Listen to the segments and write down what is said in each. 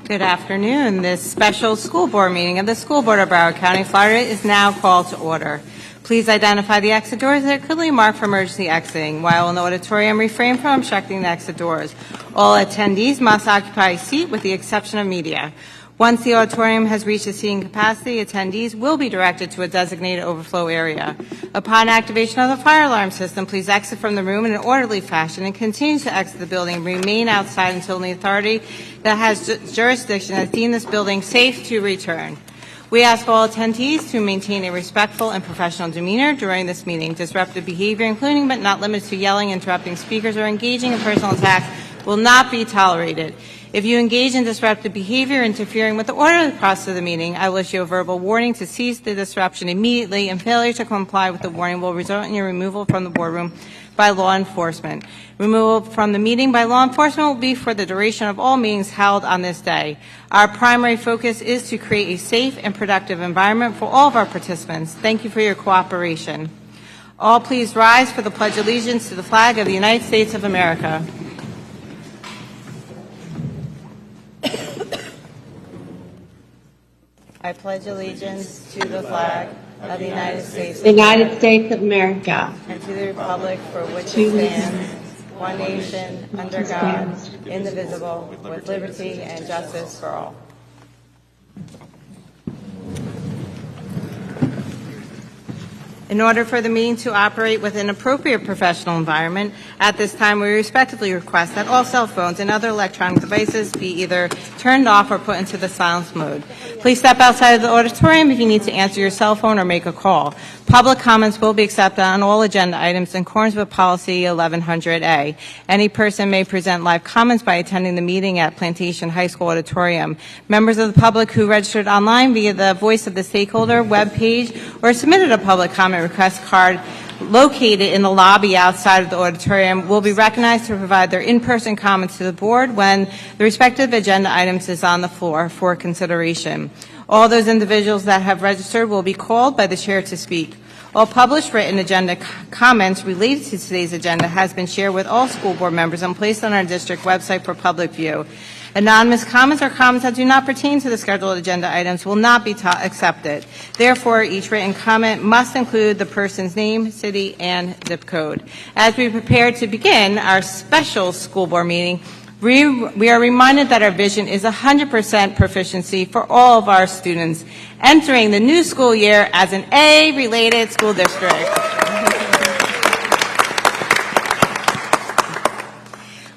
Good afternoon. This special school board meeting of the School Board of Broward County, Florida is now called to order. Please identify the exit doors that are clearly marked for emergency exiting. While in the auditorium, refrain from obstructing the exit doors. All attendees must occupy a seat with the exception of media. Once the auditorium has reached its seating capacity, attendees will be directed to a designated overflow area. Upon activation of the fire alarm system, please exit from the room in an orderly fashion and continue to exit the building and remain outside until the authority that has jurisdiction has deemed this building safe to return. We ask all attendees to maintain a respectful and professional demeanor during this meeting. Disruptive behavior, including but not limited to yelling, interrupting speakers, or engaging in personal attacks, will not be tolerated. If you engage in disruptive behavior interfering with the orderly process of the meeting, I will issue a verbal warning to cease the disruption immediately, and failure to comply with the warning will result in your removal from the boardroom by law enforcement. Removal from the meeting by law enforcement will be for the duration of all meetings held on this day. Our primary focus is to create a safe and productive environment for all of our participants. Thank you for your cooperation. All please rise for the Pledge of Allegiance to the flag of the United States of America. I pledge allegiance to the flag of the United States of America, and to the republic for which it stands, one nation, under God, indivisible, with liberty and justice for all. In order for the meeting to operate with an appropriate professional environment, at this time we respectfully request that all cell phones and other electronic devices be either turned off or put into the silence mode. Please step outside of the auditorium if you need to answer your cell phone or make a call. Public comments will be accepted on all agenda items in accordance with Policy 1100A. Any person may present live comments by attending the meeting at Plantation High School Auditorium. Members of the public who registered online via the Voice of the Stakeholder webpage or submitted a public comment request card located in the lobby outside of the auditorium will be recognized to provide their in-person comments to the board when the respective agenda items is on the floor for consideration. All those individuals that have registered will be called by the chair to speak. All published written agenda comments related to today's agenda has been shared with all school board members and placed on our district website for public view. Anonymous comments or comments that do not pertain to the scheduled agenda items will not be accepted. Therefore, each written comment must include the person's name, city, and zip code. As we prepare to begin our special school board meeting, we are reminded that our vision is 100% proficiency for all of our students entering the new school year as an A-related school district.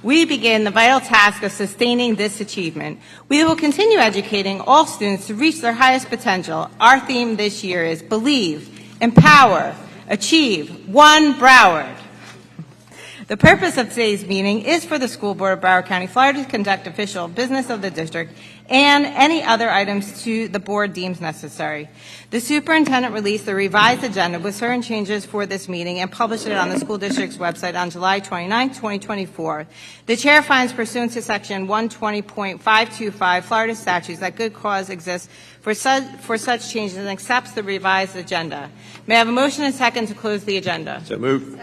We begin the vital task of sustaining this achievement. We will continue educating all students to reach their highest potential. Our theme this year is Believe, Empower, Achieve, One Broward. The purpose of today's meeting is for the School Board of Broward County, Florida to conduct official business of the district and any other items to the board deems necessary. The superintendent released the revised agenda with certain changes for this meeting and published it on the school district's website on July 29, 2024. The chair finds pursuant to section 120.525 Florida statutes that good cause exists for such changes and accepts the revised agenda. May I have a motion and second to close the agenda? So moved.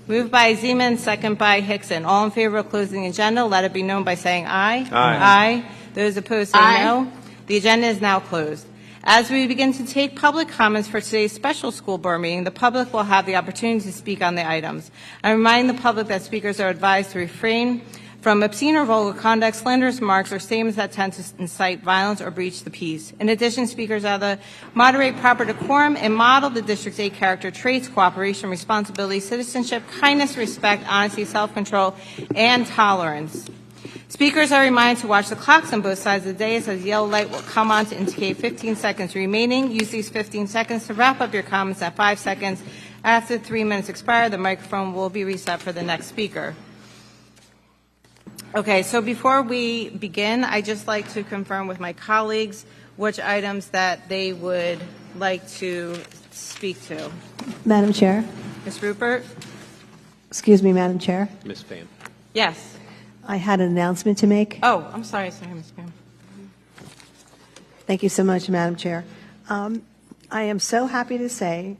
Moved by Zeman, second by Hickson. All in favor of closing the agenda, let it be known by saying aye. Aye. Aye. Those opposed say no. The agenda is now closed. As we begin to take public comments for today's special school board meeting, the public will have the opportunity to speak on the items. I remind the public that speakers are advised to refrain from obscene or vulgar conduct, slanderous remarks, or statements that tend to incite violence or breach the peace. In addition, speakers are to moderate proper decorum and model the district's 8 character traits: cooperation, responsibility, citizenship, kindness, respect, honesty, self-control, and tolerance. Speakers are reminded to watch the clocks on both sides of the dais as the yellow light will come on to indicate 15 seconds remaining. Use these 15 seconds to wrap up your comments at 5 seconds. After 3 minutes expire, the microphone will be reset for the next speaker. Okay, so before we begin, I'd just like to confirm with my colleagues which items that they would like to speak to. Madam Chair. Ms. Rupert? Excuse me, Madam Chair. Ms. Pham. Yes. I had an announcement to make. Oh, I'm sorry, Ms. Pham. Thank you so much, Madam Chair. I am so happy to say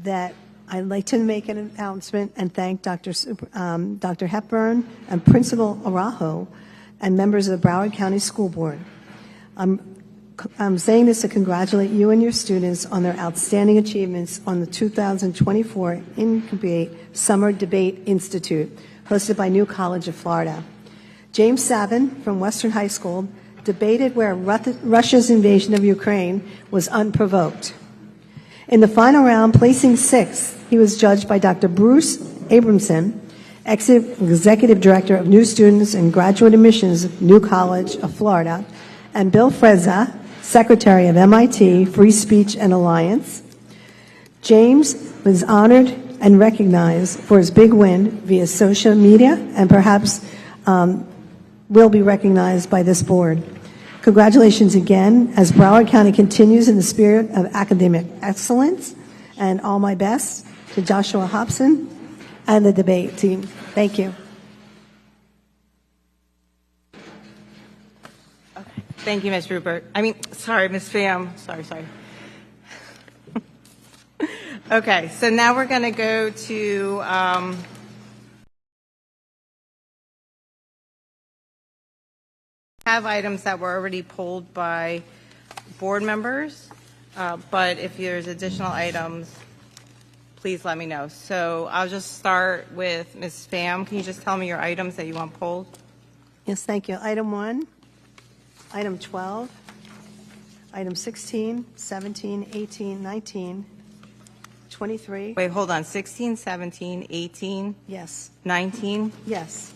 that I'd like to make an announcement and thank Dr. Hepburn and Principal Araujo and members of the Broward County School Board I'm saying this to congratulate you and your students on their outstanding achievements on the 2024 Incubate Summer Debate Institute, hosted by New College of Florida. James Savin from Western High School debated where Russia's invasion of Ukraine was unprovoked. In the final round, placing sixth, he was judged by Dr. Bruce Abramson, Executive Director of New Students and Graduate Admissions at New College of Florida, and Bill Frezza, Secretary of MIT Free Speech and Alliance. James was honored and recognized for his big win via social media and perhaps will be recognized by this board. Congratulations again as Broward County continues in the spirit of academic excellence, and all my best to Joshua Hobson and the debate team. Thank you. Thank you, Ms. Rupert. Sorry, Ms. Pham. Sorry. Okay, so now we're going to go to have items that were already pulled by board members, but if there's additional items, please let me know. So I'll just start with Ms. Pham. Can you just tell me your items that you want pulled? Yes, thank you. Item 1, item 12, item 16, 17, 18, 19, 23. Wait, hold on. 16, 17, 18, Yes. 19. Yes.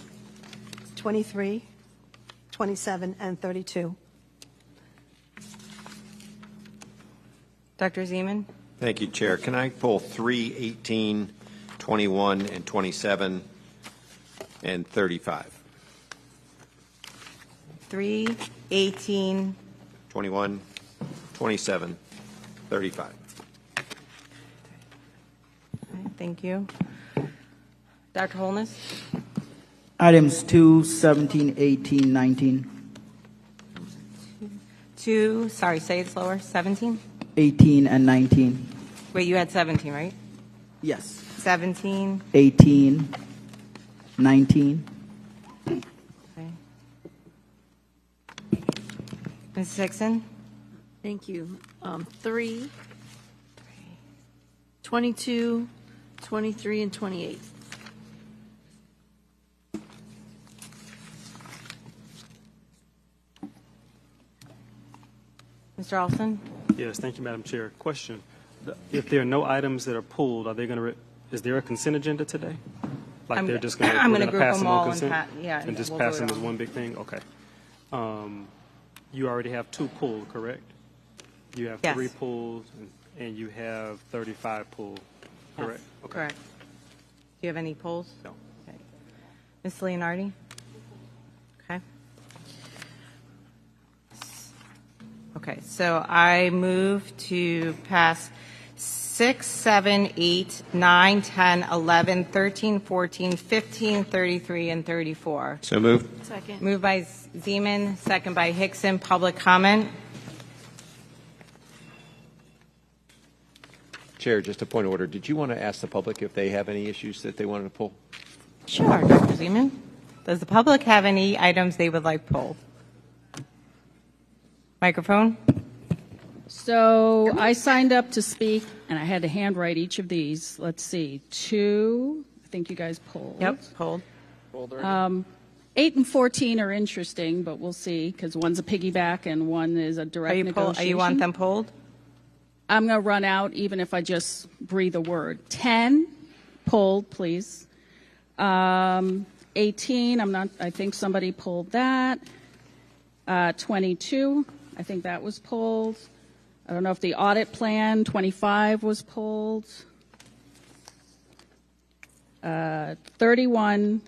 23, 27, and 32. Dr. Zeman? Thank you, Chair. Can I pull 3, 18, 21, and 27, and 35? 3, 18. 21, 27, 35. Thank you. Dr. Holness? Items 2, 17, 18, 19. 2, sorry, say it slower. 17? 18 and 19. Wait, you had 17, right? Yes. 17. 18, 19. Okay. Ms. Hickson? Thank you. 3, 22, 23, and 28. Mr. Olson? Yes, thank you, Madam Chair. Question: if there are no items that are pulled, are they going to? Is there a consent agenda today? Like they're just going to? I'm going to group pass them them on all consent and just we'll pass do it them as all. one big thing. Okay. You already have 2 pulled, correct? You have Yes. 3 pulled, and you have 35 pulled, correct? Yes, Okay. correct. Do you have any polls? No. Okay. Ms. Leonardi? Okay. Okay, so I move to pass 6, 7, 8, 9, 10, 11, 13, 14, 15, 33, and 34. So moved. Second. Moved by Zeman, second by Hickson. Public comment? Chair, just a point of order. Did you want to ask the public if they have any issues that they wanted to pull? Sure, Dr. Zeman. Does the public have any items they would like pulled? Microphone? So I signed up to speak, and I had to handwrite each of these. Let's see, 2, I think you guys pulled. Yep, pulled. 8 and 14 are interesting, but we'll see, because one's a piggyback and one is a direct negotiation. You want them pulled? I'm going to run out even if I just breathe a word. 10, pulled, please. 18, I think somebody pulled that. 22, I think that was pulled. I don't know if the audit plan, 25 was pulled. 31,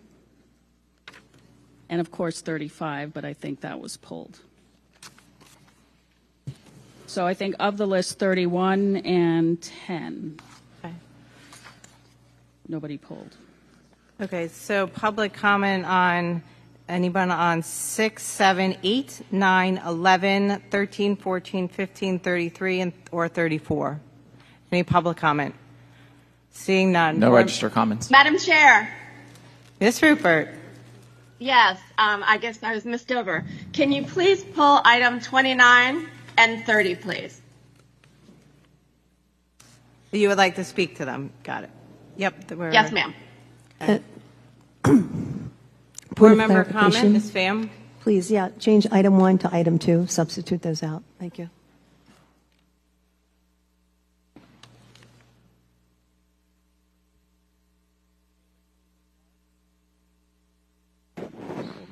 and of course 35, but I think that was pulled. So I think of the list, 31 and 10. Okay. Nobody pulled. Okay, so public comment on anyone on 6, 7, 8, 9, 11, 13, 14, 15, 33, or 34. Any public comment? Seeing none. No register comments. Madam Chair, Ms. Rupert. Yes, I guess I was missed over. Can you please pull item 29 and 30, please? You would like to speak to them? Got it. Yep. Yes, ma'am. Board of member comment, clarification. Ms. Pham? Please, yeah, change item 1 to item 2, substitute those out. Thank you.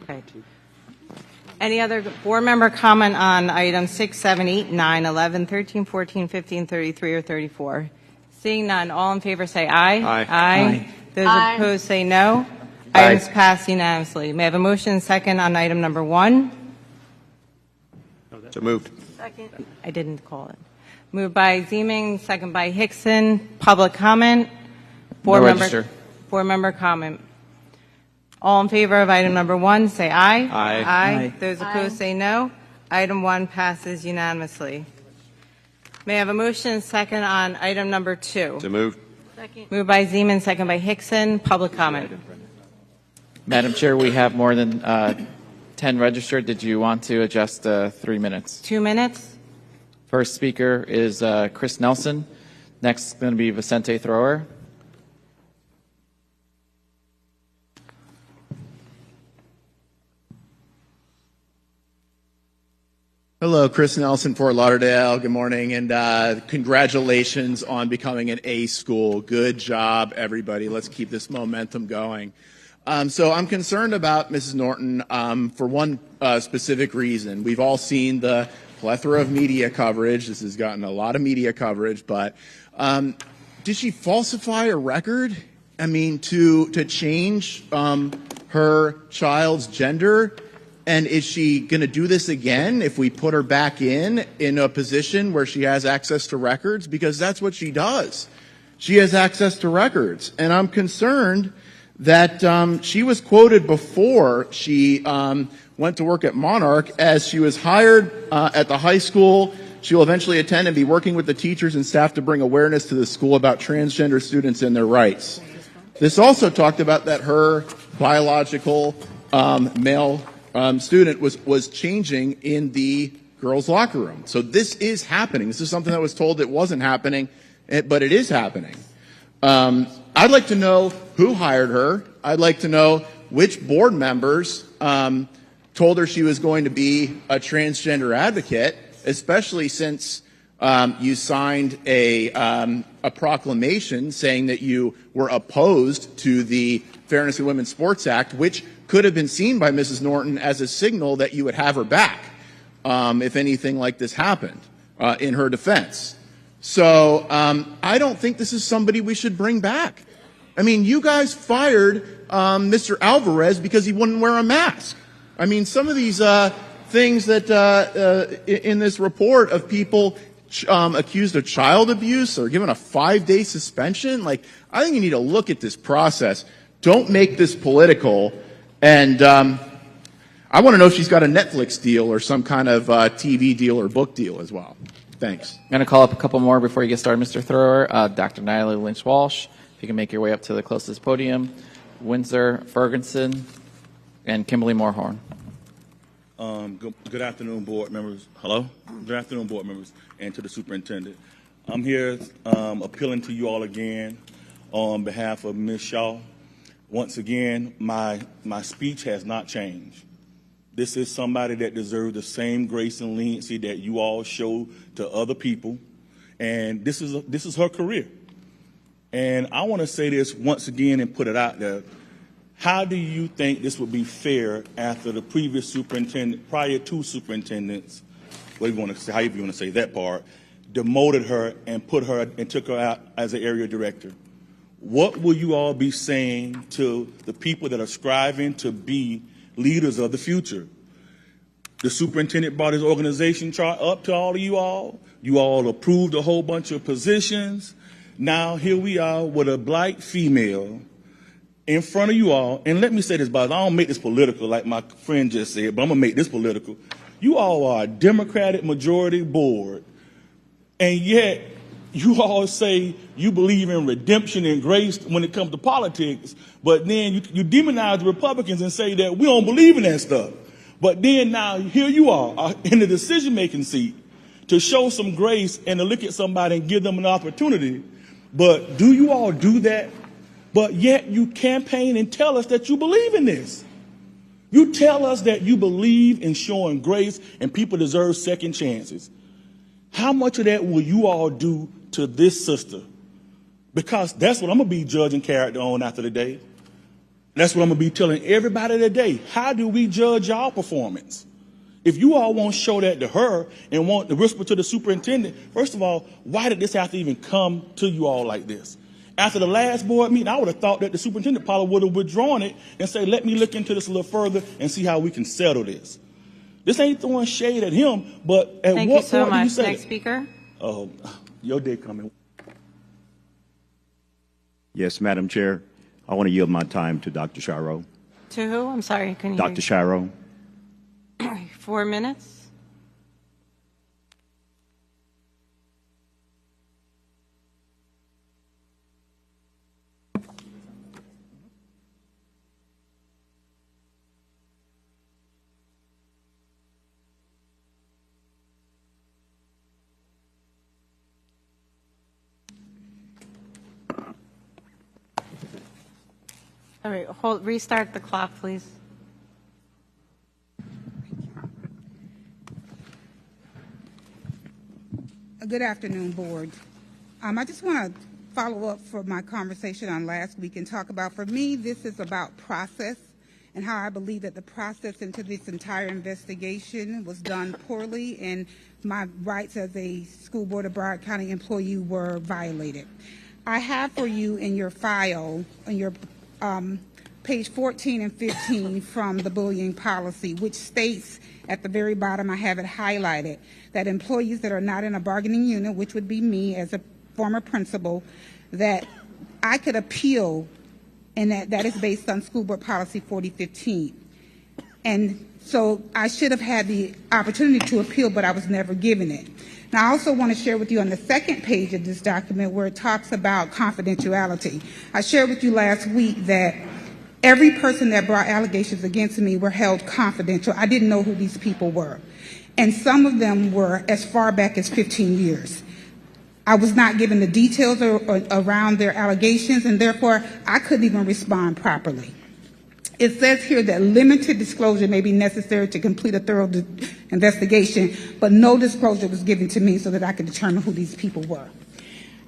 Okay. Any other board member comment on items 6, 7, 8, 9, 11, 13, 14, 15, 33, or 34? Seeing none, all in favor say aye. Aye. Aye. Those Aye. opposed say no. Aye. Items passed unanimously. May I have a motion and second on item number 1? So moved. Second. I didn't call it. Moved by Zeeming, second by Hickson. Public comment? Board No member, register. Board member comment. All in favor of item number 1, say aye. Aye. Aye. Those opposed say no. Item 1 passes unanimously. May I have a motion and second on item number 2? So moved. Second. Moved by Zeman, second by Hickson. Public comment. Madam Chair, we have more than 10 registered. Did you want to adjust 3 minutes? 2 minutes. First speaker is Chris Nelson. Next is going to be Vicente Thrower. Hello, Chris Nelson, Fort Lauderdale. Good morning, and congratulations on becoming an A school. Good job, everybody. Let's keep this momentum going. So I'm concerned about Mrs. Norton for one specific reason. We've all seen the plethora of media coverage. This has gotten a lot of media coverage, but did she falsify a record? I mean, to change her child's gender? And is she going to do this again if we put her back in a position where she has access to records? Because that's what she does. She has access to records. And I'm concerned that she was quoted before she went to work at Monarch as she was hired at the high school. She will eventually attend and be working with the teachers and staff to bring awareness to the school about transgender students and their rights. This also talked about that her biological male student was changing in the girls' locker room. So this is happening. This is something that was told it wasn't happening, but it is happening. I'd like to know who hired her. I'd like to know which board members told her she was going to be a transgender advocate, especially since you signed a proclamation saying that you were opposed to the Fairness in Women's Sports Act, which could have been seen by Mrs. Norton as a signal that you would have her back if anything like this happened in her defense. So I don't think this is somebody we should bring back. I mean, you guys fired Mr. Alvarez because he wouldn't wear a mask. I mean, some of these things that in this report of people accused of child abuse or given a 5-day suspension, like, I think you need to look at this process. Don't make this political. And I want to know if she's got a Netflix deal or some kind of TV deal or book deal as well. Thanks. I'm going to call up a couple more before you get started, Mr. Thrower. Dr. Nyla Lynch-Walsh, if you can make your way up to the closest podium. Windsor Ferguson and Kimberly Moorhorn. Good afternoon, board members. Hello? Good afternoon, board members, and to the superintendent. I'm here appealing to you all again on behalf of Ms. Shaw. Once again, my speech has not changed. This is somebody that deserves the same grace and leniency that you all show to other people, and this is her career. And I want to say this once again and put it out there. How do you think this would be fair after the previous superintendent, prior to superintendents, however you want to say that part, demoted her and put her and took her out as an area director? What will you all be saying to the people that are striving to be leaders of the future? The superintendent brought his organization chart up to all of you all. You all approved a whole bunch of positions. Now here we are with a black female in front of you all. And let me say this, but I don't make this political like my friend just said, but I'm going to make this political. You all are a Democratic majority board, and yet you all say you believe in redemption and grace when it comes to politics, but then you demonize the Republicans and say that we don't believe in that stuff. But then now here you are in the decision-making seat to show some grace and to look at somebody and give them an opportunity. But do you all do that? But yet you campaign and tell us that you believe in this. You tell us that you believe in showing grace and people deserve second chances. How much of that will you all do to this sister? Because that's what I'm going to be judging character on after the day. That's what I'm going to be telling everybody today. How do we judge our performance? If you all won't show that to her and want to whisper to the superintendent, first of all, why did this have to even come to you all like this? After the last board meeting, I would have thought that the superintendent probably would have withdrawn it and say, let me look into this a little further and see how we can settle this. This ain't throwing shade at him, but at Thank what you so point do you much. say Next speaker. your day coming? Yes, Madam Chair. I want to yield my time to Dr. Shiro. To who? I'm sorry, couldn't hear Dr. Shiro. you. 4 minutes. All right, restart the clock, please. Good afternoon, Board. I just want to follow up for my conversation on last week and talk about, for me, this is about process and how I believe that the process into this entire investigation was done poorly and my rights as a school board of Broward County employee were violated. I have for you in your file, on your page 14 and 15 from the bullying policy, which states at the very bottom, I have it highlighted, that employees that are not in a bargaining unit, which would be me as a former principal, that I could appeal, and that is based on School Board Policy 4015. And so I should have had the opportunity to appeal, but I was never given it. Now, I also want to share with you on the second page of this document where it talks about confidentiality. I shared with you last week that every person that brought allegations against me were held confidential. I didn't know who these people were. And some of them were as far back as 15 years. I was not given the details around their allegations, and therefore I couldn't even respond properly. It says here that limited disclosure may be necessary to complete a thorough investigation, but no disclosure was given to me so that I could determine who these people were.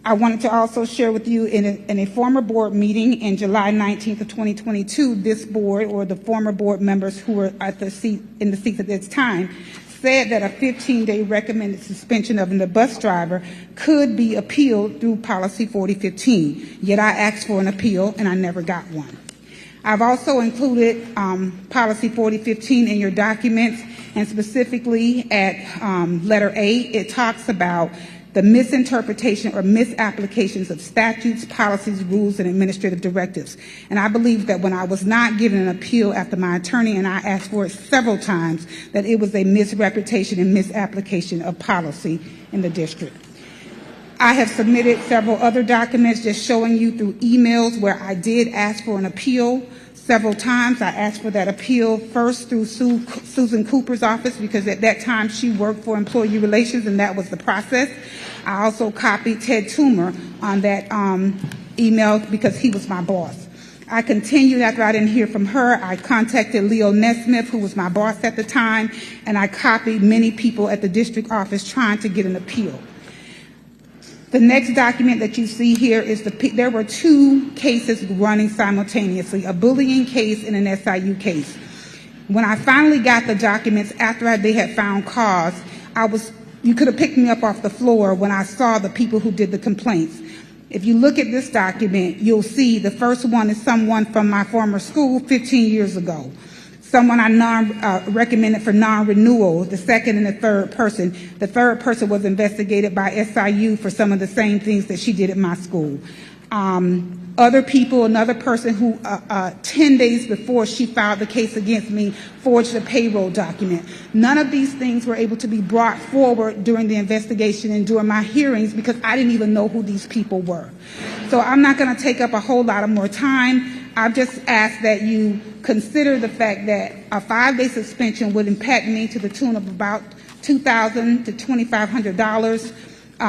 I wanted to also share with you in a former board meeting in July 19th of 2022, this board, or the former board members who were at the seat, in the seats at this time, said that a 15-day recommended suspension of the bus driver could be appealed through Policy 4015. Yet I asked for an appeal and I never got one. I've also included Policy 4015 in your documents, and specifically at letter A, it talks about the misinterpretation or misapplications of statutes, policies, rules, and administrative directives. And I believe that when I was not given an appeal after my attorney and I asked for it several times, that it was a misrepresentation and misapplication of policy in the district. I have submitted several other documents just showing you through emails where I did ask for an appeal several times. I asked for that appeal first through Susan Cooper's office because at that time she worked for Employee Relations and that was the process. I also copied Ted Toomer on that email because he was my boss. I continued after I didn't hear from her. I contacted Leo Nesmith, who was my boss at the time, and I copied many people at the district office trying to get an appeal. The next document that you see here is there were two cases running simultaneously, a bullying case and an SIU case. When I finally got the documents after they had found cause, you could have picked me up off the floor when I saw the people who did the complaints. If you look at this document, you'll see the first one is someone from my former school 15 years ago. Someone I recommended for non-renewal, the second and the third person. The third person was investigated by SIU for some of the same things that she did at my school. Other people, another person who 10 days before she filed the case against me forged a payroll document. None of these things were able to be brought forward during the investigation and during my hearings because I didn't even know who these people were. So I'm not going to take up a whole lot of more time. I've just asked that you consider the fact that a 5-day suspension would impact me to the tune of about $2,000 to $2,500.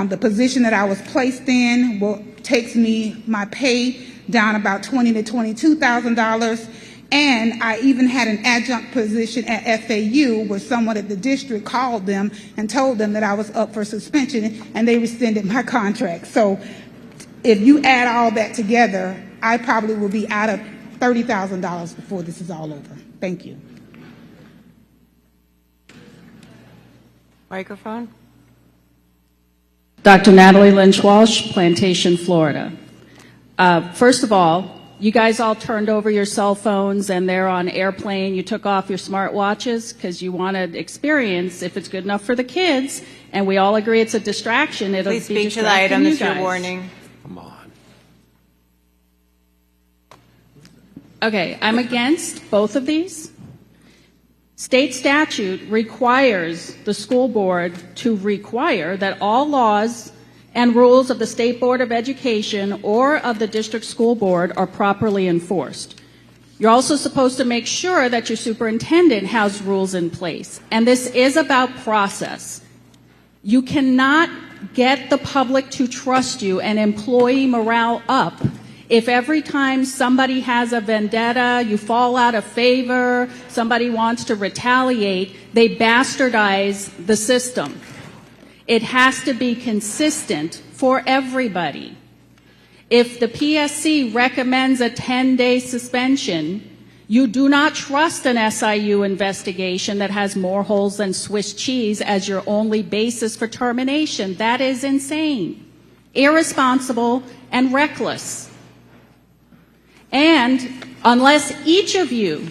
The position that I was placed in takes my pay down about $20,000 to $22,000. And I even had an adjunct position at FAU where someone at the district called them and told them that I was up for suspension, and they rescinded my contract. So if you add all that together, I probably will be out of $30,000 before this is all over. Thank you. Microphone. Dr. Natalie Lynch Walsh, Plantation, Florida. First of all, you guys all turned over your cell phones and they're on airplane. You took off your smart watches because you wanted experience. If it's good enough for the kids, and we all agree it's a distraction, it'll Please be speak to the item. That's your warning. Come on. Okay, I'm against both of these. State statute requires the school board to require that all laws and rules of the State Board of Education or of the district school board are properly enforced. You're also supposed to make sure that your superintendent has rules in place. And this is about process. You cannot get the public to trust you and employee morale up if every time somebody has a vendetta, you fall out of favor, somebody wants to retaliate, they bastardize the system. It has to be consistent for everybody. If the PSC recommends a 10-day suspension, you do not trust an SIU investigation that has more holes than Swiss cheese as your only basis for termination. That is insane, irresponsible, and reckless. And unless each of you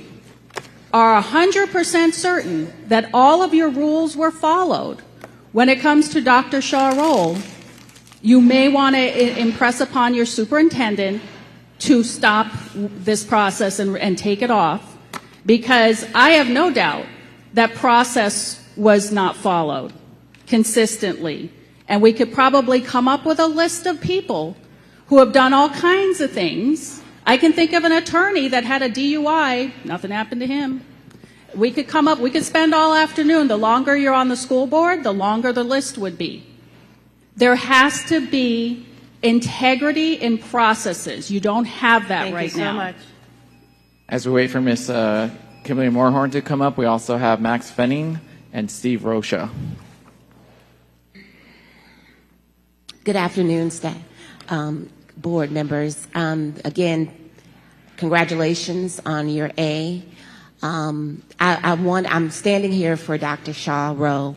are 100% certain that all of your rules were followed, when it comes to Dr. Shaw-Roll, you may want to impress upon your superintendent to stop this process and take it off, because I have no doubt that process was not followed consistently. And we could probably come up with a list of people who have done all kinds of things. I can think of an attorney that had a DUI, nothing happened to him. We could spend all afternoon. The longer you're on the school board, the longer the list would be. There has to be integrity in processes. You don't have that right now. Thank you so much. As we wait for Ms. Kimberly Moorhorn to come up, we also have Max Fenning and Steve Rocha. Good afternoon, staff, board members. Again, congratulations on your A. I'm standing here for Dr. Shaw-Roll.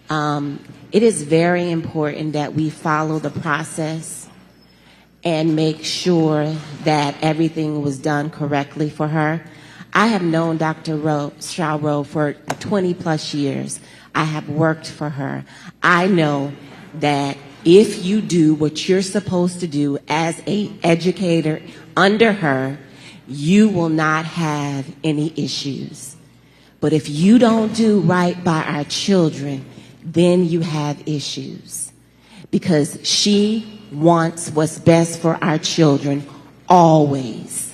It is very important that we follow the process and make sure that everything was done correctly for her. I have known Dr. Shaw-Roll for 20 plus years. I have worked for her. I know that if you do what you're supposed to do as an educator under her, you will not have any issues. But if you don't do right by our children, then you have issues. Because she wants what's best for our children always.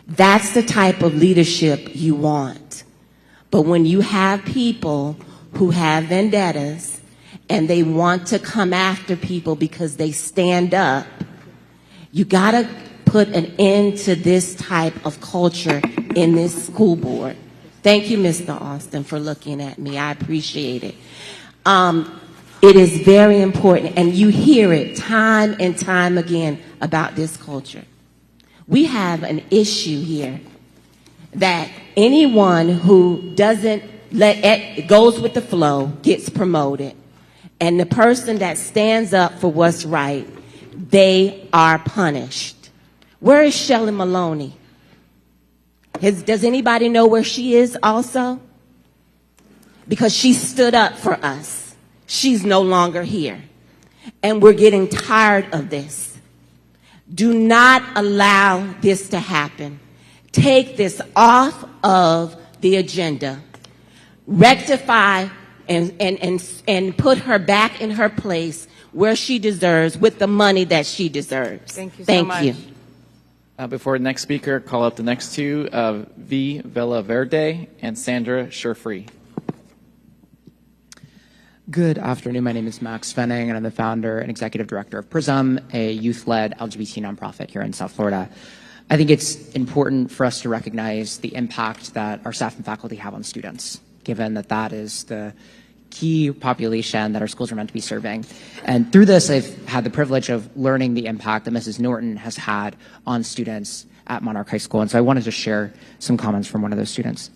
That's the type of leadership you want. But when you have people who have vendettas and they want to come after people because they stand up, you gotta put an end to this type of culture in this school board. Thank you, Mr. Austin, for looking at me. I appreciate it. It is very important, and you hear it time and time again about this culture. We have an issue here that anyone who doesn't goes with the flow gets promoted, and the person that stands up for what's right, they are punished. Where is Shelley Maloney? Does anybody know where she is also? Because she stood up for us. She's no longer here. And we're getting tired of this. Do not allow this to happen. Take this off of the agenda. Rectify and put her back in her place where she deserves with the money that she deserves. Thank you so much. you. Before the next speaker, call up the next two, V. Villaverde and Sandra Sherfree. Good afternoon. My name is Max Fenning, and I'm the founder and executive director of PRISM, a youth-led LGBT nonprofit here in South Florida. I think it's important for us to recognize the impact that our staff and faculty have on students, given that that is the key population that our schools are meant to be serving. And through this, I've had the privilege of learning the impact that Mrs. Norton has had on students at Monarch High School. And so I wanted to share some comments from one of those students.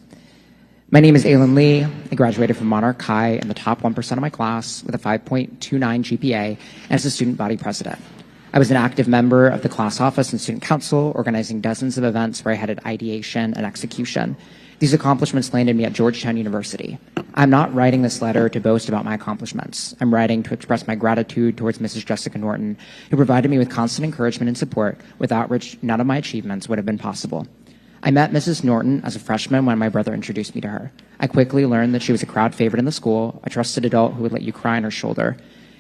My name is Aylin Lee. I graduated from Monarch High in the top 1% of my class with a 5.29 GPA and as a student body president. I was an active member of the class office and student council, organizing dozens of events where I headed ideation and execution. These accomplishments landed me at Georgetown University. I'm not writing this letter to boast about my accomplishments. I'm writing to express my gratitude towards Mrs. Jessica Norton, who provided me with constant encouragement and support, without which none of my achievements would have been possible. I met Mrs. Norton as a freshman when my brother introduced me to her. I quickly learned that she was a crowd favorite in the school, a trusted adult who would let you cry on her shoulder.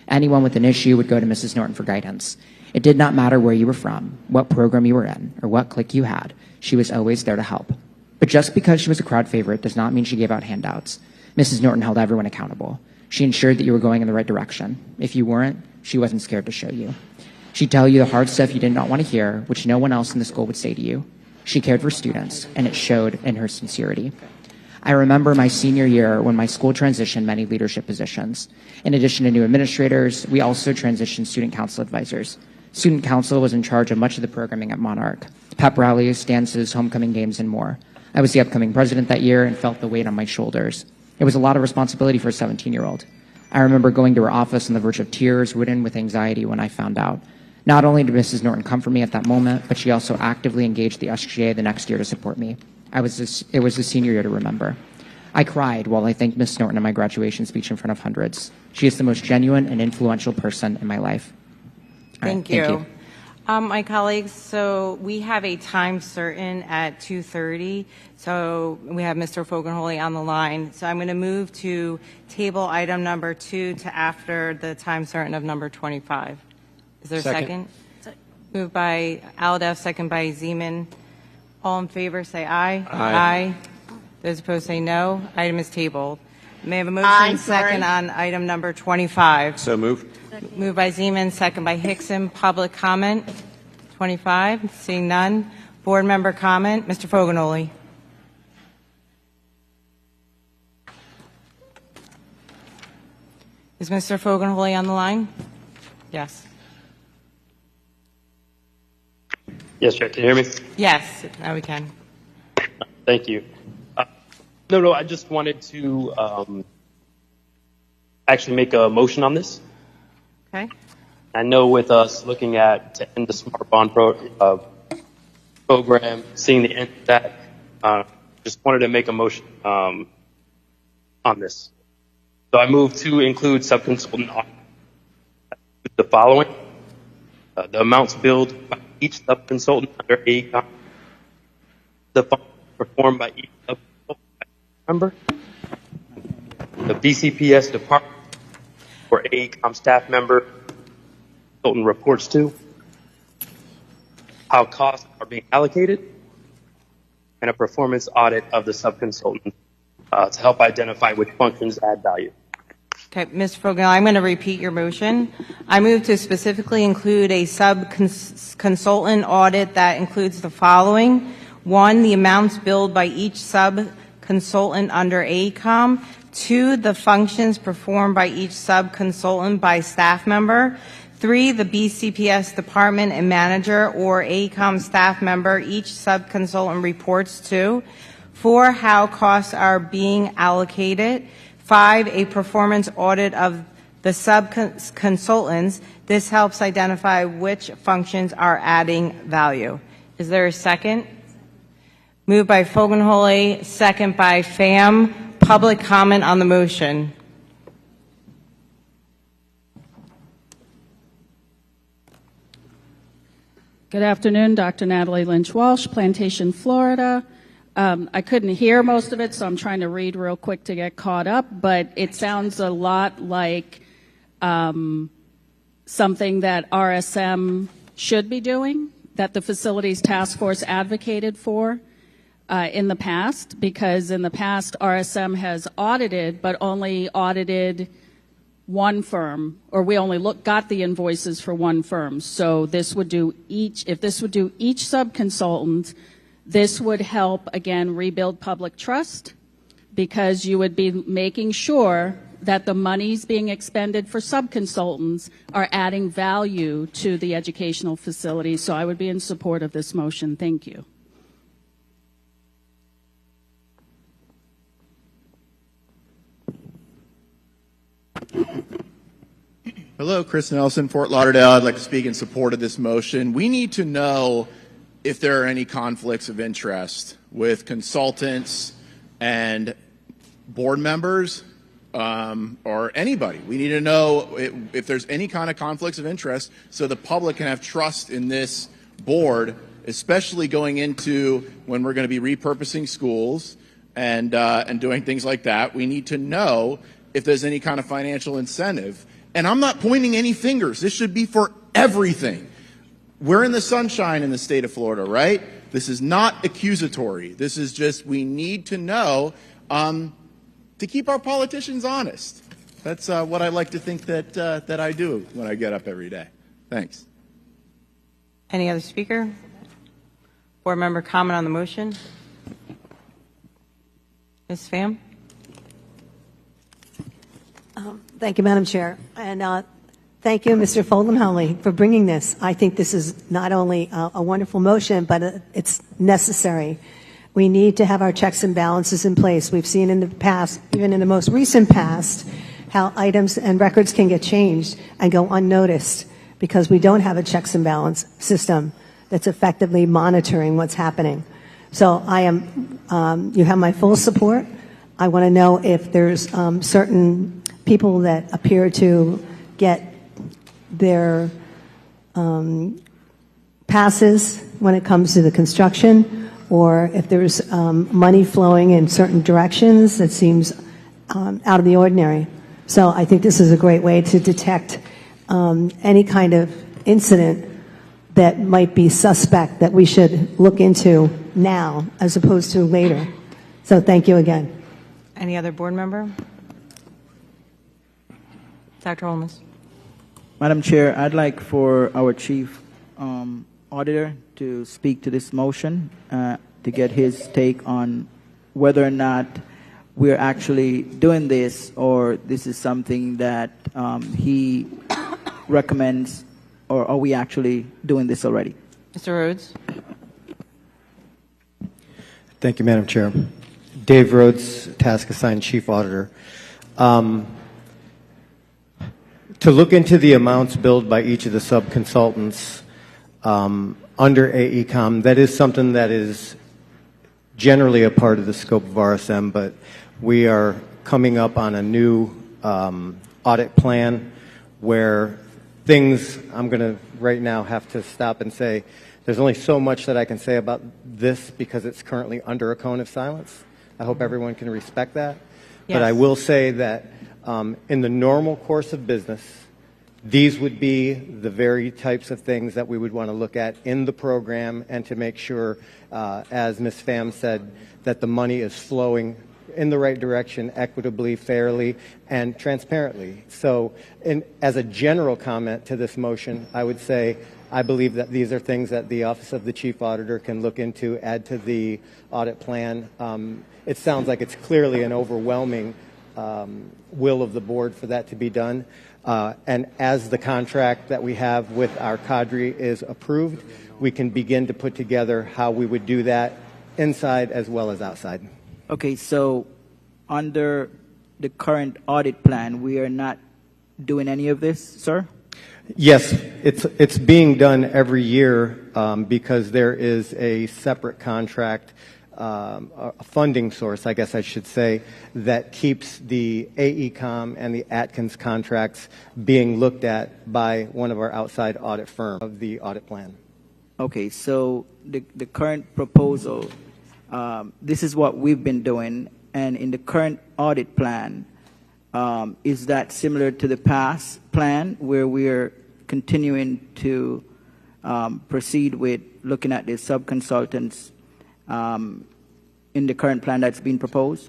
Anyone with an issue would go to Mrs. Norton for guidance. It did not matter where you were from, what program you were in, or what clique you had. She was always there to help. But just because she was a crowd favorite does not mean she gave out handouts. Mrs. Norton held everyone accountable. She ensured that you were going in the right direction. If you weren't, she wasn't scared to show you. She'd tell you the hard stuff you did not want to hear, which no one else in the school would say to you. She cared for students, and it showed in her sincerity. I remember my senior year when my school transitioned many leadership positions. In addition to new administrators, we also transitioned student council advisors. Student council was in charge of much of the programming at Monarch: pep rallies, dances, homecoming games, and more. I was the upcoming president that year and felt the weight on my shoulders. It was a lot of responsibility for a 17-year-old. I remember going to her office on the verge of tears, ridden with anxiety when I found out. Not only did Mrs. Norton comfort me at that moment, but she also actively engaged the SGA the next year to support me. It was a senior year to remember. I cried while I thanked Ms. Norton in my graduation speech in front of hundreds. She is the most genuine and influential person in my life. Thank you. My colleagues, so we have a time certain at 2:30. So we have Mr. Fogelholy on the line. So I'm going to move to table item number 2 to after the time certain of number 25. Is there a second? Moved by Aldeff, second by Zeman. All in favor, say aye. Aye. Those opposed say no. Item is tabled. May I have a motion Aye, second on item number 25? So moved. Moved by Zeman, second by Hickson. Public comment, 25. Seeing none. Board member comment, Mr. Fogelholy. Is Mr. Fogelholy on the line? Yes. Yes, Chair. Can you hear me? Yes, now we can. Thank you. No, I just wanted to actually make a motion on this. Okay. I know with us looking at to end the Smart Bond program, seeing the end of that, just wanted to make a motion on this. So I move to include subconsultant audit with the following. The amounts billed by each subconsultant under AECOM, the functions performed by each subconsultant member, the BCPS department or AECOM staff member consultant reports to, how costs are being allocated, and a performance audit of the subconsultant to help identify which functions add value. Okay, Mr. Fogelholy, I'm going to repeat your motion. I move to specifically include a sub-consultant audit that includes the following. 1, the amounts billed by each sub-consultant under AECOM. 2, the functions performed by each sub-consultant by staff member. 3, the BCPS department and manager or AECOM staff member each sub-consultant reports to. 4, how costs are being allocated. 5, a performance audit of the sub-consultants. This helps identify which functions are adding value. Is there a second? Moved by Fogelholy, second by Pham. Public comment on the motion. Good afternoon, Dr. Natalie Lynch Walsh, Plantation, Florida. I couldn't hear most of it, so I'm trying to read real quick to get caught up, but it sounds a lot like something that RSM should be doing, that the Facilities Task Force advocated for in the past, because in the past RSM has audited, but only audited one firm, or we only got the invoices for one firm. So this would do if this would do each subconsultant, this would help, again, rebuild public trust, because you would be making sure that the monies being expended for subconsultants are adding value to the educational facility. So I would be in support of this motion. Thank you. Hello, Chris Nelson, Fort Lauderdale. I'd like to speak in support of this motion. We need to know if there are any conflicts of interest with consultants and board members or anybody. We need to know if there's any kind of conflicts of interest so the public can have trust in this board, especially going into when we're going to be repurposing schools and doing things like that. We need to know if there's any kind of financial incentive. And I'm not pointing any fingers. This should be for everything. We're in the sunshine in the state of Florida, right? This is not accusatory. This is just, we need to know to keep our politicians honest. That's what I like to think that I do when I get up every day. Thanks. Any other speaker? Board member comment on the motion? Ms. Pham? Thank you, Madam Chair. And thank you, Mr. Fulton-Hunley, for bringing this. I think this is not only a wonderful motion, but it's necessary. We need to have our checks and balances in place. We've seen in the past, even in the most recent past, how items and records can get changed and go unnoticed because we don't have a checks and balance system that's effectively monitoring what's happening. So I am, you have my full support. I want to know if there's certain people that appear to get their passes when it comes to the construction, or if there's money flowing in certain directions that seems out of the ordinary. So I think this is a great way to detect any kind of incident that might be suspect that we should look into now as opposed to later. So thank you again. Any other board member? Dr. Holmes. Madam Chair, I'd like for our chief auditor to speak to this motion to get his take on whether or not we're actually doing this, or this is something that he recommends, or are we actually doing this already? Mr. Rhodes. Thank you, Madam Chair. Dave Rhodes, task assigned chief auditor. To look into the amounts billed by each of the sub-consultants under AECOM, that is something that is generally a part of the scope of RSM, but we are coming up on a new audit plan where things, I'm going to right now have to stop and say, there's only so much that I can say about this because it's currently under a cone of silence. I hope everyone can respect that. Yes. But I will say that in the normal course of business, these would be the very types of things that we would want to look at in the program and to make sure, as Ms. Pham said, that the money is flowing in the right direction, equitably, fairly, and transparently. So as a general comment to this motion, I would say I believe that these are things that the Office of the Chief Auditor can look into, add to the audit plan. It sounds like it's clearly an overwhelming will of the board for that to be done. And as the contract that we have with our cadre is approved, we can begin to put together how we would do that inside as well as outside. Okay, so under the current audit plan, we are not doing any of this, sir? Yes, it's being done every year because there is a separate contract, a funding source, I guess I should say, that keeps the AECOM and the Atkins contracts being looked at by one of our outside audit firms of the audit plan. Okay, so the current proposal, this is what we've been doing, and in the current audit plan, is that similar to the past plan where we're continuing to proceed with looking at the sub-consultants in the current plan that's been proposed?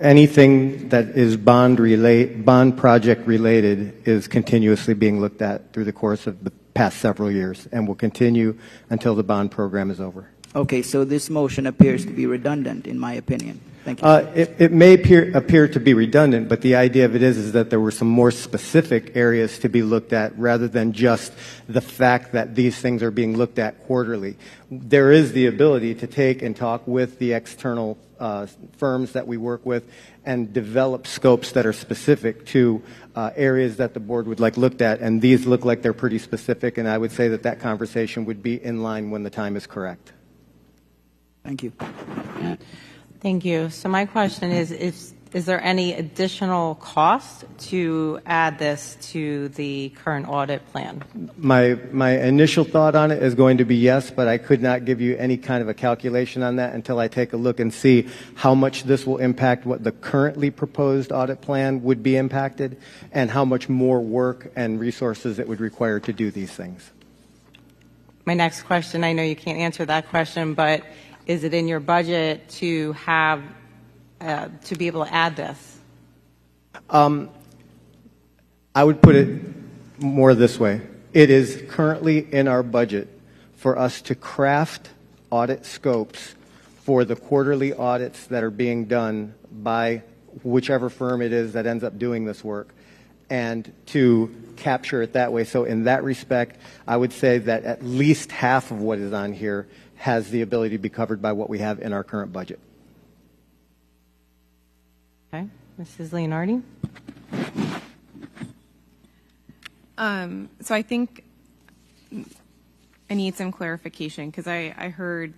Anything that is bond project related is continuously being looked at through the course of the past several years and will continue until the bond program is over. Okay, so this motion appears to be redundant, in my opinion. Thank you. It may appear to be redundant, but the idea of it is that there were some more specific areas to be looked at rather than just the fact that these things are being looked at quarterly. There is the ability to take and talk with the external firms that we work with and develop scopes that are specific to areas that the board would like looked at, and these look like they're pretty specific, and I would say that that conversation would be in line when the time is correct. Thank you. Thank you. So my question is there any additional cost to add this to the current audit plan? My initial thought on it is going to be yes, but I could not give you any kind of a calculation on that until I take a look and see how much this will impact what the currently proposed audit plan would be impacted and how much more work and resources it would require to do these things. My next question, I know you can't answer that question, but is it in your budget to have to be able to add this? I would put it more this way. It is currently in our budget for us to craft audit scopes for the quarterly audits that are being done by whichever firm it is that ends up doing this work, and to capture it that way. So in that respect, I would say that at least half of what is on here has the ability to be covered by what we have in our current budget. Okay. Mrs. Leonardi? So I think I need some clarification because I heard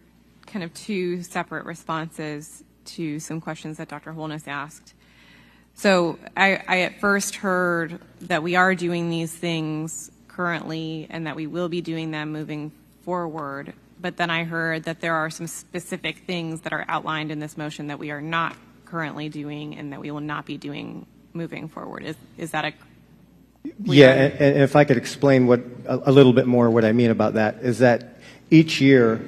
kind of two separate responses to some questions that Dr. Holness asked. So I at first heard that we are doing these things currently and that we will be doing them moving forward. But then I heard that there are some specific things that are outlined in this motion that we are not currently doing and that we will not be doing moving forward. Is that a Yeah, and if I could explain a little bit more what I mean about that is that each year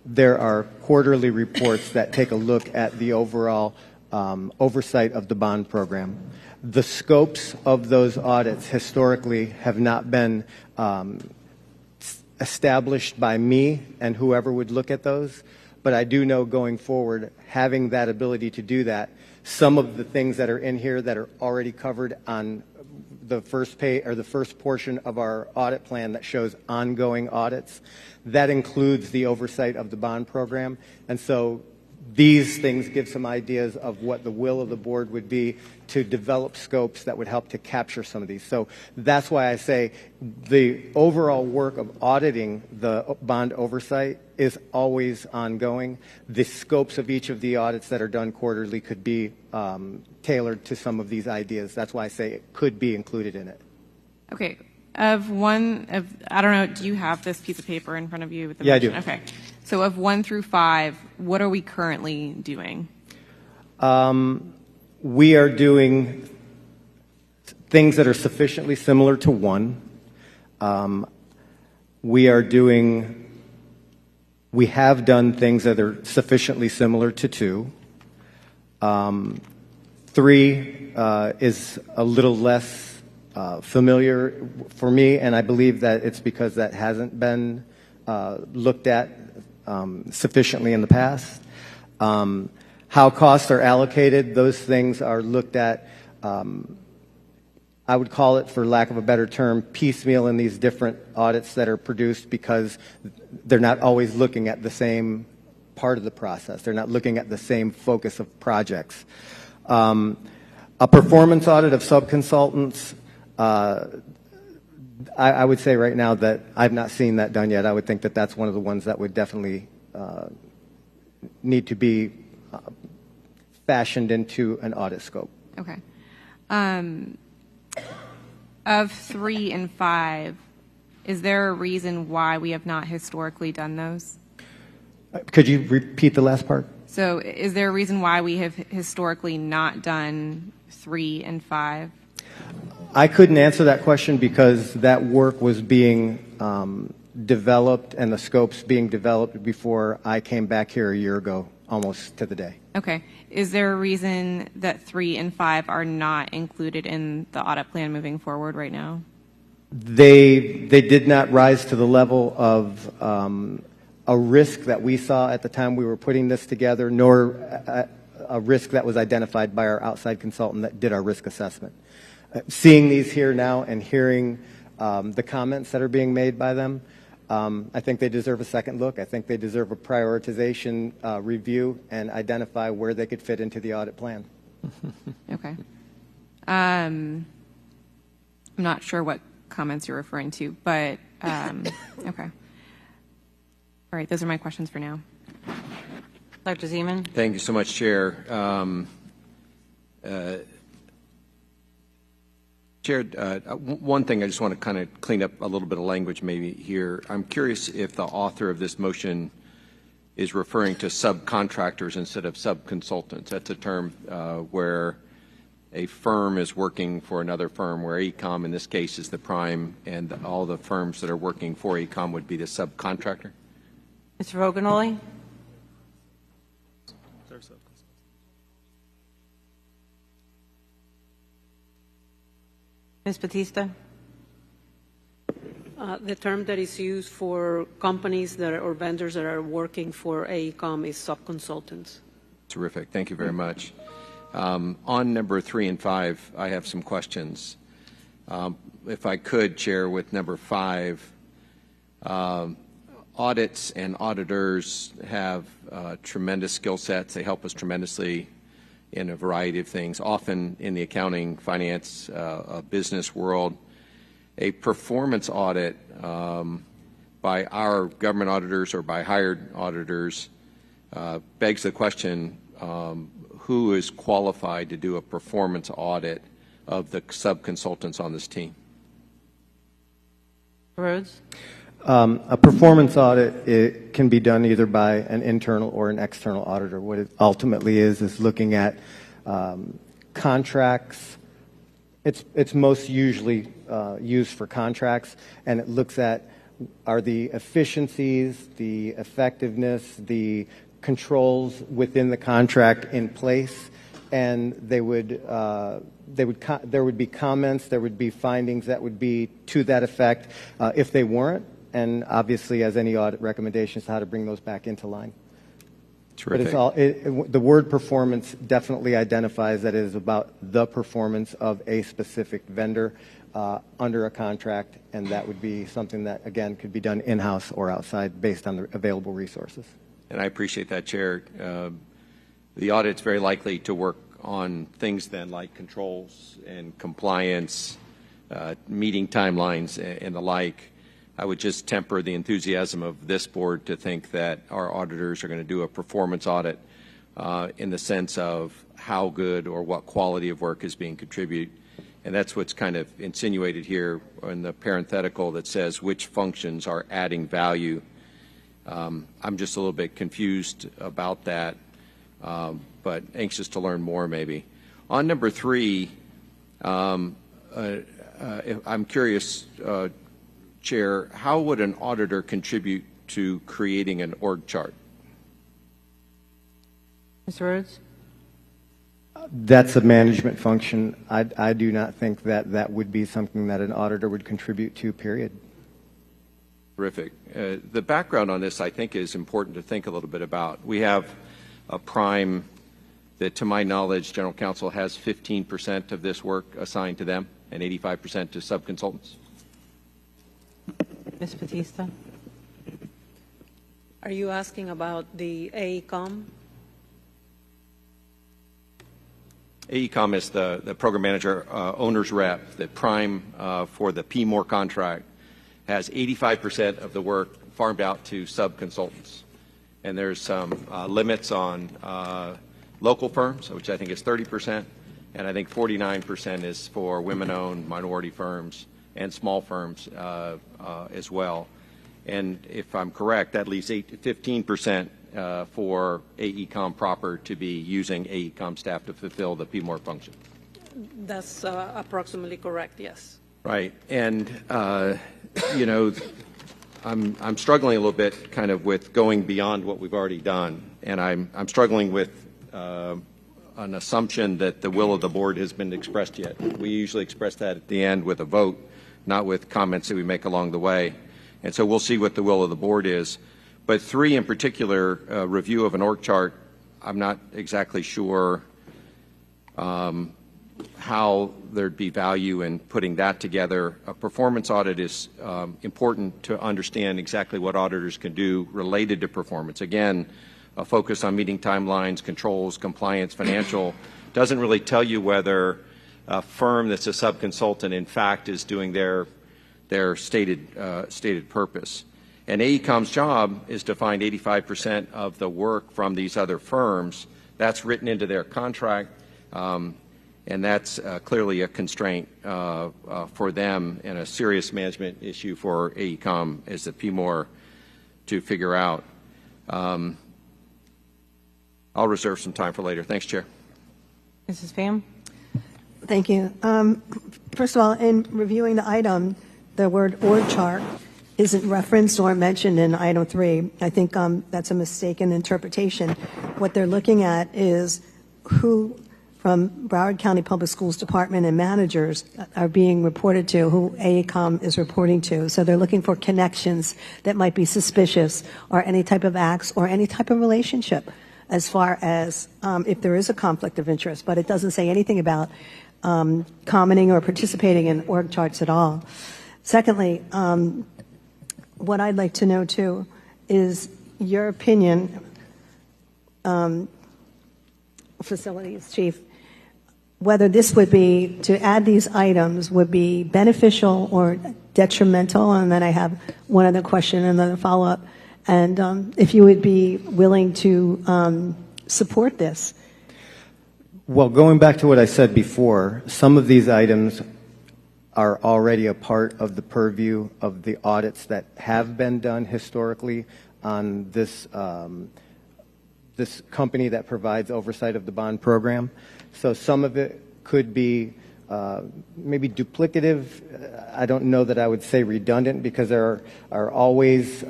there are quarterly reports that take a look at the overall oversight of the bond program. The scopes of those audits historically have not been established by me and whoever would look at those, but I do know going forward, having that ability to do that, some of the things that are in here that are already covered on the first page or the first portion of our audit plan that shows ongoing audits, that includes the oversight of the bond program. And so these things give some ideas of what the will of the board would be to develop scopes that would help to capture some of these. So that's why I say the overall work of auditing the bond oversight is always ongoing. The scopes of each of the audits that are done quarterly could be tailored to some of these ideas. That's why I say it could be included in it. Okay. I don't know, do you have this piece of paper in front of you with the Yeah, motion? I do. Okay. So of 1 through 5, what are we currently doing? We are doing things that are sufficiently similar to 1. We have done things that are sufficiently similar to 2. 3 is a little less familiar for me, and I believe that it's because that hasn't been looked at sufficiently in the past. How costs are allocated, those things are looked at, I would call it, for lack of a better term, piecemeal in these different audits that are produced because they're not always looking at the same part of the process. They're not looking at the same focus of projects. A performance audit of sub-consultants, I would say right now that I've not seen that done yet. I would think that that's one of the ones that would definitely need to be fashioned into an audit scope. Okay. Of 3 and 5, Is there a reason why we have not historically done those? Could you repeat the last part? So is there a reason why we have historically not done 3 and 5? I couldn't answer that question because that work was being developed and the scopes being developed before I came back here a year ago, almost to the day. Okay. Is there a reason that 3 and 5 are not included in the audit plan moving forward right now? They did not rise to the level of a risk that we saw at the time we were putting this together, nor a risk that was identified by our outside consultant that did our risk assessment. Seeing these here now and hearing the comments that are being made by them, I think they deserve a second look. I think they deserve a prioritization review and identify where they could fit into the audit plan. Okay. I'm not sure what comments you're referring to, but okay. All right, those are my questions for now. Dr. Zeman? Thank you so much, Chair. Chair, one thing I just want to kind of clean up a little bit of language maybe here. I'm curious if the author of this motion is referring to subcontractors instead of subconsultants. That's a term where a firm is working for another firm, where AECOM in this case is the prime, and all the firms that are working for AECOM would be the subcontractor. Mr. Voganoli? Ms. Batista? The term that is used for companies that or vendors that are working for AECOM is subconsultants. Terrific. Thank you very much. On number 3 and 5, I have some questions. If I could, Chair, with number 5, audits and auditors have tremendous skill sets. They help us tremendously in a variety of things, often in the accounting, finance, business world. A performance audit by our government auditors or by hired auditors begs the question, who is qualified to do a performance audit of the sub-consultants on this team? Rhodes? A performance audit, it can be done either by an internal or an external auditor. What it ultimately is looking at contracts. It's most usually used for contracts, and it looks at are the efficiencies, the effectiveness, the controls within the contract in place, and there would be comments, there would be findings that would be to that effect if they weren't. And obviously, as any audit recommendations, how to bring those back into line. Terrific. But it's all, the word performance definitely identifies that it is about the performance of a specific vendor under a contract, and that would be something that, again, could be done in-house or outside based on the available resources. And I appreciate that, Chair. The audit's very likely to work on things then like controls and compliance, meeting timelines, and the like. I would just temper the enthusiasm of this board to think that our auditors are going to do a performance audit in the sense of how good or what quality of work is being contributed. And that's what's kind of insinuated here in the parenthetical that says which functions are adding value. I'm just a little bit confused about that, but anxious to learn more maybe. On number 3, I'm curious, Chair, how would an auditor contribute to creating an org chart? Mr. Rhodes? That's a management function. I do not think that that would be something that an auditor would contribute to, period. Terrific. The background on this, I think, is important to think a little bit about. We have a prime that, to my knowledge, General Counsel has 15% of this work assigned to them and 85% to sub-consultants. Ms. Batista? Are you asking about the AECOM? AECOM is the program manager, owner's rep. The prime for the PMOR contract has 85% of the work farmed out to sub-consultants. And there's some limits on local firms, which I think is 30%, and I think 49% is for women-owned minority firms and small firms as well. And if I'm correct, that leaves 15% for AECOM proper to be using AECOM staff to fulfill the PMOR function. That's approximately correct, yes. Right. And, you know, I'm struggling a little bit kind of with going beyond what we've already done. And I'm struggling with an assumption that the will of the board has been expressed yet. We usually express that at the end with a vote, not with comments that we make along the way. And so we'll see what the will of the board is. But 3 in particular, review of an org chart, I'm not exactly sure how there'd be value in putting that together. A performance audit is important to understand exactly what auditors can do related to performance. Again, a focus on meeting timelines, controls, compliance, financial, doesn't really tell you whether a firm that's a subconsultant in fact is doing their stated purpose. And AECOM's job is to find 85% of the work from these other firms. That's written into their contract, and that's clearly a constraint for them and a serious management issue for AECOM as the PMOR to figure out. I'll reserve some time for later. Thanks, Chair. Mrs. Pham? Thank you. First of all, in reviewing the item, the word org chart isn't referenced or mentioned in item 3. I think that's a mistaken interpretation. What they're looking at is who from Broward County Public Schools Department and managers are being reported to, who AECOM is reporting to. So they're looking for connections that might be suspicious or any type of acts or any type of relationship as far as if there is a conflict of interest. But it doesn't say anything about commenting or participating in org charts at all. Secondly, what I'd like to know, too, is your opinion, facilities chief, whether this would be, to add these items, would be beneficial or detrimental. And then I have one other question and then a follow-up. And if you would be willing to support this. Well, going back to what I said before, some of these items are already a part of the purview of the audits that have been done historically on this this company that provides oversight of the bond program. So some of it could be maybe duplicative. I don't know that I would say redundant, because there are always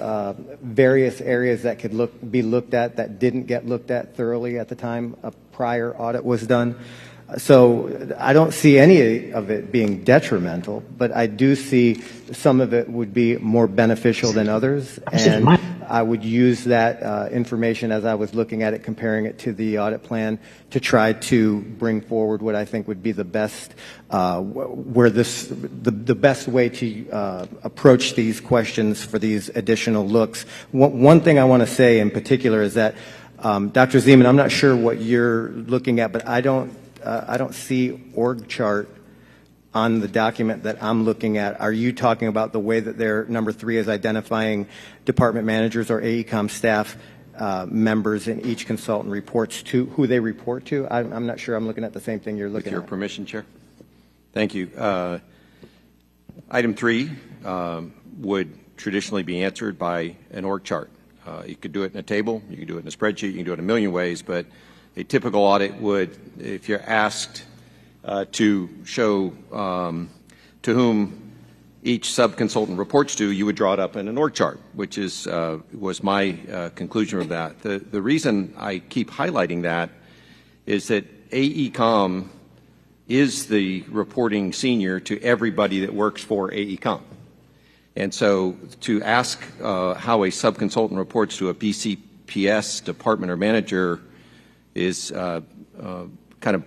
various areas that could be looked at that didn't get looked at thoroughly at the time a prior audit was done. So I don't see any of it being detrimental, but I do see some of it would be more beneficial than others, and I would use that information as I was looking at it, comparing it to the audit plan, to try to bring forward what I think would be the best, the best way to approach these questions for these additional looks. One thing I want to say in particular is that Dr. Zeman, I'm not sure what you're looking at, but I don't see org chart on the document that I'm looking at. Are you talking about the way that their number 3 is identifying department managers or AECOM staff members in each consultant reports to, who they report to? I'm not sure I'm looking at the same thing you're looking at. With your permission, Chair. Thank you. Item 3 would traditionally be answered by an org chart. You could do it in a table, you could do it in a spreadsheet, you can do it a million ways, but a typical audit would, if you're asked to show to whom each subconsultant reports to, you would draw it up in an org chart, which is was my conclusion of that. The reason I keep highlighting that is that AECOM is the reporting senior to everybody that works for AECOM. And so to ask how a subconsultant reports to a BCPS department or manager is kind of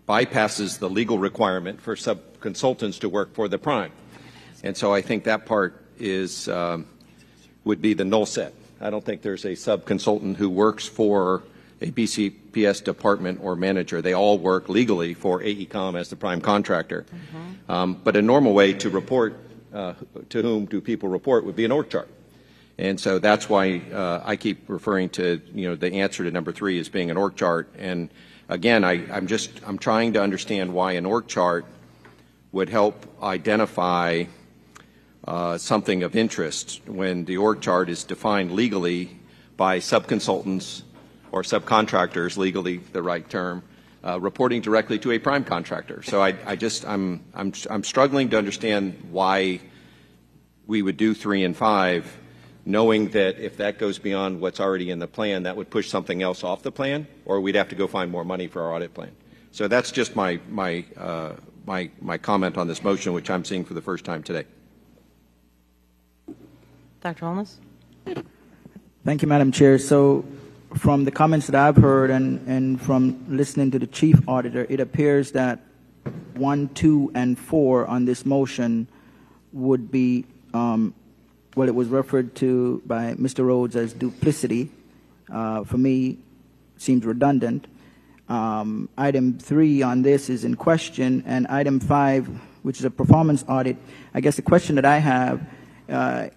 bypasses the legal requirement for subconsultants to work for the prime. And so I think that part is would be the null set. I don't think there's a subconsultant who works for a BCPS department or manager. They all work legally for AECOM as the prime contractor. But a normal way to report to whom do people report would be an org chart. And so that's why I keep referring to, the answer to number 3 as being an org chart. And again, I'm trying to understand why an org chart would help identify something of interest when the org chart is defined legally by subconsultants or subcontractors, legally the right term, reporting directly to a prime contractor. So I'm struggling to understand why we would do 3 and 5, knowing that if that goes beyond what's already in the plan, that would push something else off the plan, or we'd have to go find more money for our audit plan. So that's just my comment on this motion, which I'm seeing for the first time today. Dr. Holness? Thank you, Madam Chair. So from the comments that I've heard and from listening to the Chief Auditor, it appears that 1, 2, and 4 on this motion would be, well, it was referred to by Mr. Rhodes as duplicity. For me, seems redundant. Item 3 on this is in question, and item 5, which is a performance audit, I guess the question that I have,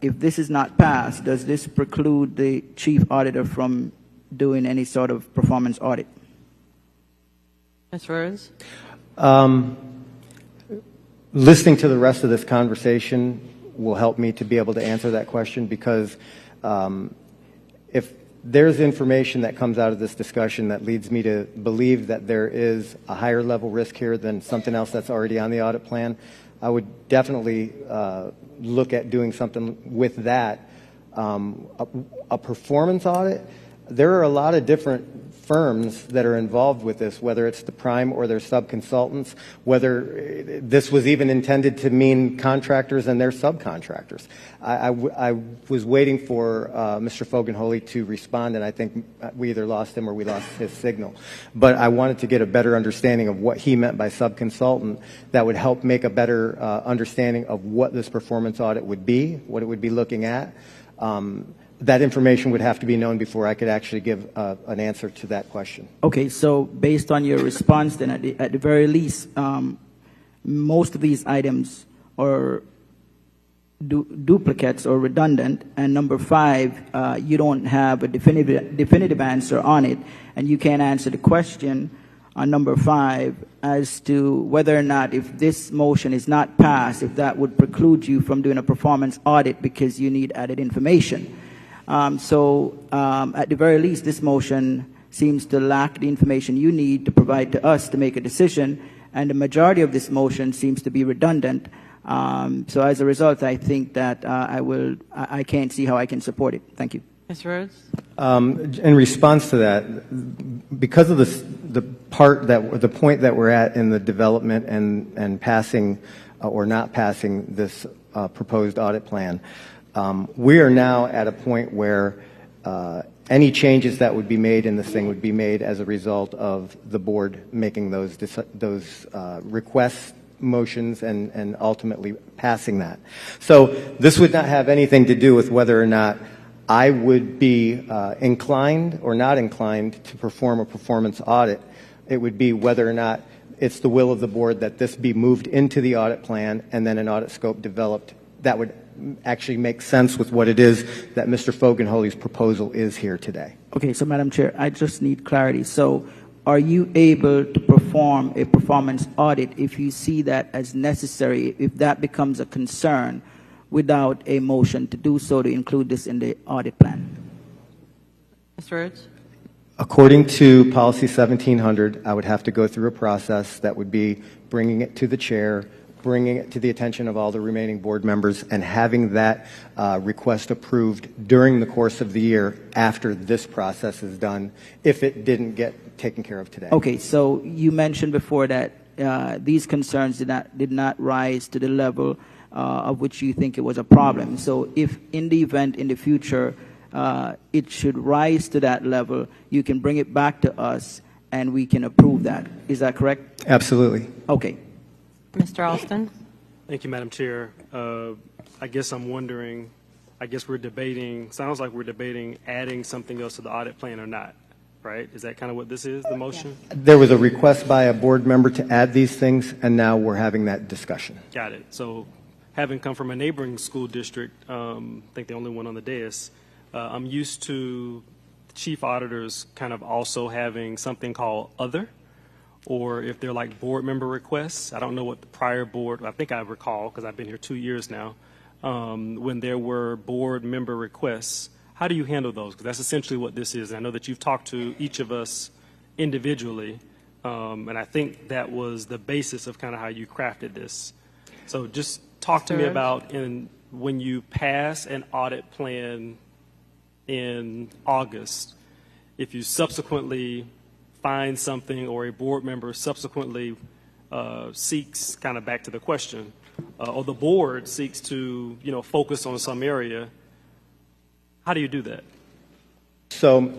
if this is not passed, does this preclude the Chief Auditor from doing any sort of performance audit? Ms. Rhodes? Listening to the rest of this conversation will help me to be able to answer that question, because if there's information that comes out of this discussion that leads me to believe that there is a higher level risk here than something else that's already on the audit plan, I would definitely look at doing something with that. A performance audit, there are a lot of different firms that are involved with this, whether it's the prime or their subconsultants, whether this was even intended to mean contractors and their subcontractors. I was waiting for Mr. Fogenholy to respond, and I think we either lost him or we lost his signal. But I wanted to get a better understanding of what he meant by subconsultant that would help make a better understanding of what this performance audit would be, what it would be looking at. That information would have to be known before I could actually give an answer to that question. Okay, so based on your response, then at the very least, most of these items are duplicates or redundant, and number 5, you don't have a definitive answer on it, and you can't answer the question on number 5 as to whether or not, if this motion is not passed, if that would preclude you from doing a performance audit because you need added information. So at the very least, this motion seems to lack the information you need to provide to us to make a decision, and the majority of this motion seems to be redundant. So as a result, I think that I can't see how I can support it. Thank you. Ms. Rhodes? In response to that, because of the point that we're at in the development and passing or not passing this proposed audit plan, we are now at a point where any changes that would be made in this thing would be made as a result of the board making those requests, motions, and ultimately passing that. So this would not have anything to do with whether or not I would be inclined or not inclined to perform a performance audit. It would be whether or not it's the will of the board that this be moved into the audit plan and then an audit scope developed that would actually make sense with what it is that Mr. Fogenholy's proposal is here today. Okay, so Madam Chair, I just need clarity. So are you able to perform a performance audit if you see that as necessary, if that becomes a concern, without a motion to do so, to include this in the audit plan? Ms. Rhodes? According to Policy 1700, I would have to go through a process that would be bringing it to the chair, bringing it to the attention of all the remaining board members, and having that request approved during the course of the year after this process is done, if it didn't get taken care of today. Okay, so you mentioned before that these concerns did not rise to the level of which you think it was a problem. So if in the event in the future it should rise to that level, you can bring it back to us and we can approve that. Is that correct? Absolutely. Okay. Mr. Alston? Thank you, Madam Chair. I guess I'm wondering, I guess we're debating, sounds like we're debating adding something else to the audit plan or not, right? Is that kind of what this is, the motion? There was a request by a board member to add these things, and now we're having that discussion. Got it. So having come from a neighboring school district, I think the only one on the dais, I'm used to chief auditors kind of also having something called other, or if they're like board member requests. I don't know what the prior board, I think I recall, because I've been here 2 years now, when there were board member requests. How do you handle those? Because that's essentially what this is. And I know that you've talked to each of us individually, and I think that was the basis of kind of how you crafted this. So just talk to me about when you pass an audit plan in August, if you subsequently find something or a board member subsequently seeks, kind of back to the question, or the board seeks to, focus on some area, how do you do that? So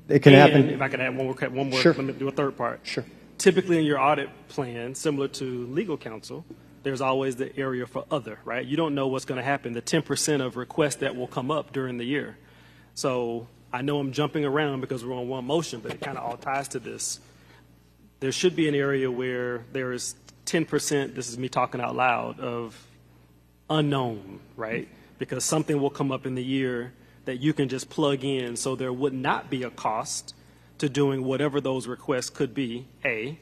it can happen. If I could add one more, Sure. Let me do a third part. Sure. Typically in your audit plan, similar to legal counsel, there's always the area for other, right? You don't know what's going to happen, the 10% of requests that will come up during the year. So I know I'm jumping around because we're on one motion, but it kind of all ties to this. There should be an area where there is 10%, this is me talking out loud, of unknown, right? Because something will come up in the year that you can just plug in, so there would not be a cost to doing whatever those requests could be, A,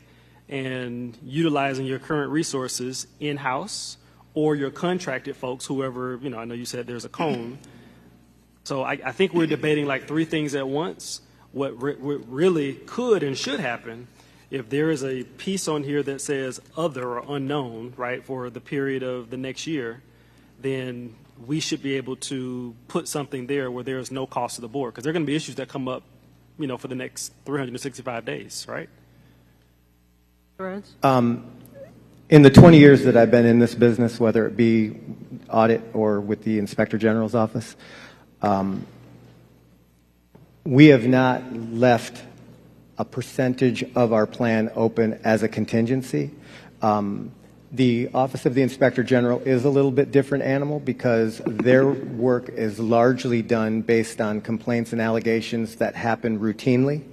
and utilizing your current resources in-house or your contracted folks, whoever, I know you said there's a cone. So I think we're debating like three things at once. What really could and should happen, if there is a piece on here that says other or unknown, right, for the period of the next year, then we should be able to put something there where there is no cost to the board, because there are going to be issues that come up, for the next 365 days, right? In the 20 years that I've been in this business, whether it be audit or with the Inspector General's office, we have not left a percentage of our plan open as a contingency. The Office of the Inspector General is a little bit different animal because their work is largely done based on complaints and allegations that happen routinely.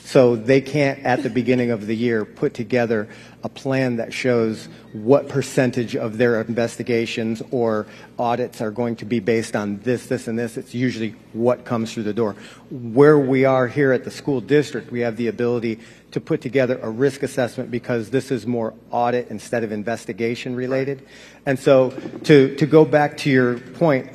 So they can't, at the beginning of the year, put together a plan that shows what percentage of their investigations or audits are going to be based on this, this, and this. It's usually what comes through the door. Where we are here at the school district, we have the ability to put together a risk assessment because this is more audit instead of investigation related. And so to go back to your point,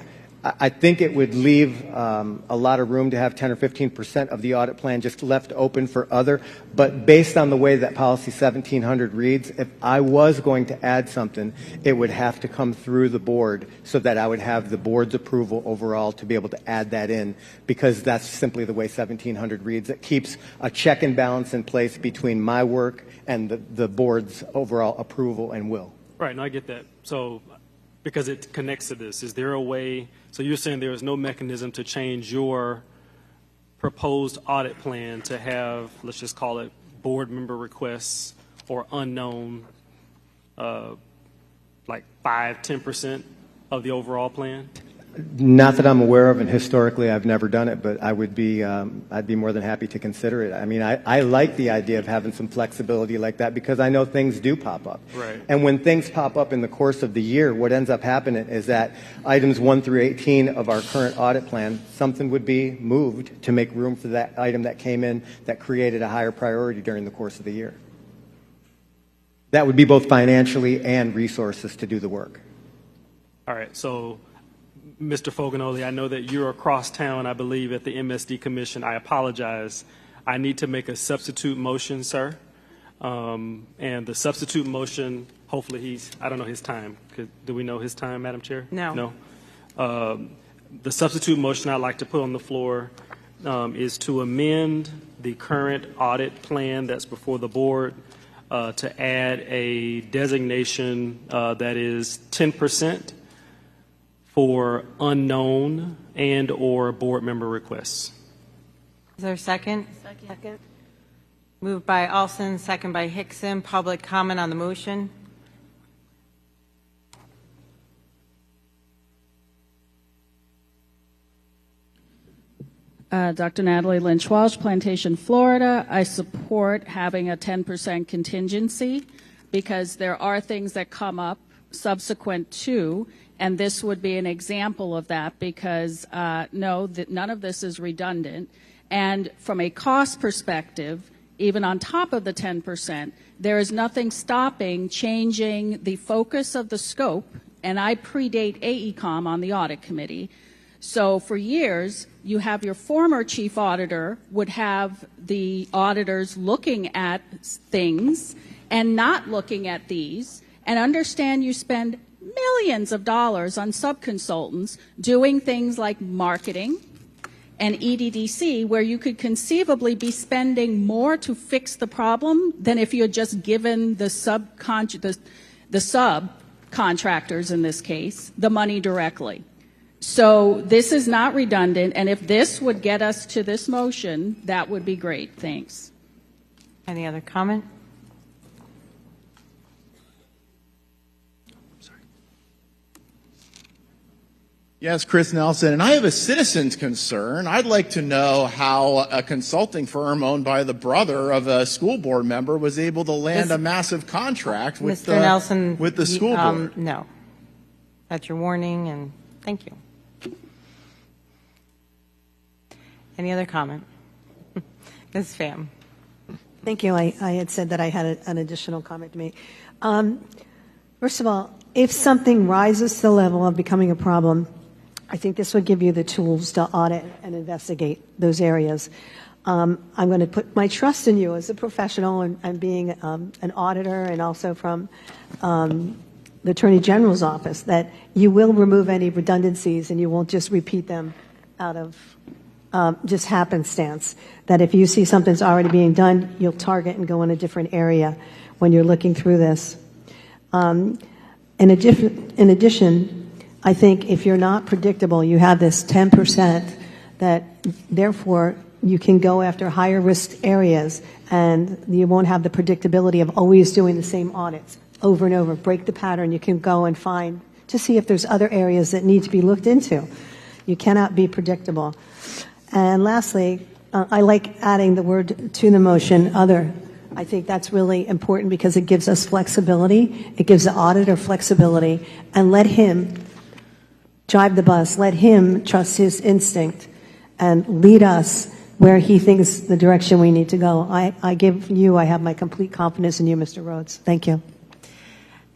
I think it would leave a lot of room to have 10 or 15% of the audit plan just left open for other. But based on the way that policy 1700 reads, if I was going to add something, it would have to come through the board so that I would have the board's approval overall to be able to add that in, because that's simply the way 1700 reads. It keeps a check and balance in place between my work and the board's overall approval and will. Right, no, I get that. So because it connects to this, is there a way, so you're saying there is no mechanism to change your proposed audit plan to have, let's just call it board member requests or unknown, like 5-10% of the overall plan? Not that I'm aware of, and historically I've never done it, but I would be, I'd be more than happy to consider it. I mean, I like the idea of having some flexibility like that because I know things do pop up. Right. And when things pop up in the course of the year, what ends up happening is that items 1 through 18 of our current audit plan, something would be moved to make room for that item that came in that created a higher priority during the course of the year. That would be both financially and resources to do the work. All right, so Mr. Foganoli, I know that you're across town, I believe, at the MSD Commission. I apologize. I need to make a substitute motion, sir. And the substitute motion, hopefully I don't know his time. Do we know his time, Madam Chair? No. No. The substitute motion I'd like to put on the floor is to amend the current audit plan that's before the board to add a designation that is 10% for unknown and or board member requests. Is there a second? Second. Moved by Alston, second by Hickson. Public comment on the motion. Dr. Natalie Lynch Walsh, Plantation, Florida. I support having a 10% contingency because there are things that come up subsequent to, and this would be an example of that because none of this is redundant. And from a cost perspective, even on top of the 10%, there is nothing stopping changing the focus of the scope, and I predate AECOM on the audit committee. So for years, you have your former chief auditor would have the auditors looking at things and not looking at these, and understand you spend millions of dollars on subconsultants doing things like marketing and EDDC, where you could conceivably be spending more to fix the problem than if you had just given the subcontractors, in this case, the money directly. So this is not redundant, and if this would get us to this motion, that would be great. Thanks. Any other comment? Yes, Chris Nelson, and I have a citizen's concern. I'd like to know how a consulting firm owned by the brother of a school board member was able to land a massive contract with Mr. Nelson, with the school board. No. That's your warning, and thank you. Any other comment? Ms. Pham. Thank you. I had said that I had an additional comment to make. First of all, if something rises to the level of becoming a problem, I think this would give you the tools to audit and investigate those areas. I'm going to put my trust in you as a professional and being an auditor, and also from the Attorney General's office, that you will remove any redundancies and you won't just repeat them out of just happenstance. That if you see something's already being done, you'll target and go in a different area when you're looking through this. In addition, I think if you're not predictable, you have this 10% that therefore you can go after higher risk areas, and you won't have the predictability of always doing the same audits over and over. Break the pattern. You can go and find to see if there's other areas that need to be looked into. You cannot be predictable. And lastly, I like adding the word to the motion, other. I think that's really important because it gives us flexibility. It gives the auditor flexibility, and let him drive the bus. Let him trust his instinct and lead us where he thinks the direction we need to go. I have my complete confidence in you, Mr. Rhodes. Thank you.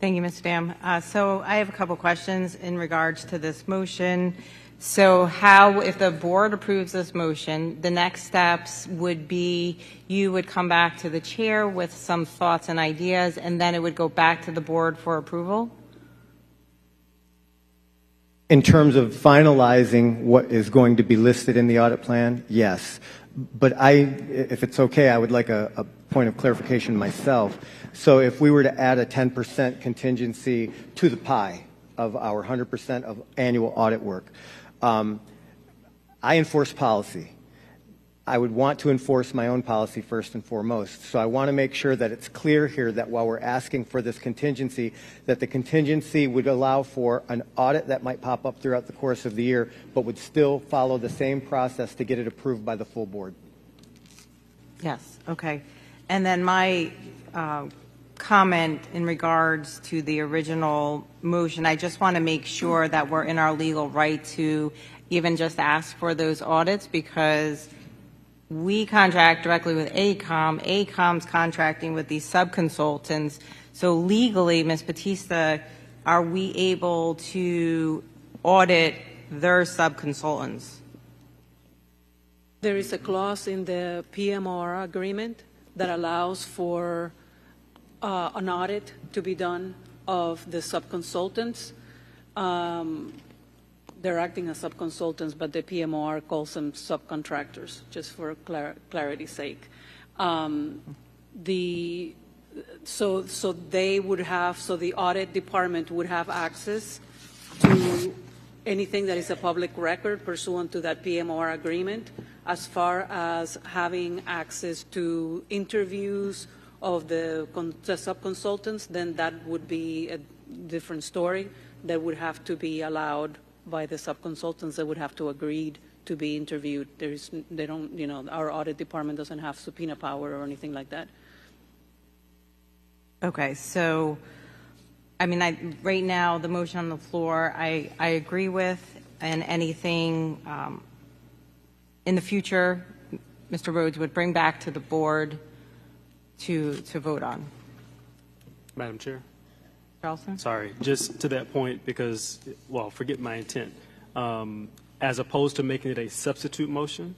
Thank you, Ms. Pham. So I have a couple questions in regards to this motion. So how, if the board approves this motion, the next steps would be you would come back to the chair with some thoughts and ideas, and then it would go back to the board for approval? In terms of finalizing what is going to be listed in the audit plan, yes. But if it's okay, I would like a point of clarification myself. So if we were to add a 10% contingency to the pie of our 100% of annual audit work, I enforce policy. I would want to enforce my own policy first and foremost. So I want to make sure that it's clear here that while we're asking for this contingency, that the contingency would allow for an audit that might pop up throughout the course of the year, but would still follow the same process to get it approved by the full board. Yes, okay. And then my comment in regards to the original motion, I just want to make sure that we're in our legal right to even just ask for those audits, because we contract directly with AECOM. AECOM's contracting with these subconsultants. So legally, Ms. Batista, are we able to audit their subconsultants? There is a clause in the PMR agreement that allows for an audit to be done of the subconsultants. They're acting as subconsultants, but the PMR calls them subcontractors, just for clarity's sake. So they would have, so the audit department would have access to anything that is a public record pursuant to that PMR agreement, as far as having access to interviews of the subconsultants. Then that would be a different story. That would have to be allowed by the subconsultants. That would have to agree to be interviewed. They don't, our audit department doesn't have subpoena power or anything like that. Okay, so, I mean, right now, the motion on the floor, I agree with, and anything in the future, Mr. Rhodes would bring back to the board to vote on. Madam Chair? Charleston? Sorry, just to that point, because, well, forget my intent. As opposed to making it a substitute motion,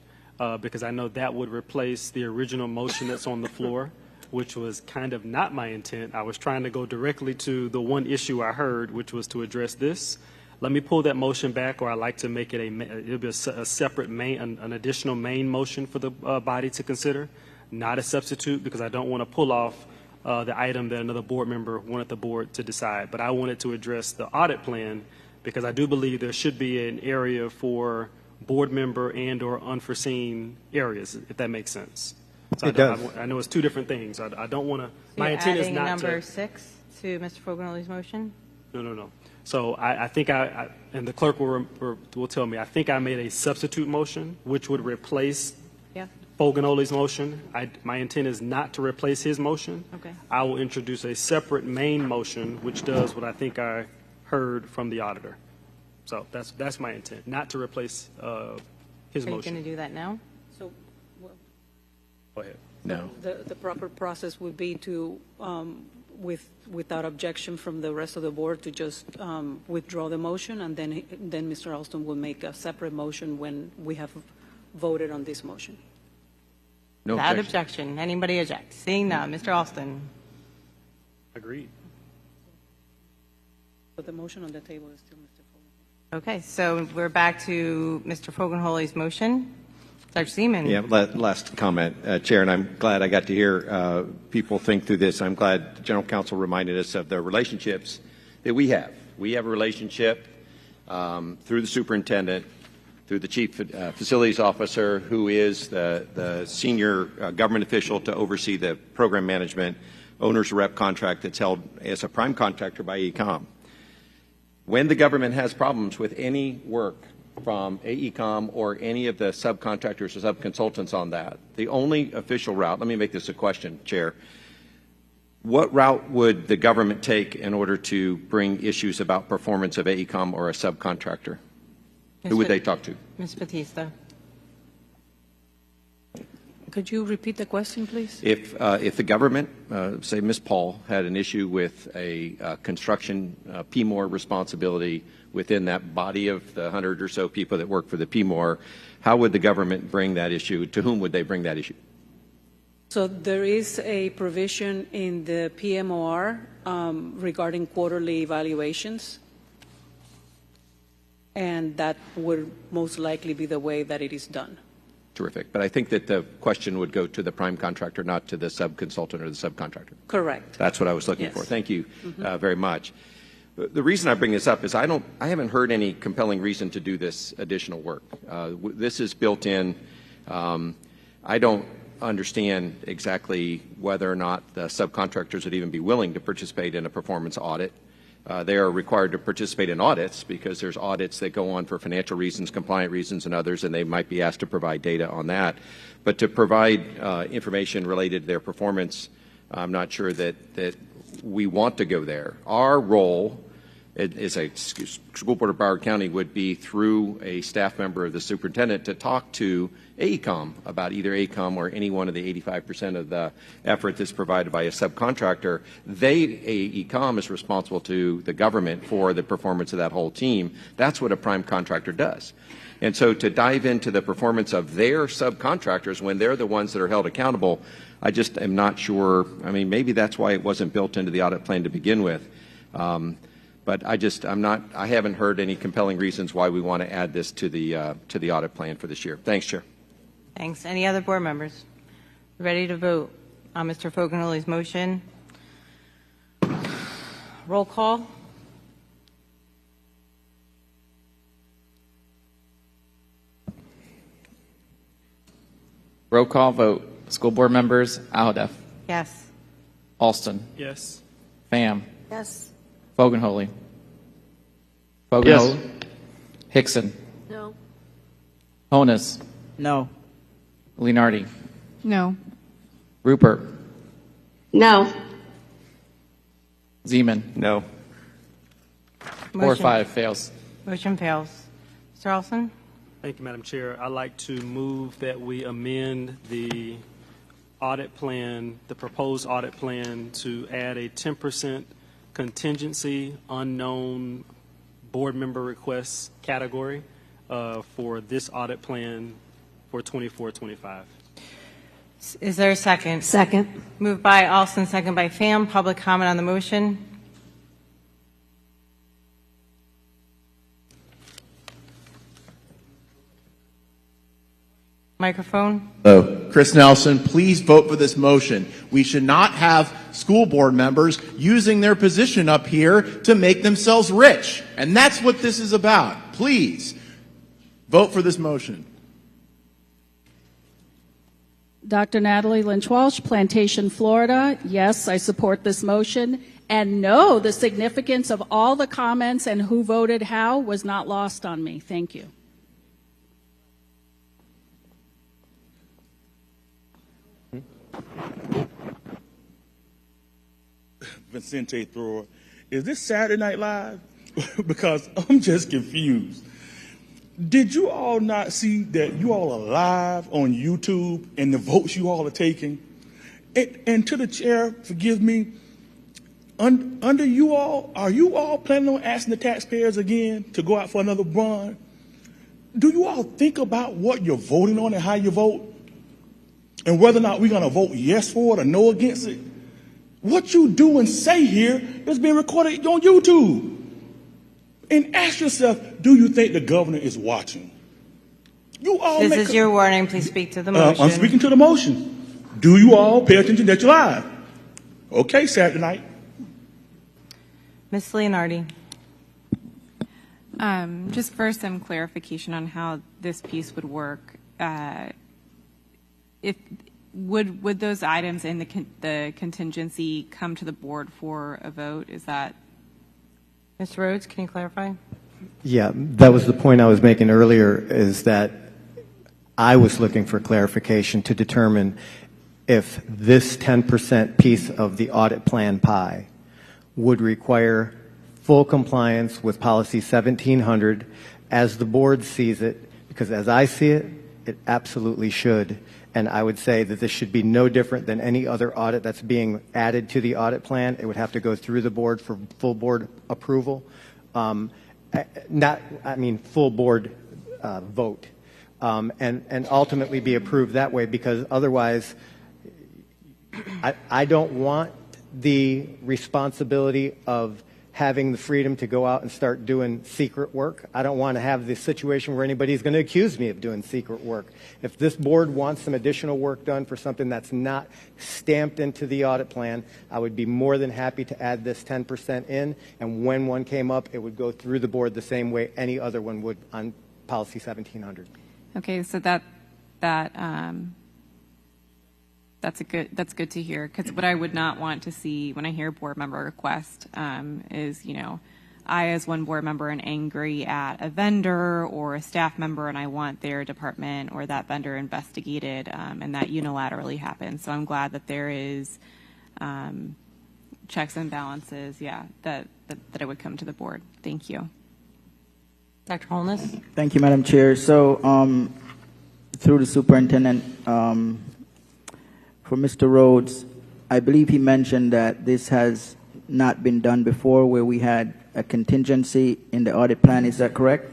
because I know that would replace the original motion that's on the floor, which was kind of not my intent. I was trying to go directly to the one issue I heard, which was to address this. Let me pull that motion back, or I'd like to make it it'll be a separate an additional main motion for the body to consider, not a substitute, because I don't want to pull off the item that another board member wanted the board to decide. But I wanted to address the audit plan because I do believe there should be an area for board member and or unforeseen areas, if that makes sense. So It does. I know it's two different things. I don't want to. So My you're intent is adding not number to. 6 to Mr. Fogarty's motion? No. So I think and the clerk will tell me, I think I made a substitute motion, which would replace Yeah. Fogarty's motion. My intent is not to replace his motion. Okay. I will introduce a separate main motion, which does what I think I heard from the auditor. So that's my intent, not to replace his Are you motion. going to do that now? So, well, Go ahead. No. the proper process would be to, without objection from the rest of the board, to just withdraw the motion, and then Mr. Alston will make a separate motion when we have voted on this motion. No Without objection. objection. Anybody object? Seeing none. Mr. Alston? Agreed. But the motion on the table is still Mr. Fogarty. Okay, so we're back to Mr. Fogarty's motion. Dr. Seaman? Yeah, last comment, Chair, and I'm glad I got to hear people think through this. I'm glad the General Counsel reminded us of the relationships that we have. We have a relationship through the superintendent, through the chief facilities officer, who is the senior government official to oversee the program management owner's rep contract that's held as a prime contractor by AECOM. When the government has problems with any work from AECOM or any of the subcontractors or subconsultants on that, the only official route, let me make this a question, Chair, what route would the government take in order to bring issues about performance of AECOM or a subcontractor? Who would they talk to? Ms. Batista? Could you repeat the question, please? If the government, say Ms. Paul, had an issue with a construction PMOR responsibility within that body of the 100 or so people that work for the PMOR, how would the government bring that issue? To whom would they bring that issue? So there is a provision in the PMOR regarding quarterly evaluations, and that would most likely be the way that it is done. Terrific. But I think that the question would go to the prime contractor, not to the subconsultant or the subcontractor. Correct. That's what I was looking Yes. for. Thank you very much. The reason I bring this up is I haven't heard any compelling reason to do this additional work. This is built in. I don't understand exactly whether or not the subcontractors would even be willing to participate in a performance audit. They are required to participate in audits because there's audits that go on for financial reasons, compliant reasons, and others, and they might be asked to provide data on that. But to provide information related to their performance, I'm not sure that we want to go there. Our role as a school board of Broward County would be through a staff member of the superintendent to talk to AECOM about either AECOM or any one of the 85% of the effort that's provided by a subcontractor. AECOM is responsible to the government for the performance of that whole team. That's what a prime contractor does. And so to dive into the performance of their subcontractors when they're the ones that are held accountable, I just am not sure. I mean, maybe that's why it wasn't built into the audit plan to begin with. But I haven't heard any compelling reasons why we want to add this to the audit plan for this year. Thanks, Chair. Thanks. Any other board members? Ready to vote on Mr. Fogarty's motion? Roll call. Roll call vote. School board members, Alhadeff, Yes. Alston, Yes. Pham, Yes. Fogarty, Yes. Hickson, No. Honus, No. Lenardi, No. Rupert, No. Zeman. No. 4-5 fails. Motion fails. Mr. Olson? Thank you, Madam Chair. I'd like to move that we amend the audit plan, the proposed audit plan, to add a 10% contingency unknown board member requests category for this audit plan for 24-25. Is there a second? Second. Moved by Alston, second by Pham. Public comment on the motion? Microphone? Hello. Chris Nelson, please vote for this motion. We should not have school board members using their position up here to make themselves rich. And that's what this is about. Please vote for this motion. Dr. Natalie Lynch Walsh, Plantation, Florida. Yes, I support this motion. And no, the significance of all the comments and who voted how was not lost on me. Thank you. Vicente Thrower, is this Saturday Night Live? Because I'm just confused. Did you all not see that you all are live on YouTube and the votes you all are taking? And to the chair, forgive me, under you all, are you all planning on asking the taxpayers again to go out for another bond? Do you all think about what you're voting on and how you vote? And whether or not we're going to vote yes for it or no against it? What you do and say here is being recorded on YouTube. And ask yourself, do you think the governor is watching? You all This is your warning. Please speak to the motion. I'm speaking to the motion. Do you all pay attention that you're live? Okay, Saturday night. Ms. Leonardi. Just for some clarification on how this piece would work, if would those items in the contingency come to the board for a vote? Is that? Ms. Rhodes, can you clarify? Yeah, that was the point I was making earlier, is that I was looking for clarification to determine if this 10% piece of the audit plan pie would require full compliance with policy 1700 as the board sees it, because as I see it, it absolutely should. And I would say that this should be no different than any other audit that's being added to the audit plan. It would have to go through the board for full board approval. Full board vote. And ultimately be approved that way, because otherwise I don't want the responsibility of having the freedom to go out and start doing secret work. I don't want to have the situation where anybody's going to accuse me of doing secret work. If this board wants some additional work done for something that's not stamped into the audit plan, I would be more than happy to add this 10% in, and when one came up, it would go through the board the same way any other one would on policy 1700. Okay, so that's good to hear, because what I would not want to see when I hear board member request is, I as one board member am angry at a vendor or a staff member, and I want their department or that vendor investigated, and that unilaterally happens. So I'm glad that there is checks and balances, that it would come to the board. Thank you. Dr. Holness? Thank you, Madam Chair. So through the superintendent, for Mr. Rhodes, I believe he mentioned that this has not been done before, where we had a contingency in the audit plan. Is that correct?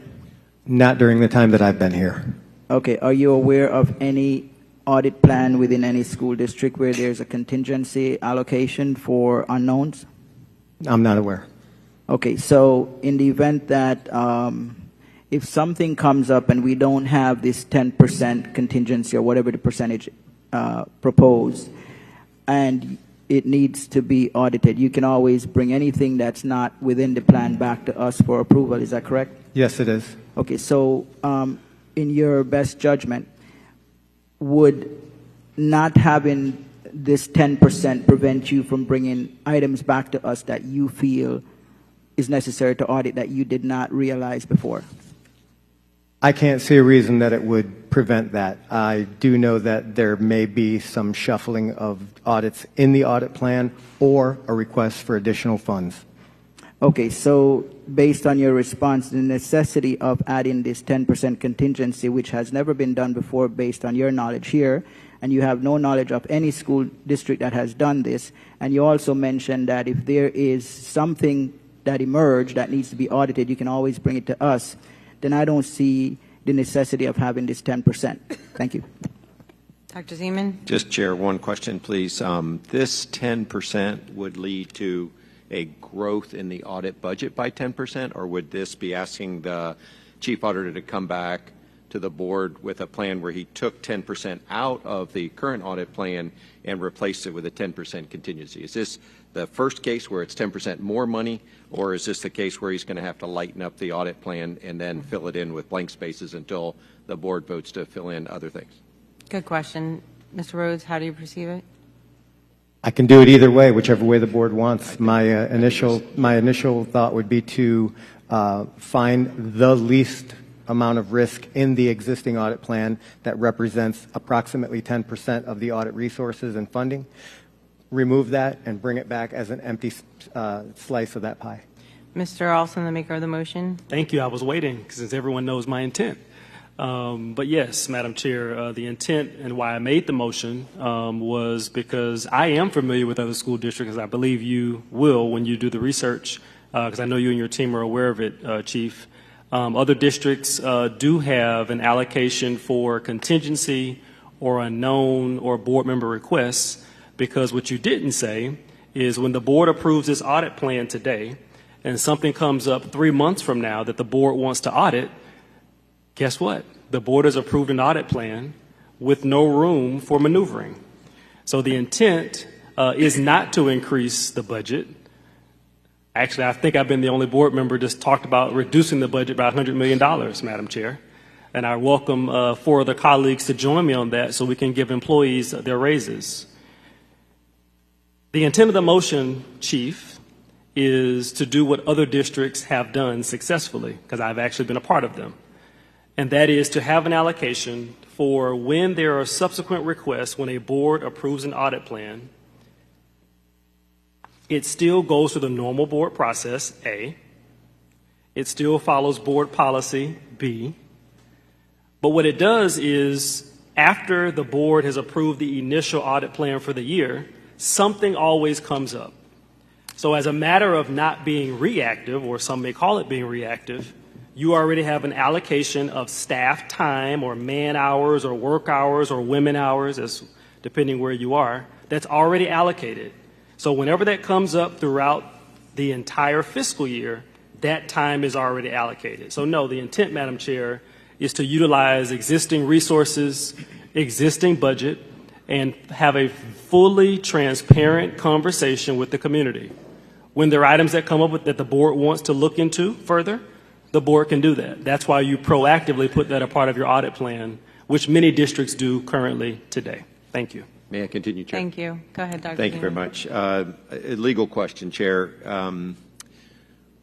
Not during the time that I've been here. Okay. Are you aware of any audit plan within any school district where there's a contingency allocation for unknowns? I'm not aware. Okay. So in the event that if something comes up and we don't have this 10% contingency or whatever the percentage proposed, and it needs to be audited, you can always bring anything that's not within the plan back to us for approval. Is that correct? Yes, it is. Okay, so in your best judgment, would not having this 10% prevent you from bringing items back to us that you feel is necessary to audit that you did not realize before? I can't see a reason that it would prevent that. I do know that there may be some shuffling of audits in the audit plan or a request for additional funds. Okay, so based on your response, the necessity of adding this 10% contingency, which has never been done before based on your knowledge here, and you have no knowledge of any school district that has done this, and you also mentioned that if there is something that emerged that needs to be audited, you can always bring it to us, then I don't see the necessity of having this 10%. Thank you. Dr. Zeman? Just, Chair, one question, please. This 10% would lead to a growth in the audit budget by 10%, or would this be asking the chief auditor to come back to the board with a plan where he took 10% out of the current audit plan and replaced it with a 10% contingency? Is this the first case where it's 10% more money, or is this the case where he's going to have to lighten up the audit plan and then fill it in with blank spaces until the board votes to fill in other things? Good question. Mr. Rhodes, how do you perceive it? I can do it either way, whichever way the board wants. My initial thought would be to find the least amount of risk in the existing audit plan that represents approximately 10% of the audit resources and funding, remove that, and bring it back as an empty slice of that pie. Mr. Olson, the maker of the motion. Thank you. I was waiting since everyone knows my intent. But yes, Madam Chair, the intent and why I made the motion was because I am familiar with other school districts, as I believe you will when you do the research, because I know you and your team are aware of it, Chief. Other districts do have an allocation for contingency or unknown or board member requests, because what you didn't say is when the board approves this audit plan today and something comes up 3 months from now that the board wants to audit, guess what? The board has approved an audit plan with no room for maneuvering. So the intent is not to increase the budget. Actually, I think I've been the only board member just talked about reducing the budget by $100 million, Madam Chair. And I welcome 4 other colleagues to join me on that so we can give employees their raises. The intent of the motion, Chief, is to do what other districts have done successfully, because I've actually been a part of them. And that is to have an allocation for when there are subsequent requests, when a board approves an audit plan, it still goes through the normal board process, A. It still follows board policy, B. But what it does is, after the board has approved the initial audit plan for the year, something always comes up. So as a matter of not being reactive, or some may call it being reactive, you already have an allocation of staff time or man hours or work hours or women hours, as depending where you are, that's already allocated. So whenever that comes up throughout the entire fiscal year, that time is already allocated. So no, the intent, Madam Chair, is to utilize existing resources, existing budget, and have a fully transparent conversation with the community. When there are items that come up with that the board wants to look into further, the board can do that. That's why you proactively put that a part of your audit plan, which many districts do currently today. Thank you. May I continue, Chair? Thank you. Go ahead, Dr. Thank you very much. A legal question, Chair.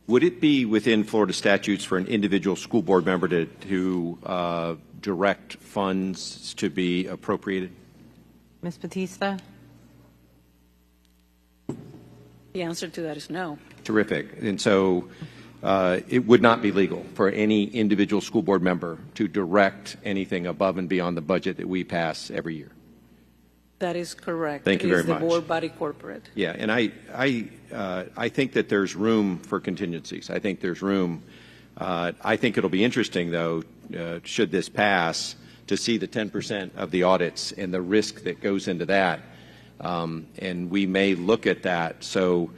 Would it be within Florida statutes for an individual school board member to direct funds to be appropriated? Ms. Batista? The answer to that is no. Terrific. And so it would not be legal for any individual school board member to direct anything above and beyond the budget that we pass every year. That is correct. Thank you very much. It is the board body corporate. Yeah, and I think that there's room for contingencies. I think there's room. I think it'll be interesting, though, should this pass, to see the 10% of the audits and the risk that goes into that. And we may look at that. So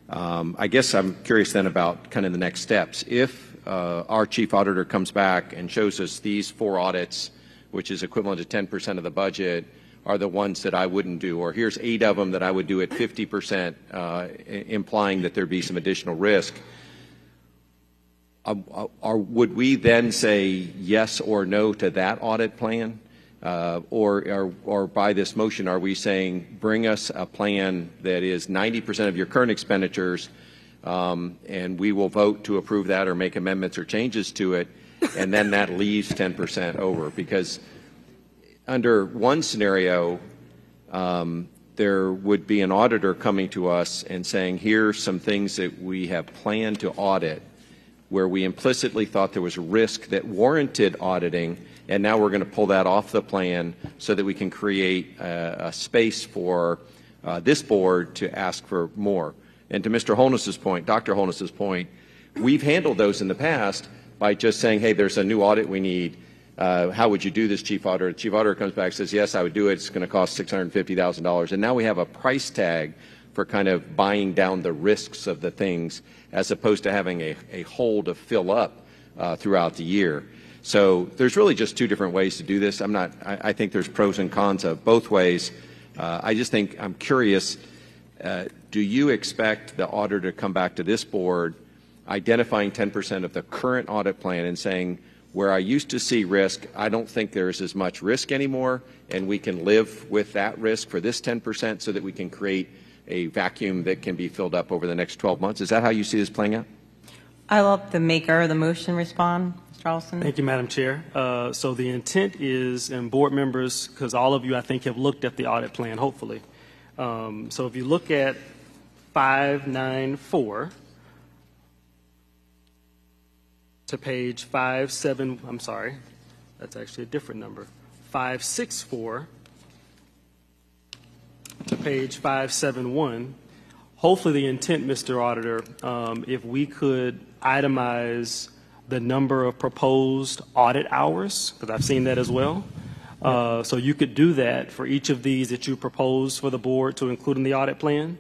I guess I'm curious then about kind of the next steps. If our chief auditor comes back and shows us these 4 audits, which is equivalent to 10% of the budget, are the ones that I wouldn't do, or here's 8 of them that I would do at 50%, implying that there'd be some additional risk. Would we then say yes or no to that audit plan? Or by this motion, are we saying bring us a plan that is 90% of your current expenditures, and we will vote to approve that or make amendments or changes to it, and then that leaves 10% over? Because under one scenario, there would be an auditor coming to us and saying, here are some things that we have planned to audit, where we implicitly thought there was a risk that warranted auditing, and now we're going to pull that off the plan so that we can create a space for this board to ask for more. And to Mr. Holness's point, Dr. Holness's point, we've handled those in the past by just saying, hey, there's a new audit we need. How would you do this, Chief Auditor? The Chief Auditor comes back and says, yes, I would do it. It's going to cost $650,000. And now we have a price tag for kind of buying down the risks of the things as opposed to having a hole to fill up throughout the year. So there's really just two different ways to do this. I think there's pros and cons of both ways. I just think I'm curious, do you expect the auditor to come back to this board identifying 10% of the current audit plan and saying, where I used to see risk, I don't think there's as much risk anymore, and we can live with that risk for this 10% so that we can create a vacuum that can be filled up over the next 12 months? Is that how you see this playing out? I'll let the maker of the motion respond. Mr. Alston. Thank you, Madam Chair. So the intent is, and board members, because all of you, I think, have looked at the audit plan, hopefully. So if you look at 594 to page 57, I'm sorry, that's actually a different number, 564 to page 571, hopefully the intent, Mr. Auditor, if we could itemize the number of proposed audit hours, because I've seen that as well. So you could do that for each of these that you propose for the board to include in the audit plan.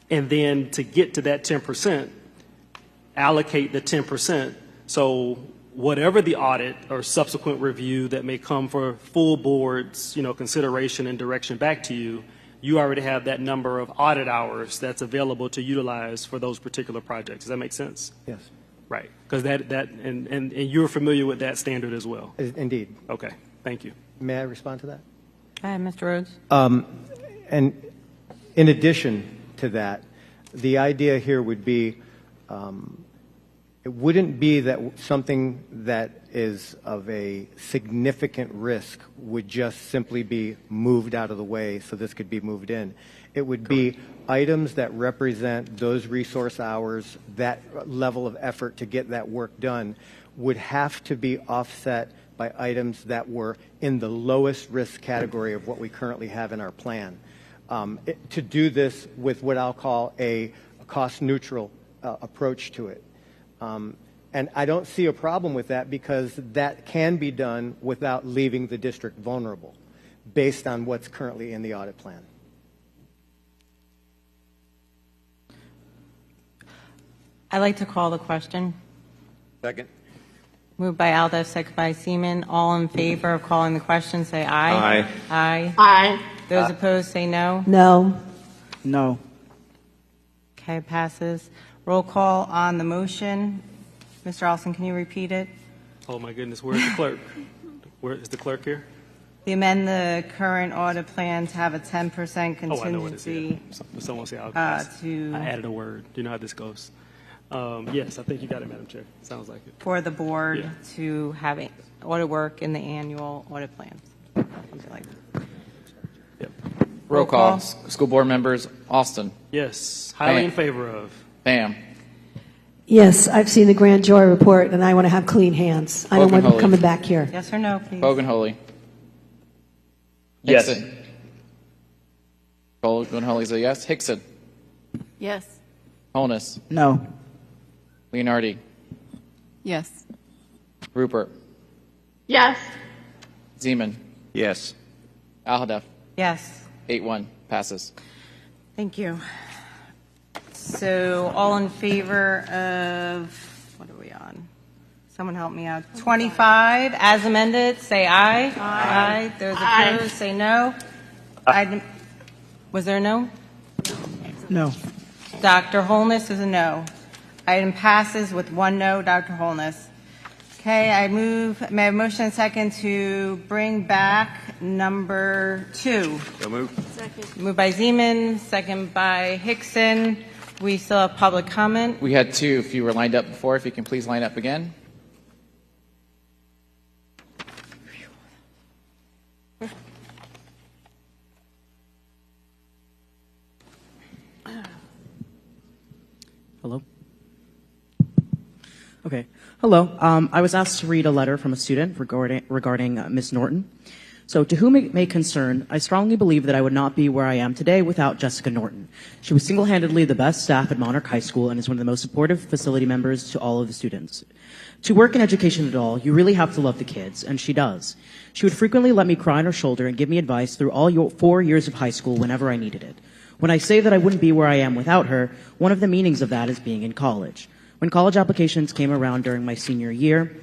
And then to get to that 10%, allocate the 10%. So whatever the audit or subsequent review that may come for full board's, consideration and direction back to you, you already have that number of audit hours that's available to utilize for those particular projects. Does that make sense? Yes. Right. Because and you're familiar with that standard as well. Indeed. Okay. Thank you. May I respond to that? Go ahead, Mr. Rhodes. And in addition to that, the idea here would be it wouldn't be that something that is of a significant risk would just simply be moved out of the way so this could be moved in. It would be items that represent those resource hours, that level of effort to get that work done would have to be offset by items that were in the lowest risk category of what we currently have in our plan. To do this with what I'll call a cost-neutral approach to it. And I don't see a problem with that because that can be done without leaving the district vulnerable based on what's currently in the audit plan. I'd like to call the question. Second. Moved by Alda, second by Seaman. All in favor of calling the question, say aye. Aye. Aye. Aye. Those opposed, say no. No. No. Okay, passes. Roll call on the motion. Mr. Alston, can you repeat it? Oh, my goodness. Where's the clerk? Where is the clerk here? We amend the current audit plan to have a 10% contingency. Oh, I know what it is. Yeah. Someone say I added a word. Do you know how this goes? Yes, I think you got it, Madam Chair. Sounds like it. For the board Yeah. to have audit work in the annual audit plans. Something like that. Yep. Roll call. School board members, Austin. Yes, highly Bam. in favor of. Bam. Yes, I've seen the grand jury report, and I want to have clean hands. I don't want them Holy. coming back here. Yes or no, please? Bogan Holy. Yes. Hickson. Bogan Holy is a yes. Hickson. Yes. Holness. No. Leonardi. Yes. Rupert. Yes. Zeman. Yes. Alhadeff. Yes. 8-1. Passes. Thank you. So all in favor of, what are we on? Someone help me out. 25 as amended, say aye. Aye. Those opposed, say no. Was there a no? No. Dr. Holness is a no. Item passes with one no, Dr. Holness. Okay, may I have motion and second to bring back number 2. So moved. Second. Moved by Zeman, second by Hickson. We still have public comment. We had 2. If you were lined up before, if you can please line up again. Okay. Hello. I was asked to read a letter from a student regarding Ms. Norton. So, to whom it may concern, I strongly believe that I would not be where I am today without Jessica Norton. She was single-handedly the best staff at Monarch High School and is one of the most supportive facility members to all of the students. To work in education at all, you really have to love the kids, and she does. She would frequently let me cry on her shoulder and give me advice through all 4 years of high school whenever I needed it. When I say that I wouldn't be where I am without her, one of the meanings of that is being in college. When college applications came around during my senior year,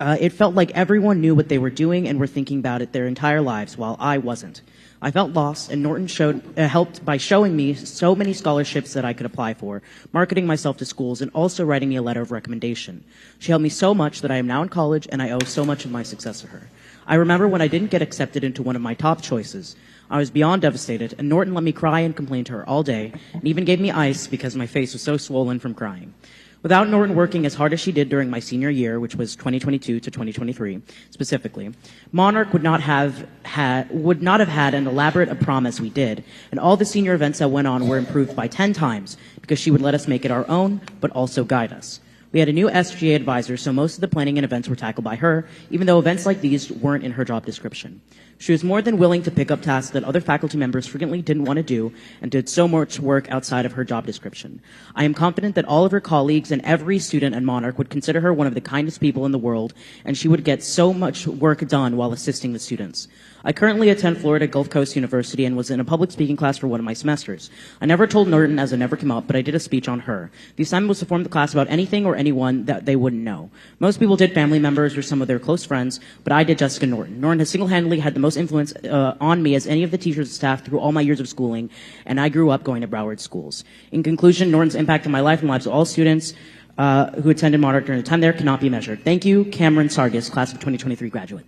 it felt like everyone knew what they were doing and were thinking about it their entire lives, while I wasn't. I felt lost, and Norton helped by showing me so many scholarships that I could apply for, marketing myself to schools, and also writing me a letter of recommendation. She helped me so much that I am now in college, and I owe so much of my success to her. I remember when I didn't get accepted into one of my top choices. I was beyond devastated, and Norton let me cry and complain to her all day, and even gave me ice because my face was so swollen from crying. Without Norton working as hard as she did during my senior year, which was 2022 to 2023 specifically, Monarch would not have had an elaborate a prom as we did, and all the senior events that went on were improved by 10 times because she would let us make it our own, but also guide us. We had a new SGA advisor, so most of the planning and events were tackled by her, even though events like these weren't in her job description. She was more than willing to pick up tasks that other faculty members frequently didn't want to do and did so much work outside of her job description. I am confident that all of her colleagues and every student at Monarch would consider her one of the kindest people in the world, and she would get so much work done while assisting the students. I currently attend Florida Gulf Coast University and was in a public speaking class for one of my semesters. I never told Norton as it never came up, but I did a speech on her. The assignment was to form the class about anything or anyone that they wouldn't know. Most people did family members or some of their close friends, but I did Jessica Norton. Norton has single-handedly had the most influence on me as any of the teachers and staff through all my years of schooling, and I grew up going to Broward schools. In conclusion, Norton's impact on my life and lives of all students who attended Monarch during the time there cannot be measured. Thank you, Cameron Sargis, class of 2023 graduate.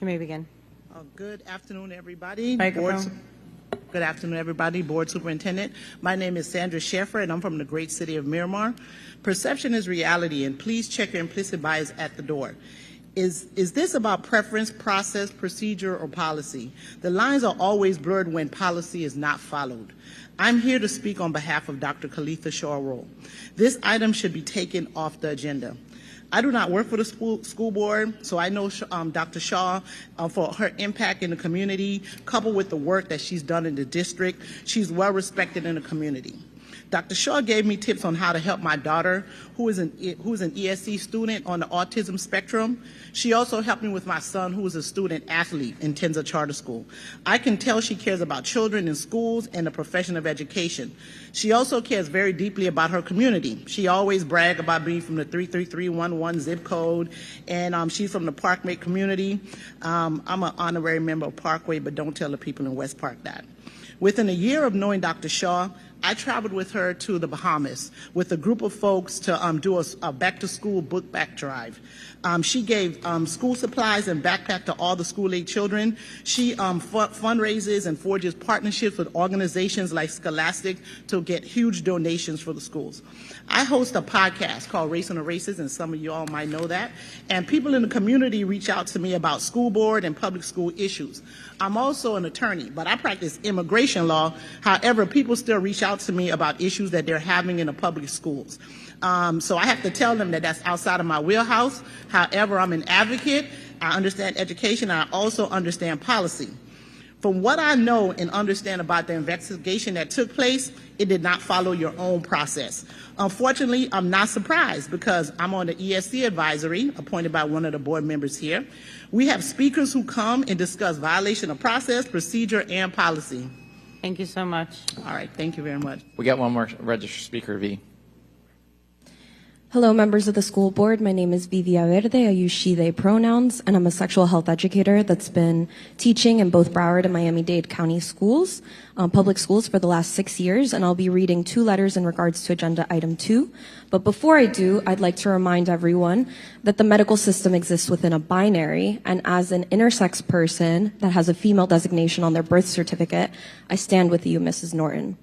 You may begin. Good afternoon, everybody. Microphone. Good afternoon, everybody. Board Superintendent. My name is Sandra Sheffer, and I'm from the great city of Miramar. Perception is reality, and please check your implicit bias at the door. Is this about preference, process, procedure, or policy? The lines are always blurred when policy is not followed. I'm here to speak on behalf of Dr. Kalitha Shaw-Rowe. This item should be taken off the agenda. I do not work for the school board, so I know Dr. Shaw for her impact in the community, coupled with the work that she's done in the district. She's well respected in the community. Dr. Shaw gave me tips on how to help my daughter, who's an ESC student on the autism spectrum. She also helped me with my son, who is a student athlete in Tenza Charter School. I can tell she cares about children in schools and the profession of education. She also cares very deeply about her community. She always brags about being from the 33311 zip code, and she's from the Parkway community. I'm an honorary member of Parkway, but don't tell the people in West Park that. Within a year of knowing Dr. Shaw, I traveled with her to the Bahamas with a group of folks to do a back-to-school book back drive. She gave school supplies and backpack to all the school-age children. She fundraises and forges partnerships with organizations like Scholastic to get huge donations for the schools. I host a podcast called Race on the Races, and some of you all might know that. And people in the community reach out to me about school board and public school issues. I'm also an attorney, but I practice immigration law. However, people still reach out to me about issues that they're having in the public schools. So I have to tell them that that's outside of my wheelhouse. However, I'm an advocate. I understand education. And I also understand policy. From what I know and understand about the investigation that took place, it did not follow your own process. Unfortunately, I'm not surprised because I'm on the ESC advisory appointed by one of the board members here. We have speakers who come and discuss violation of process, procedure, and policy. Thank you so much. All right, thank you very much. We got one more registered speaker, V. Hello, members of the school board. My name is Vivi Verde. I use she, they pronouns, and I'm a sexual health educator that's been teaching in both Broward and Miami-Dade County schools, public schools for the last 6 years, and I'll be reading 2 letters in regards to agenda item 2. But before I do, I'd like to remind everyone that the medical system exists within a binary, and as an intersex person that has a female designation on their birth certificate, I stand with you, Mrs. Norton.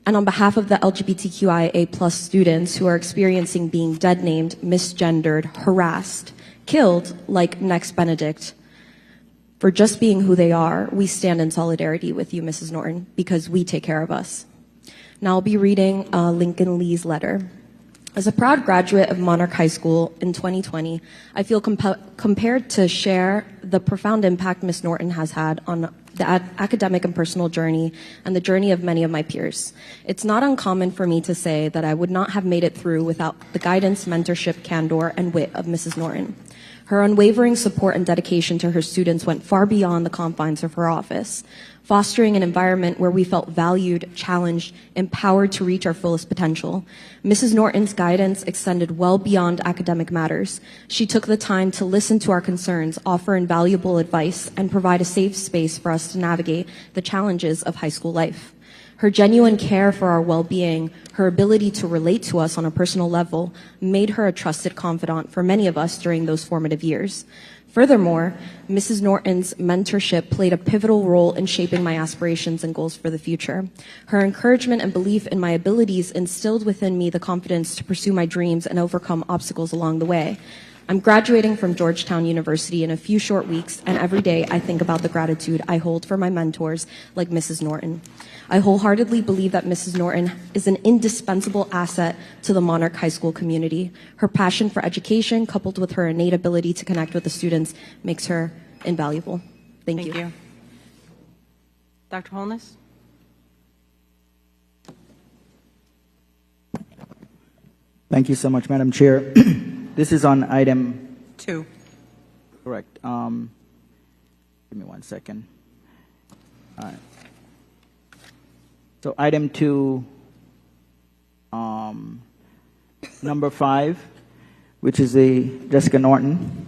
And on behalf of the LGBTQIA+ students who are experiencing being dead-named, misgendered, harassed, killed, like Next Benedict, for just being who they are, we stand in solidarity with you, Mrs. Norton, because we take care of us. Now I'll be reading Lincoln Lee's letter. As a proud graduate of Monarch High School in 2020, I feel compared to share the profound impact Ms. Norton has had on the academic and personal journey and the journey of many of my peers. It's not uncommon for me to say that I would not have made it through without the guidance, mentorship, candor, and wit of Mrs. Norton. Her unwavering support and dedication to her students went far beyond the confines of her office, fostering an environment where we felt valued, challenged, empowered to reach our fullest potential. Mrs. Norton's guidance extended well beyond academic matters. She took the time to listen to our concerns, offer invaluable advice, and provide a safe space for us to navigate the challenges of high school life. Her genuine care for our well-being, her ability to relate to us on a personal level, made her a trusted confidant for many of us during those formative years. Furthermore, Mrs. Norton's mentorship played a pivotal role in shaping my aspirations and goals for the future. Her encouragement and belief in my abilities instilled within me the confidence to pursue my dreams and overcome obstacles along the way. I'm graduating from Georgetown University in a few short weeks, and every day I think about the gratitude I hold for my mentors like Mrs. Norton. I wholeheartedly believe that Mrs. Norton is an indispensable asset to the Monarch High School community. Her passion for education, coupled with her innate ability to connect with the students, makes her invaluable. Thank you. Dr. Holness? Thank you so much, Madam Chair. This is on item 2. Correct. Give me 1 second. All right. So item 2, number 5, which is a Jessica Norton.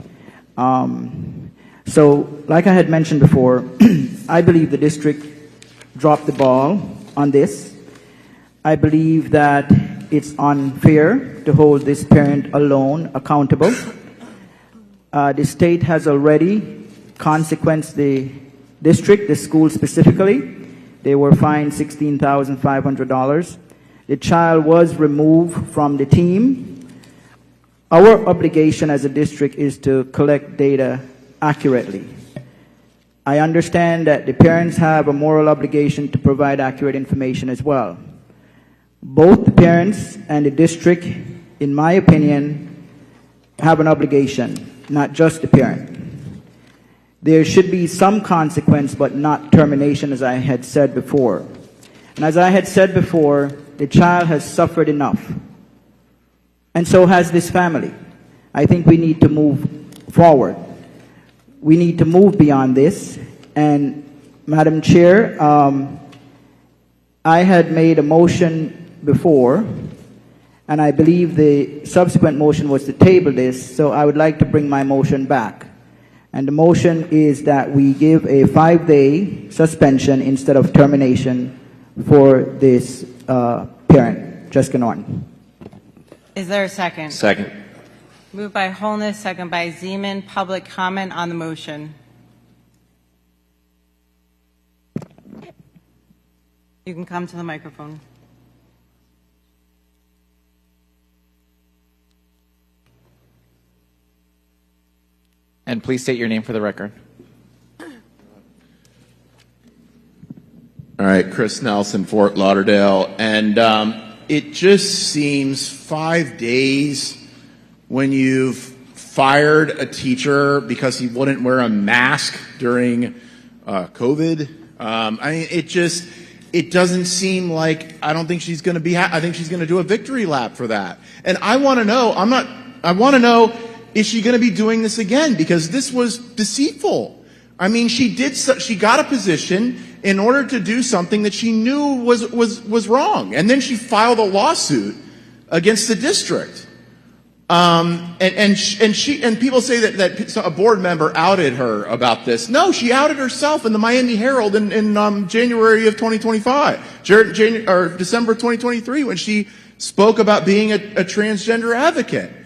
So like I had mentioned before, I believe the district dropped the ball on this. I believe that it's unfair to hold this parent alone accountable. The state has already consequenced the district, the school specifically. They were fined $16,500. The child was removed from the team. Our obligation as a district is to collect data accurately. I understand that the parents have a moral obligation to provide accurate information as well. Both the parents and the district, in my opinion, have an obligation, not just the parent. There should be some consequence, but not termination, as I had said before. And as I had said before, the child has suffered enough. And so has this family. I think we need to move forward. We need to move beyond this. And Madam Chair, I had made a motion before, and I believe the subsequent motion was to table this, so I would like to bring my motion back. And the motion is that we give a 5-day suspension instead of termination for this parent, Jessica Norton. Is there a second? Second. Moved by Holness, second by Zeman. Public comment on the motion. You can come to the microphone. And please state your name for the record. All right, Chris Nelson, Fort Lauderdale. And it just seems 5 days when you've fired a teacher because he wouldn't wear a mask during COVID. I mean, it doesn't seem like, I don't think she's going to be, I think she's going to do a victory lap for that. And I want to know, I want to know, is she going to be doing this again? Because this was deceitful. I mean, she got a position in order to do something that she knew was wrong. And then she filed a lawsuit against the district. And people say that a board member outed her about this. No, she outed herself in the Miami Herald in January of 2025, or December 2023, when she spoke about being a transgender advocate.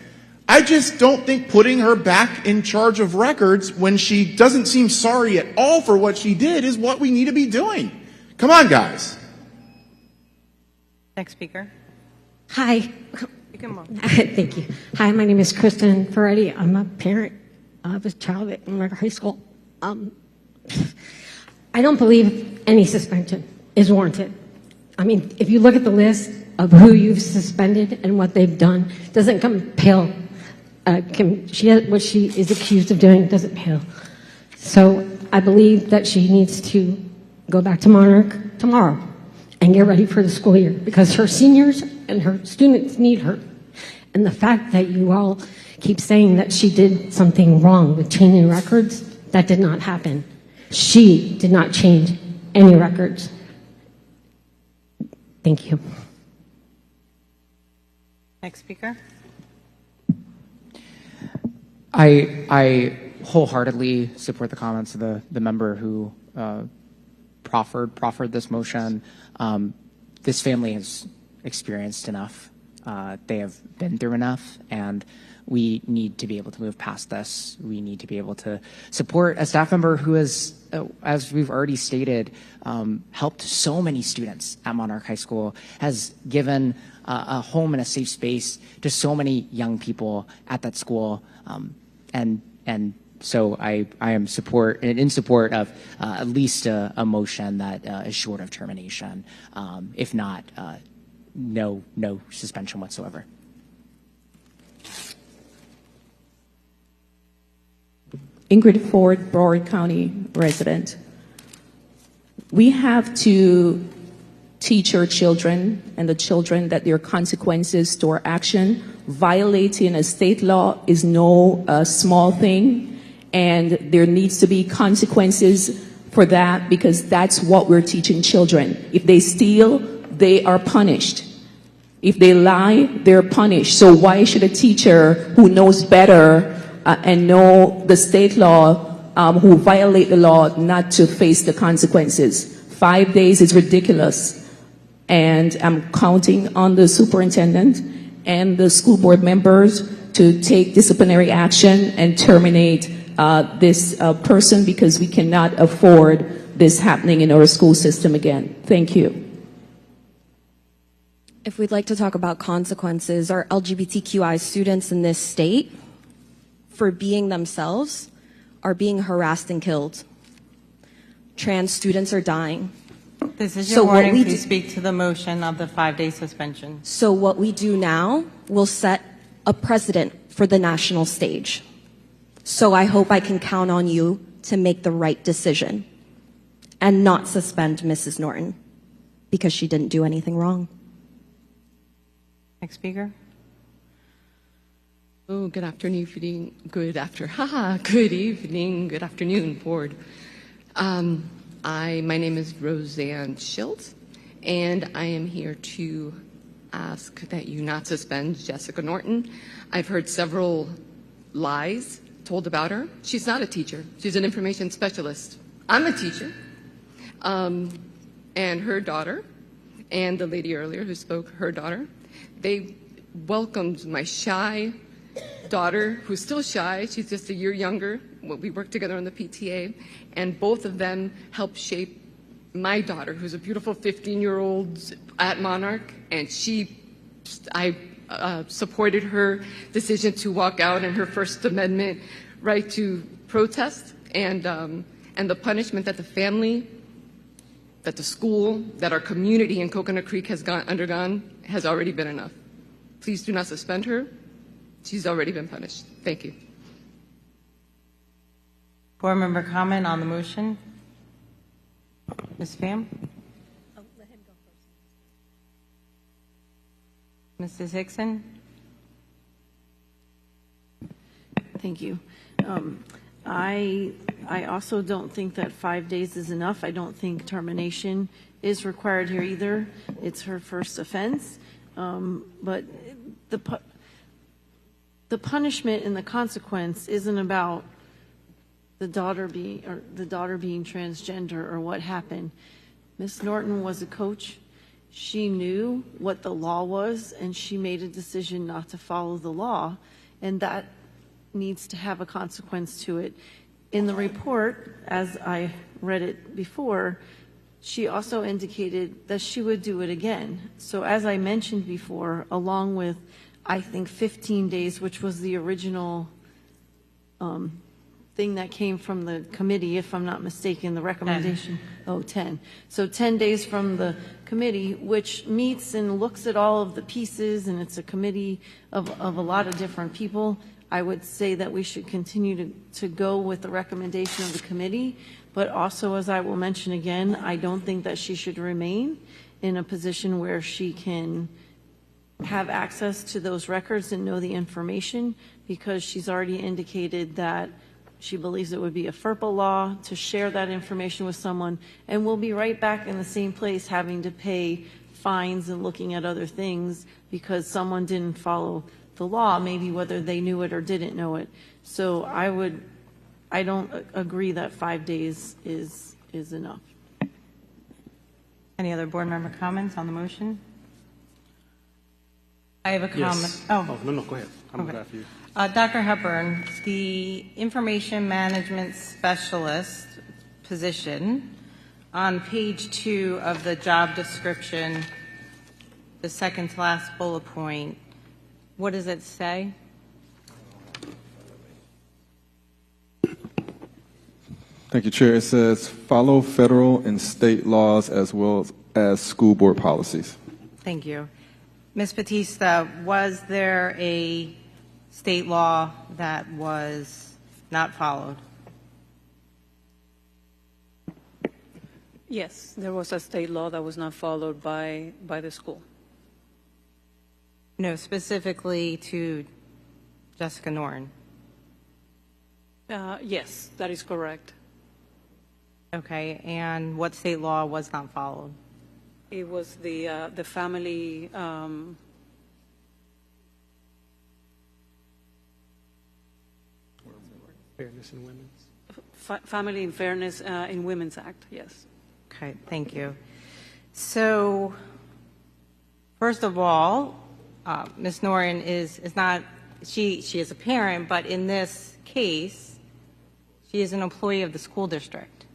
I just don't think putting her back in charge of records when she doesn't seem sorry at all for what she did is what we need to be doing. Come on, guys. Next speaker. Hi. Come on. Thank you. Hi, my name is Kristen Ferretti. I'm a parent of a child at Monarch High School. I don't believe any suspension is warranted. I mean, if you look at the list of who you've suspended and what they've done, doesn't compare. What she is accused of doing doesn't pale. So I believe that she needs to go back to Monarch tomorrow and get ready for the school year, because her seniors and her students need her. And the fact that you all keep saying that she did something wrong with changing records, that did not happen. She did not change any records. Thank you. Next speaker. I wholeheartedly support the comments of the member who proffered this motion. This family has experienced enough. They have been through enough, and we need to be able to move past this. We need to be able to support a staff member who has, as we've already stated, helped so many students at Monarch High School, has given a home and a safe space to so many young people at that school. And so I am in support of at least a motion that is short of termination, if not no suspension whatsoever. Ingrid Ford, Broward County resident. We have to teach our children and the children that there are consequences to our action. Violating a state law is no small thing, and there needs to be consequences for that, because that's what we're teaching children. If they steal, they are punished. If they lie, they're punished. So why should a teacher who knows better and know the state law, who violate the law, not to face the consequences? 5 days is ridiculous. And I'm counting on the superintendent and the school board members to take disciplinary action and terminate this person, because we cannot afford this happening in our school system again. Thank you. If we'd like to talk about consequences, our LGBTQI students in this state, for being themselves, are being harassed and killed. Trans students are dying. This is your warning. Please speak to the motion of the 5-day suspension. So what we do now will set a precedent for the national stage. So I hope I can count on you to make the right decision and not suspend Mrs. Norton because she didn't do anything wrong. Next speaker. Oh, good afternoon, good evening, good afternoon, board. My name is Roseanne Schiltz, and I am here to ask that you not suspend Jessica Norton. I've heard several lies told about her. She's not a teacher. She's an information specialist. I'm a teacher. And her daughter, and the lady earlier who spoke, her daughter, they welcomed my shy daughter, who's still shy. She's just a year younger. We worked together on the PTA, and both of them helped shape my daughter, who's a beautiful 15-year-old at Monarch, and I supported her decision to walk out and her First Amendment right to protest, and the punishment that the family, that the school, that our community in Coconut Creek has undergone has already been enough. Please do not suspend her. She's already been punished. Thank you. Board member comment on the motion. Ms. Pham? Oh, let him go first. Mrs. Hickson? Thank you. I also don't think that 5 days is enough. I don't think termination is required here either. It's her first offense. But the punishment and the consequence isn't about the daughter being transgender or what happened. Ms. Norton was a coach. She knew what the law was, and she made a decision not to follow the law, and that needs to have a consequence to it. In the report, as I read it before, she also indicated that she would do it again. So as I mentioned before, along with, I think, 15 days, which was the original thing that came from the committee, if I'm not mistaken, the recommendation. 10. So 10 days from the committee, which meets and looks at all of the pieces, and it's a committee of a lot of different people. I would say that we should continue to go with the recommendation of the committee, but also, as I will mention again, I don't think that she should remain in a position where she can have access to those records and know the information, because she's already indicated that she believes it would be a FERPA law to share that information with someone, and we'll be right back in the same place having to pay fines and looking at other things because someone didn't follow the law, maybe whether they knew it or didn't know it. So I don't agree that 5 days is enough. Any other board member comments on the motion? I have a comment. Yes. No, go ahead. I'm Okay. going after you. Dr. Hepburn, the information management specialist position on page 2 of the job description, the second to last bullet point, what does it say? Thank you, Chair. It says, follow federal and state laws as well as school board policies. Thank you. Ms. Batista, was there a state law that was not followed? Yes, there was a state law that was not followed by the school. No, specifically to Jessica Norton. Yes, that is correct. Okay, and what state law was not followed? It was the family. Fairness in Women's. Family and Fairness in Women's Act, yes. Okay, thank you. So, first of all, Ms. Norton is not, she is a parent, but in this case, she is an employee of the school district.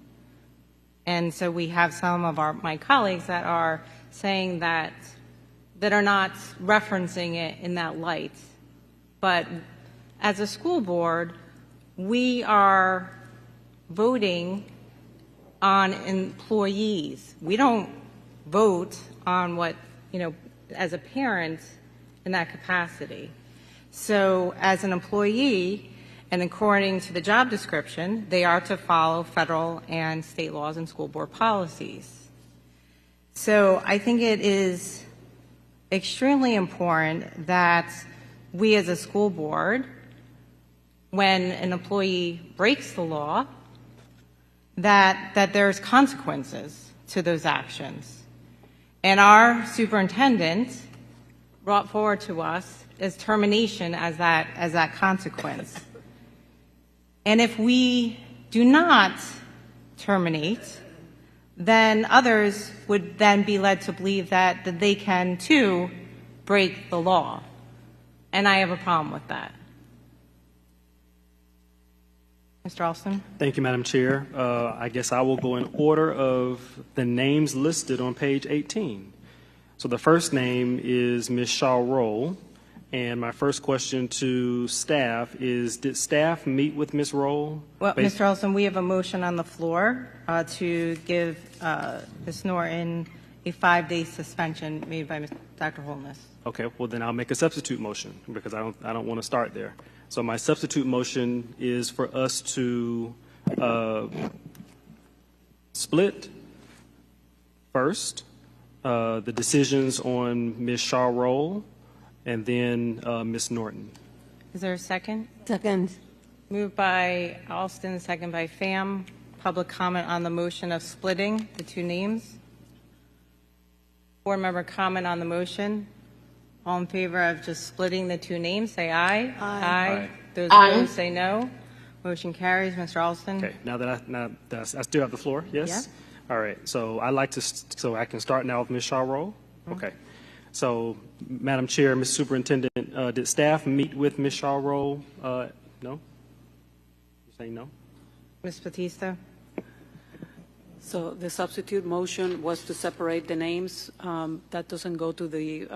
And so we have some of my colleagues that are saying that are not referencing it in that light. But as a school board, we are voting on employees. We don't vote on what, as a parent in that capacity. So as an employee, and according to the job description, they are to follow federal and state laws and school board policies. So I think it is extremely important that we as a school board, when an employee breaks the law, that there's consequences to those actions. And our superintendent brought forward to us as termination as that consequence. And if we do not terminate, then others would then be led to believe that they can too break the law. And I have a problem with that. Mr. Alston? Thank you, Madam Chair. I guess I will go in order of the names listed on page 18. So the first name is Ms. Shaw Roll. And my first question to staff is, did staff meet with Ms. Roll? Well, Mr. Alston, we have a motion on the floor to give Ms. Norton a 5-day suspension made by Dr. Holness. Okay, well then I'll make a substitute motion because I don't want to start there. So my substitute motion is for us to split first the decisions on Ms. Shaw Roll and then Ms. Norton. Is there a second? Second. Moved by Alston, second by Pham. Public comment on the motion of splitting the two names. Board member comment on the motion. All in favor of just splitting the two names, say aye. Aye. Those opposed, say no. Motion carries. Mr. Alston? Okay, now that I still have the floor, yes? Yeah. All right, so I'd like to, so I can start now with Ms. Shaw Roll? Okay. So, Madam Chair, Ms. Superintendent, did staff meet with Ms. Shaw Roll? No? You're saying no? Ms. Batista? So the substitute motion was to separate the names. That doesn't go to the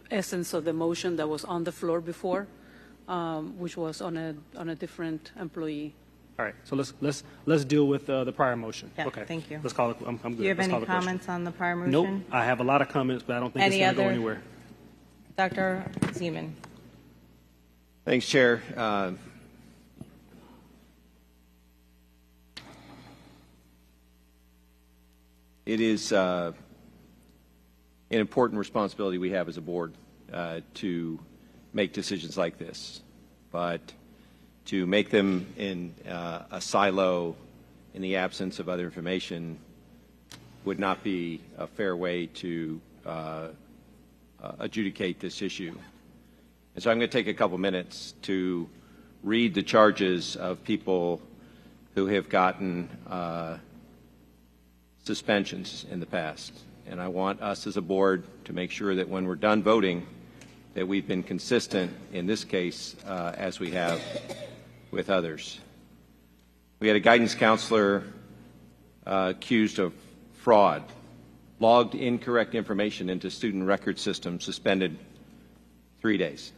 essence of the motion that was on the floor before. which was on a different employee. All right, so let's deal with the prior motion. Yeah, Okay. thank you. Let's call it. I'm good. Do you have Let's any call the question. comments on the prior motion? Nope. I have a lot of comments, but I don't think Any it's going to go other- anywhere. Dr. Zeman. Thanks, Chair. It is an important responsibility we have as a board to make decisions like this, but to make them in a silo in the absence of other information would not be a fair way to adjudicate this issue. And so I'm going to take a couple minutes to read the charges of people who have gotten suspensions in the past. And I want us as a board to make sure that when we're done voting, that we've been consistent in this case as we have with others. We had a guidance counselor accused of fraud, logged incorrect information into student record system, suspended 3 days.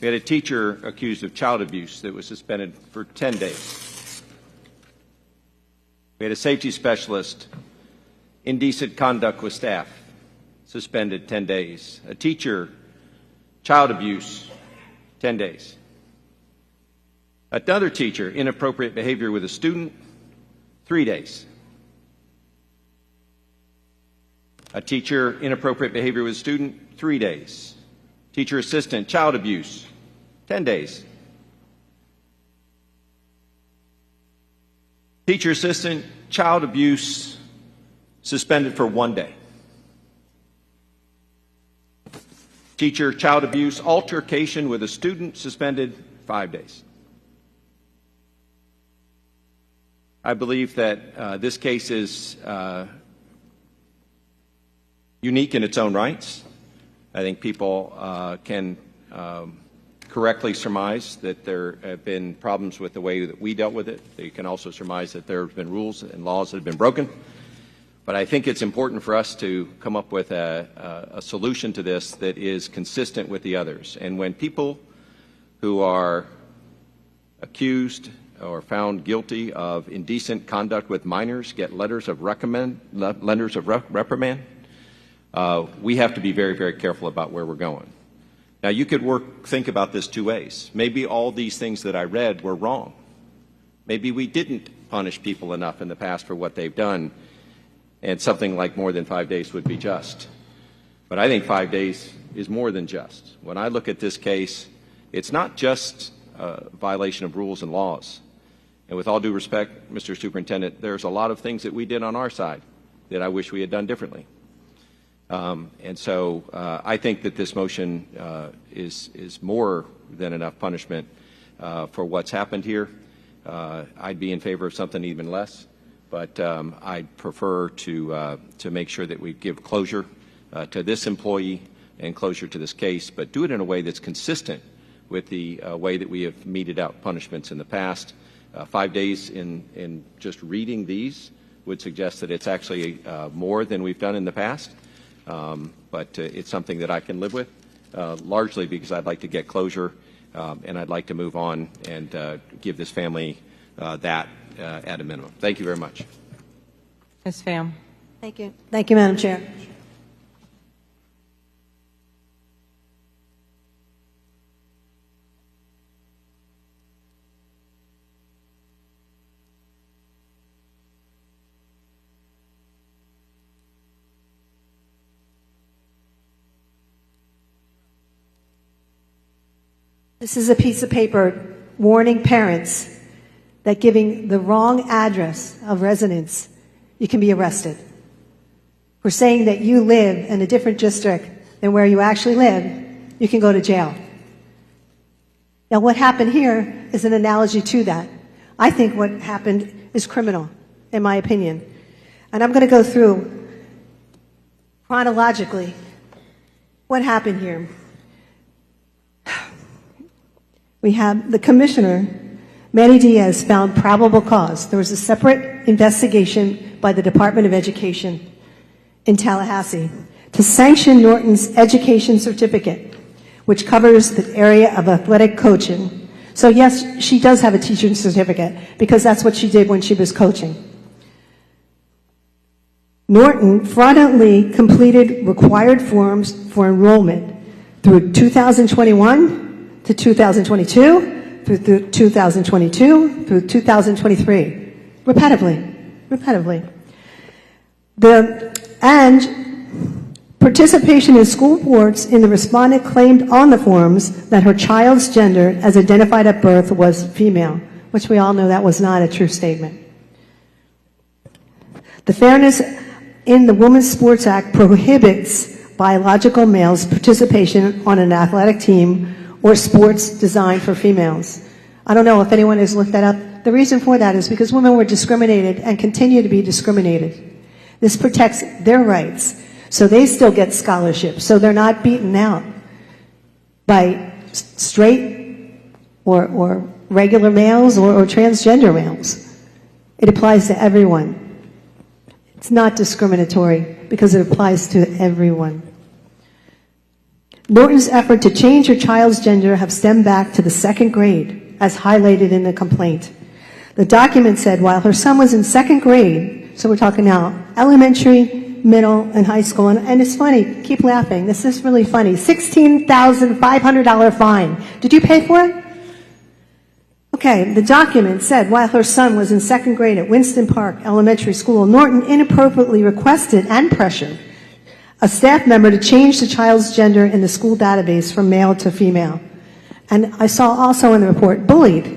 We had a teacher accused of child abuse that was suspended for 10 days. We had a safety specialist, indecent conduct with staff, suspended 10 days. A teacher, child abuse, 10 days. Another teacher, inappropriate behavior with a student, 3 days. A teacher, inappropriate behavior with a student, 3 days. Teacher assistant, child abuse, 10 days. Teacher assistant, child abuse, suspended for 1 day. Teacher, child abuse, altercation with a student, suspended 5 days. I believe that this case is unique in its own rights. I think people can correctly surmise that there have been problems with the way that we dealt with it. They can also surmise that there have been rules and laws that have been broken. But I think it's important for us to come up with a solution to this that is consistent with the others. And when people who are accused or found guilty of indecent conduct with minors get letters of reprimand, we have to be very, very careful about where we're going. Now, you could think about this two ways. Maybe all these things that I read were wrong. Maybe we didn't punish people enough in the past for what they've done, and something like more than 5 days would be just. But I think 5 days is more than just. When I look at this case, it's not just a violation of rules and laws. And with all due respect, Mr. Superintendent, there's a lot of things that we did on our side that I wish we had done differently. And so I think that this motion is more than enough punishment for what's happened here. I'd be in favor of something even less, but I'd prefer to make sure that we give closure to this employee and closure to this case, but do it in a way that's consistent with the way that we have meted out punishments in the past. 5 days in just reading these would suggest that it's actually more than we've done in the past. But it's something that I can live with, largely because I'd like to get closure and I'd like to move on and give this family that at a minimum. Thank you very much. Ms. Pham. Thank you. Thank you, Madam Chair. This is a piece of paper warning parents that giving the wrong address of residence, you can be arrested. For saying that you live in a different district than where you actually live, you can go to jail. Now, what happened here is an analogy to that. I think what happened is criminal, in my opinion. And I'm going to go through chronologically what happened here. We have the commissioner, Manny Diaz, found probable cause. There was a separate investigation by the Department of Education in Tallahassee to sanction Norton's education certificate, which covers the area of athletic coaching. So yes, she does have a teaching certificate because that's what she did when she was coaching. Norton fraudulently completed required forms for enrollment through 2021 to 2022, through 2022, through 2023, repetitively. And participation in school boards in the respondent claimed on the forms that her child's gender as identified at birth was female, which we all know that was not a true statement. The Fairness in the Women's Sports Act prohibits biological males' participation on an athletic team or sports designed for females. I don't know if anyone has looked that up. The reason for that is because women were discriminated and continue to be discriminated. This protects their rights, so they still get scholarships, so they're not beaten out by straight or regular males or transgender males. It applies to everyone. It's not discriminatory because it applies to everyone. Norton's effort to change her child's gender have stemmed back to the second grade, as highlighted in the complaint. The document said while her son was in second grade, so we're talking now elementary, middle, and high school, and it's funny, keep laughing, this is really funny, $16,500 fine. Did you pay for it? Okay, the document said while her son was in second grade at Winston Park Elementary School, Norton inappropriately requested and pressured a staff member to change the child's gender in the school database from male to female. And I saw also in the report, bullied.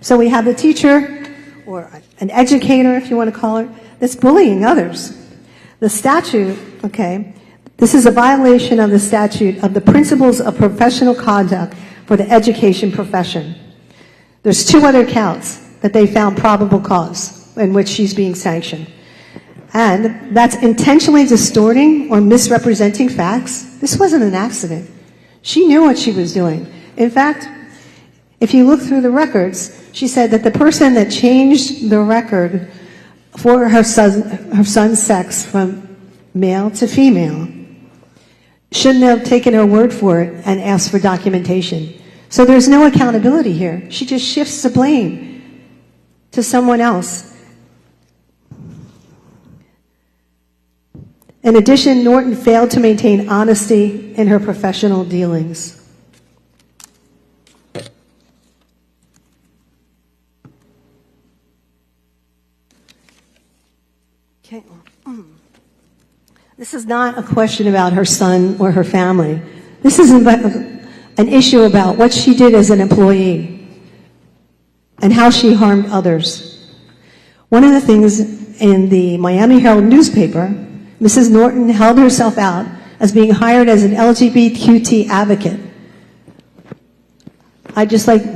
So we have the teacher, or an educator, if you want to call her, that's bullying others. The statute, okay, this is a violation of the statute of the principles of professional conduct for the education profession. There's two other counts that they found probable cause in which she's being sanctioned. And that's intentionally distorting or misrepresenting facts. This wasn't an accident. She knew what she was doing. In fact, if you look through the records, she said that the person that changed the record for her son's sex from male to female shouldn't have taken her word for it and asked for documentation. So there's no accountability here. She just shifts the blame to someone else. In addition, Norton failed to maintain honesty in her professional dealings. Okay. This is not a question about her son or her family. This is an issue about what she did as an employee and how she harmed others. One of the things in the Miami Herald newspaper, Mrs. Norton held herself out as being hired as an LGBTQ advocate.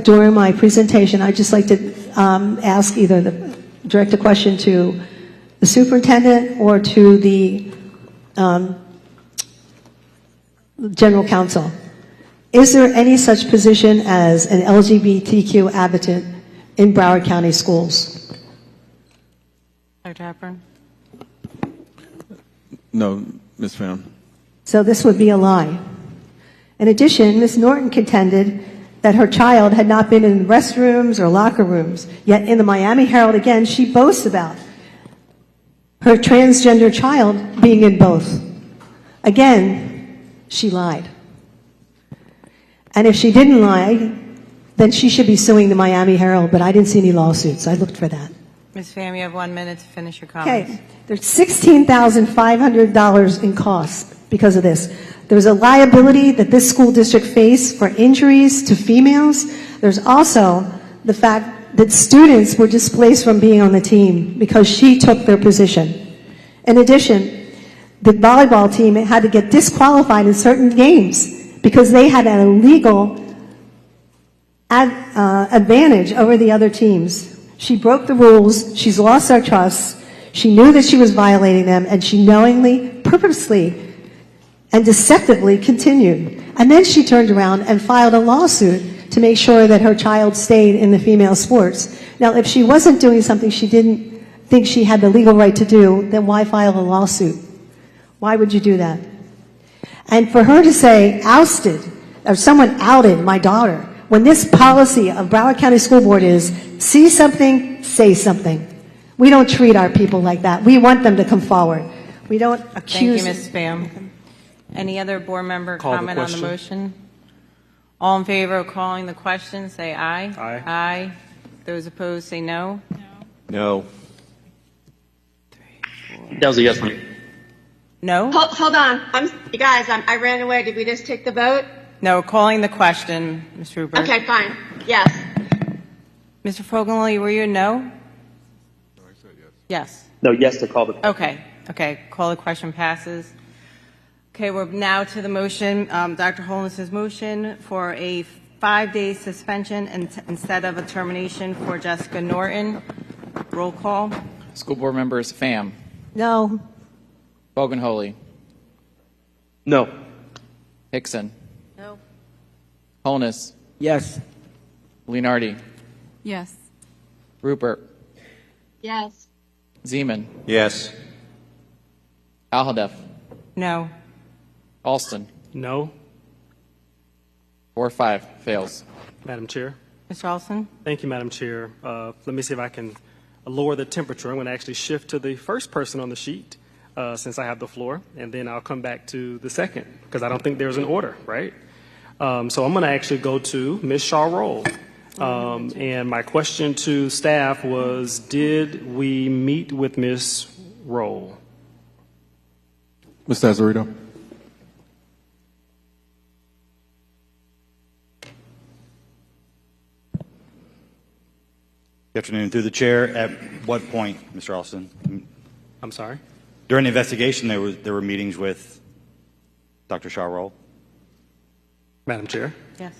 During my presentation, I'd just like to ask direct a question to the superintendent or to the general counsel. Is there any such position as an LGBTQ advocate in Broward County schools? Dr. Hepburn? No, Ms. Pham. So this would be a lie. In addition, Ms. Norton contended that her child had not been in restrooms or locker rooms, yet in the Miami Herald, again, she boasts about her transgender child being in both. Again, she lied. And if she didn't lie, then she should be suing the Miami Herald, but I didn't see any lawsuits. I looked for that. Ms. Pham, you have 1 minute to finish your comments. Okay, there's $16,500 in costs because of this. There's a liability that this school district faced for injuries to females. There's also the fact that students were displaced from being on the team because she took their position. In addition, the volleyball team had to get disqualified in certain games because they had an illegal advantage over the other teams. She broke the rules, she's lost our trust, she knew that she was violating them, and she knowingly, purposely, and deceptively continued. And then she turned around and filed a lawsuit to make sure that her child stayed in the female sports. Now, if she wasn't doing something she didn't think she had the legal right to do, then why file a lawsuit? Why would you do that? And for her to say, ousted, or someone outed my daughter. When this policy of Broward County School Board is, see something, say something. We don't treat our people like that. We want them to come forward. We don't accuse. Thank you, Ms. Spam. Any other board member Call the comment on the question. motion? All in favor of calling the question, say aye. Aye. Aye. Those opposed, say no. No. That was a yes for me. No? Hold on. You guys, I ran away. Did we just take the vote? No, calling the question, Ms. Rupert. Okay, fine. Yes. Mr. Fogelnally, were you a no? No, I said yes. Yes. No, yes to call the. Okay. Call the question passes. Okay, we're now to the motion, Dr. Holness's motion for a 5-day suspension instead of a termination for Jessica Norton. Roll call. School board members Pham, No. Bogenholy, No. Hickson, No. Holness, Yes. Leonardi, Yes. Rupert, Yes. Zeman, Yes. Alhadeff, No. Alston. No. 4-5 fails. Madam Chair. Mr. Olson? Thank you, Madam Chair. Let me see if I can lower the temperature. I'm going to actually shift to the first person on the sheet since I have the floor, and then I'll come back to the second because I don't think there's an order, right? So I'm going to actually go to Ms. Shaw Roll. And my question to staff was, did we meet with Ms. Roll? Mr. Azarito. Good afternoon. Through the chair, at what point, Mr. Alston? I'm sorry? During the investigation, there were meetings with Dr. Shaw Roll? Madam Chair? Yes.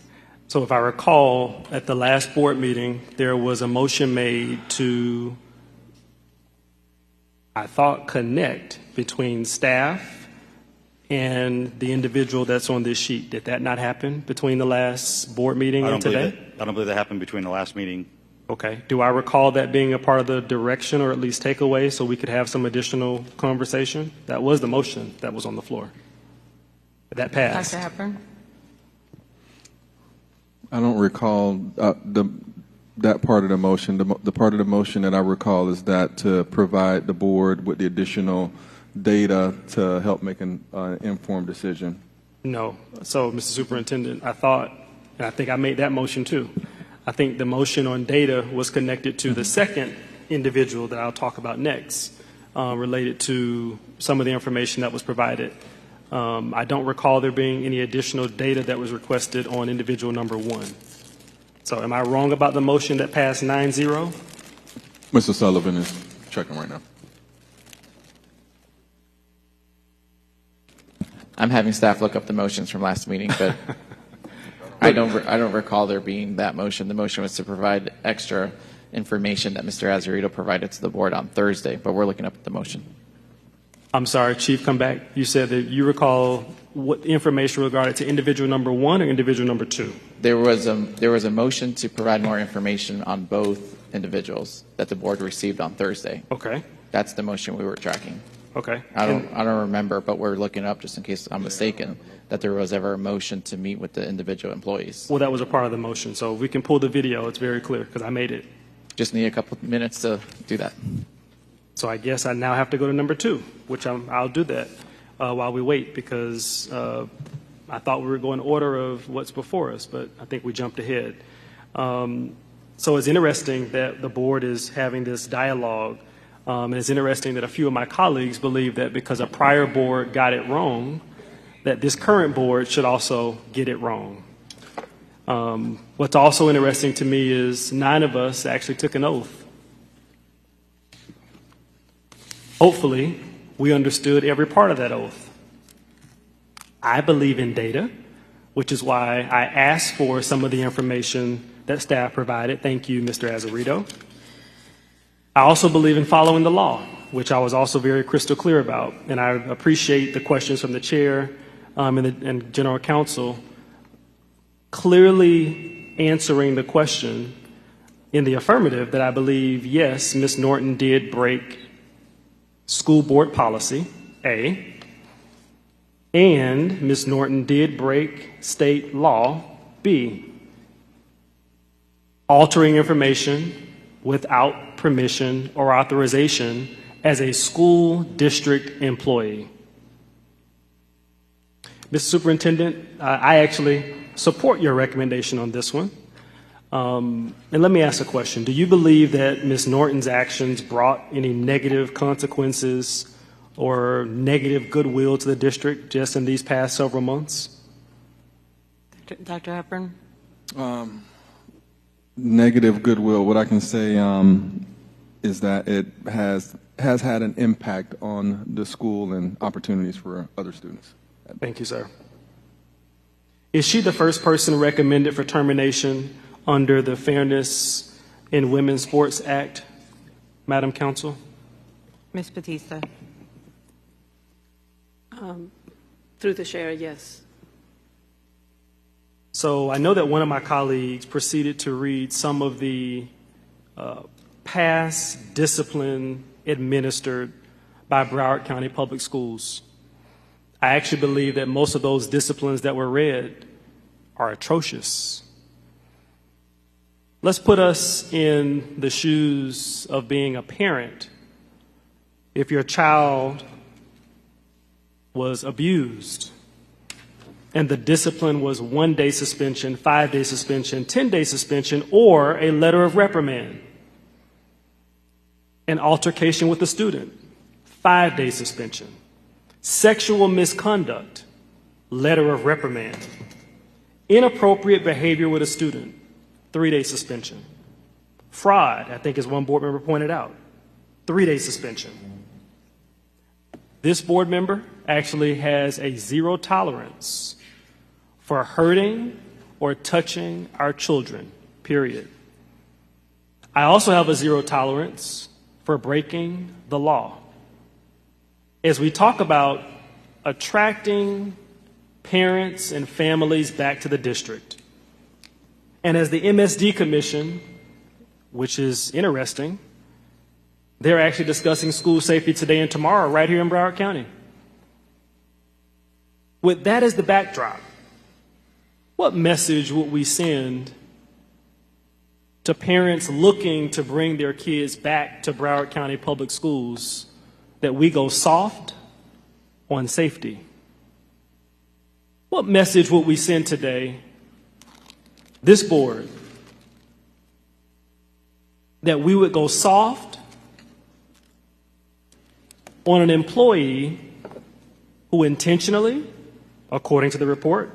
So if I recall, at the last board meeting, there was a motion made to, I thought, connect between staff and the individual that's on this sheet. Did that not happen between the last board meeting and today? I don't believe that happened between the last meeting. Okay. Do I recall that being a part of the direction or at least takeaway so we could have some additional conversation? That was the motion that was on the floor. That passed. Dr. Hepburn? I don't recall that part of the motion. The part of the motion that I recall is that to provide the board with the additional data to help make an informed decision. No. So, Mr. Superintendent, I thought, and I think I made that motion too. I think the motion on data was connected to the second individual that I'll talk about next, related to some of the information that was provided. I don't recall there being any additional data that was requested on individual number 1. So am I wrong about the motion that passed 9-0? Mr. Sullivan is checking right now. I'm having staff look up the motions from last meeting, but I don't recall there being that motion. The motion was to provide extra information that Mr. Azarito provided to the board on Thursday, but we're looking up at the motion. I'm sorry, Chief, come back. You said that you recall what information regarded to individual number 1 or individual number 2? There was a motion to provide more information on both individuals that the board received on Thursday. Okay. That's the motion we were tracking. Okay. I don't remember, but we're looking up just in case I'm mistaken that there was ever a motion to meet with the individual employees. Well, that was a part of the motion, so if we can pull the video. It's very clear because I made it. Just need a couple minutes to do that. So I guess I now have to go to number 2, which I'll do that while we wait because I thought we were going in order of what's before us, but I think we jumped ahead. So it's interesting that the board is having this dialogue. And it's interesting that a few of my colleagues believe that because a prior board got it wrong, that this current board should also get it wrong. What's also interesting to me is 9 of us actually took an oath. Hopefully, we understood every part of that oath. I believe in data, which is why I asked for some of the information that staff provided. Thank you, Mr. Azarito. I also believe in following the law, which I was also very crystal clear about. And I appreciate the questions from the chair and general counsel clearly answering the question in the affirmative that I believe, yes, Ms. Norton did break school board policy, A. and Ms. Norton did break state law. B, altering information without permission or authorization as a school district employee. Mr. Superintendent, I actually support your recommendation on this one. And let me ask a question. Do you believe that Ms. Norton's actions brought any negative consequences or negative goodwill to the district just in these past several months? Dr. Hepburn? Negative goodwill. What I can say is that it has had an impact on the school and opportunities for other students. Thank you, sir. Is she the first person recommended for termination under the Fairness in Women's Sports Act, Madam Counsel? Ms. Batista? Through the chair, yes. So I know that one of my colleagues proceeded to read some of the past discipline administered by Broward County Public Schools. I actually believe that most of those disciplines that were read are atrocious. Let's put us in the shoes of being a parent. If your child was abused and the discipline was 1-day suspension, 5-day suspension, 10-day suspension, or a letter of reprimand, an altercation with the student, 5-day suspension, sexual misconduct, letter of reprimand, inappropriate behavior with a student, 3-day suspension, fraud, I think as one board member pointed out, 3-day suspension. This board member actually has a 0 tolerance for hurting or touching our children, period. I also have a 0 tolerance for breaking the law. As we talk about attracting parents and families back to the district, and as the MSD Commission, which is interesting, they're actually discussing school safety today and tomorrow right here in Broward County. With that as the backdrop, what message would we send to parents looking to bring their kids back to Broward County Public Schools that we go soft on safety? What message would we send today, this board, that we would go soft on an employee who intentionally, according to the report,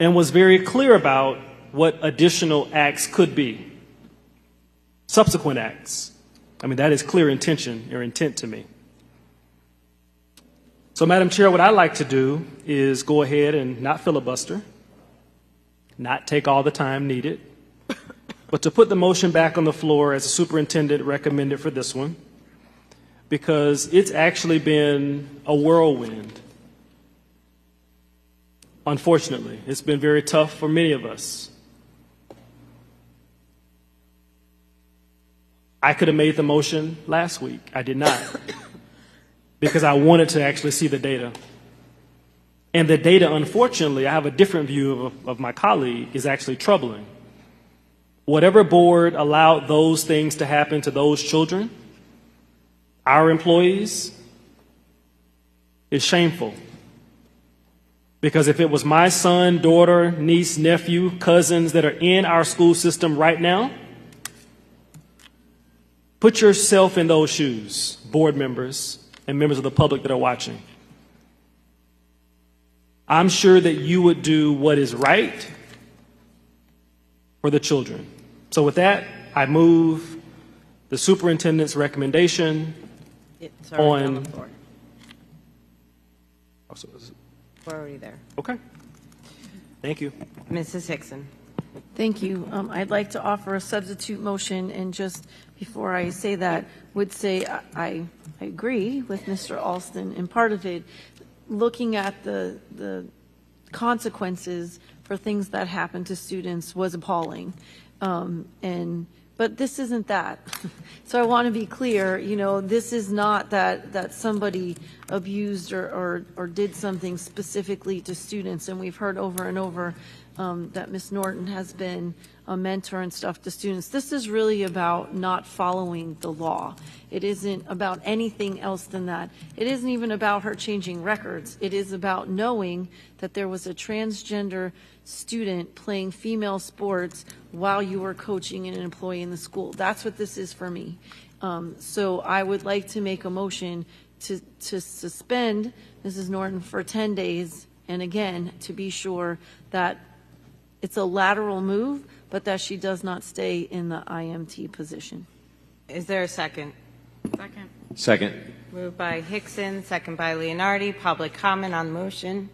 and was very clear about what additional acts could be, subsequent acts? I mean, that is clear intention or intent to me. So, Madam Chair, what I'd like to do is go ahead and not filibuster, not take all the time needed, but to put the motion back on the floor as the superintendent recommended for this one, because it's actually been a whirlwind. Unfortunately, it's been very tough for many of us. I could have made the motion last week. I did not, because I wanted to actually see the data. And the data, unfortunately, I have a different view of my colleague, is actually troubling. Whatever board allowed those things to happen to those children, our employees, is shameful. Because if it was my son, daughter, niece, nephew, cousins that are in our school system right now, put yourself in those shoes, board members and members of the public that are watching. I'm sure that you would do what is right for the children. So with that, I move the superintendent's recommendation on... We're already there. Okay. Thank you. Mrs. Hickson. Thank you. I'd like to offer a substitute motion, and just before I say that, would say I agree with Mr. Alston, and part of it, looking at the consequences for things that happen to students was appalling. And But this isn't that. So I want to be clear, this is not that somebody abused or did something specifically to students. And we've heard over and over that Ms. Norton has been a mentor and stuff to students. This is really about not following the law. It isn't about anything else than that. It isn't even about her changing records. It is about knowing that there was a transgender student playing female sports while you were coaching an employee in the school. That's what this is for me. So I would like to make a motion to suspend Mrs. Norton for 10 days, and again, to be sure that it's a lateral move, but that she does not stay in the IMT position. Is there a second? Second. Second. Moved by Hickson, second by Leonardi. Public comment on the motion.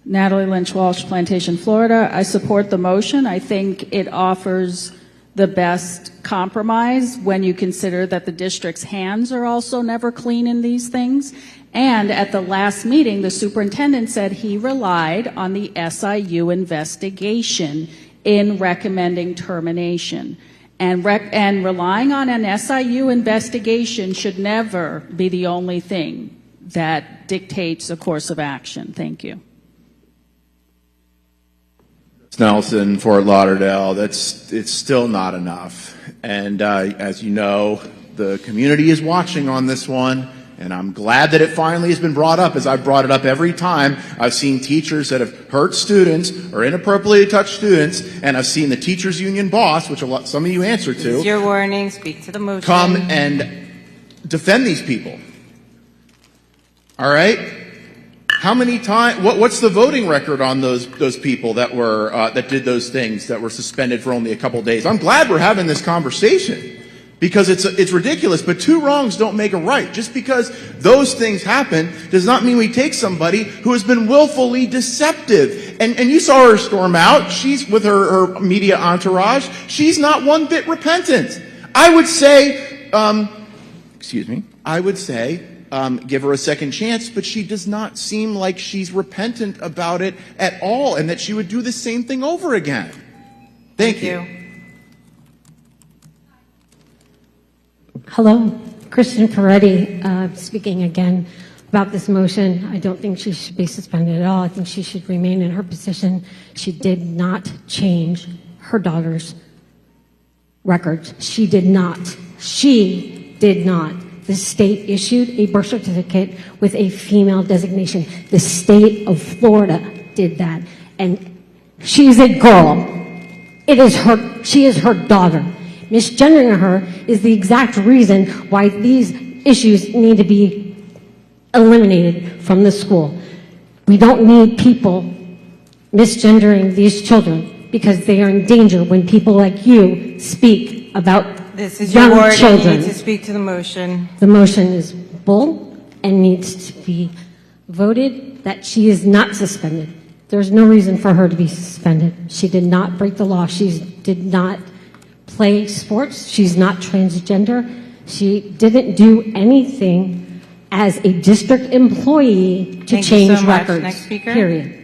Natalie Lynch Walsh, Plantation, Florida. I support the motion. I think it offers the best compromise when you consider that the district's hands are also never clean in these things. And at the last meeting, the superintendent said he relied on the SIU investigation in recommending termination. And relying on an SIU investigation should never be the only thing that dictates a course of action. Thank you. Nelson, Fort Lauderdale, it's still not enough. And as you know, the community is watching on this one, and I'm glad that it finally has been brought up, as I've brought it up every time. I've seen teachers that have hurt students or inappropriately touched students, and I've seen the teachers union boss, which some of you answer to. It's your warning. Speak to the motion. Come and defend these people. All right? How many times? What's the voting record on those people that were that did those things, that were suspended for only a couple days? I'm glad we're having this conversation because it's ridiculous. But two wrongs don't make a right. Just because those things happen does not mean we take somebody who has been willfully deceptive. And you saw her storm out. She's with her media entourage. She's not one bit repentant. I would say, give her a second chance, but she does not seem like she's repentant about it at all, and that she would do the same thing over again. Thank you. Hello, Kristen Ferretti, speaking again about this motion. I don't think she should be suspended at all. I think she should remain in her position. She did not change her daughter's records. She did not. She did not. The state issued a birth certificate with a female designation. The state of Florida did that. And she's a girl. She is her daughter. Misgendering her is the exact reason why these issues need to be eliminated from the school. We don't need people misgendering these children because they are in danger when people like you speak about This is your young word. children. You need to speak to the motion. The motion is bull and needs to be voted that she is not suspended. There's no reason for her to be suspended. She did not break the law. She did not play sports. She's not transgender. She didn't do anything as a district employee to Thank change you so much. records. Next speaker. Period.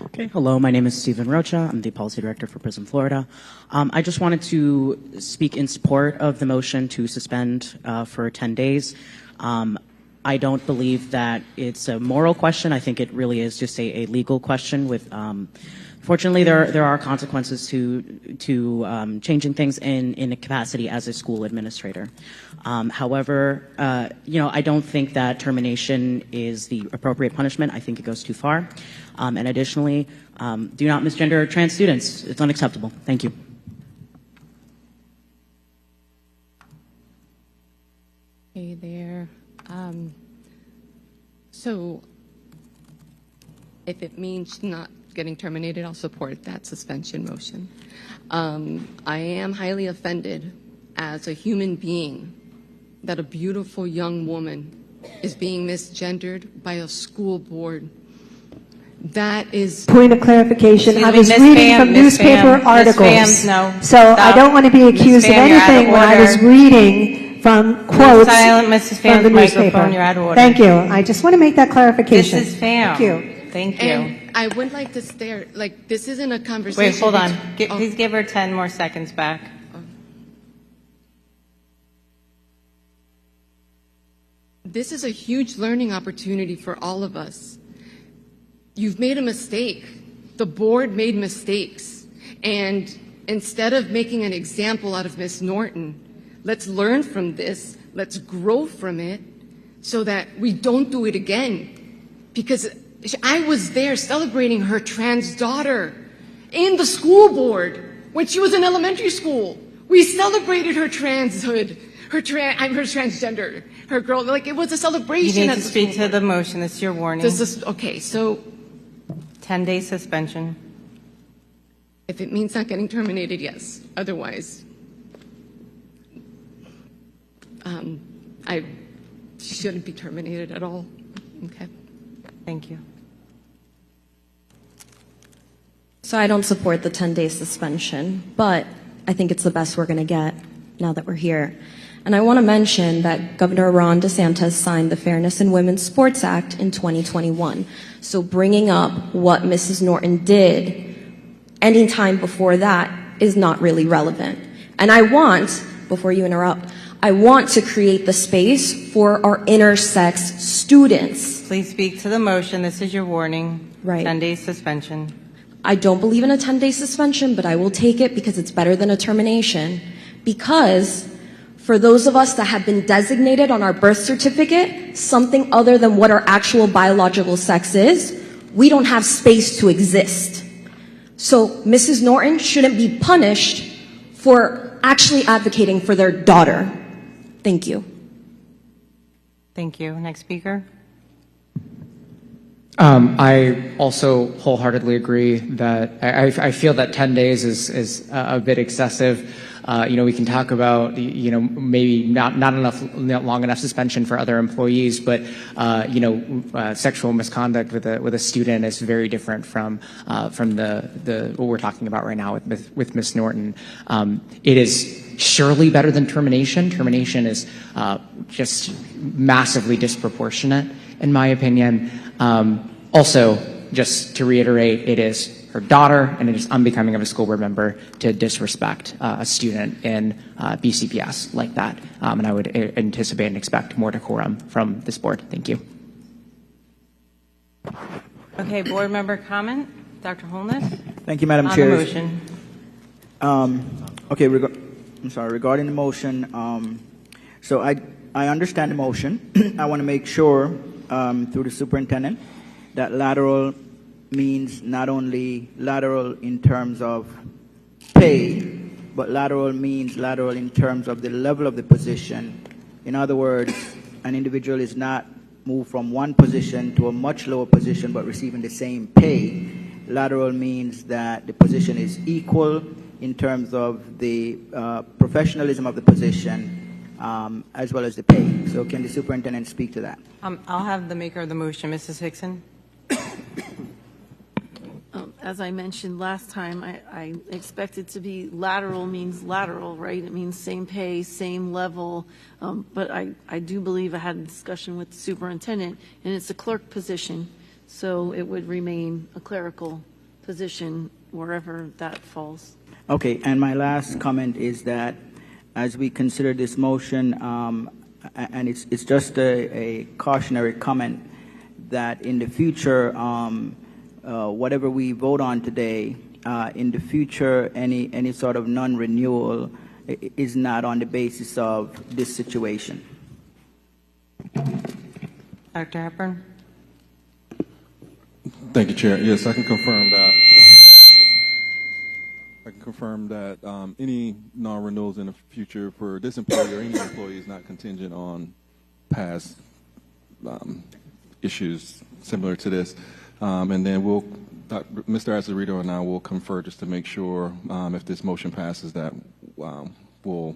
Okay, hello, my name is Stephen Rocha. I'm the Policy Director for PRISM Florida. I just wanted to speak in support of the motion to suspend for 10 days. I don't believe that it's a moral question. I think it really is just a legal question with, fortunately, there are consequences to changing things in a capacity as a school administrator. However, I don't think that termination is the appropriate punishment. I think it goes too far. And additionally, do not misgender trans students. It's unacceptable. Thank you. Hey there. So if it means not getting terminated, I'll support that suspension motion. I am highly offended as a human being that a beautiful young woman is being misgendered by a school board. That is... Point of clarification. Excuse I me, was Ms. reading Pham, from Ms. newspaper Pham, articles. Ms. Pham, no. So I Stop. don't want to be accused Ms. of Pham, you're out of anything when I was order. reading from quotes Silent, Mrs. from Pham's the microphone. newspaper. You're out of order. Thank you. I just want to make that clarification. This is Pham. Thank you. Thank you. And I would like to stare, like, this isn't a conversation. Wait, hold on. bet- Please give her 10 more seconds back. This is a huge learning opportunity for all of us. You've made a mistake. The board made mistakes. And instead of making an example out of Ms. Norton, let's learn from this, let's grow from it, so that we don't do it again. Because I was there celebrating her trans daughter in the school board when she was in elementary school. We celebrated her transhood, her transgender, her girl. Like, it was a celebration. You need at to the speak school to the board. motion. This is your warning. This is, okay, so 10-day suspension. if it means not getting terminated, yes. Otherwise, I shouldn't be terminated at all. Okay. Thank you. So I don't support the 10-day suspension, but I think it's the best we're going to get now that we're here. And I want to mention that Governor Ron DeSantis signed the Fairness in Women's Sports Act in 2021. So bringing up what Mrs. Norton did any time before that is not really relevant. And I want, before you interrupt, I want to create the space for our intersex students. Please speak to the motion. This is your warning. Right. 10-day suspension. I don't believe in a 10-day suspension, but I will take it because it's better than a termination. Because for those of us that have been designated on our birth certificate something other than what our actual biological sex is, we don't have space to exist. So Mrs. Norton shouldn't be punished for actually advocating for their daughter. Thank you. Thank you. Next speaker. I also wholeheartly agree that I feel that 10 days is a bit excessive. We can talk about, maybe not long enough suspension for other employees, but, sexual misconduct with a student is very different from the what we're talking about right now with Ms. Norton. It is surely better than termination. Termination is just massively disproportionate, in my opinion. Also, just to reiterate, it is her daughter, and it is unbecoming of a school board member to disrespect a student in BCPS like that. And I would anticipate and expect more decorum from this board. Thank you. Okay, board member comment. Dr. Holness? Thank you, Madam On Chair. the motion. Okay, regarding the motion, so I understand the motion. I want to make sure through the superintendent that lateral means not only lateral in terms of pay, but lateral means lateral in terms of the level of the position. In other words, an individual is not moved from one position to a much lower position but receiving the same pay. Lateral means that the position is equal in terms of the professionalism of the position as well as the pay. So can the superintendent speak to that? I'll have the maker of the motion, Mrs. Hickson. As I mentioned last time, I expect it to be lateral means lateral, right? It means same pay, same level. But I do believe I had a discussion with the superintendent, and it's a clerk position, so it would remain a clerical position wherever that falls. Okay, and my last comment is that as we consider this motion, and it's just a cautionary comment, that in the future, whatever we vote on today, in the future, any sort of non-renewal is not on the basis of this situation. Dr. Hepburn? Thank you, Chair. Yes, I can confirm that. I can confirm that any non-renewals in the future for this employee or any employee is not contingent on past issues similar to this. And then Mr. Azzarito and I will confer just to make sure if this motion passes that we'll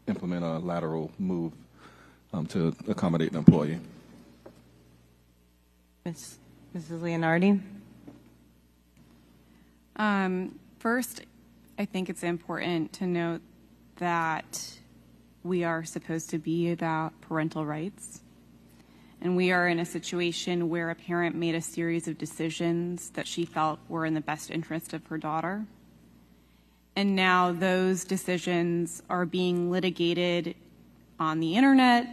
implement a lateral move to accommodate the employee. Mrs. Leonardi? First, I think it's important to note that we are supposed to be about parental rights. And we are in a situation where a parent made a series of decisions that she felt were in the best interest of her daughter. And now those decisions are being litigated on the internet,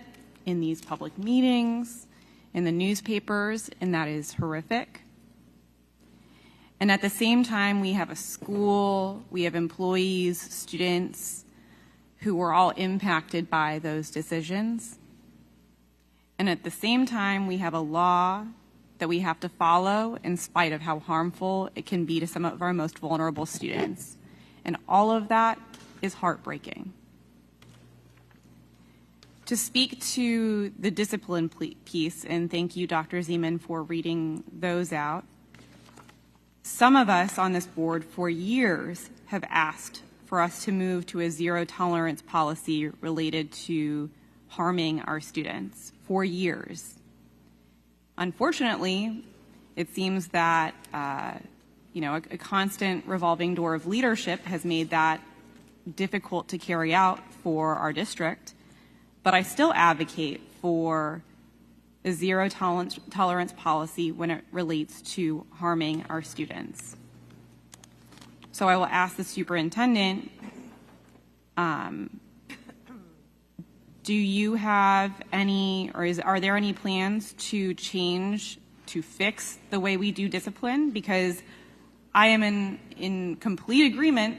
in these public meetings, in the newspapers, and that is horrific. And at the same time, we have a school, we have employees, students who were all impacted by those decisions. And at the same time, we have a law that we have to follow in spite of how harmful it can be to some of our most vulnerable students. And all of that is heartbreaking. To speak to the discipline piece, and thank you, Dr. Zeman, for reading those out, some of us on this board for years have asked for us to move to a zero tolerance policy related to harming our students for years. Unfortunately, it seems that a constant revolving door of leadership has made that difficult to carry out for our district. But I still advocate for a zero tolerance policy when it relates to harming our students. So I will ask the superintendent, do you have any, or are there any plans to change, to fix the way we do discipline? Because I am in complete agreement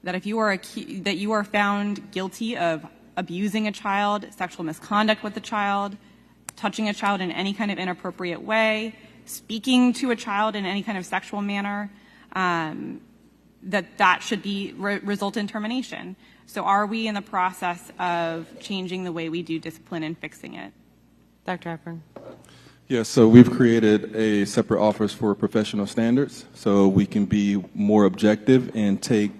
that if you are found guilty of abusing a child, sexual misconduct with a child, touching a child in any kind of inappropriate way, speaking to a child in any kind of sexual manner, that should be result in termination. So are we in the process of changing the way we do discipline and fixing it? Dr. Hepburn. Yes, so we've created a separate office for professional standards so we can be more objective and take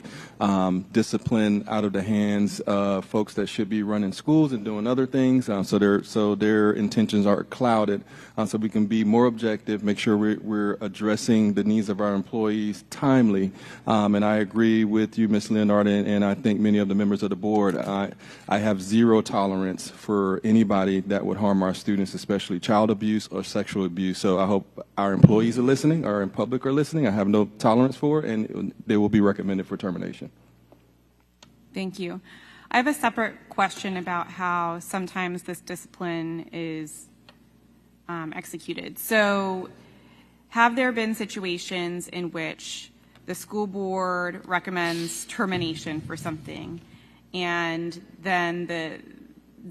discipline out of the hands of folks that should be running schools and doing other things. So their intentions are clouded. So we can be more objective, make sure we're addressing the needs of our employees timely. And I agree with you, Ms. Leonard, and I think many of the members of the board. I have zero tolerance for anybody that would harm our students, especially child abuse or sexual abuse. So I hope our employees are listening, or in public are listening. I have no tolerance for it, and they will be recommended for termination. Thank you. I have a separate question about how sometimes this discipline is executed. So have there been situations in which the school board recommends termination for something, and then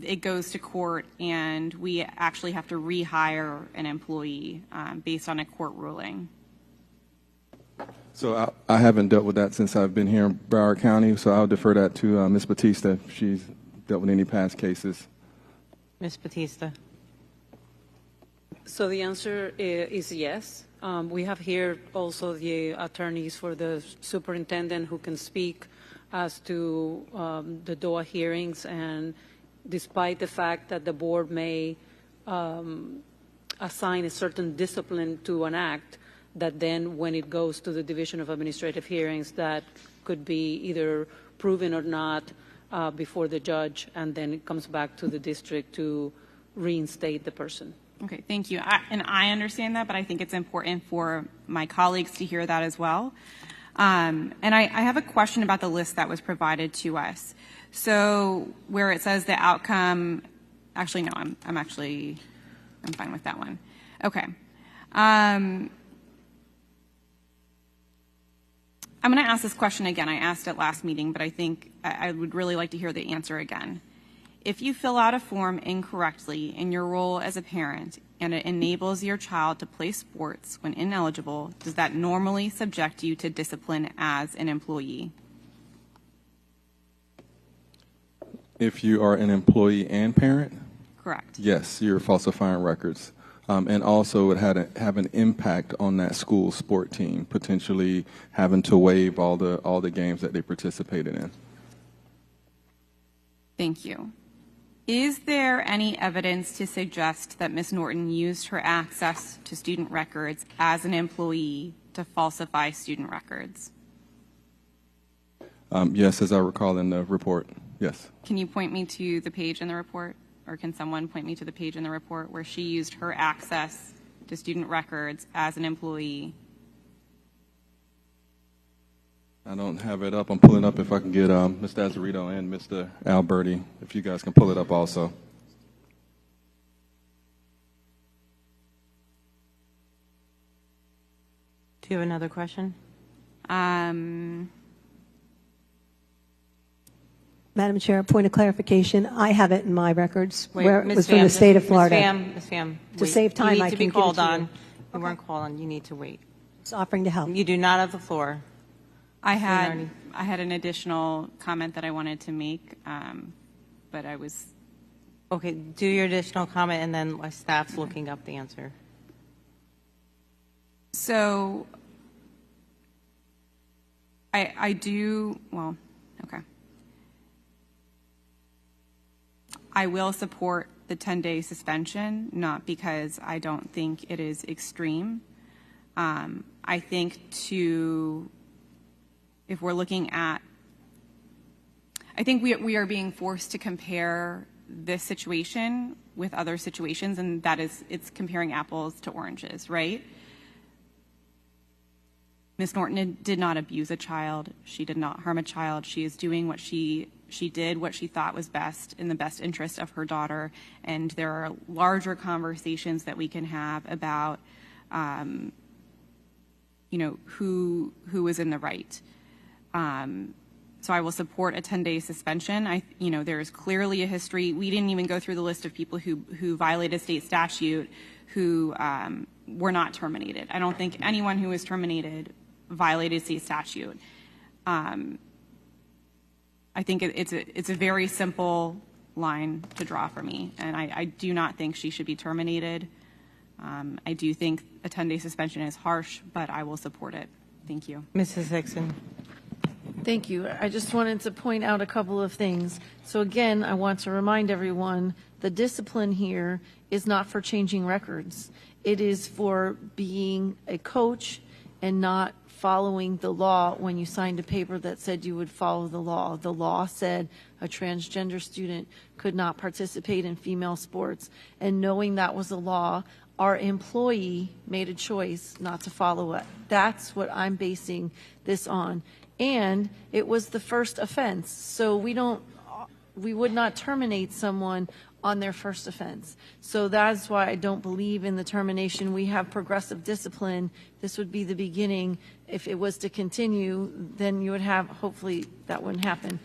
it goes to court and we actually have to rehire an employee based on a court ruling? So I haven't dealt with that since I've been here in Broward County, so I'll defer that to Ms. Batista if she's dealt with any past cases. Ms. Batista. So the answer is yes. We have here also the attorneys for the superintendent who can speak as to the DOA hearings, and despite the fact that the board may assign a certain discipline to an act, that then when it goes to the Division of Administrative Hearings, that could be either proven or not before the judge, and then it comes back to the district to reinstate the person. Okay, thank you. And I understand that, but I think it's important for my colleagues to hear that as well. And I have a question about the list that was provided to us. So where it says the outcome, actually, no, I'm fine with that one. Okay. I'm going to ask this question again. I asked it last meeting, but I think I would really like to hear the answer again. If you fill out a form incorrectly in your role as a parent and it enables your child to play sports when ineligible, does that normally subject you to discipline as an employee? If you are an employee and parent? Correct. Yes, you're falsifying records. And also it had have an impact on that school sport team, potentially having to waive all the games that they participated in. Thank you. Is there any evidence to suggest that Ms. Norton used her access to student records as an employee to falsify student records? Yes, as I recall in the report, yes. Can you point me to the page in the report or can someone point me to the page in the report where she used her access to student records as an employee? I don't have it up. I'm pulling up if I can get Mr. Azarito and Mr. Alberti, if you guys can pull it up also. Do you have another question? Madam Chair, point of clarification. I have it in my records Wait, where it Ms. was from the Pham, state of Florida. Ms. Pham, To wait. save time, you need I to can be give it called to you. on. You weren't called on. You need to wait. It's offering to help. You do not have the floor. I Leonardi. had an additional comment that I wanted to make, but I was. Okay, do your additional comment, and then my staff's looking up the answer. So I do, well, okay. I will support the 10-day suspension, not because I don't think it is extreme. I think if we're looking at, I think we are being forced to compare this situation with other situations, and that is, it's comparing apples to oranges, right? Ms. Norton did not abuse a child. She did not harm a child. She is doing what she did what she thought was best in the best interest of her daughter. And there are larger conversations that we can have about, who is in the right. So I will support a 10-day suspension. There is clearly a history. We didn't even go through the list of people who violated state statute who were not terminated. I don't think anyone who was terminated violated state statute. I think it's a very simple line to draw for me, and I do not think she should be terminated. I do think a 10-day suspension is harsh, but I will support it. Thank you. Mrs. Hickson. Thank you. I just wanted to point out a couple of things. So again, I want to remind everyone, the discipline here is not for changing records. It is for being a coach and not following the law when you signed a paper that said you would follow the law. The law said a transgender student could not participate in female sports. And knowing that was the law, our employee made a choice not to follow it. That's what I'm basing this on. And it was the first offense. So we would not terminate someone on their first offense. So that's why I don't believe in the termination. We have progressive discipline. This would be the beginning. If it was to continue, then you would have, hopefully that wouldn't happen,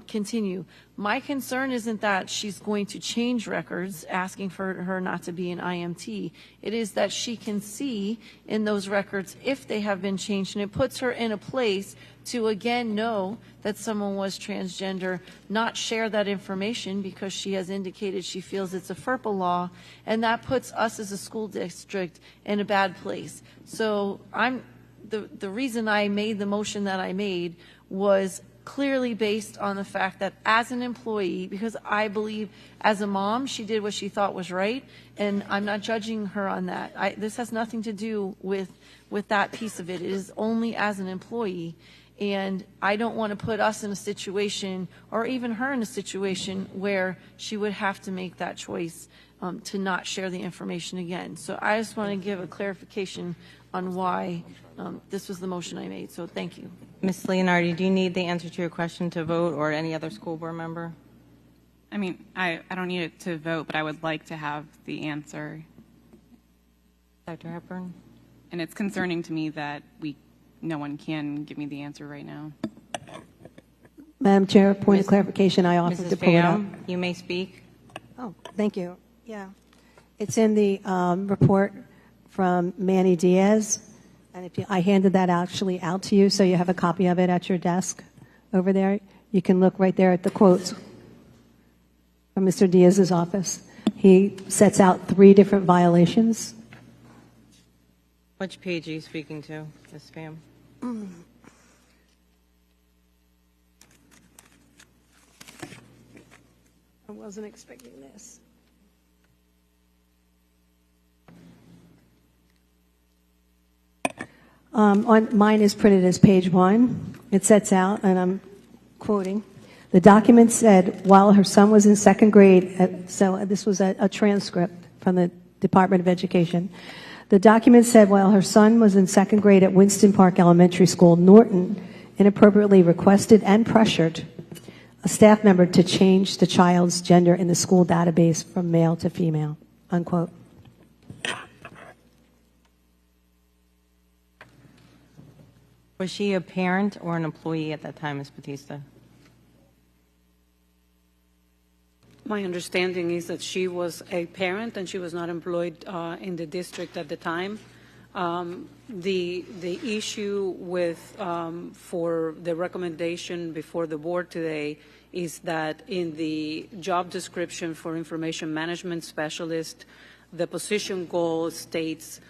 continue. My concern isn't that she's going to change records, asking for her not to be an IMT. It is that she can see in those records if they have been changed, and it puts her in a place to again know that someone was transgender, not share that information because she has indicated she feels it's a FERPA law, and that puts us as a school district in a bad place. So the reason I made the motion that I made was clearly based on the fact that as an employee, because I believe as a mom, she did what she thought was right, and I'm not judging her on that. This has nothing to do with that piece of it. It is only as an employee. And I don't want to put us in a situation, or even her in a situation, where she would have to make that choice to not share the information again. So I just want to give a clarification on why this was the motion I made. So thank you. Ms. Leonardi, do you need the answer to your question to vote, or any other school board member? I mean, I don't need it to vote, but I would like to have the answer. Dr. Hepburn? And it's concerning to me that no one can give me the answer right now. Madam Chair, point of clarification, I offered Mrs. to pull it up. Pham, you may speak. Oh, thank you. Yeah. It's in the report from Manny Diaz, and I handed that actually out to you, so you have a copy of it at your desk over there. You can look right there at the quotes from Mr. Diaz's office. He sets out 3 different violations. Which page are you speaking to, Ms. Pham? I wasn't expecting this. Mine is printed as page 1. It sets out, and I'm quoting, The document said while her son was in second grade, so this was a transcript from the Department of Education. The document said while her son was in second grade at Winston Park Elementary School, Norton inappropriately requested and pressured a staff member to change the child's gender in the school database from male to female, unquote. Was she a parent or an employee at that time, Ms. Batista? My understanding is that she was a parent and she was not employed in the district at the time. The issue with for the recommendation before the board today is that in the job description for information management specialist, the position goal states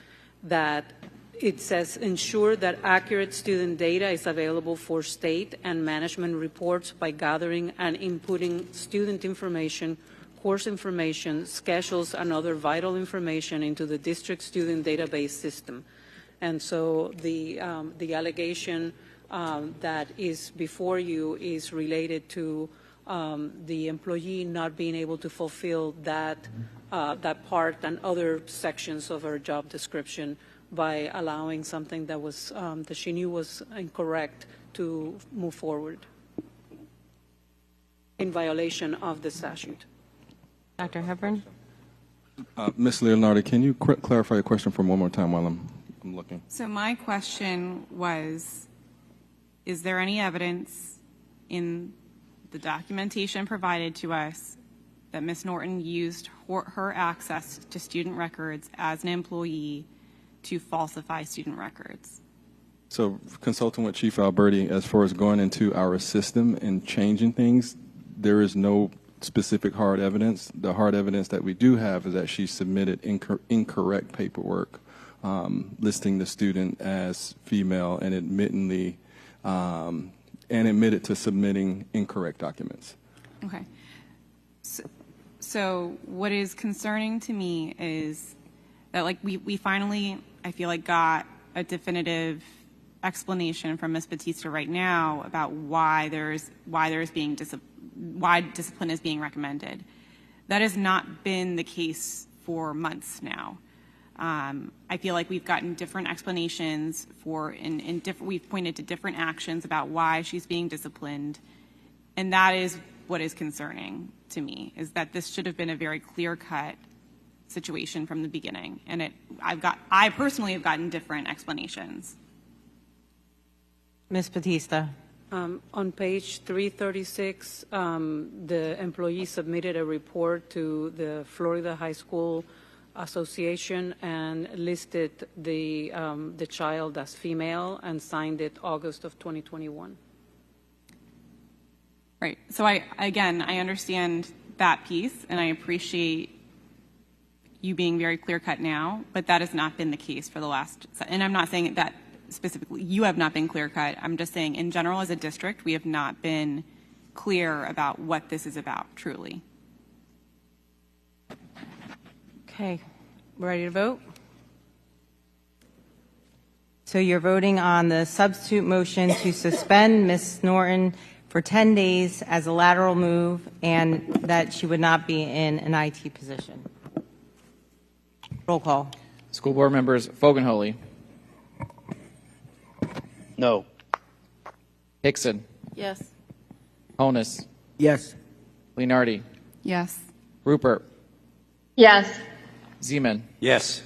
that it says ensure that accurate student data is available for state and management reports by gathering and inputting student information, course information, schedules, and other vital information into the district student database system. And so the allegation that is before you is related to the employee not being able to fulfill that part and other sections of her job description by allowing something that was that she knew was incorrect to move forward in violation of the statute. Dr. Hepburn? Ms. Leonardi, can you clarify your question for one more time while I'm looking? So my question was, is there any evidence in the documentation provided to us that Ms. Norton used her access to student records as an employee to falsify student records? So consulting with Chief Alberti, as far as going into our system and changing things, there is no specific hard evidence. The hard evidence that we do have is that she submitted incorrect paperwork listing the student as female and admitted to submitting incorrect documents. Okay. So what is concerning to me is that, like, we finally, I feel like, got a definitive explanation from Ms. Batista right now about why discipline is being recommended. That has not been the case for months now. I feel like we've gotten different explanations we've pointed to different actions about why she's being disciplined, and that is what is concerning to me, is that this should have been a very clear-cut situation from the beginning, and I personally have gotten different explanations. Ms. Batista? On page 336, the employee submitted a report to the Florida High School Association and listed the child as female and signed it August of 2021. Right. So I understand that piece, and I appreciate you being very clear-cut now, but that has not been the case for the last, and I'm not saying that specifically you have not been clear-cut. I'm just saying in general as a district, we have not been clear about what this is about, truly. Okay. We're ready to vote? So you're voting on the substitute motion to suspend Ms. Norton for 10 days as a lateral move and that she would not be in an IT position. Roll call. School board members Fogenholy. No. Hickson. Yes. Honus. Yes. Leonardi. Yes. Rupert. Yes. Zeman. Yes.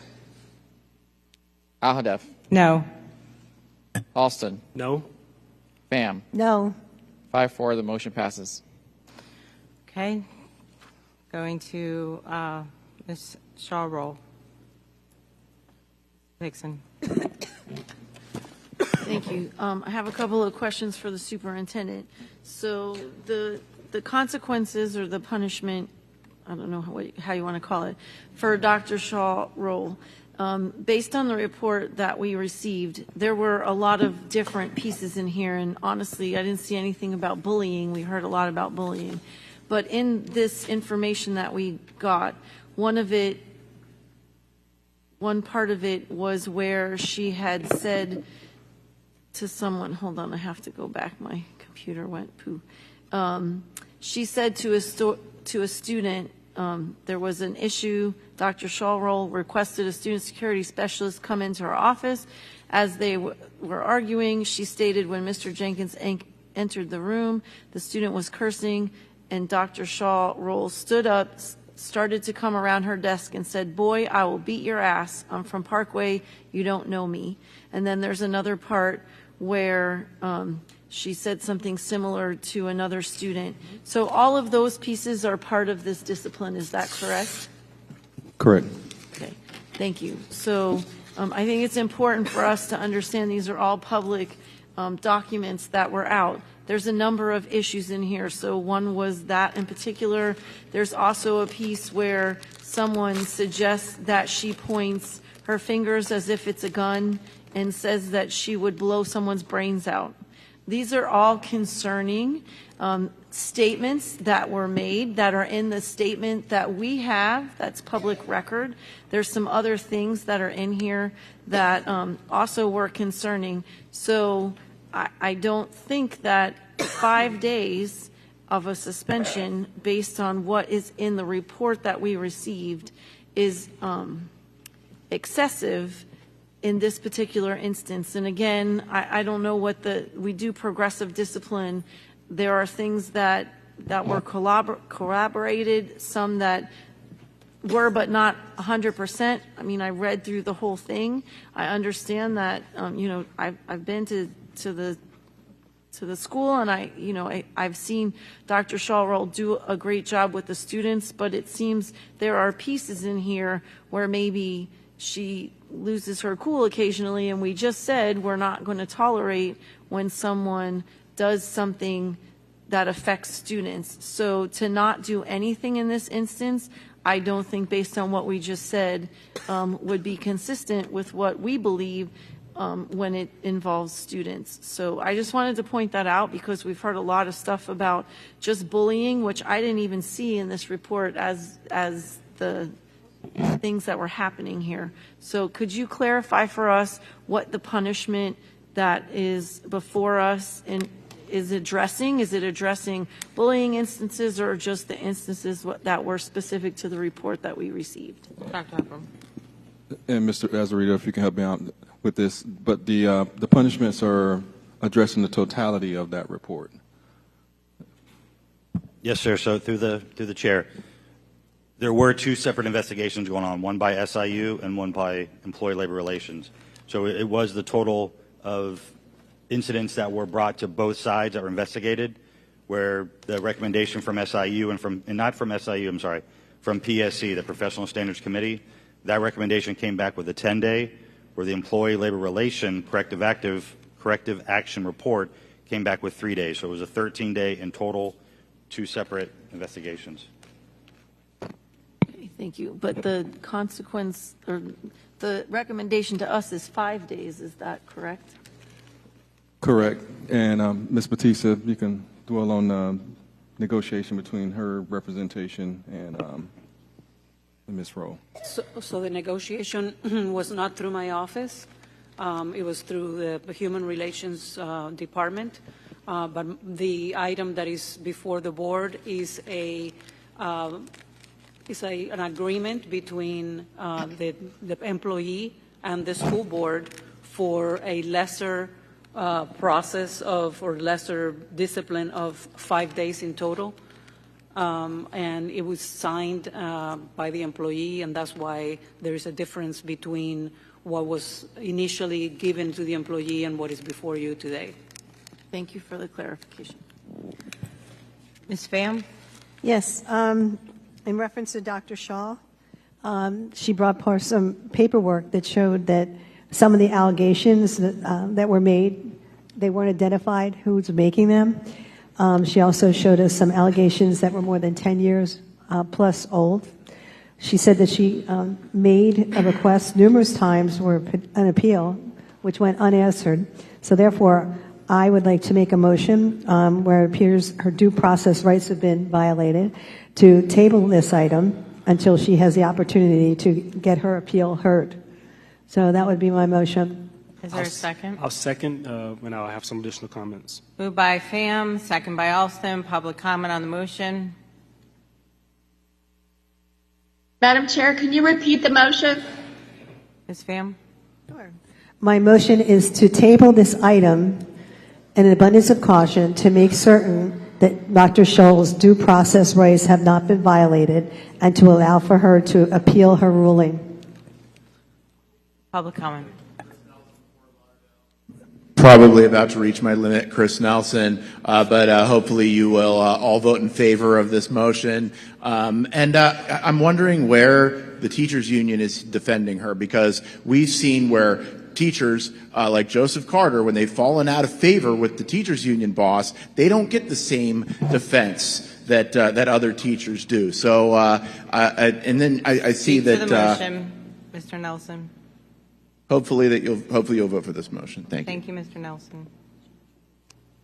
Alhadeff. No. Alston. No. Pham. No. 5-4, the motion passes. Okay. Going to Ms. Shaw roll. Hickson. Thank you. I have a couple of questions for the superintendent. So the consequences or the punishment, I don't know how you want to call it, for Dr. Shaw role, based on the report that we received, there were a lot of different pieces in here, and honestly, I didn't see anything about bullying. We heard a lot about bullying. But in this information that we got, one part of it was where she had said to someone, hold on, I have to go back, my computer went poo. She said to a student, there was an issue. Dr. Shawroll requested a student security specialist come into her office. As they were arguing, she stated when Mr. Jenkins entered the room, the student was cursing, and Dr. Shawroll stood up, started to come around her desk and said, "Boy, I will beat your ass. I'm from Parkway. You don't know me." And then there's another part where she said something similar to another student. So all of those pieces are part of this discipline. Is that correct? Correct. Okay, thank you. So I think it's important for us to understand these are all public documents that were out. There's a number of issues in here. So one was that in particular. There's also a piece where someone suggests that she points her fingers as if it's a gun and says that she would blow someone's brains out. These are all concerning statements that were made that are in the statement that we have, that's public record. There's some other things that are in here that also were concerning. So I don't think that 5 days of a suspension based on what is in the report that we received is excessive in this particular instance. And again, I don't know what we do progressive discipline. There are things that were corroborated, some that were but not 100%. I mean, I read through the whole thing. I understand that, I've been to the school, and I've seen Dr. Shawroll do a great job with the students, but it seems there are pieces in here where maybe she loses her cool occasionally, and we just said we're not going to tolerate when someone does something that affects students. So to not do anything in this instance, I don't think, based on what we just said, would be consistent with what we believe when it involves students. So I just wanted to point that out because we've heard a lot of stuff about just bullying, which I didn't even see in this report as the things that were happening here. So could you clarify for us what the punishment that is before us is addressing? Is it addressing bullying instances or just the instances that were specific to the report that we received? Dr. Hubbard. And Mr. Azzarito, if you can help me out with this, but the punishments are addressing the totality of that report. Yes, sir. So through the chair, there were two separate investigations going on, one by SIU and one by Employee Labor Relations. So it was the total of incidents that were brought to both sides that were investigated, where the recommendation from SIU from PSC, the Professional Standards Committee, that recommendation came back with a 10-day, where the Employee Labor Relation corrective action report came back with 3 days. So it was a 13-day in total, two separate investigations. Okay, thank you. But the consequence or the recommendation to us is 5 days. Is that correct? Correct. And Ms. Batista, you can dwell on negotiation between her representation and Ms. Rowe. So the negotiation was not through my office. It was through the Human Relations Department. But the item that is before the board is an agreement between the employee and the school board for a lesser process or lesser discipline of 5 days in total. And it was signed by the employee, and that's why there is a difference between what was initially given to the employee and what is before you today. Thank you for the clarification. Ms. Pham? Yes. In reference to Dr. Shaw, she brought forth some paperwork that showed that some of the allegations that were made, they weren't identified who's making them. She also showed us some allegations that were more than 10 years plus old. She said that she made a request numerous times for an appeal, which went unanswered. So therefore, I would like to make a motion where it appears her due process rights have been violated to table this item until she has the opportunity to get her appeal heard. So that would be my motion. Is there a second? I'll second, and I'll have some additional comments. Moved by Pham, second by Alston. Public comment on the motion. Madam Chair, can you repeat the motion? Ms. Pham? My motion is to table this item in an abundance of caution to make certain that Dr. Scholl's due process rights have not been violated and to allow for her to appeal her ruling. Public comment. Probably about to reach my limit, Chris Nelson, but hopefully you will all vote in favor of this motion. And I'm wondering where the teachers union is defending her, because we've seen where teachers like Joseph Carter, when they've fallen out of favor with the teachers union boss, they don't get the same defense that other teachers do. So, and then I see Speak that to the motion, Mr. Nelson. hopefully you'll vote for this motion. Thank you. Thank you, Mr. Nelson.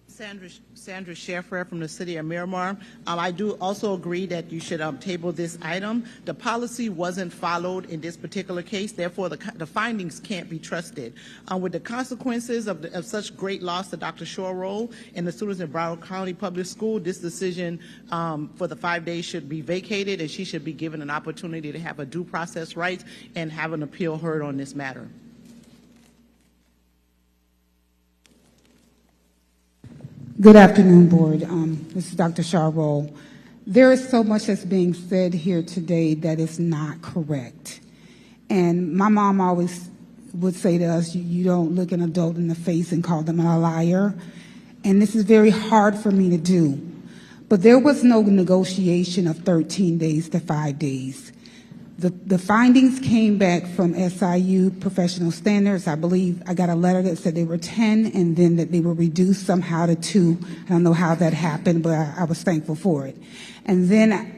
Sandra Sheffer from the city of Miramar. I do also agree that you should table this item. The policy wasn't followed in this particular case, therefore the findings can't be trusted. With the consequences of such great loss to Dr. Shorroll and the students in Broward County Public School, this decision for the 5 days should be vacated, and she should be given an opportunity to have a due process right and have an appeal heard on this matter. Good afternoon, Board. This is Dr. Shorroll. There is so much that's being said here today that is not correct. And my mom always would say to us, you don't look an adult in the face and call them a liar. And this is very hard for me to do. But there was no negotiation of 13 days to 5 days. The findings came back from SIU professional standards. I believe I got a letter that said they were 10 and then that they were reduced somehow to 2. I don't know how that happened, but I was thankful for it. And then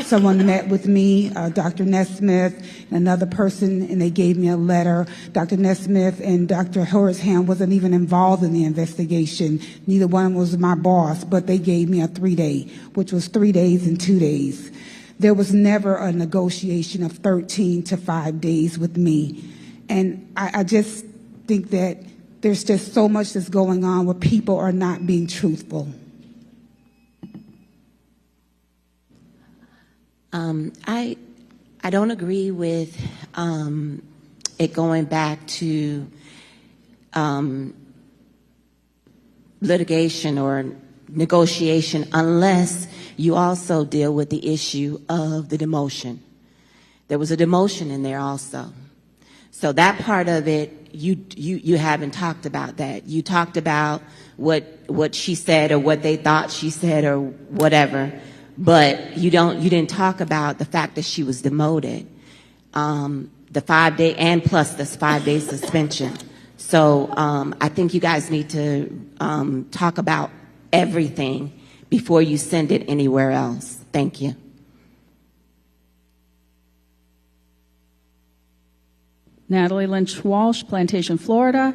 someone met with me, Dr. Nesmith, and another person, and they gave me a letter. Dr. Nesmith and Dr. Horace-Ham wasn't even involved in the investigation. Neither one was my boss, but they gave me a 3-day, which was 3 days and 2 days. There was never a negotiation of 13 to 5 days with me. And I just think that there's just so much that's going on where people are not being truthful. I don't agree with it going back to litigation or negotiation unless you also deal with the issue of the demotion. There was a demotion in there also. So that part of it, you haven't talked about that. You talked about what she said or what they thought she said or whatever, but you didn't talk about the fact that she was demoted. The 5 day and plus this 5 day suspension. So I think you guys need to talk about everything before you send it anywhere else. Thank you. Natalie Lynch Walsh, Plantation, Florida.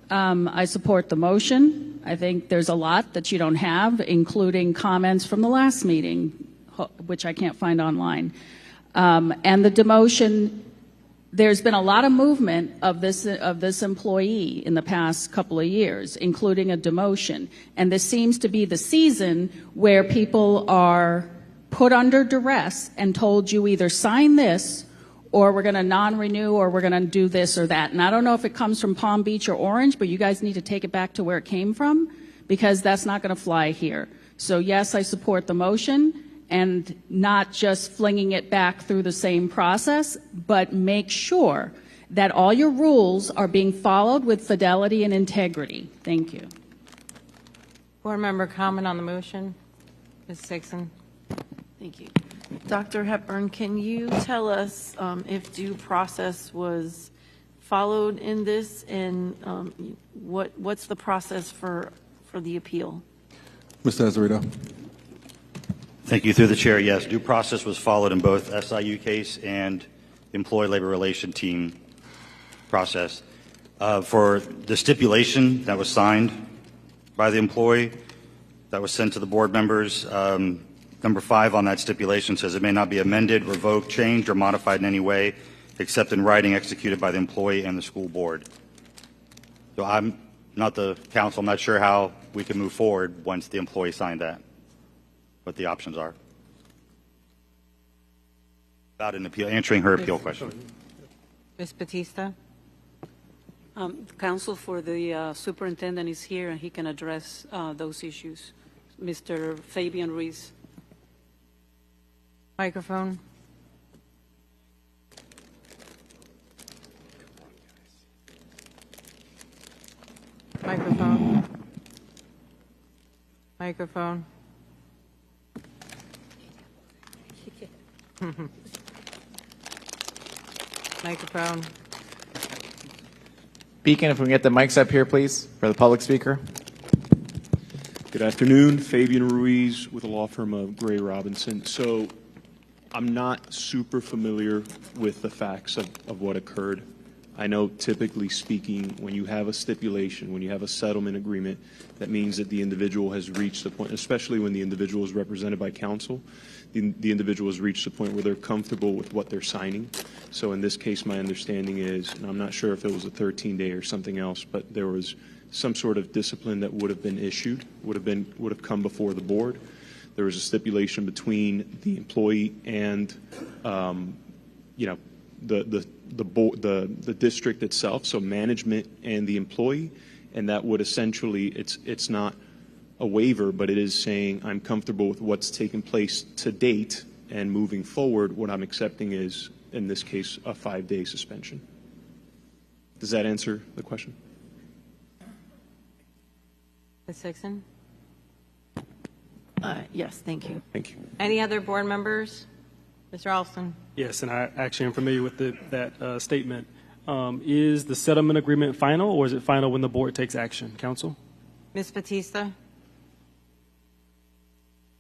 I support the motion. I think there's a lot that you don't have, including comments from the last meeting, which I can't find online. And the demotion, there's been a lot of movement of this employee in the past couple of years, including a demotion. And this seems to be the season where people are put under duress and told you either sign this or we're going to non-renew or we're going to do this or that. And I don't know if it comes from Palm Beach or Orange, but you guys need to take it back to where it came from because that's not going to fly here. So yes, I support the motion. And not just flinging it back through the same process, but make sure that all your rules are being followed with fidelity and integrity. Thank you. Board member comment on the motion. Ms. Sixon. Thank you. Dr. Hepburn, can you tell us if due process was followed in this and what's the process for the appeal? Mr. Azzarito. Thank you. Through the chair, yes, due process was followed in both SIU case and employee labor relation team process. For the stipulation that was signed by the employee that was sent to the board members, number 5 on that stipulation says it may not be amended, revoked, changed, or modified in any way except in writing executed by the employee and the school board. So I'm not the council. I'm not sure how we can move forward once the employee signed that, what the options are. About an appeal, answering her appeal question. Ms. Batista? Counsel for the superintendent is here, and he can address those issues. Mr. Fabian Ruiz. Microphone. Microphone. Microphone. Microphone. Beacon, if we can get the mics up here, please, for the public speaker. Good afternoon. Fabian Ruiz with the law firm of Gray Robinson. So I'm not super familiar with the facts of what occurred. I know, typically speaking, when you have a stipulation, when you have a settlement agreement, that means that the individual has reached the point, especially when the individual is represented by counsel, the individual has reached the point where they're comfortable with what they're signing. So in this case, my understanding is, and I'm not sure if it was a 13-day or something else, but there was some sort of discipline that would have been issued, would have come before the board. There was a stipulation between the employee and, the district itself, so management and the employee, and that would essentially, it's not a waiver, but it is saying I'm comfortable with what's taken place to date, and moving forward, what I'm accepting is, in this case, a 5-day suspension. Does that answer the question? Ms. Hickson? Yes, thank you. Thank you. Any other board members? Mr. Alston? Yes, and I actually am familiar with that statement. Is the settlement agreement final, or is it final when the board takes action? Counsel? Ms. Batista?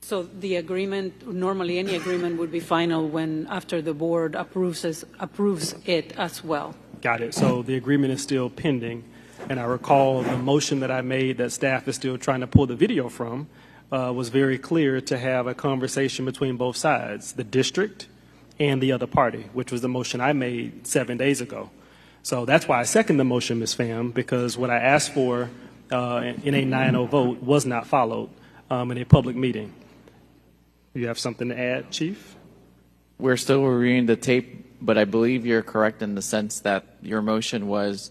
So the agreement, normally any agreement would be final when after the board approves it as well. Got it. So the agreement is still pending. And I recall the motion that I made that staff is still trying to pull the video from was very clear to have a conversation between both sides, the district and the other party, which was the motion I made 7 days ago. So that's why I second the motion, Ms. Pham, because what I asked for in a 9-0 vote was not followed in a public meeting. You have something to add, Chief? We're still reviewing the tape, but I believe you're correct in the sense that your motion was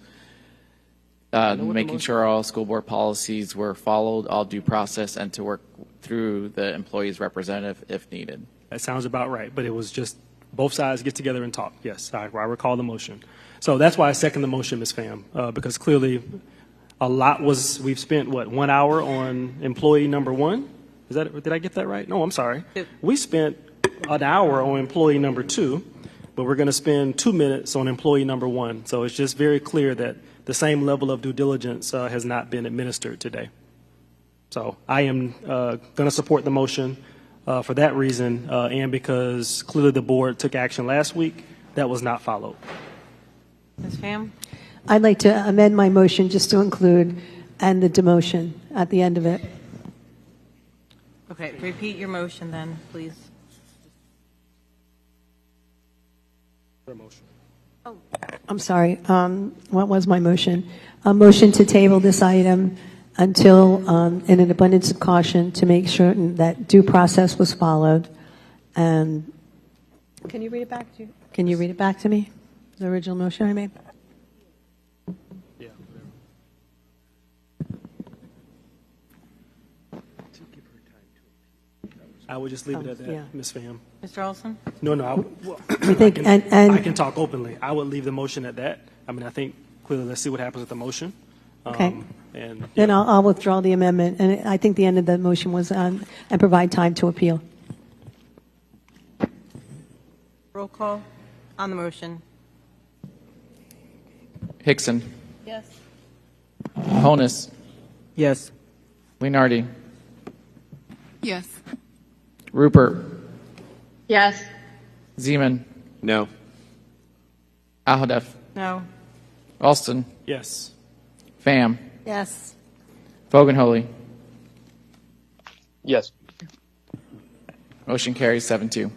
making sure all school board policies were followed, all due process, and to work through the employee's representative if needed. That sounds about right, but it was just both sides get together and talk. Yes, I recall the motion. So that's why I second the motion, Ms. Pham, because clearly a lot we've spent, 1 hour on employee number 1? Did I get that right? No, I'm sorry. We spent an hour on employee number 2, but we're going to spend 2 minutes on employee number 1. So it's just very clear that the same level of due diligence has not been administered today. So I am going to support the motion for that reason, and because clearly the board took action last week that was not followed. Ms. Pham? I'd like to amend my motion just to include and the demotion at the end of it. Okay, repeat your motion then, please. I'm sorry. What was my motion? A motion to table this item until, in an abundance of caution, to make sure that due process was followed. And can you read it back to you? Can you read it back to me? The original motion I made. Yeah. I would just leave it at that, yeah. Ms. Pham. Mr. Olson? No. You think, I and can talk openly. I would leave the motion at that. I mean, I think clearly let's see what happens with the motion. Okay. And then I'll withdraw the amendment. And I think the end of the motion was and provide time to appeal. Roll call on the motion. Hickson. Yes. Honus. Yes. Lenardi. Yes. Rupert. Yes. Zeman. No. Alhadeff. No. Alston. Yes. Pham. Yes. Fogenholy. Yes. Motion carries 7-2.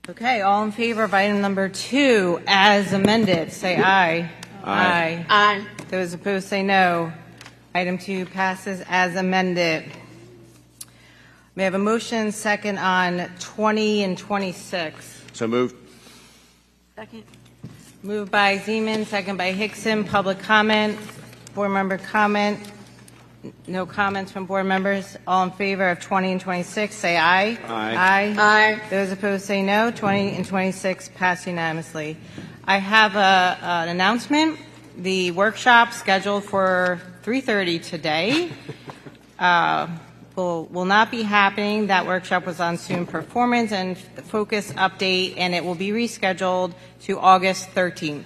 Okay, all in favor of item number 2 as amended, say aye. Aye. Aye. Those opposed say no. Item 2 passes as amended. May I have a motion second on 20 and 26? So moved. Second. Moved by Zeman, second by Hickson. Public comment. Board member comment. No comments from board members. All in favor of 20 and 26, say aye. Aye. Aye. Those opposed say no. 20 and 26 pass unanimously. I have an announcement. The workshop scheduled for 3:30 today will not be happening. That workshop was on student performance and focus update, and it will be rescheduled to August 13th.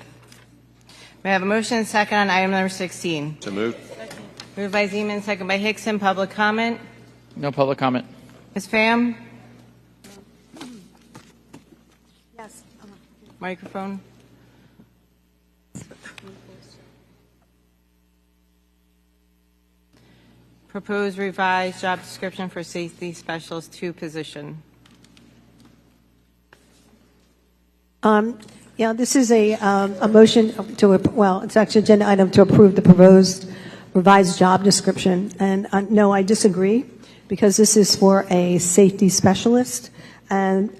May I have a motion and second on item number 16? So moved. Moved by Zeman, second by Hickson. Public comment. No public comment. Ms. Pham? Yes. Microphone. Proposed revised job description for safety specialist 2 position. Yeah, this is a motion to, well, it's actually an agenda item to approve the proposed revised job description. And no, I disagree, because this is for a safety specialist. And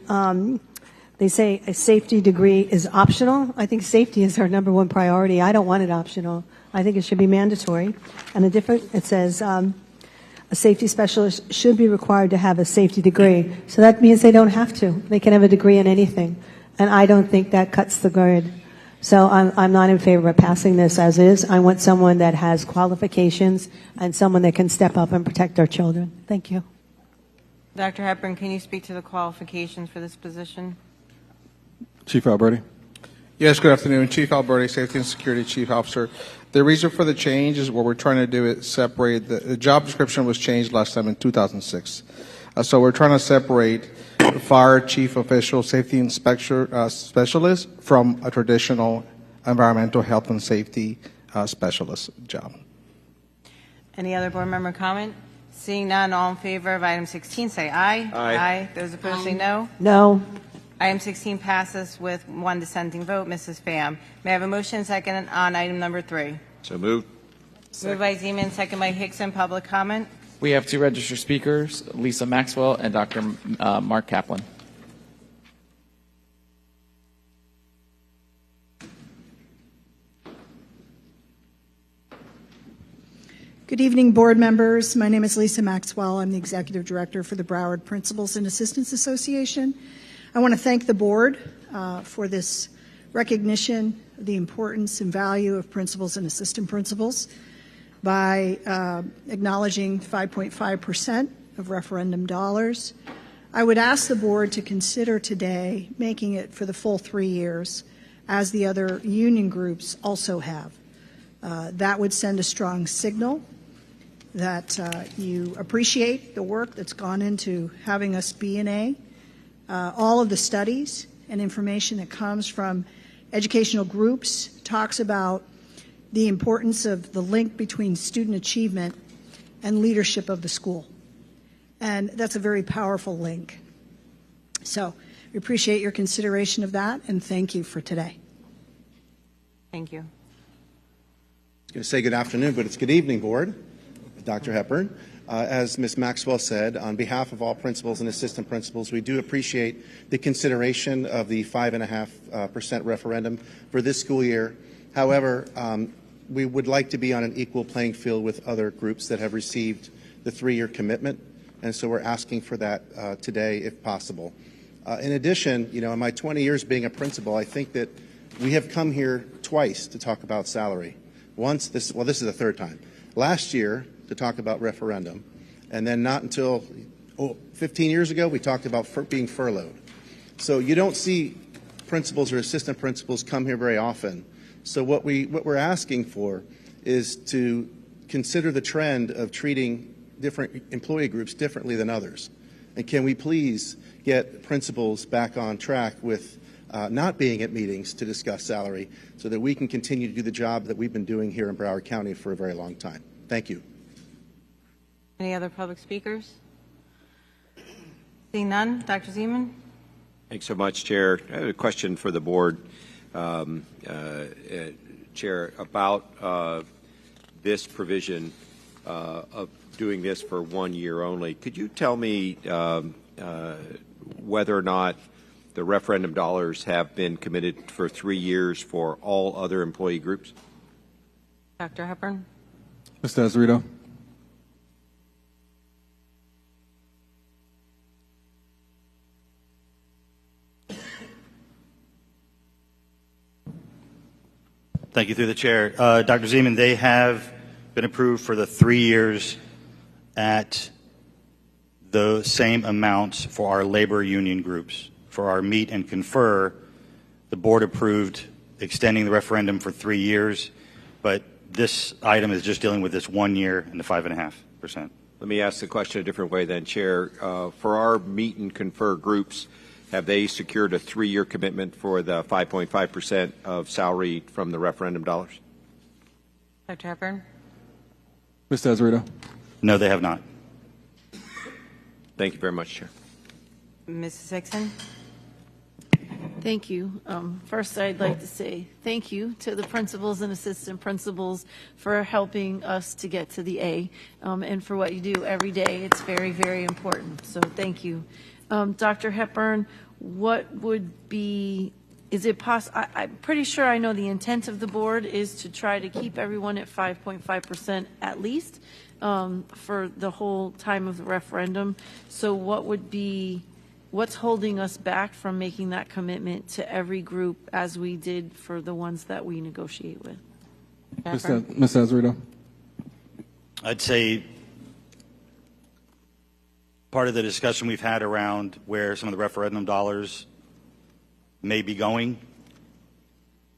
they say a safety degree is optional. I think safety is our number one priority. I don't want it optional. I think it should be mandatory. And it says a safety specialist should be required to have a safety degree. So that means they don't have to. They can have a degree in anything. And I don't think that cuts the grid. So I'm not in favor of passing this as is. I want someone that has qualifications and someone that can step up and protect our children. Thank you. Dr. Hepburn, can you speak to the qualifications for this position? Chief Alberti. Yes, good afternoon. Chief Alberti, Safety and Security Chief Officer. The reason for the change is what we're trying to do is separate. The job description was changed last time in 2006. So we're trying to separate fire chief official safety inspector specialist from a traditional environmental health and safety specialist job. Any other board member comment? Seeing none, all in favor of item 16, say aye. Aye. Those opposed say no. No. Item 16 passes with 1 dissenting vote. Mrs. Pham. May I have a motion and second on item number 3? So moved. Moved by Zeman, second by Hickson. Public comment. We have 2 registered speakers, Lisa Maxwell and Dr. Mark Kaplan. Good evening, board members. My name is Lisa Maxwell. I'm the Executive Director for the Broward Principals and Assistants Association. I want to thank the board for this recognition of the importance and value of principals and assistant principals by acknowledging 5.5% of referendum dollars. I would ask the board to consider today making it for the full 3 years, as the other union groups also have. That would send a strong signal that you appreciate the work that's gone into having us be an A. All of the studies and information that comes from educational groups talks about the importance of the link between student achievement and leadership of the school. And that's a very powerful link. So we appreciate your consideration of that, and thank you for today. Thank you. I was going to say good afternoon, but it's good evening, board. Dr. Hepburn. As Ms. Maxwell said, on behalf of all principals and assistant principals, we do appreciate the consideration of the 5.5% referendum for this school year. However, we would like to be on an equal playing field with other groups that have received the 3-year commitment, and so we're asking for that today if possible. In addition, in my 20 years being a principal, I think that we have come here twice to talk about salary. Once, this is the 3rd time. Last year, to talk about referendum, and then not until 15 years ago, we talked about being furloughed. So you don't see principals or assistant principals come here very often. So what we're asking for is to consider the trend of treating different employee groups differently than others. And can we please get principals back on track with not being at meetings to discuss salary so that we can continue to do the job that we've been doing here in Broward County for a very long time. Thank you. Any other public speakers? Seeing none, Dr. Zeman? Thanks so much, Chair. I have a question for the board, Chair, about this provision of doing this for 1 year only. Could you tell me whether or not the referendum dollars have been committed for 3 years for all other employee groups? Dr. Hepburn? Mr. Azarito. Thank you, through the chair. Dr. Zeman, they have been approved for the 3 years at the same amounts for our labor union groups. For our meet and confer, the board approved extending the referendum for 3 years, but this item is just dealing with this 1 year and the 5.5%. Let me ask the question a different way then, Chair. For our meet and confer groups, have they secured a 3-year commitment for the 5.5% of salary from the referendum dollars? Dr. Hepburn? Mr. Azarito. No, they have not. Thank you very much, Chair. Mrs. Hickson? Thank you. First, I'd like to say thank you to the principals and assistant principals for helping us to get to the A, and for what you do every day. It's very, very important. So thank you. Dr. Hepburn, what would be, is it possible, I'm pretty sure I know the intent of the board is to try to keep everyone at 5.5% at least for the whole time of the referendum. So what would be, what's holding us back from making that commitment to every group as we did for the ones that we negotiate with? Mr. Azarito. I'd say part of the discussion we've had around where some of the referendum dollars may be going,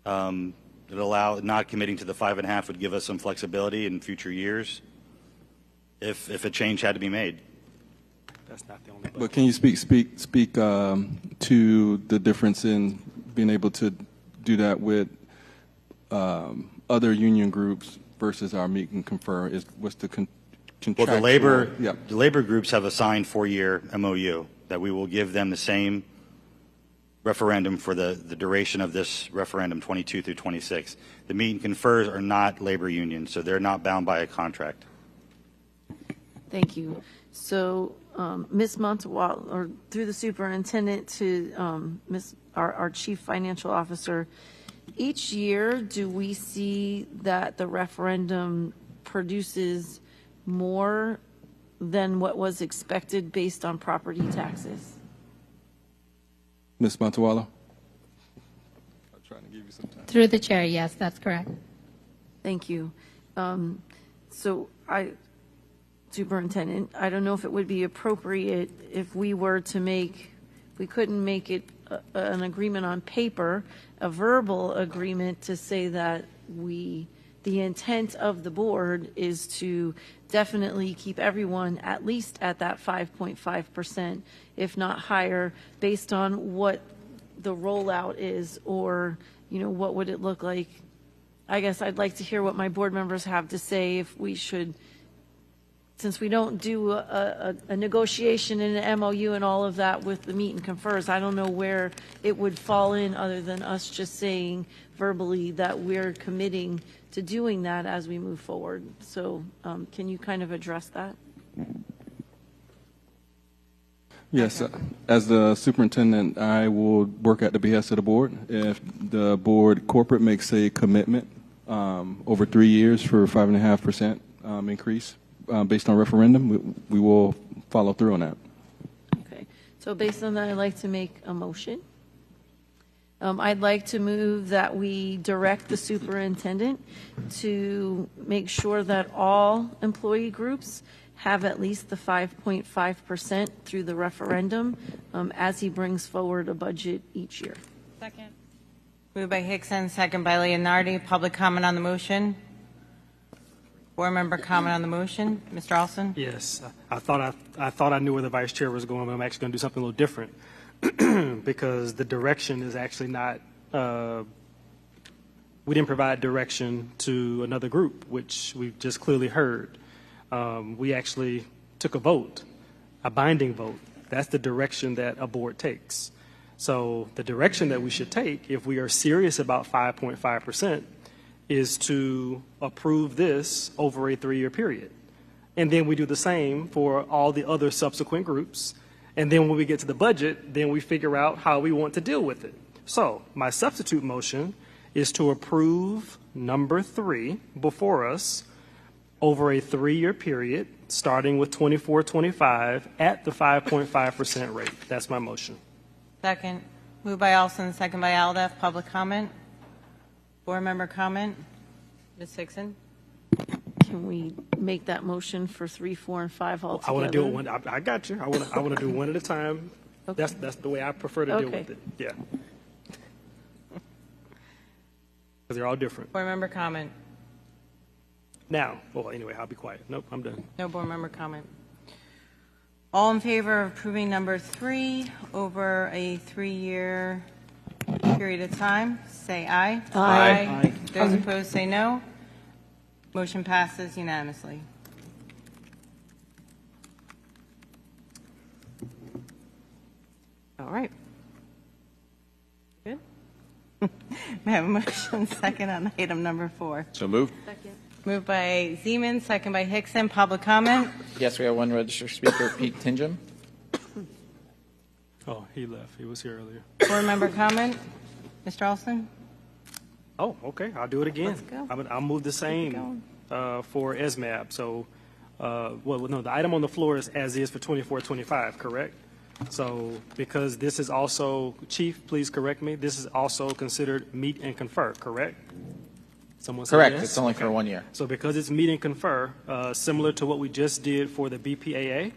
it allow not committing to the 5.5 would give us some flexibility in future years if a change had to be made. That's not the only. But can you speak to the difference in being able to do that with other union groups versus our meet and confer? What's the Well, the labor groups have a signed 4-year MOU that we will give them the same referendum for the duration of this referendum, 22 through 26. The meet and confers are not labor unions, so they're not bound by a contract. Thank you. So, Ms. Montewal, or through the superintendent to our chief financial officer, each year do we see that the referendum produces more than what was expected based on property taxes? Ms. Montewala? I'm trying to give you some time. Through the chair, yes, that's correct. Thank you. Superintendent, I don't know if it would be appropriate if we were to we couldn't make it an agreement on paper, a verbal agreement to say that the intent of the board is to definitely keep everyone at least at that 5.5%, if not higher, based on what the rollout is, or, what would it look like? I guess I'd like to hear what my board members have to say if we should, since we don't do a negotiation and an MOU and all of that with the meet and confers, I don't know where it would fall in other than us just saying verbally that we're committing to doing that as we move forward. So can you kind of address that? Yes, as the superintendent, I will work at the behest of the board. If the board corporate makes a commitment over 3 years for 5.5% increase based on referendum, we will follow through on that. Okay. So based on that, I'd like to make a motion. I'd like to move that we direct the superintendent to make sure that all employee groups have at least the 5.5% through the referendum as he brings forward a budget each year. Second. Moved by Hickson, second by Leonardi. Public comment on the motion. Board member comment on the motion. Mr. Alston? Yes, I thought I knew where the vice chair was going, but I'm actually going to do something a little different because the direction is actually not. We didn't provide direction to another group, which we've just clearly heard. We actually took a vote, a binding vote. That's the direction that a board takes. So the direction that we should take, if we are serious about 5.5%, is to approve this over a 3-year period. And then we do the same for all the other subsequent groups. And then when we get to the budget, then we figure out how we want to deal with it. So my substitute motion is to approve number 3 before us over a 3-year period, starting with 24-25 at the 5.5% rate. That's my motion. Second. Moved by Olson, second by Aldef. Public comment? Board member comment? Ms. Hickson? Can we make that motion for 3, 4, and 5 all together? I want to do it one. I got you. I want to do one at a time. Okay. That's the way I prefer to deal Okay. with it. Yeah. Because they're all different. Board member comment? Now, well, anyway, I'll be quiet. Nope, I'm done. No board member comment. All in favor of approving number 3 over a 3-year period of time, say aye. Aye. Those opposed, say no. Motion passes unanimously. All right. Good. May I have a motion second on item number 4? So moved. Moved by Zeman, second by Hickson. Public comment? Yes, we have one registered speaker, Pete Tingham. Oh, he left. He was here earlier. Board member comment? Mr. Olson? Oh, okay. I'll do it again. Let's go. I'll move the same for ESMAB. So, the item on the floor is as is for 24-25, correct? So, because this is also, Chief, please correct me, this is also considered meet and confer, correct? Someone say Correct. yes? It's only for 1 year. So because it's meet and confer, similar to what we just did for the BPAA,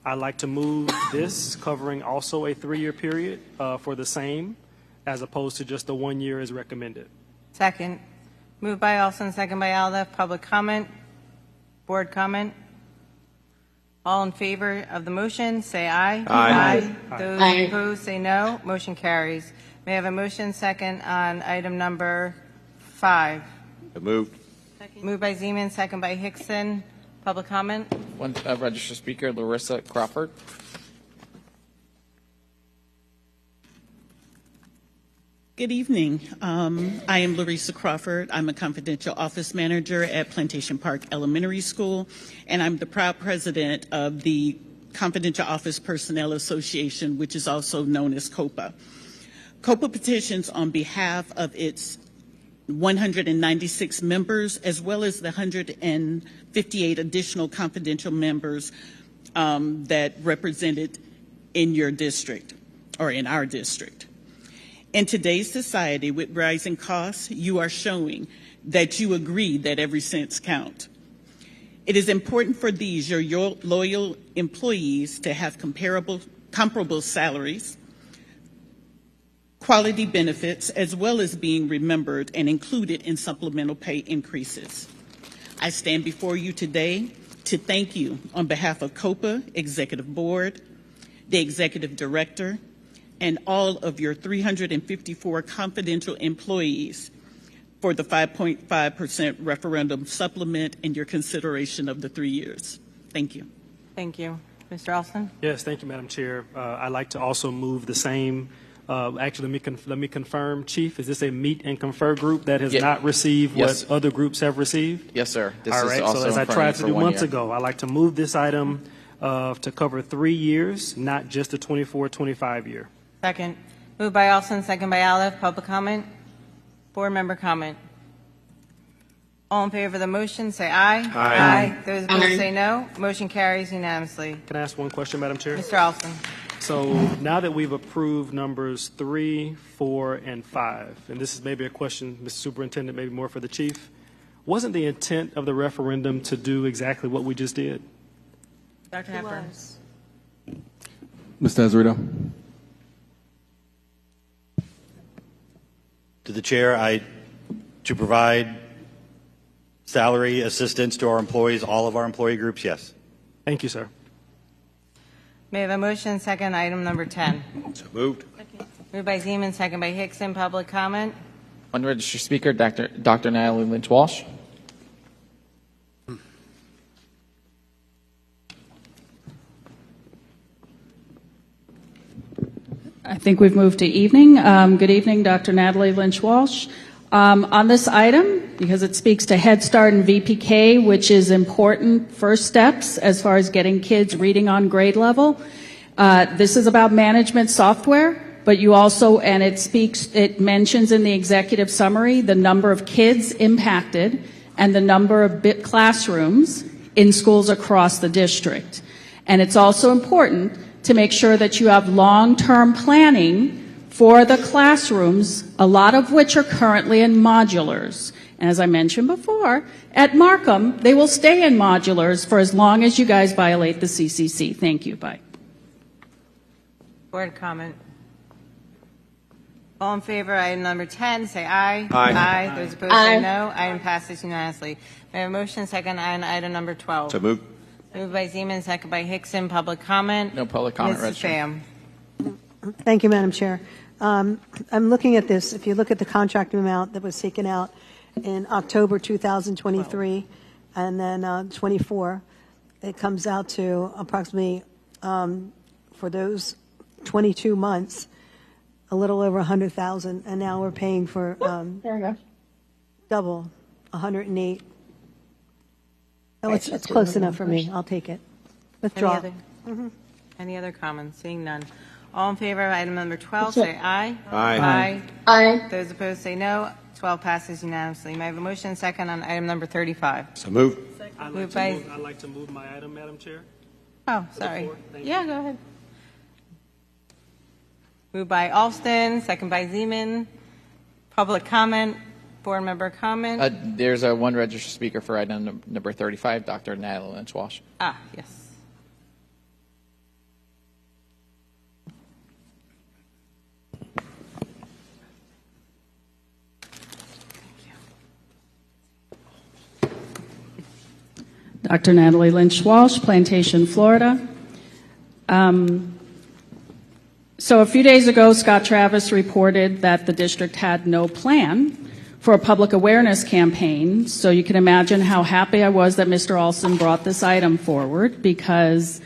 I'd like to move this covering also a 3-year period for the same, as opposed to just the 1 year as recommended. Second. Moved by Olson, second by Aldef. Public comment? Board comment? All in favor of the motion, say aye. Aye. Those opposed, say no. Motion carries. May I have a motion second on item number 5? So moved. Moved by Zeman, second by Hickson. Public comment? One registered speaker, Larissa Crawford. Good evening. I am Larissa Crawford. I'm a confidential office manager at Plantation Park Elementary School, and I'm the proud president of the Confidential Office Personnel Association, which is also known as COPA. COPA petitions on behalf of its 196 members, as well as the 158 additional confidential members that represented in your district, or in our district. In today's society, with rising costs, you are showing that you agree that every cent counts. It is important for these, your loyal employees, to have comparable salaries, quality benefits, as well as being remembered and included in supplemental pay increases. I stand before you today to thank you on behalf of COPA Executive Board, the Executive Director, and all of your 354 confidential employees for the 5.5% referendum supplement and your consideration of the 3 years. Thank you. Thank you. Mr. Olson? Yes, thank you, Madam Chair. I'd like to also move the same. Actually, let me confirm, Chief, is this a meet and confer group that has not received what other groups have received? Yes, sir. This All is right, also so as in I front of tried you to for do 1 months year. ago, I'd like to move this item to cover 3 years, not just the 24-25 year. Second. Moved by Olson, second by Aldef. Public comment? Board member comment? All in favor of the motion, say aye. Aye. Those opposed, say no. Motion carries unanimously. Can I ask one question, Madam Chair? Mr. Olson? So now that we've approved numbers 3, 4, and 5, and this is maybe a question, Mr. Superintendent, maybe more for the Chief, wasn't the intent of the referendum to do exactly what we just did? Dr. Hepburn? Mr. Azarito. To the chair, to provide salary assistance to our employees, all of our employee groups, yes. Thank you, sir. May I have a motion second item number 10? So moved. Moved by Zeman, second by Hickson. Public comment? One registered speaker, Dr. Natalie Lynch Walsh. I think we've moved to evening. Good evening, Dr. Natalie Lynch Walsh. On this item, because it speaks to Head Start and VPK, which is important first steps as far as getting kids reading on grade level. This is about management software, but you also, and it mentions in the executive summary the number of kids impacted and the number of classrooms in schools across the district. And it's also important to make sure that you have long-term planning for the classrooms, a lot of which are currently in modulars. And as I mentioned before, at Markham, they will stay in modulars for as long as you guys violate the CCC. Thank you. Bye. Board comment. All in favor of item number 10, say aye. Aye. Those opposed say no. Item passes unanimously. May I have a motion second on item number 12? So moved. Moved by Zeman, second by Hickson. Public comment? No public comment Mrs. registered. Pham. Thank you, Madam Chair. I'm looking at this. If you look at the contract amount that was taken out in October 2023 and then 24, it comes out to approximately, for those 22 months, a little over 100,000, and now we're paying for double, 108. Oh, it's close enough for me. I'll take it. Withdraw. Any other comments? Seeing none. All in favor of item number 12, say aye. Aye. Aye. Those opposed say no. 12 passes unanimously. May I have a motion second on item number 35? So moved. I'd like to move my item, Madam Chair. Oh, sorry. Yeah, go ahead. Moved by Alston, second by Zeman. Public comment, board member comment. There's one registered speaker for item number 35, Dr. Natalie Lynch Walsh. Yes. Dr. Natalie Lynch Walsh, Plantation, Florida. So a few days ago, Scott Travis reported that the district had no plan for a public awareness campaign. So you can imagine how happy I was that Mr. Alston brought this item forward, because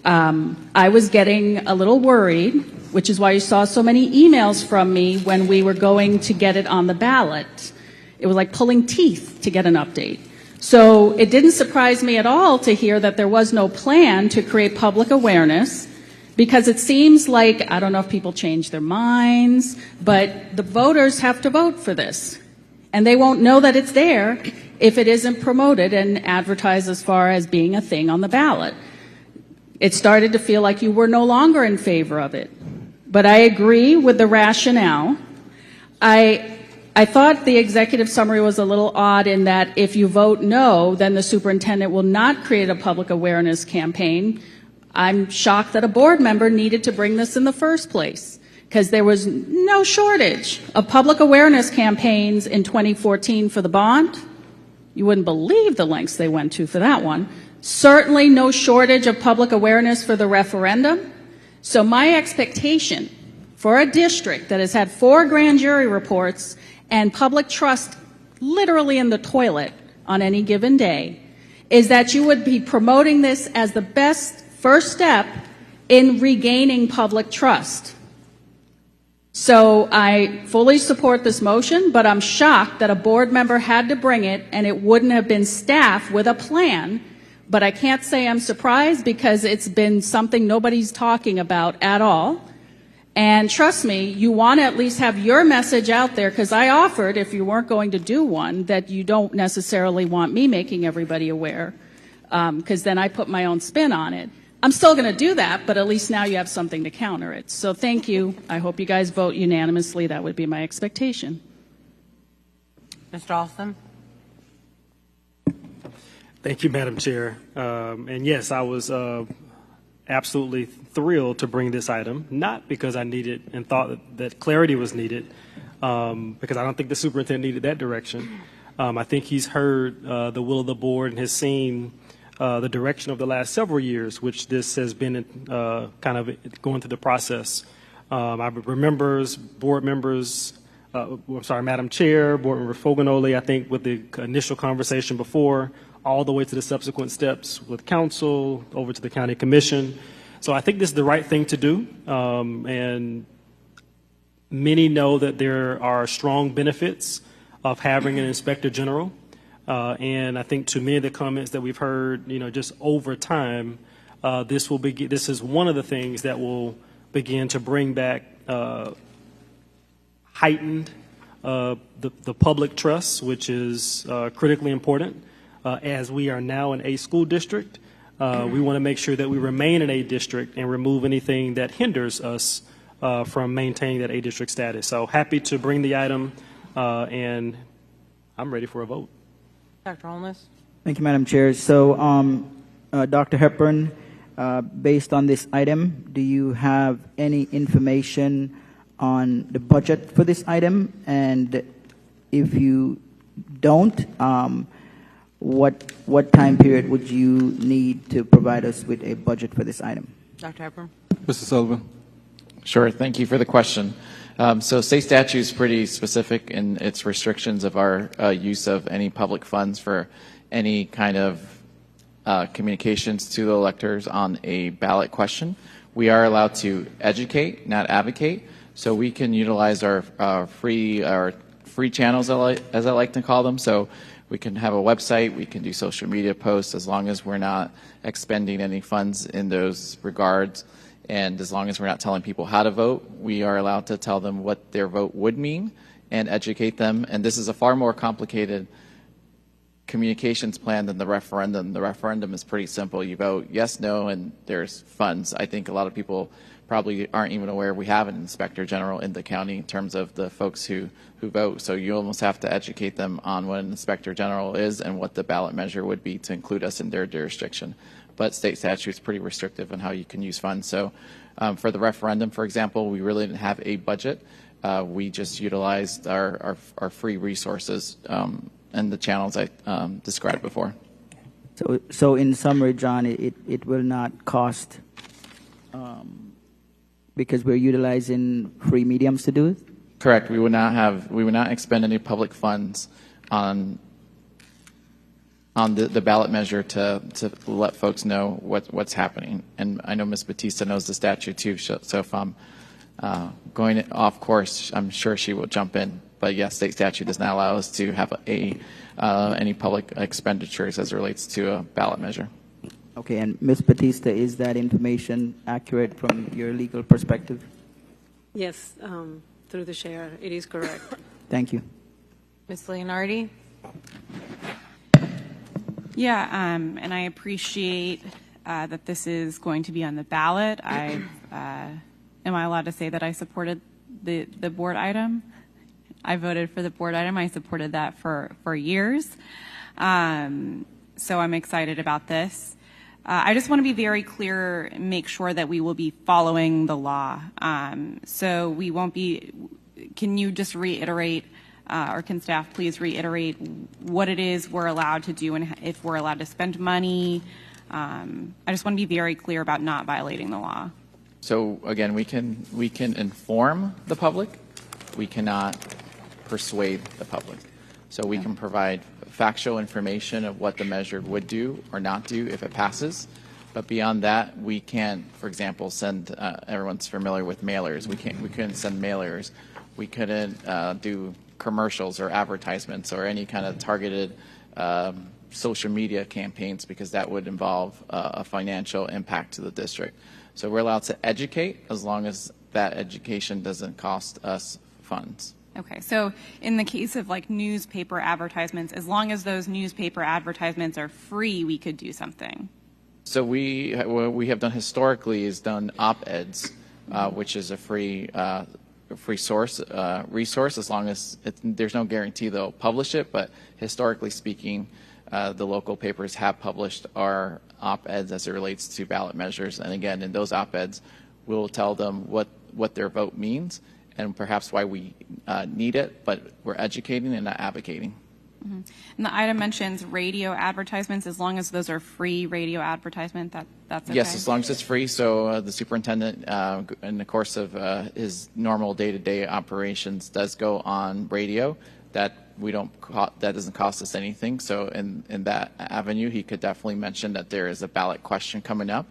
I was getting a little worried, which is why you saw so many emails from me when we were going to get it on the ballot. It was like pulling teeth to get an update. So it didn't surprise me at all to hear that there was no plan to create public awareness, because it seems like, I don't know if people change their minds, but the voters have to vote for this. And they won't know that it's there if it isn't promoted and advertised as far as being a thing on the ballot. It started to feel like you were no longer in favor of it. But I agree with the rationale. I thought the executive summary was a little odd in that if you vote no, then the superintendent will not create a public awareness campaign. I'm shocked that a board member needed to bring this in the first place, because there was no shortage of public awareness campaigns in 2014 for the bond. You wouldn't believe the lengths they went to for that one. Certainly no shortage of public awareness for the referendum. So my expectation for a district that has had 4 grand jury reports and public trust literally in the toilet on any given day is that you would be promoting this as the best first step in regaining public trust. So I fully support this motion, but I'm shocked that a board member had to bring it and it wouldn't have been staff with a plan. But I can't say I'm surprised, because it's been something nobody's talking about at all. And trust me, you want to at least have your message out there, because I offered, if you weren't going to do one, that you don't necessarily want me making everybody aware, because then I put my own spin on it. I'm still going to do that, but at least now you have something to counter it. So thank you. I hope you guys vote unanimously. That would be my expectation. Mr. Alston? Thank you, Madam Chair. And yes, I was absolutely thrilled to bring this item, not because I needed and thought that clarity was needed, because I don't think the superintendent needed that direction. I think he's heard the will of the board and has seen the direction of the last several years, which this has been kind of going through the process. I remember board members, Madam Chair, Board Member Foganoli, I think with the initial conversation before, all the way to the subsequent steps with council, over to the county commission. So I think this is the right thing to do. And Many know that there are strong benefits of having an inspector general. And I think to many of the comments that we've heard, just over time, this is one of the things that will begin to bring back heightened the public trust, which is critically important. As we are now in a school district, we want to make sure that we remain in a district and remove anything that hinders us from maintaining that A district status. So happy to bring the item, and I'm ready for a vote. Dr. Holness? Thank you, Madam Chair. So, Dr. Hepburn, based on this item, do you have any information on the budget for this item? And if you don't, what time period would you need to provide us with a budget for this item? Dr. Hepburn? Mr. Sullivan. Sure. Thank you for the question. So state statute is pretty specific in its restrictions of our use of any public funds for any kind of communications to the electors on a ballot question. We are allowed to educate, not advocate. So we can utilize our free channels, as I like to call them. So we can have a website, we can do social media posts, as long as we're not expending any funds in those regards. And as long as we're not telling people how to vote, we are allowed to tell them what their vote would mean and educate them. And this is a far more complicated communications plan than the referendum. The referendum is pretty simple. You vote yes, no, and there's funds. I think a lot of people probably aren't even aware we have an inspector general in the county in terms of the folks who vote. So you almost have to educate them on what an inspector general is and what the ballot measure would be to include us in their jurisdiction. But state statute is pretty restrictive on how you can use funds. So for the referendum, for example, we really didn't have a budget. We just utilized our free resources and the channels I described before. So in summary, John, it will not cost because we're utilizing free mediums to do it? Correct. We would not expend any public funds on the ballot measure to let folks know what's happening. And I know Ms. Batista knows the statute too, so if I'm going off course, I'm sure she will jump in. But yes, state statute does not allow us to have any public expenditures as it relates to a ballot measure. Okay, and Ms. Batista, is that information accurate from your legal perspective? Yes, through the chair, it is correct. Thank you. Ms. Leonardi? Yeah, and I appreciate that this is going to be on the ballot. Am I allowed to say that I supported the board item? I voted for the board item. I supported that for years. So I'm excited about this. I just want to be very clear, make sure that we will be following the law. So we won't be, can you just reiterate, or can staff please reiterate what it is we're allowed to do and if we're allowed to spend money? I just want to be very clear about not violating the law. So again, we can inform the public. We cannot persuade the public. So we can provide factual information of what the measure would do or not do if it passes. But beyond that, we can't, for example, send, everyone's familiar with mailers. We couldn't send mailers. We couldn't do commercials or advertisements or any kind of targeted social media campaigns because that would involve a financial impact to the district. So we're allowed to educate as long as that education doesn't cost us funds. Okay, so in the case of like newspaper advertisements, as long as those newspaper advertisements are free, we could do something. So what we have done historically is done op-eds, which is a free resource, as long as there's no guarantee they'll publish it, but historically speaking, the local papers have published our op-eds as it relates to ballot measures. And again, in those op-eds, we'll tell them what their vote means and perhaps why we need it, but we're educating and not advocating. Mm-hmm. And the item mentions radio advertisements. As long as those are free radio advertisement, that's okay? Yes, as long as it's free. So the superintendent, in the course of his normal day-to-day operations, does go on radio. That doesn't cost us anything. So in that avenue, he could definitely mention that there is a ballot question coming up.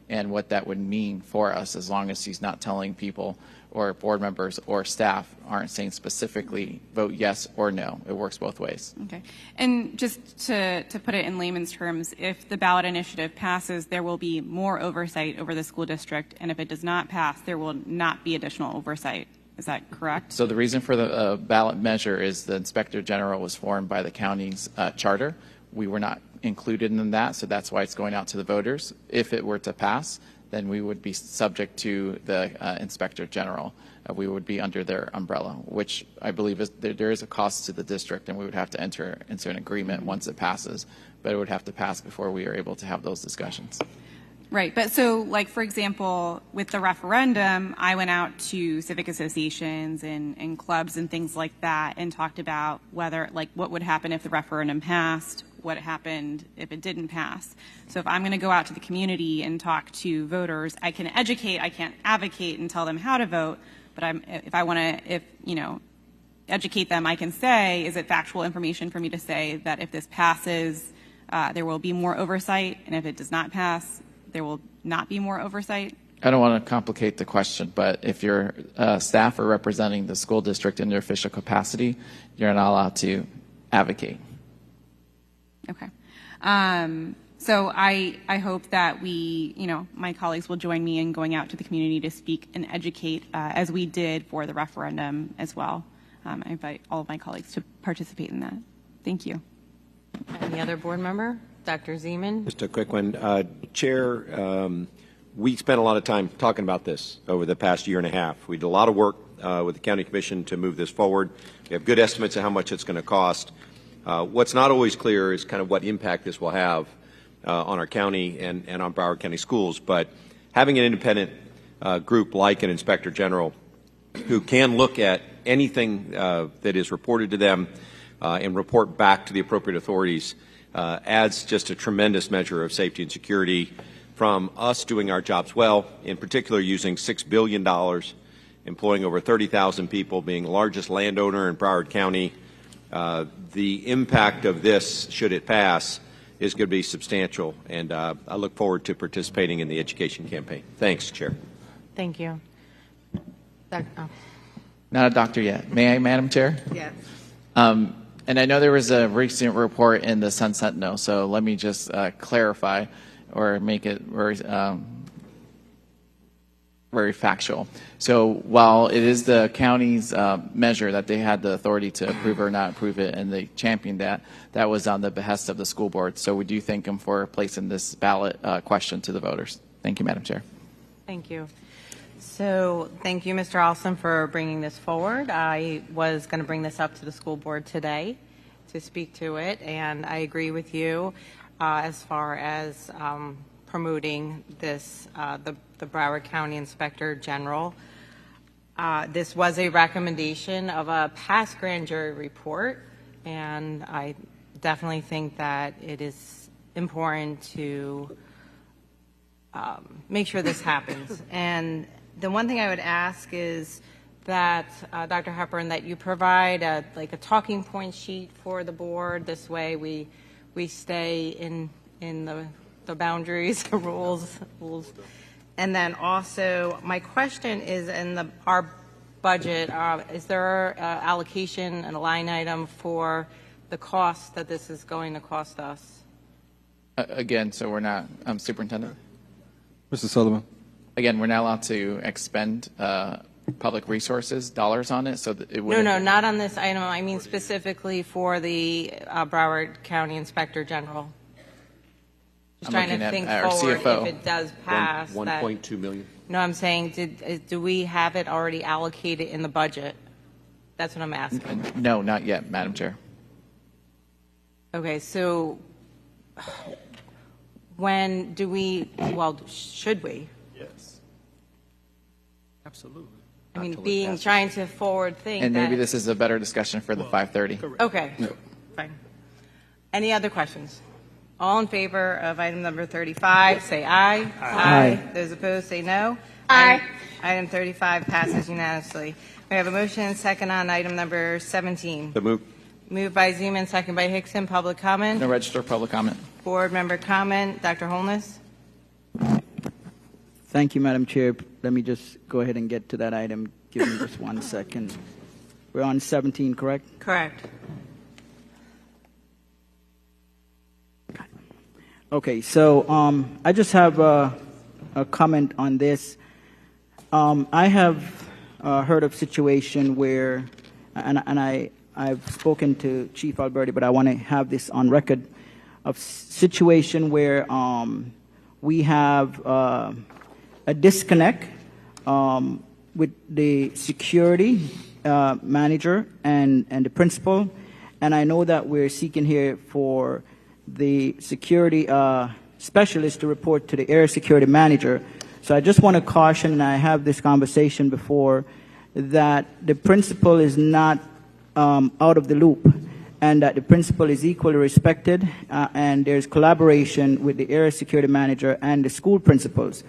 and what that would mean for us, as long as he's not telling people or board members or staff aren't saying specifically vote yes or no. It works both ways. Okay. And just to put it in layman's terms, if the ballot initiative passes, there will be more oversight over the school district, and if it does not pass, there will not be additional oversight. Is that correct? So the reason for the ballot measure is the Inspector General was formed by the county's charter. We were not included in that, so that's why it's going out to the voters. If it were to pass, then we would be subject to the Inspector General. We would be under their umbrella, which I believe is there is a cost to the district, and we would have to enter into an agreement once it passes, but it would have to pass before we are able to have those discussions. Right. But so, like, for example, with the referendum, I went out to civic associations and clubs and things like that and talked about whether, like, what would happen if the referendum passed, what happened if it didn't pass. So if I'm going to go out to the community and talk to voters, I can educate, I can't advocate and tell them how to vote, but if I want to, educate them, I can say, is it factual information for me to say that if this passes, there will be more oversight, and if it does not pass, there will not be more oversight? I don't want to complicate the question, but if your staff are representing the school district in their official capacity, you're not allowed to advocate. Okay. So I hope that my colleagues will join me in going out to the community to speak and educate, as we did for the referendum as well. I invite all of my colleagues to participate in that. Thank you. Any other board member? Dr. Zeman? Just a quick one. Chair, we spent a lot of time talking about this over the past year and a half. We did a lot of work with the County Commission to move this forward. We have good estimates of how much it's going to cost. What's not always clear is kind of what impact this will have on our county and on Broward County schools. But having an independent group like an Inspector General who can look at anything that is reported to them and report back to the appropriate authorities adds just a tremendous measure of safety and security from us doing our jobs well, in particular using $6 billion, employing over 30,000 people, being the largest landowner in Broward County. The impact of this, should it pass, is going to be substantial, and I look forward to participating in the education campaign. Thanks, Chair. Thank you. Not a doctor yet. May I, Madam Chair? Yes. And I know there was a recent report in the Sun Sentinel, so let me just clarify or make it very factual. So while it is the county's measure that they had the authority to approve or not approve it, and they championed that, that was on the behest of the school board. So we do thank them for placing this ballot question to the voters. Thank you, Madam Chair. Thank you. So thank you, Mr. Alston, for bringing this forward. I was going to bring this up to the school board today to speak to it, and I agree with you as far as promoting this, the Broward County Inspector General. This was a recommendation of a past grand jury report, and I definitely think that it is important to make sure this happens. And the one thing I would ask is that, Dr. Hepburn, that you provide a talking point sheet for the board. This way we stay in the boundaries, the rules. And then also, my question is, in our budget, is there allocation and a line item for the cost that this is going to cost us? Again, so we're not, Superintendent? Mr. Sullivan. Again, we're not allowed to expend public resources, dollars on it, so that it wouldn't. No, not on this item. I mean specifically for the Broward County Inspector General. Just trying to think forward if it does pass. 1.2 million. No, I'm saying, do we have it already allocated in the budget? That's what I'm asking. No, not yet, Madam Chair. Okay, so when do we, well, should we? Yes. Absolutely. I mean, trying to forward think. And maybe this is a better discussion for the 5:30. Okay, fine. Any other questions? All in favor of item number 35, say aye. Aye. Those opposed, say no. Aye. Item 35 passes unanimously. We have a motion and second on item number 17. The move. Moved by Zeman, second by Hickson. Public comment. No registered public comment. Board member comment. Dr. Holness. Thank you, Madam Chair. Let me just go ahead and get to that item. Give me just 1 second. We're on 17, correct? Correct. Okay, so I just have a comment on this. I have heard of situation where, and I've spoken to Chief Alberti, but I want to have this on record, of situation where we have a disconnect with the security manager and the principal, and I know that we're seeking here for the security specialist to report to the area security manager. So I just want to caution, and I have this conversation before, that the principal is not out of the loop, and that the principal is equally respected, and there's collaboration with the area security manager and the school principals.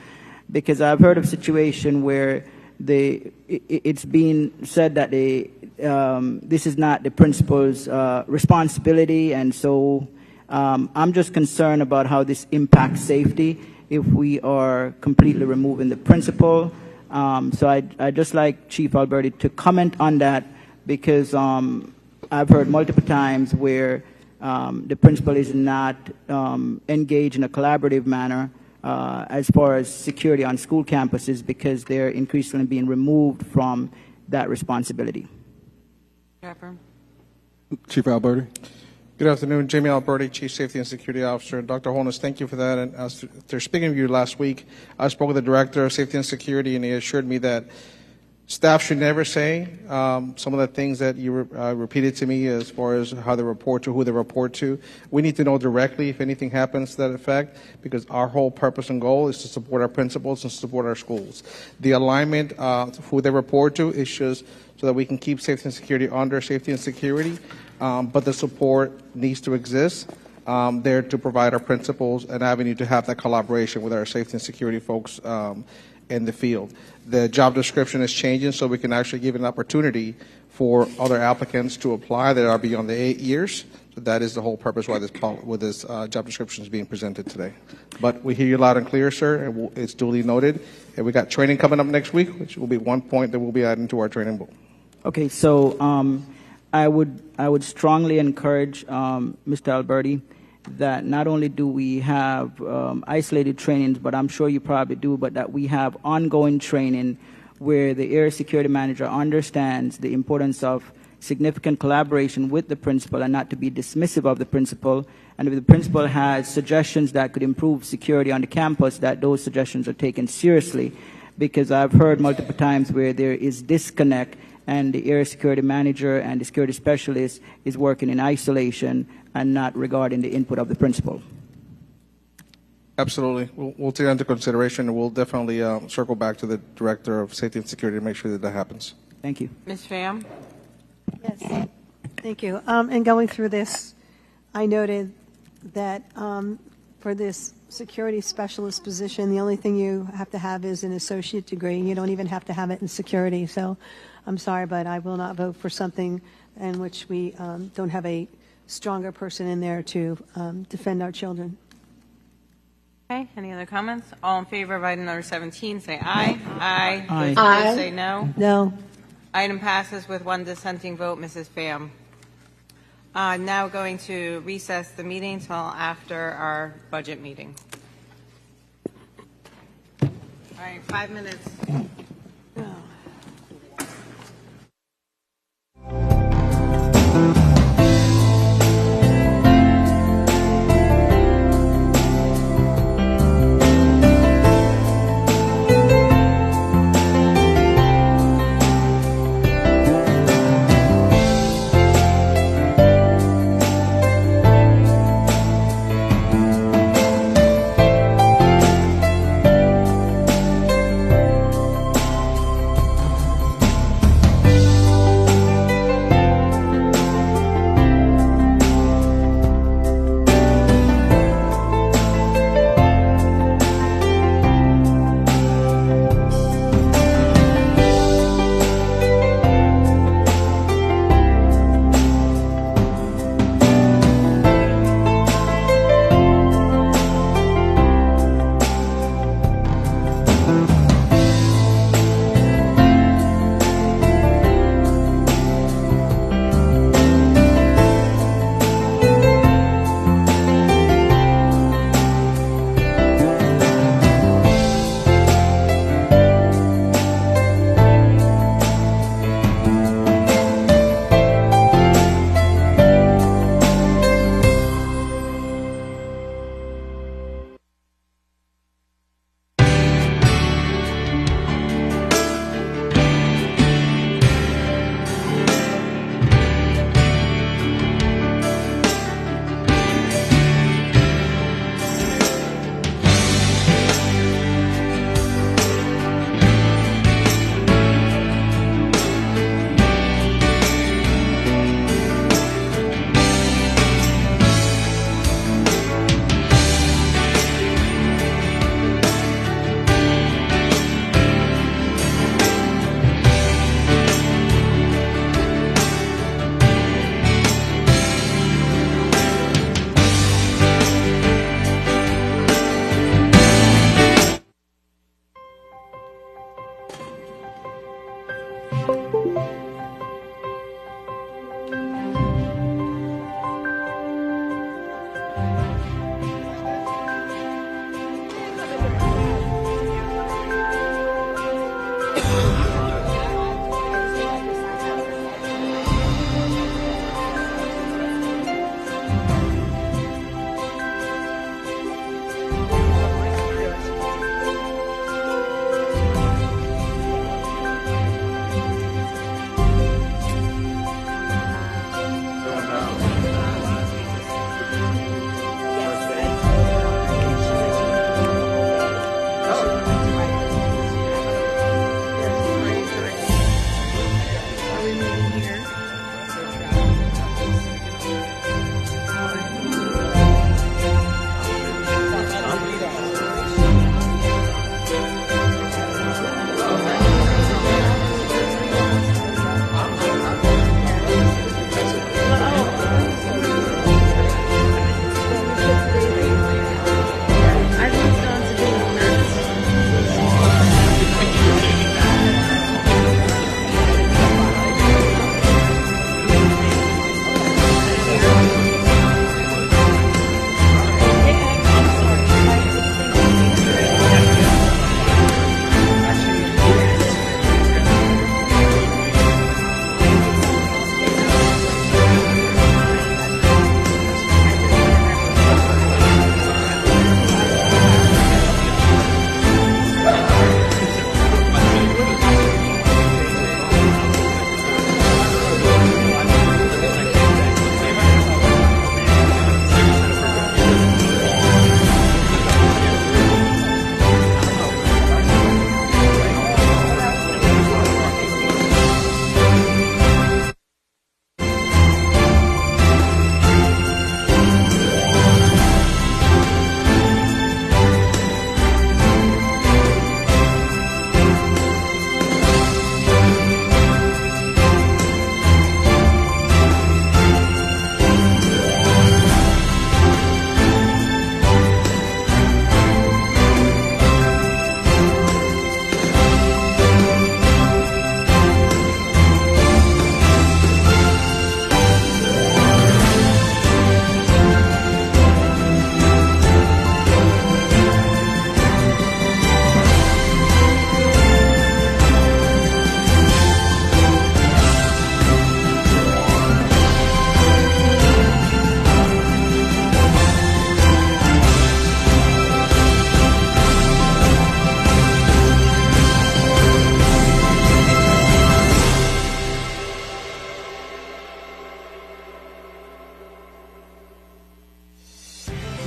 Because I've heard of situation where it's been said that this is not the principal's responsibility, and so I'm just concerned about how this impacts safety if we are completely removing the principal. So I'd just like Chief Alberti to comment on that, because I've heard multiple times where the principal is not engaged in a collaborative manner as far as security on school campuses, because they're increasingly being removed from that responsibility. Chief Alberti. Good afternoon. Jamie Alberti, Chief Safety and Security Officer. Dr. Holness, thank you for that. And after speaking with you last week, I spoke with the Director of Safety and Security, and he assured me that staff should never say some of the things that you repeated to me as far as how they report to, who they report to. We need to know directly if anything happens to that effect, because our whole purpose and goal is to support our principals and support our schools. The alignment of who they report to is just so that we can keep safety and security under safety and security, but the support needs to exist there to provide our principals an avenue to have that collaboration with our safety and security folks in the field. The job description is changing so we can actually give an opportunity for other applicants to apply that are beyond the 8 years. So that is the whole purpose why this job description is being presented today. But we hear you loud and clear, sir, and it's duly noted. And we got training coming up next week, which will be one point that we'll be adding to our training book. Okay, so I would strongly encourage Mr. Alberti that not only do we have isolated trainings, but I'm sure you probably do, but that we have ongoing training where the area security manager understands the importance of significant collaboration with the principal and not to be dismissive of the principal. And if the principal has suggestions that could improve security on the campus, that those suggestions are taken seriously. Because I've heard multiple times where there is disconnect and the area security manager and the security specialist is working in isolation and not regarding the input of the principal. Absolutely. We'll take that into consideration, and we'll definitely circle back to the Director of Safety and Security to make sure that that happens. Thank you. Ms. Pham? Yes, thank you. In going through this, I noted that for this security specialist position, the only thing you have to have is an associate degree. You don't even have to have it in security. So I'm sorry, but I will not vote for something in which we don't have a stronger person in there to defend our children. Okay, any other comments? All in favor of item number 17, say aye. Aye. Aye. Those Aye. opposed, say no. No. Item passes with one dissenting vote, Mrs. Pham. Now going to recess the meeting until after our budget meeting. All right, 5 minutes.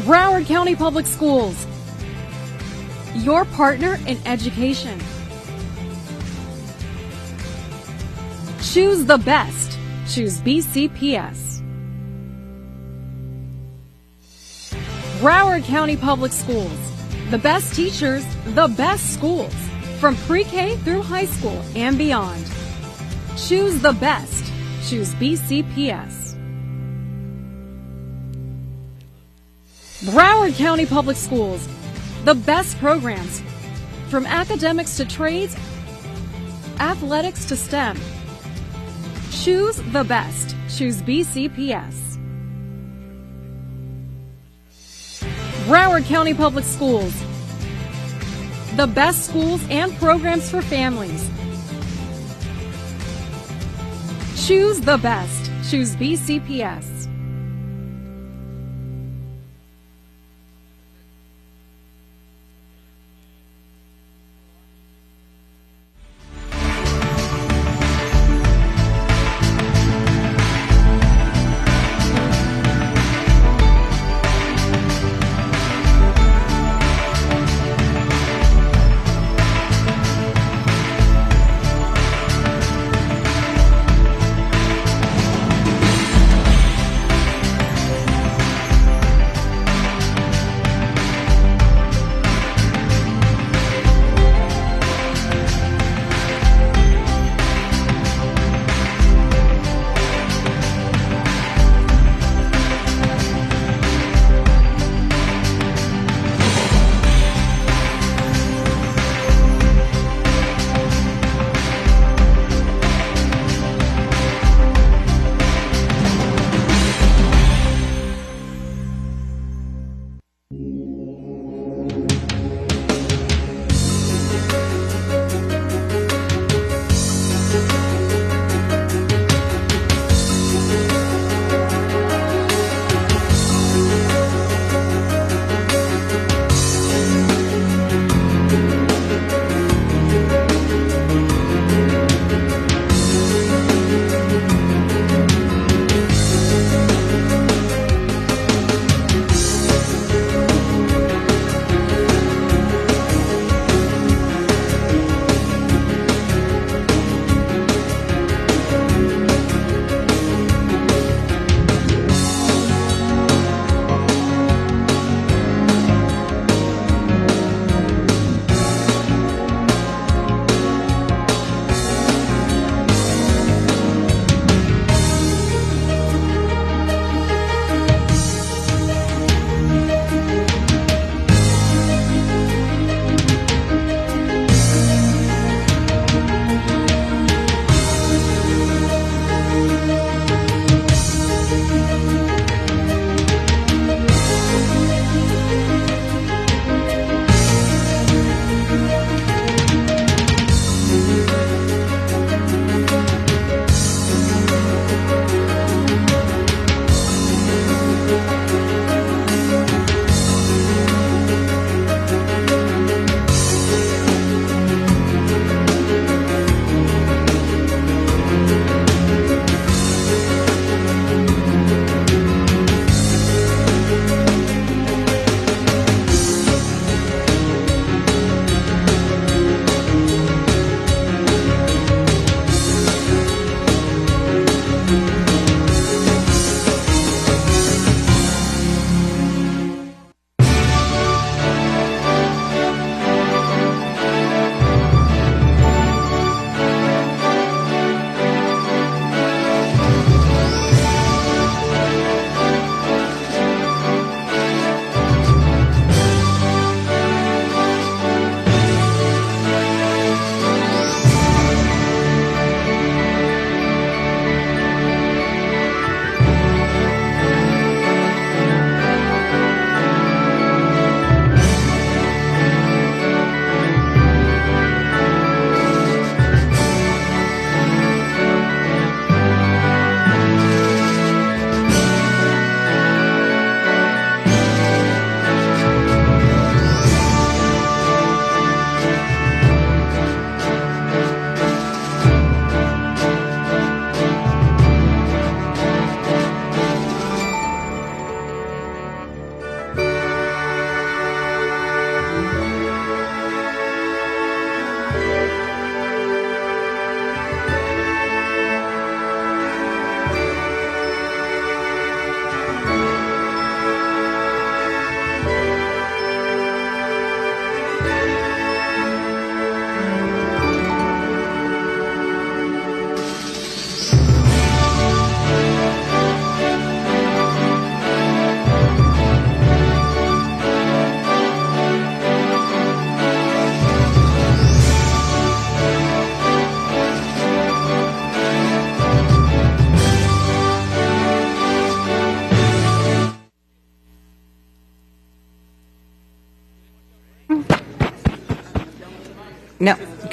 Broward County Public Schools, your partner in education. Choose the best. Choose BCPS. Broward County Public Schools, the best teachers, the best schools, from pre-K through high school and beyond. Choose the best. Choose BCPS. Broward County Public Schools, the best programs, from academics to trades, athletics to STEM. Choose the best. Choose BCPS. Broward County Public Schools, the best schools and programs for families. Choose the best. Choose BCPS.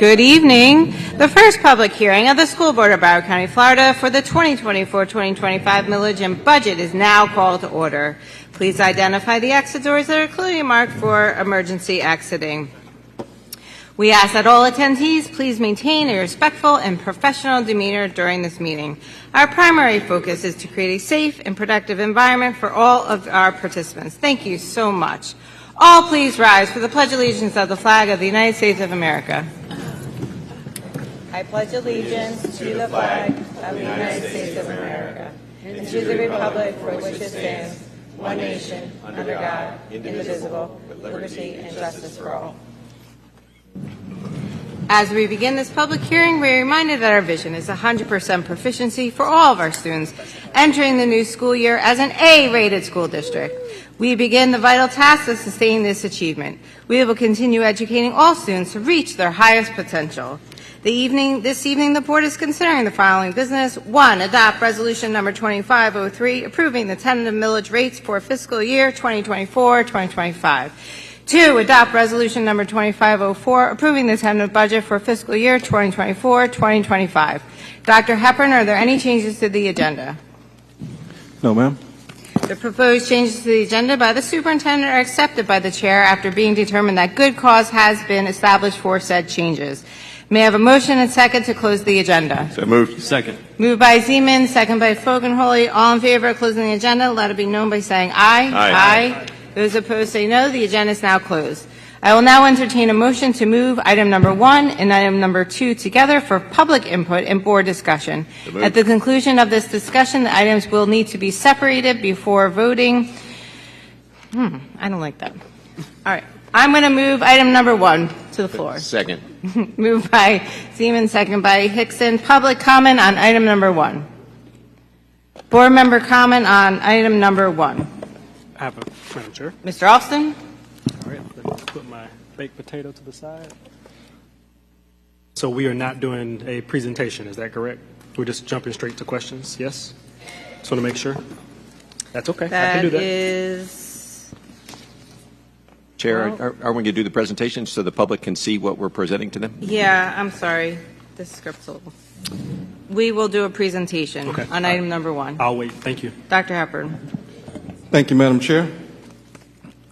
Good evening. The first public hearing of the School Board of Broward County, Florida for the 2024-2025 millage and budget is now called to order. Please identify the exit doors that are clearly marked for emergency exiting. We ask that all attendees please maintain a respectful and professional demeanor during this meeting. Our primary focus is to create a safe and productive environment for all of our participants. Thank you so much. All please rise for the Pledge of Allegiance of the flag of the United States of America. I pledge allegiance to the flag of the United States of America and to the republic for which it stands, one nation, under God, indivisible, with liberty and justice for all. As we begin this public hearing, we are reminded that our vision is 100% proficiency for all of our students entering the new school year as an A-rated school district. We begin the vital task of sustaining this achievement. We will continue educating all students to reach their highest potential. This evening, the Board is considering the following business. 1, adopt Resolution Number 2503, approving the tentative millage rates for fiscal year 2024-2025. 2, adopt Resolution Number 2504, approving the tentative budget for fiscal year 2024-2025. Dr. Hepburn, are there any changes to the agenda? No, ma'am. The proposed changes to the agenda by the superintendent are accepted by the chair after being determined that good cause has been established for said changes. May I have a motion and second to close the agenda? So moved. Second. Moved by Zeman, second by Fogelholy. All in favor of closing the agenda, let it be known by saying aye. Aye. Those opposed say no. The agenda is now closed. I will now entertain a motion to move item number 1 and item number 2 together for public input and board discussion. At the conclusion of this discussion, the items will need to be separated before voting. I don't like that. All right. I'm going to move item number 1 to the floor. Second. Moved by Zeman, second by Hickson. Public comment on item number 1. Board member comment on item number 1. I have a Madam Chair. Mr. Alston? All right, let me put my baked potato to the side. So we are not doing a presentation, is that correct? We're just jumping straight to questions, yes? Just want to make sure. That's okay, I can do that. That is... Chair, are we going to do the presentation so the public can see what we're presenting to them? Yeah, I'm sorry. This script's a little... We will do a presentation on item number 1. I'll wait, thank you. Dr. Hepburn. Thank you, Madam Chair.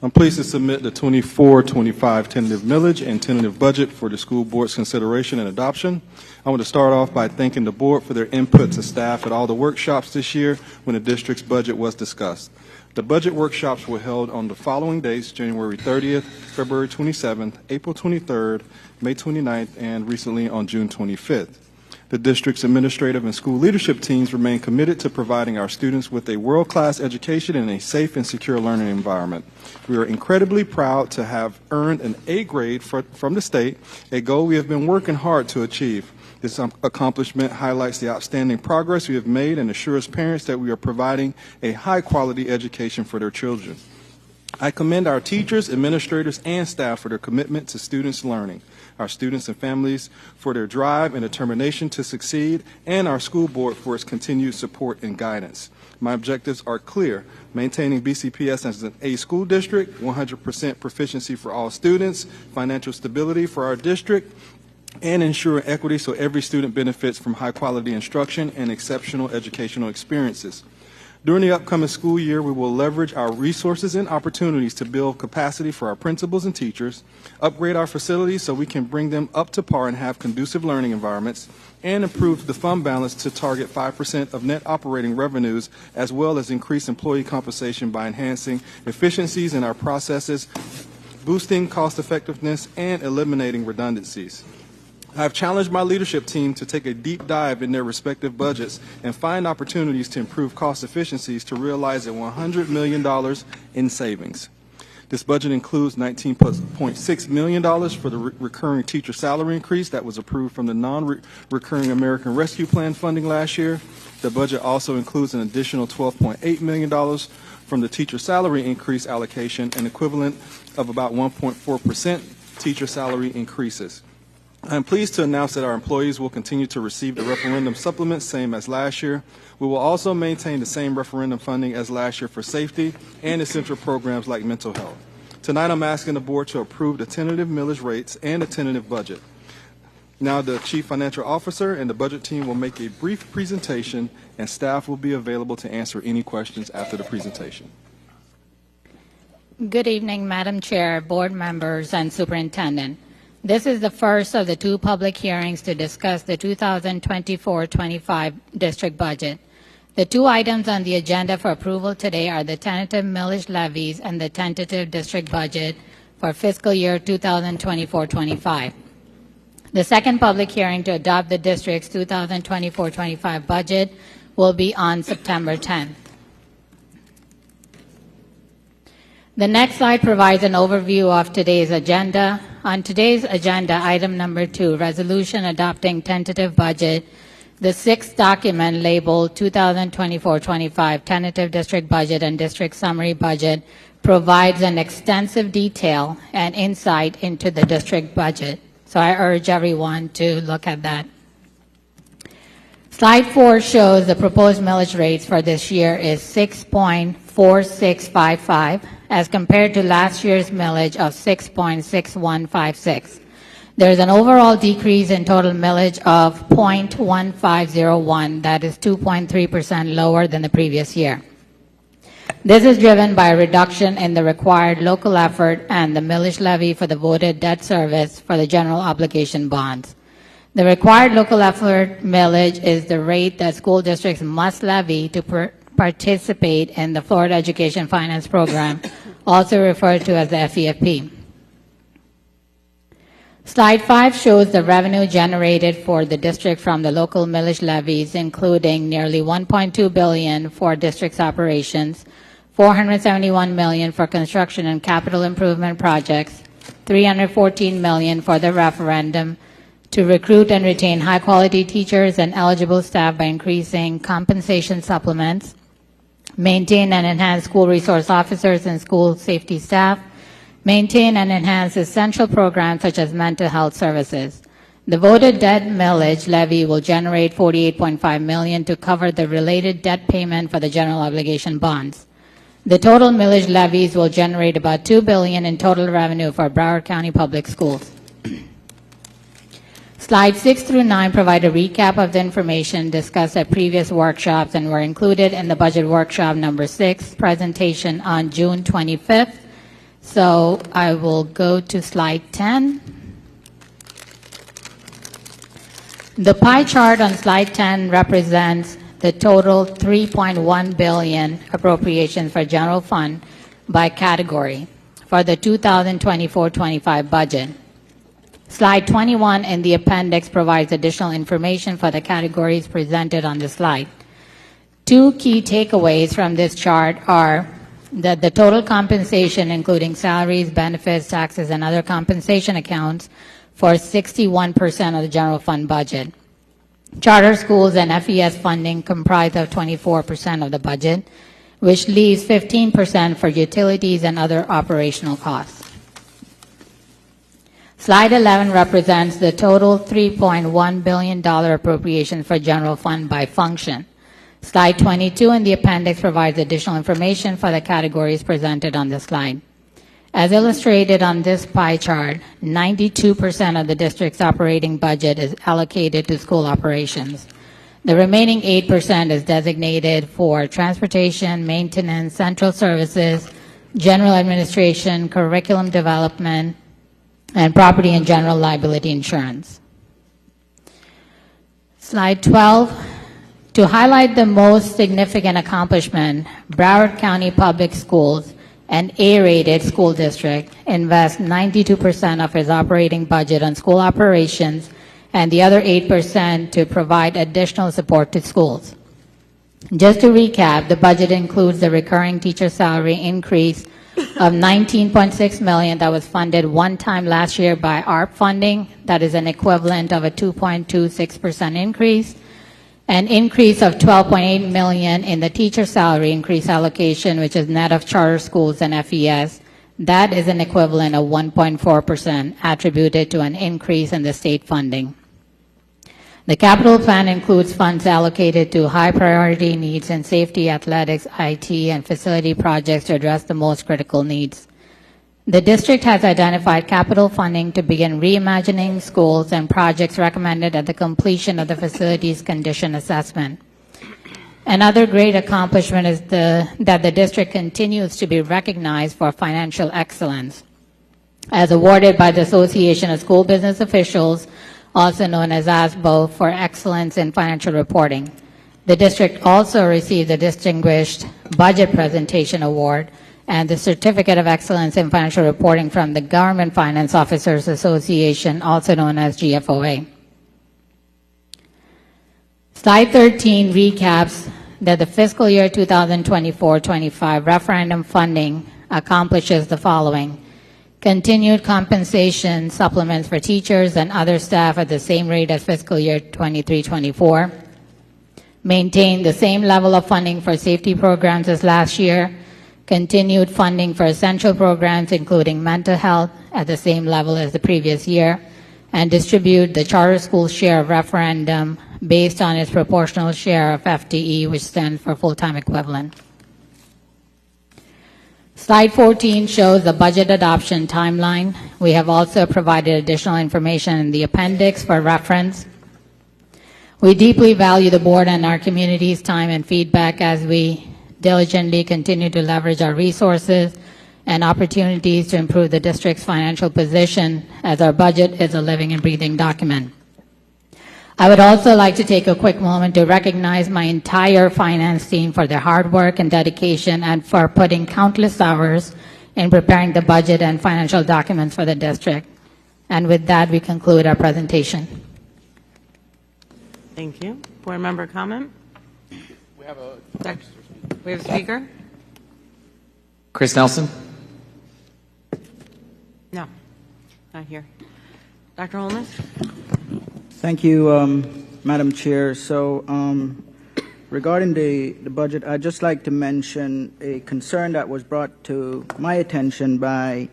I'm pleased to submit the 24-25 tentative millage and tentative budget for the school board's consideration and adoption. I want to start off by thanking the board for their input to staff at all the workshops this year when the district's budget was discussed. The budget workshops were held on the following dates: January 30th, February 27th, April 23rd, May 29th, and recently on June 25th. The district's administrative and school leadership teams remain committed to providing our students with a world-class education in a safe and secure learning environment. We are incredibly proud to have earned an A grade from the state, a goal we have been working hard to achieve. This accomplishment highlights the outstanding progress we have made and assures parents that we are providing a high-quality education for their children. I commend our teachers, administrators, and staff for their commitment to students' learning, our students and families for their drive and determination to succeed, and our school board for its continued support and guidance. My objectives are clear: maintaining BCPS as an A school district, 100% proficiency for all students, financial stability for our district, and ensure equity so every student benefits from high-quality instruction and exceptional educational experiences. During the upcoming school year, we will leverage our resources and opportunities to build capacity for our principals and teachers, upgrade our facilities so we can bring them up to par and have conducive learning environments, and improve the fund balance to target 5% of net operating revenues, as well as increase employee compensation by enhancing efficiencies in our processes, boosting cost effectiveness, and eliminating redundancies. I have challenged my leadership team to take a deep dive in their respective budgets and find opportunities to improve cost efficiencies to realize a $100 million in savings. This budget includes $19.6 million for the recurring teacher salary increase that was approved from the non-recurring American Rescue Plan funding last year. The budget also includes an additional $12.8 million from the teacher salary increase allocation, an equivalent of about 1.4% teacher salary increases. I am pleased to announce that our employees will continue to receive the referendum supplement, same as last year. We will also maintain the same referendum funding as last year for safety and essential programs like mental health. Tonight I'm asking the board to approve the tentative millage rates and the tentative budget. Now the Chief Financial Officer and the Budget team will make a brief presentation, and staff will be available to answer any questions after the presentation. Good evening, Madam Chair, board members, and Superintendent. This is the first of the two public hearings to discuss the 2024-25 district budget. The two items on the agenda for approval today are the tentative millage levies and the tentative district budget for fiscal year 2024-25. The second public hearing to adopt the district's 2024-25 budget will be on September 10th. The next slide provides an overview of today's agenda. On today's agenda, item number 2, resolution adopting tentative budget, the sixth document labeled 2024-25 tentative district budget and district summary budget provides an extensive detail and insight into the district budget. So I urge everyone to look at that. Slide 4 shows the proposed millage rates for this year is 6.4655 as compared to last year's millage of 6.6156. There's an overall decrease in total millage of 0.1501, that is 2.3% lower than the previous year. This is driven by a reduction in the required local effort and the millage levy for the voted debt service for the general obligation bonds. The required local effort millage is the rate that school districts must levy to participate in the Florida Education Finance Program, also referred to as the FEFP. Slide 5 shows the revenue generated for the district from the local millage levies, including nearly $1.2 billion for district's operations, $471 million for construction and capital improvement projects, $314 million for the referendum to recruit and retain high-quality teachers and eligible staff by increasing compensation supplements, maintain and enhance school resource officers and school safety staff, maintain and enhance essential programs such as mental health services. The voted debt millage levy will generate $48.5 million to cover the related debt payment for the general obligation bonds. The total millage levies will generate about $2 billion in total revenue for Broward County Public Schools. Slides 6 through 9 provide a recap of the information discussed at previous workshops and were included in the budget workshop number 6 presentation on June 25th. So I will go to slide 10. The pie chart on slide 10 represents the total $3.1 billion appropriation for general fund by category for the 2024-25 budget. Slide 21 in the appendix provides additional information for the categories presented on the slide. Two key takeaways from this chart are that the total compensation, including salaries, benefits, taxes, and other compensation accounts for 61% of the general fund budget. Charter schools and FES funding comprise of 24% of the budget, which leaves 15% for utilities and other operational costs. Slide 11 represents the total $3.1 billion appropriation for general fund by function. Slide 22 in the appendix provides additional information for the categories presented on the slide. As illustrated on this pie chart, 92% of the district's operating budget is allocated to school operations. The remaining 8% is designated for transportation, maintenance, central services, general administration, curriculum development, and property and general liability insurance. Slide 12. To highlight the most significant accomplishment, Broward County Public Schools, an A-rated school district, invests 92% of its operating budget on school operations and the other 8% to provide additional support to schools. Just to recap, the budget includes the recurring teacher salary increase of $19.6 million that was funded one time last year by ARP funding. That is an equivalent of a 2.26% increase. An increase of $12.8 million in the teacher salary increase allocation, which is net of charter schools and FES. That is an equivalent of 1.4% attributed to an increase in the state funding. The capital plan includes funds allocated to high priority needs in safety, athletics, IT, and facility projects to address the most critical needs. The district has identified capital funding to begin reimagining schools and projects recommended at the completion of the facilities condition assessment. Another great accomplishment is that the district continues to be recognized for financial excellence, as awarded by the Association of School Business Officials, also known as ASBO, for excellence in financial reporting. The district also received the Distinguished Budget Presentation Award and the Certificate of Excellence in Financial Reporting from the Government Finance Officers Association, also known as GFOA. Slide 13 recaps that the fiscal year 2024-25 referendum funding accomplishes the following: continued compensation supplements for teachers and other staff at the same rate as fiscal year 23-24, maintain the same level of funding for safety programs as last year, continued funding for essential programs including mental health at the same level as the previous year, and distribute the charter school share of referendum based on its proportional share of FTE, which stands for full-time equivalent. Slide 14 shows the budget adoption timeline. We have also provided additional information in the appendix for reference. We deeply value the board and our community's time and feedback as we diligently continue to leverage our resources and opportunities to improve the district's financial position, as our budget is a living and breathing document. I would also like to take a quick moment to recognize my entire finance team for their hard work and dedication and for putting countless hours in preparing the budget and financial documents for the district. And with that, we conclude our presentation. Thank you. Board member comment? We have a speaker? Chris Nelson. No, not here. Dr. Holness? Thank you, Madam Chair. So regarding the budget, I'd just like to mention a concern that was brought to my attention by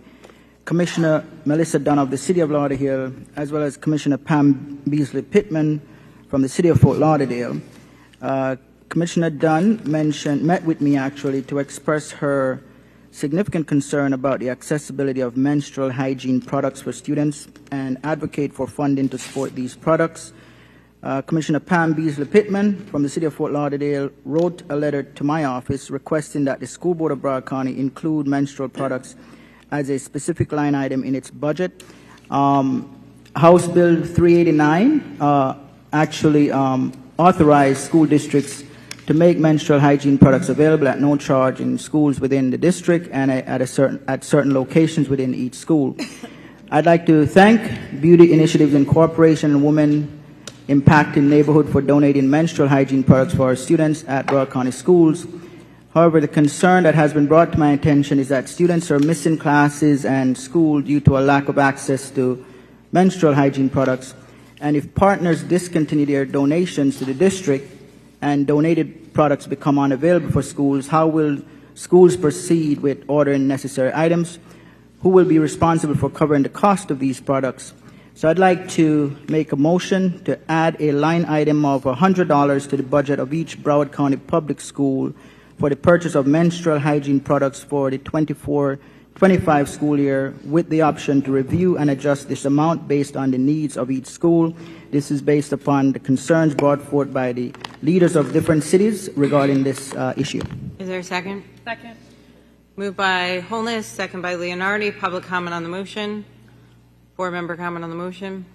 Commissioner Melissa Dunn of the City of Lauderdale, as well as Commissioner Pam Beasley Pittman from the City of Fort Lauderdale. Commissioner Dunn met with me actually to express her significant concern about the accessibility of menstrual hygiene products for students and advocate for funding to support these products. Commissioner Pam Beasley Pittman from the City of Fort Lauderdale wrote a letter to my office requesting that the School Board of Broward County include menstrual products as a specific line item in its budget. House Bill 389 actually authorized school districts to make menstrual hygiene products available at no charge in schools within the district and at certain locations within each school. I'd like to thank Beauty Initiatives Incorporation and Women Impacting Neighborhood for donating menstrual hygiene products for our students at Broward County schools. However, the concern that has been brought to my attention is that students are missing classes and school due to a lack of access to menstrual hygiene products. And if partners discontinue their donations to the district and donated products become unavailable for schools, how will schools proceed with ordering necessary items? Who will be responsible for covering the cost of these products? So I'd like to make a motion to add a line item of $100 to the budget of each Broward County public school for the purchase of menstrual hygiene products for the 24-25 school year, with the option to review and adjust this amount based on the needs of each school. This is based upon the concerns brought forth by the leaders of different cities regarding this issue. Is there a second? Second. Moved by Holness, second by Leonardi. Public comment on the motion. Board member comment on the motion.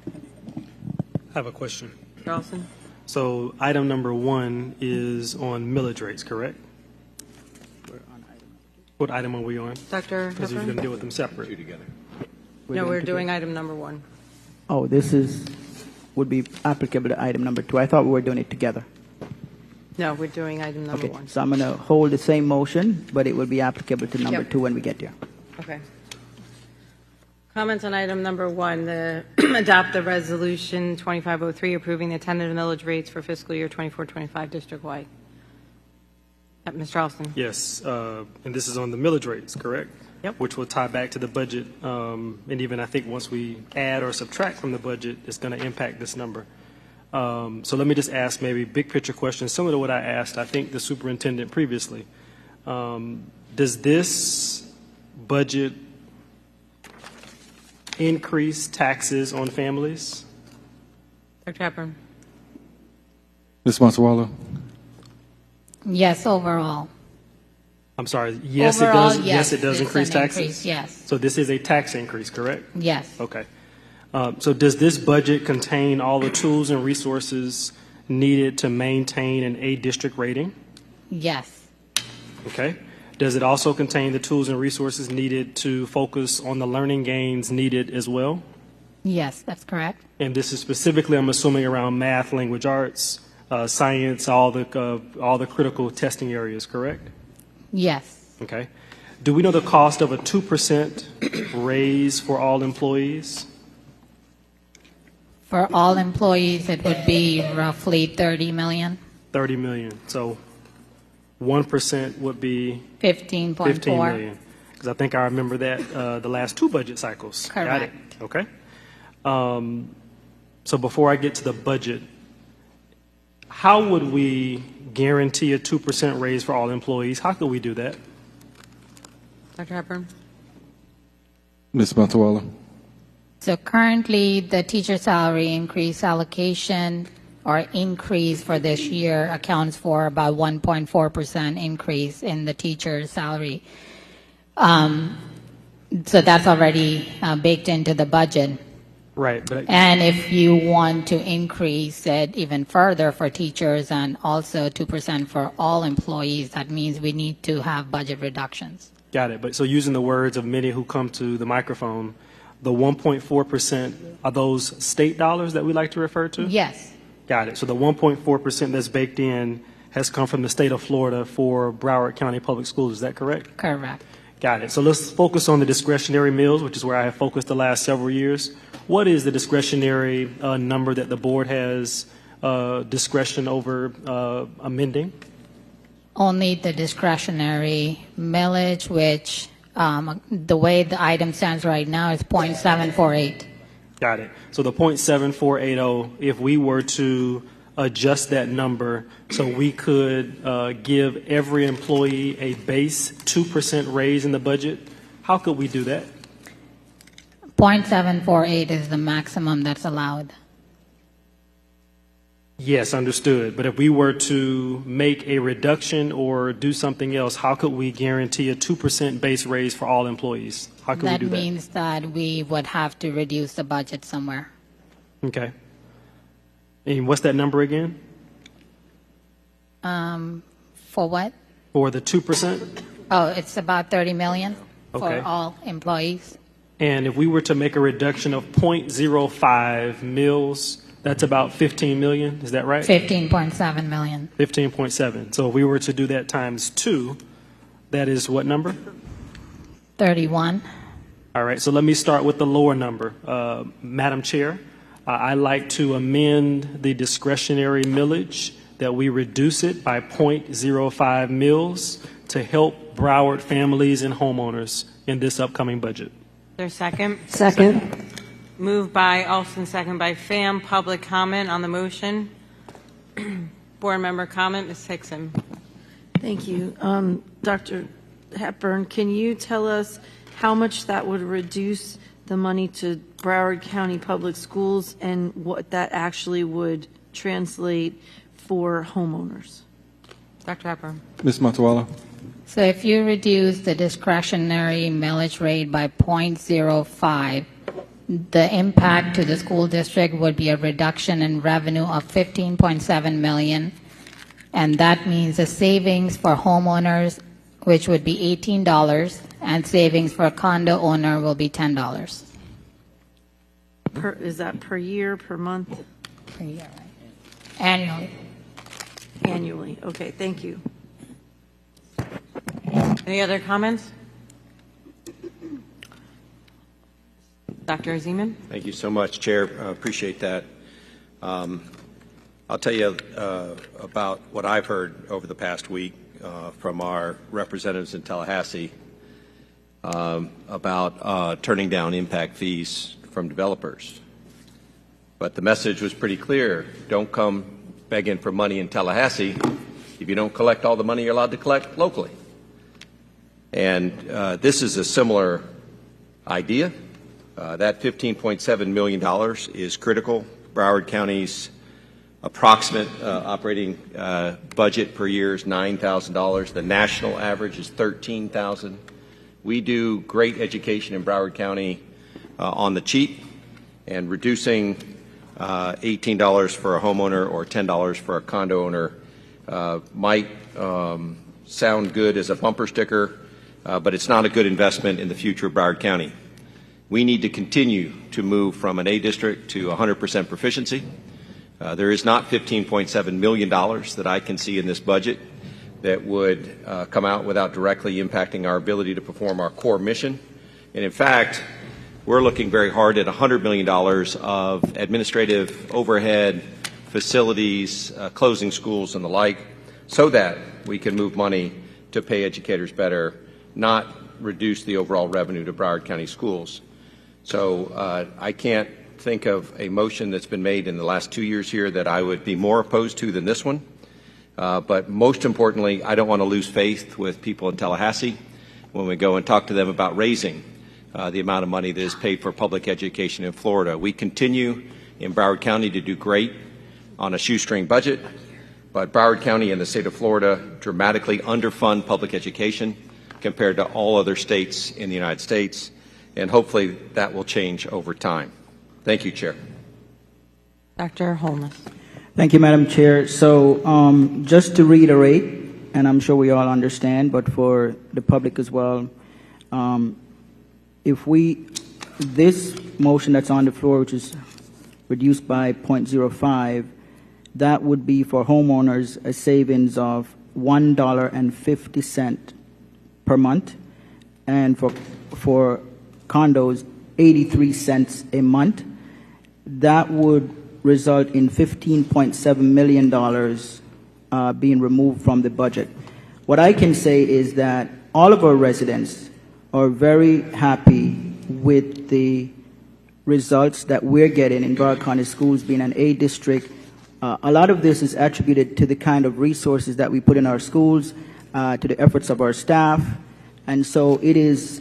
I have a question. Charleston? So item number 1 is on millage rates, correct? What item are we on? Dr. Because you're Hepburn? going to deal with them separate. No, we're doing item number 1. Oh, this would be applicable to item number 2. I thought we were doing it together. No, we're doing item number Okay, 1. so I'm going to hold the same motion, but it will be applicable to number 2 when we get there. Okay. Comments on item number 1, adopt the resolution 2503 approving the tentative millage rates for fiscal year 24-25 district-wide. Ms. Charleston? Yes, and this is on the millage rates, correct? Yep. Which will tie back to the budget, and even I think once we add or subtract from the budget, it's going to impact this number. So let me just ask maybe big picture questions, similar to what I asked, I think, the superintendent previously. Does this budget increase taxes on families? Dr. Hepburn. Ms. Monsawala? Yes, overall. I'm sorry. Yes, Overall, it does. Yes, it does it's increase an taxes. increase, yes. So this is a tax increase, correct? Yes. Okay. So does this budget contain all the tools and resources needed to maintain an A district rating? Yes. Okay. Does it also contain the tools and resources needed to focus on the learning gains needed as well? Yes, that's correct. And this is specifically, I'm assuming, around math, language arts, science, all the critical testing areas, correct? Yes. Okay. Do we know the cost of a 2% raise for all employees? For all employees, it would be roughly 30 million. 30 million. So 1% would be 15.4. 15 million. Because I think I remember that the last two budget cycles. Got it. Correct. Okay. So before I get to the budget, how would we guarantee a 2% raise for all employees? How could we do that? Dr. Hepburn. Ms. Monsawala? So currently, the teacher salary increase allocation or increase for this year accounts for about 1.4% increase in the teacher salary. So that's already baked into the budget. Right. But And if you want to increase it even further for teachers and also 2% for all employees, that means we need to have budget reductions. got it. But so using the words of many who come to the microphone, the 1.4%, are those state dollars that we like to refer to? Yes. Got it. So the 1.4% that's baked in has come from the state of Florida for Broward County Public Schools. Is that correct? Correct. Got it. So let's focus on the discretionary meals, which is where I have focused the last several years. What is the discretionary number that the board has discretion over amending? Only the discretionary millage, which the way the item stands right now is 0.748. Got it. So the 0.7480, if we were to adjust that number so we could give every employee a base 2% raise in the budget, how could we do that? 0.748 is the maximum that's allowed. Yes, understood. But if we were to make a reduction or do something else, how could we guarantee a 2% base raise for all employees? How could we do That that? means that we would have to reduce the budget somewhere. Okay. And what's that number again? For what? For the 2%? Oh, it's about 30 million Okay. for all employees. And if we were to make a reduction of 0.05 mils, that's about 15 million. Is that right? 15.7 million. 15.7. So if we were to do that times 2, that is what number? 31. All right. So let me start with the lower number. Madam Chair, I'd like to amend the discretionary millage that we reduce it by 0.05 mils to help Broward families and homeowners in this upcoming budget. There's second. Second. Moved by Olson, second by Pham. Public comment on the motion. Board member comment, Ms. Hickson. Thank you. Dr. Hepburn, can you tell us how much that would reduce the money to Broward County Public Schools and what that actually would translate for homeowners? Dr. Hepburn. Ms. Monsawala? So if you reduce the discretionary millage rate by 0.05, the impact to the school district would be a reduction in revenue of 15.7 million, and that means a savings for homeowners, which would be $18, and savings for a condo owner will be $10. Is that per year, per month? Per year, right? Annually. Annually. Okay, thank you. Any other comments? Dr. Zeman. Thank you so much, Chair. Appreciate that. I'll tell you about what I've heard over the past week from our representatives in Tallahassee about turning down impact fees from developers. But the message was pretty clear. Don't come begging for money in Tallahassee if you don't collect all the money you're allowed to collect locally. And this is a similar idea. That $15.7 million is critical. Broward County's approximate operating budget per year is $9,000. The national average is $13,000. We do great education in Broward County on the cheap, and reducing $18 for a homeowner or $10 for a condo owner might sound good as a bumper sticker, but it's not a good investment in the future of Broward County. We need to continue to move from an A district to 100% proficiency. There is not $15.7 million that I can see in this budget that would come out without directly impacting our ability to perform our core mission. And in fact, we're looking very hard at $100 million of administrative overhead, facilities, closing schools and the like, so that we can move money to pay educators better, not reduce the overall revenue to Broward County schools. So I can't think of a motion that's been made in the last 2 years here that I would be more opposed to than this one. But most importantly, I don't want to lose faith with people in Tallahassee when we go and talk to them about raising the amount of money that is paid for public education in Florida. We continue in Broward County to do great on a shoestring budget, but Broward County and the state of Florida dramatically underfund public education compared to all other states in the United States, and hopefully that will change over time. Thank you, Chair. Dr. Holness. Thank you, Madam Chair. So just to reiterate, and I'm sure we all understand, but for the public as well, this motion that's on the floor, which is reduced by 0.05, that would be for homeowners a savings of $1.50 per month, and for condos, 83 cents a month. That would result in $15.7 million being removed from the budget. What I can say is that all of our residents are very happy with the results that we're getting in Broward County Schools being an A district. A lot of this is attributed to the kind of resources that we put in our schools, to the efforts of our staff, and so it is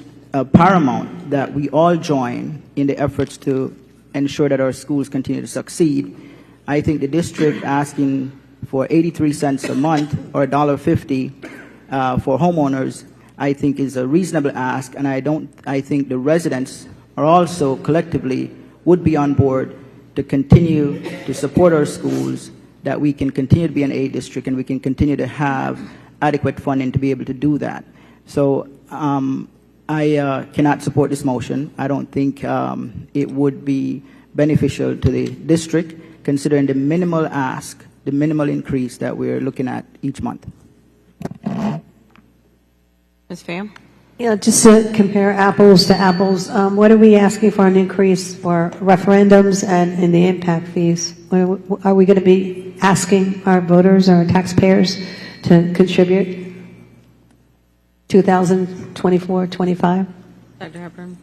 paramount that we all join in the efforts to ensure that our schools continue to succeed. I think the district asking for 83 cents a month or $1.50 for homeowners, I think is a reasonable ask, and I think the residents are also collectively would be on board to continue to support our schools, that we can continue to be an A district and we can continue to have adequate funding to be able to do that. So I cannot support this motion. I don't think it would be beneficial to the district, considering the minimal ask, the minimal increase that we're looking at each month. Ms. Pham? Yeah, just to compare apples to apples, what are we asking for an increase for referendums and in the impact fees? Are we going to be asking our voters or taxpayers to contribute 2024-25? Dr. Hepburn?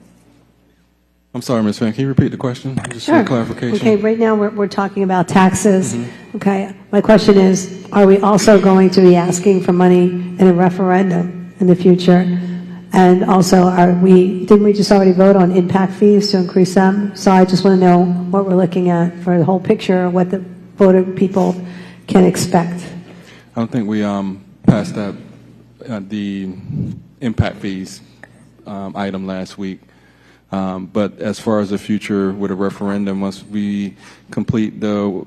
I'm sorry, Ms. Pham, can you repeat the question? Just Sure. for clarification. Okay, right now we're talking about taxes. Okay, my question is, are we also going to be asking for money in a referendum in the future? And also, didn't we just already vote on impact fees to increase them? So I just want to know what we're looking at for the whole picture, what the voter people can expect. I don't think we passed that, the impact fees item last week. But as far as the future with a referendum, once we complete the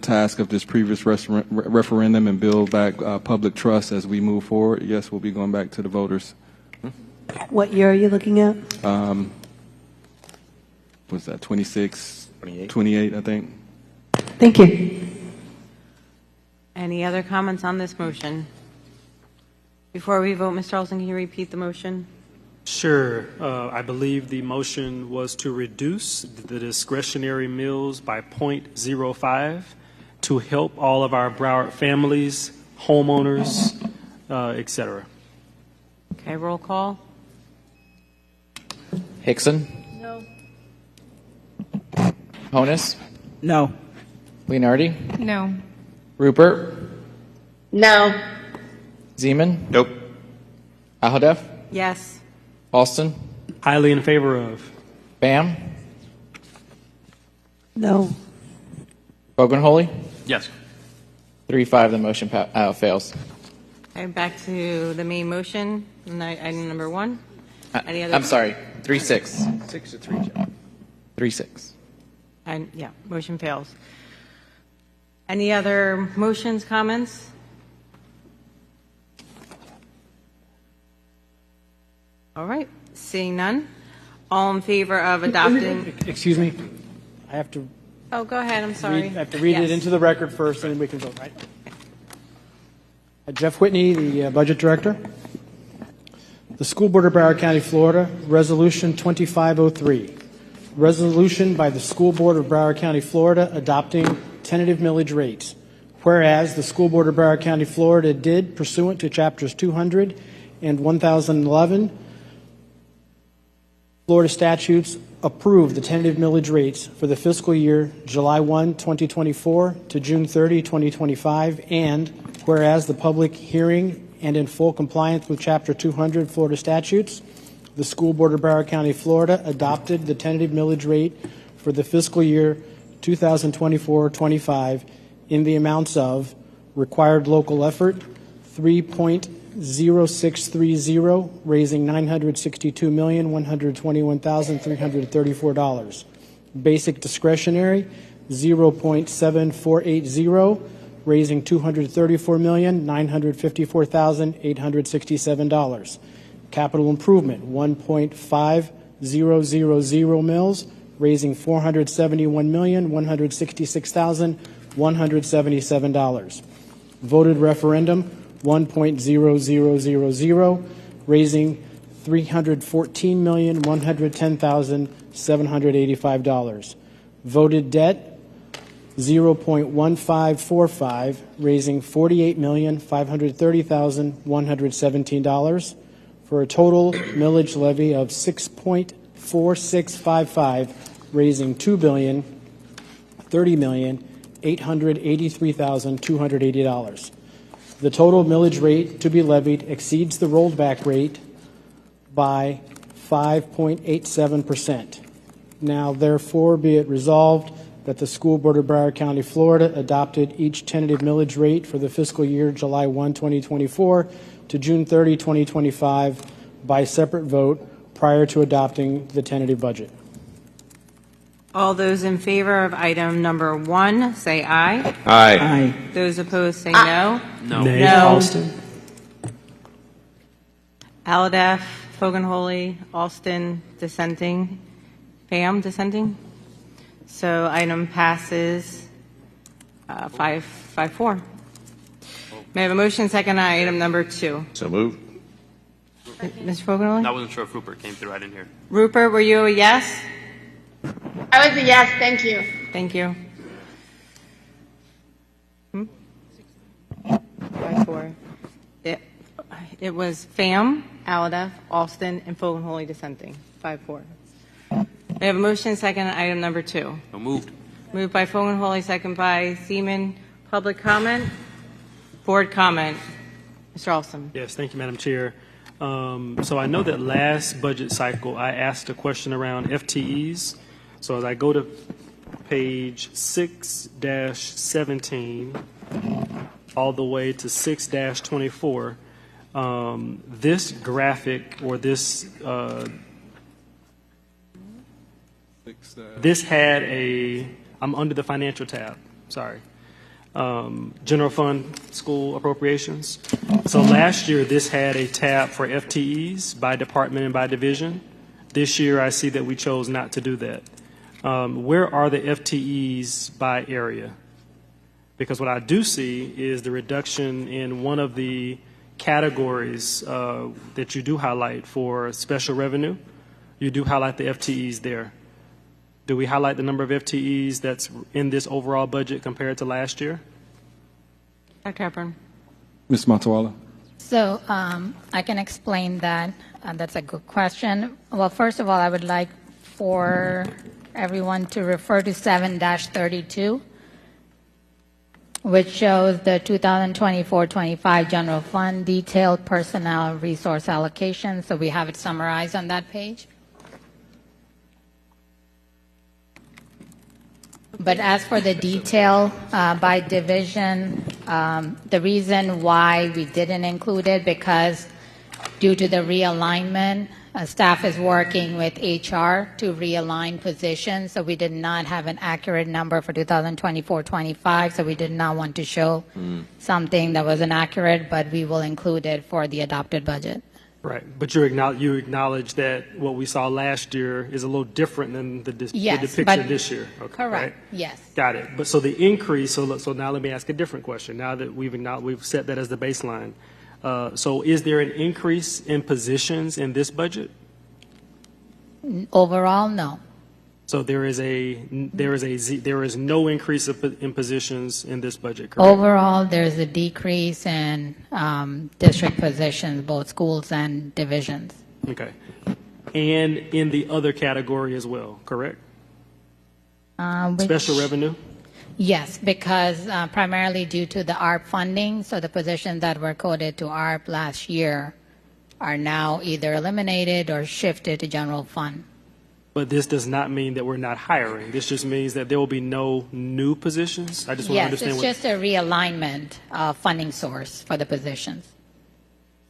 task of this previous referendum and build back public trust as we move forward, yes, we'll be going back to the voters. What year are you looking at? Was that 26, 28, I think? Thank you. Any other comments on this motion? Before we vote, Mr. Olson, can you repeat the motion? Sure. I believe the motion was to reduce the discretionary meals by 0.05 to help all of our Broward families, homeowners, et cetera. Okay, roll call. Hickson? No. Honus? No. Leonardi? No. Rupert? No. Zeman? Nope. Alhadeff? Yes. Alston? Highly in favor of. Bam? No. Fogelholy? Yes. 3-5, the motion fails. Okay, back to the main motion, item number 1. Any other? I'm sorry, 3-6. 6-3, Chair. 3-6. And, yeah, motion fails. Any other motions, comments? All right, seeing none. All in favor of adopting? Excuse me. I have to Oh, go ahead, I'm sorry. read Yes. it into the record first, and then we can vote, right? Jeff Whitney, the Budget Director. The School Board of Broward County, Florida, Resolution 2503. Resolution by the School Board of Broward County, Florida, adopting tentative millage rates. Whereas the School Board of Broward County, Florida did, pursuant to Chapters 200 and 1011, Florida statutes, approve the tentative millage rates for the fiscal year July 1, 2024 to June 30, 2025, and whereas the public hearing and in full compliance with Chapter 200 Florida statutes, the School Board of Broward County, Florida adopted the tentative millage rate for the fiscal year 2024-25 in the amounts of required local effort, 3.0630, raising $962,121,334. Basic discretionary, 0.7480, raising $234,954,867. Capital improvement, 1.5000 mils, raising $471,166,177. Voted referendum, 1.0000, raising $314,110,785. Voted debt, 0.1545, raising $48,530,117 for a total millage levy of 6.4655, raising $2,030,883,280. The total millage rate to be levied exceeds the rolled back rate by 5.87%. Now, therefore, be it resolved that the School Board of Broward County, Florida adopted each tentative millage rate for the fiscal year July 1, 2024 to June 30, 2025 by separate vote prior to adopting the tentative budget. All those in favor of item number 1, say aye. Aye. Aye. Those opposed, say no. No. Nay. No. Alston. Alladef, Fogelholy, Alston, dissenting. Pham, dissenting. So item passes 5-4. May I have a motion second on item number 2? So moved. Mr. Fogelholy? I wasn't sure if Rupert came through. I didn't hear. Rupert, were you a yes? I was a yes, thank you. Thank you. 5-4. It was Pham, Alladef, Alston, and Fogelholy dissenting. 5-4. We have a motion second on item number 2. So moved. Moved by Fogelholy, second by Seaman. Public comment? Board comment? Mr. Alston. Yes, thank you, Madam Chair. So I know that last budget cycle, I asked a question around FTEs. So as I go to page 6-17, all the way to 6-24, this graphic or this had I'm under the financial tab, sorry. General fund school appropriations. So last year, this had a tab for FTEs by department and by division. This year, I see that we chose not to do that. Where are the FTEs by area? Because what I do see is the reduction in one of the categories that you do highlight for special revenue. You do highlight the FTEs there. Do we highlight the number of FTEs that's in this overall budget compared to last year? Dr. Hepburn. Ms. Matawala. So I can explain that. That's a good question. Well, first of all, I would like for everyone to refer to 7-32, which shows the 2024-25 general fund detailed personnel resource allocation. So we have it summarized on that page. But as for the detail by division, the reason why we didn't include it, because due to the realignment, staff is working with HR to realign positions, so we did not have an accurate number for 2024-25, so we did not want to show something that was inaccurate, but we will include it for the adopted budget. Right, but you acknowledge that what we saw last year is a little different than the Yes, depiction but- this year. Okay, Correct, right? yes. Got it. But so the increase. So now let me ask a different question. Now that we've set that as the baseline. So is there an increase in positions in this budget? Overall, no. So there is no increase in positions in this budget, correct? Overall, there's a decrease in district positions, both schools and divisions. Okay. And in the other category as well, correct? Special revenue? Yes, because primarily due to the ARP funding, so the positions that were coded to ARP last year are now either eliminated or shifted to general fund. But this does not mean that we're not hiring. This just means that there will be no new positions? I just want to Yes, understand it's just a realignment of funding source for the positions.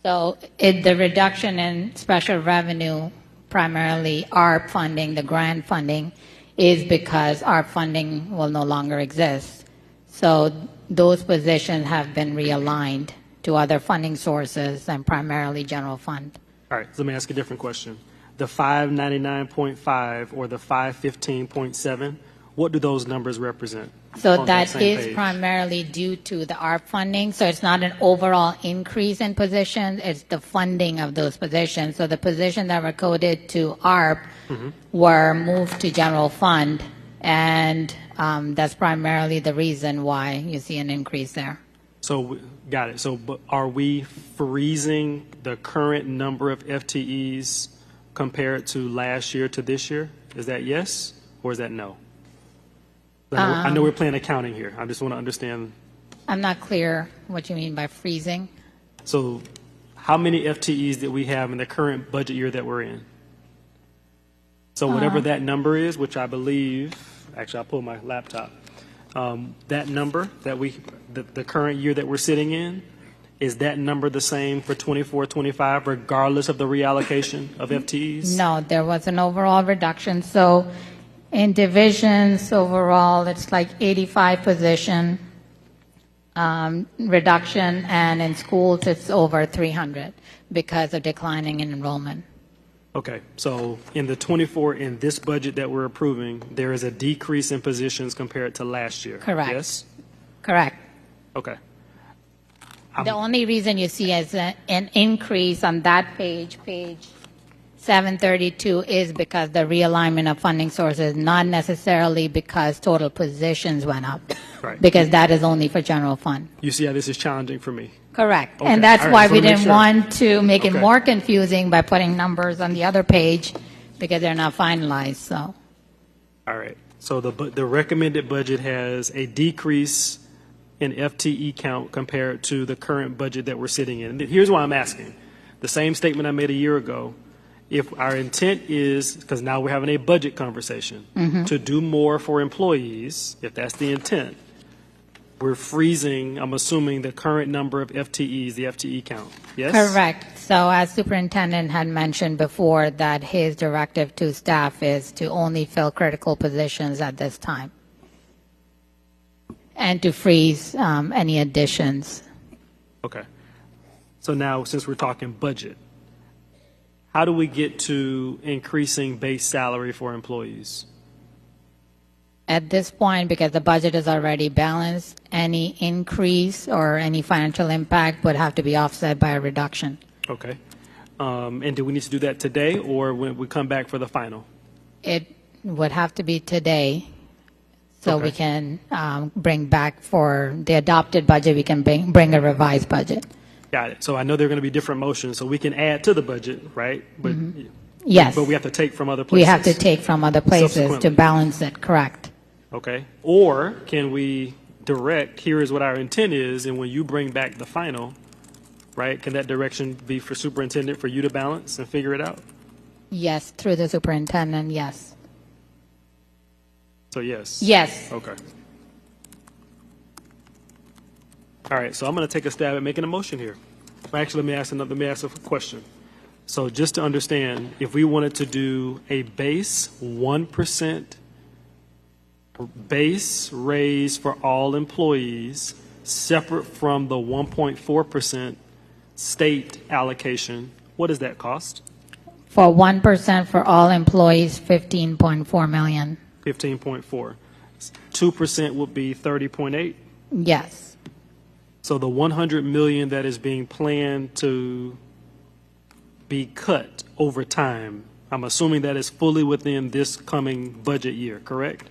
So the reduction in special revenue, primarily ARP funding, the grant funding, is because ARP funding will no longer exist. So those positions have been realigned to other funding sources and primarily general fund. All right, so let me ask a different question. The 599.5 or the 515.7, what do those numbers represent? So on that same is page? primarily due to the ARP funding. So it's not an overall increase in positions, it's the funding of those positions. So the positions that were coded to ARP were moved to general fund, and that's primarily the reason why you see an increase there. So, got it. So but are we freezing the current number of FTEs compared to last year to this year? Is that yes, or is that no? I know we're playing accounting here. I just want to understand. I'm not clear what you mean by freezing. So how many FTEs did we have in the current budget year that we're in? So whatever that number is, which I believe, actually I'll pull my laptop, that number that the current year that we're sitting in, is that number the same for 24-25 regardless of the reallocation of FTEs? No, there was an overall reduction. So in divisions overall, it's like 85 position reduction, and in schools it's over 300 because of declining in enrollment. Okay, so in this budget that we're approving, there is a decrease in positions compared to last year. Correct. Yes? Correct. Okay. The only reason you see as an increase on that page 732, is because the realignment of funding sources, not necessarily because total positions went up, Right. because that is only for general fund. You see how this is challenging for me? Correct. Okay. And that's All right, why just we wanna make didn't sure. want to make it Okay. more confusing by putting numbers on the other page, because they're not finalized, so. All right. So the recommended budget has a decrease in FTE count compared to the current budget that we're sitting in. And here's why I'm asking. The same statement I made a year ago. If our intent is, because now we're having a budget conversation, to do more for employees, if that's the intent, we're freezing, I'm assuming, the current number of FTEs, the FTE count. Yes? Correct. So as superintendent had mentioned before, that his directive to staff is to only fill critical positions at this time, and to freeze any additions. Okay. So now, since we're talking budget, how do we get to increasing base salary for employees? At this point, because the budget is already balanced, any increase or any financial impact would have to be offset by a reduction. Okay. And do we need to do that today or when we come back for the final? It would have to be today, so Okay. we can bring back for the adopted budget, we can bring a revised budget. Got it. So I know there are going to be different motions, so we can add to the budget, right? But Yes. But we have to take from other places. We have to take from other places to Subsequently. balance it, correct. Okay. Or can we direct, here is what our intent is, and when you bring back the final, right, can that direction be for superintendent for you to balance and figure it out? Yes, through the superintendent, yes. So yes. Yes. Okay. All right, so I'm going to take a stab at making a motion here. Actually, let me ask a question. So just to understand, if we wanted to do a base 1% base raise for all employees, separate from the 1.4% state allocation, what does that cost? For 1% for all employees, 15.4 million. 15.4. 2% would be 30.8. Yes. So the 100 million that is being planned to be cut over time, I'm assuming that is fully within this coming budget year, correct?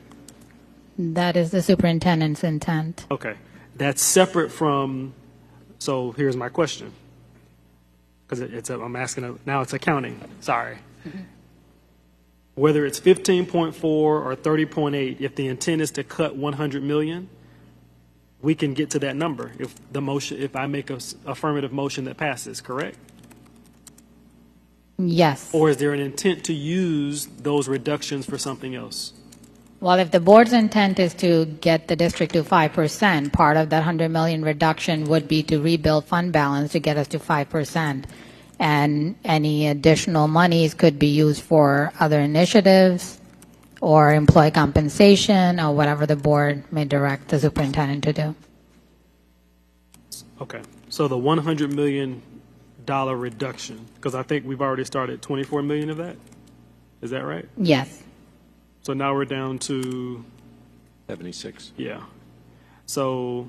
That is the superintendent's intent. Okay. That's separate from, so here's my question. Because I'm asking, now it's accounting, sorry. Whether it's 15.4 or 30.8, if the intent is to cut 100 million, we can get to that number if I make a affirmative motion that passes, correct? Yes. Or is there an intent to use those reductions for something else? Well, if the board's intent is to get the district to 5%, part of that 100 million reduction would be to rebuild fund balance to get us to 5%. And any additional monies could be used for other initiatives or employee compensation or whatever the board may direct the superintendent to do. Okay. So the $100 million reduction, because I think we've already started 24 million of that. Is that right? Yes. So now we're down to 76. Yeah. So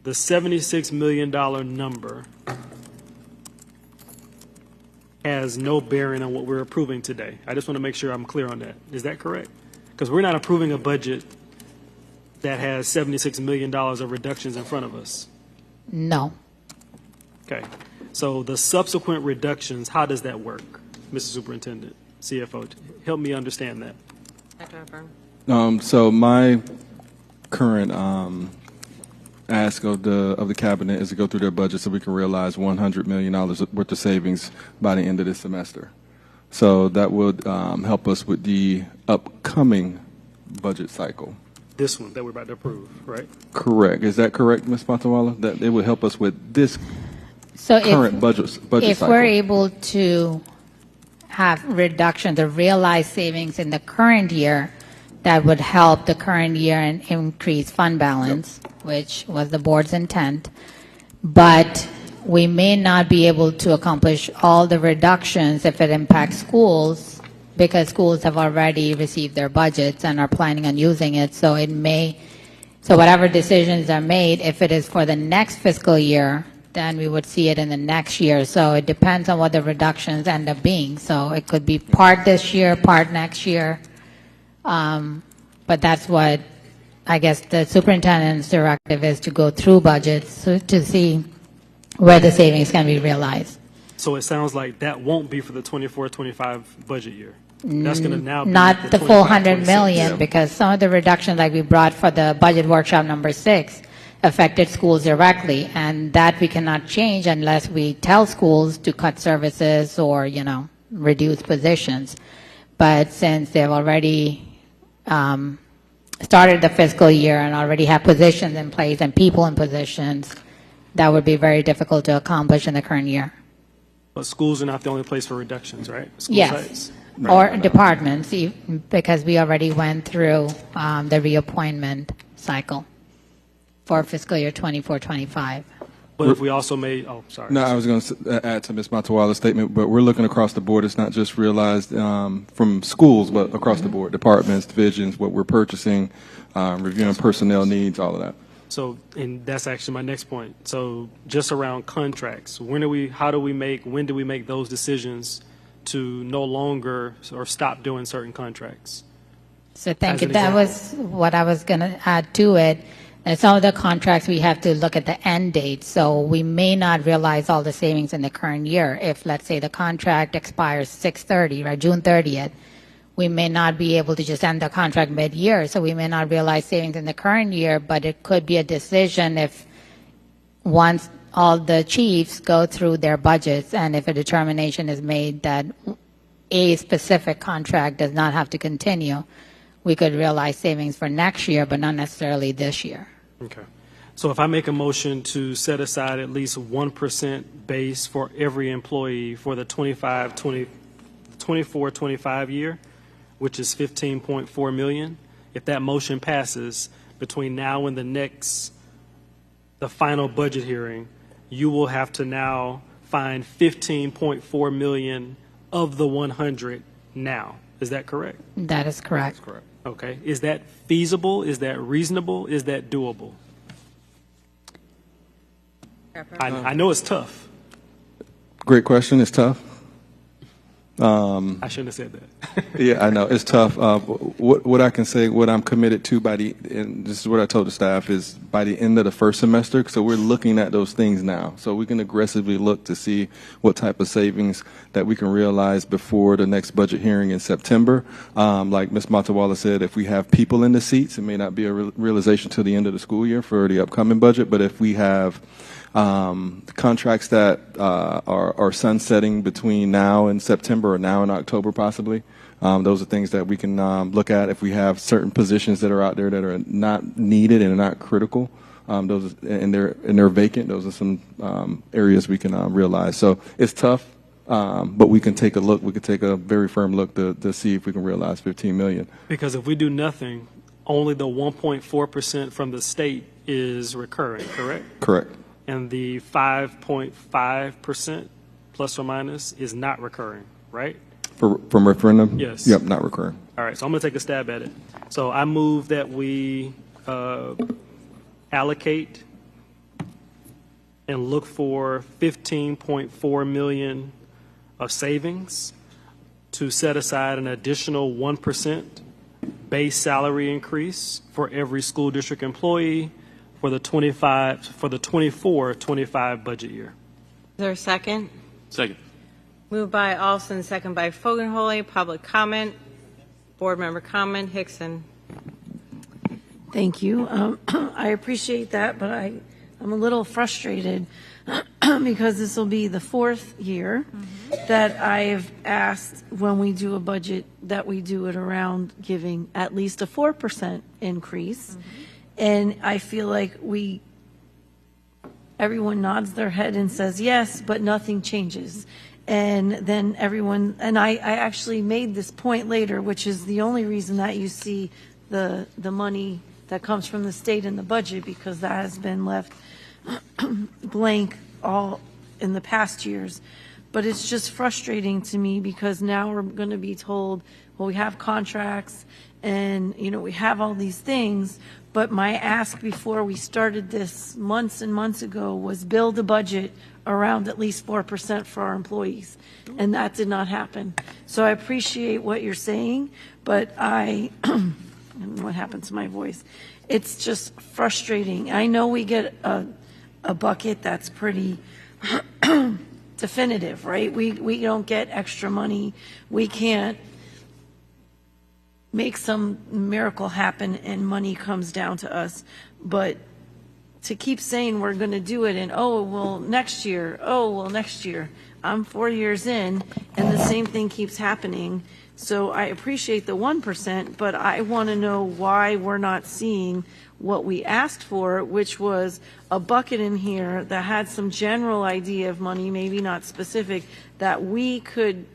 the $76 million number has no bearing on what we're approving today. I just want to make sure I'm clear on that. Is that correct? Because we're not approving a budget that has $76 million of reductions in front of us. No. Okay. So the subsequent reductions, how does that work, Mr. Superintendent, CFO? Help me understand that. Dr. Hepburn. So my current ask of the cabinet is to go through their budget so we can realize $100 million worth of savings by the end of this semester. So that would help us with the upcoming budget cycle. This one that we're about to approve, right? Correct. Is that correct, Ms. Matawala? That it would help us with this So current budget if cycle. we're able to have reductions or realized savings in the current year, that would help the current year and increase fund balance, which was the board's intent. But we may not be able to accomplish all the reductions if it impacts schools, because schools have already received their budgets and are planning on using it. So whatever decisions are made, if it is for the next fiscal year, then we would see it in the next year. So it depends on what the reductions end up being. So it could be part this year, part next year. But that's what I guess the superintendent's directive is, to go through budgets to see where the savings can be realized. So it sounds like that won't be for the 24-25 budget year. That's going to now be Not the full 100 25-26. million, because some of the reductions like we brought for the budget workshop number 6 affected schools directly, and that we cannot change unless we tell schools to cut services or, reduce positions. But since they've already started the fiscal year and already have positions in place and people in positions, that would be very difficult to accomplish in the current year. But schools are not the only place for reductions, right? School Yes. sites. Or departments, because we already went through the reappointment cycle for fiscal year 24-25. But if we also made, sorry. No, I was going to add to Ms. Matawala's statement, but we're looking across the board. It's not just realized from schools, but across the board, departments, divisions, what we're purchasing, reviewing personnel needs, all of that. So, and that's actually my next point. So just around contracts, when do we make those decisions to no longer or stop doing certain contracts? So thank you. That was what I was going to add to it. And some of the contracts, we have to look at the end date. So we may not realize all the savings in the current year. If, let's say, the contract expires 6/30, right, June 30th, we may not be able to just end the contract mid-year. So we may not realize savings in the current year, but it could be a decision if once all the chiefs go through their budgets and if a determination is made that a specific contract does not have to continue, we could realize savings for next year, but not necessarily this year. Okay. So if I make a motion to set aside at least 1% base for every employee for the 24-25 year, which is $15.4 million, if that motion passes between now and the final budget hearing, you will have to now find $15.4 million of the 100 now. Is that correct? That is correct. That's correct. Okay. Is that feasible? Is that reasonable? Is that doable? I know it's tough. Great question. It's tough. I shouldn't have said that. Yeah, I know it's tough. What I can say, what I'm committed to and this is what I told the staff, is by the end of the first semester. So we're looking at those things now. So we can aggressively look to see what type of savings that we can realize before the next budget hearing in September. Like Ms. Matawala said, if we have people in the seats, it may not be a realization till the end of the school year for the upcoming budget. But if we have contracts that are sunsetting between now and September or now and October possibly. Those are things that we can look at. If we have certain positions that are out there that are not needed and are not critical, and they're vacant, those are some areas we can realize. So it's tough, but we can take a look. We can take a very firm look to see if we can realize $15 million. Because if we do nothing, only the 1.4% from the state is recurring, correct? Correct. And the 5.5% plus or minus is not recurring, right? From referendum? Yes. Yep, not recurring. All right, so I'm going to take a stab at it. So I move that we allocate and look for $15.4 million of savings to set aside an additional 1% base salary increase for every school district employee for the 24-25 budget year. Is there a second? Second. Moved by Olson, second by Fogelholy. Public comment. Board member comment. Hickson. Thank you. I appreciate that, but I'm a little frustrated because this will be the fourth year that I have asked when we do a budget that we do it around giving at least a 4% increase. And I feel like everyone nods their head and says yes, but nothing changes. And then I actually made this point later, which is the only reason that you see the money that comes from the state in the budget, because that has been left blank all in the past years. But it's just frustrating to me because now we're going to be told, well, we have contracts and, we have all these things. But my ask before we started this months and months ago was build a budget around at least 4% for our employees. And that did not happen. So I appreciate what you're saying, but what happened to my voice? It's just frustrating. I know we get a bucket that's pretty definitive, right? We don't get extra money. We can't make some miracle happen and money comes down to us. But to keep saying we're going to do it and, next year. I'm 4 years in and the same thing keeps happening. So I appreciate the 1%, but I want to know why we're not seeing what we asked for, which was a bucket in here that had some general idea of money, maybe not specific, that we could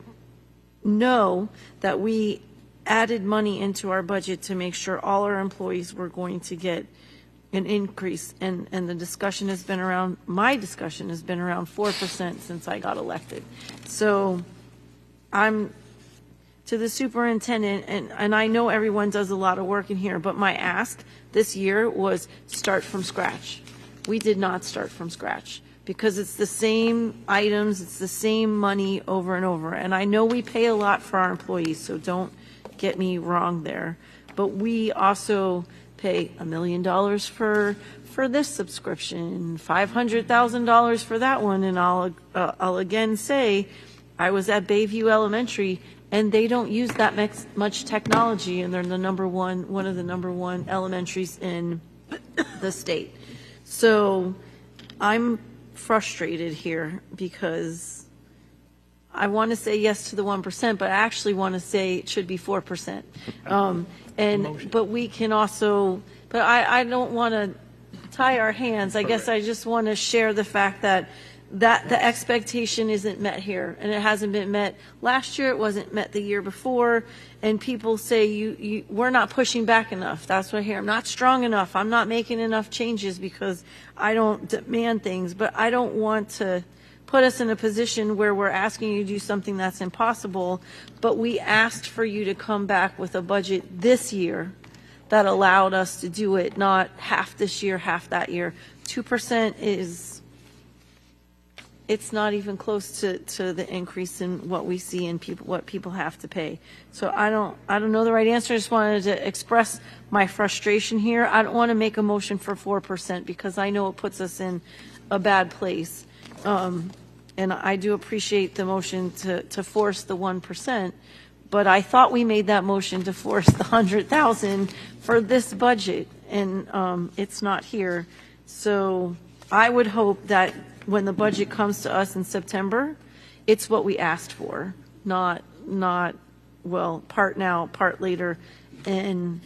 know that we added money into our budget to make sure all our employees were going to get an increase. And the discussion has been around, my discussion has been around 4% since I got elected. So I'm to the superintendent, and I know everyone does a lot of work in here, but my ask this year was start from scratch. We did not start from scratch because it's the same items, it's the same money over and over. And I know we pay a lot for our employees, so don't get me wrong there. But we also pay $1 million for this subscription, $500,000 for that one. And I'll again say, I was at Bayview Elementary, and they don't use that much technology, and they're one of the number one elementaries in the state. So I'm frustrated here because I want to say yes to the 1%, but I actually want to say it should be 4%. But we can also, but I don't want to tie our hands. I guess I just want to share the fact that the expectation isn't met here, and it hasn't been met last year. It wasn't met the year before, and people say we're not pushing back enough. That's what I hear. I'm not strong enough. I'm not making enough changes because I don't demand things. But I don't want to put us in a position where we're asking you to do something that's impossible. But we asked for you to come back with a budget this year that allowed us to do it, not half this year, half that year. 2% is. It's not even close to the increase in what we see in what people have to pay. So I don't know the right answer. I just wanted to express my frustration here. I don't want to make a motion for 4% because I know it puts us in a bad place. And I do appreciate the motion to force the 1%, but I thought we made that motion to force the 100,000 for this budget, and it's not here. So I would hope that when the budget comes to us in September, it's what we asked for, not well, part now, part later. And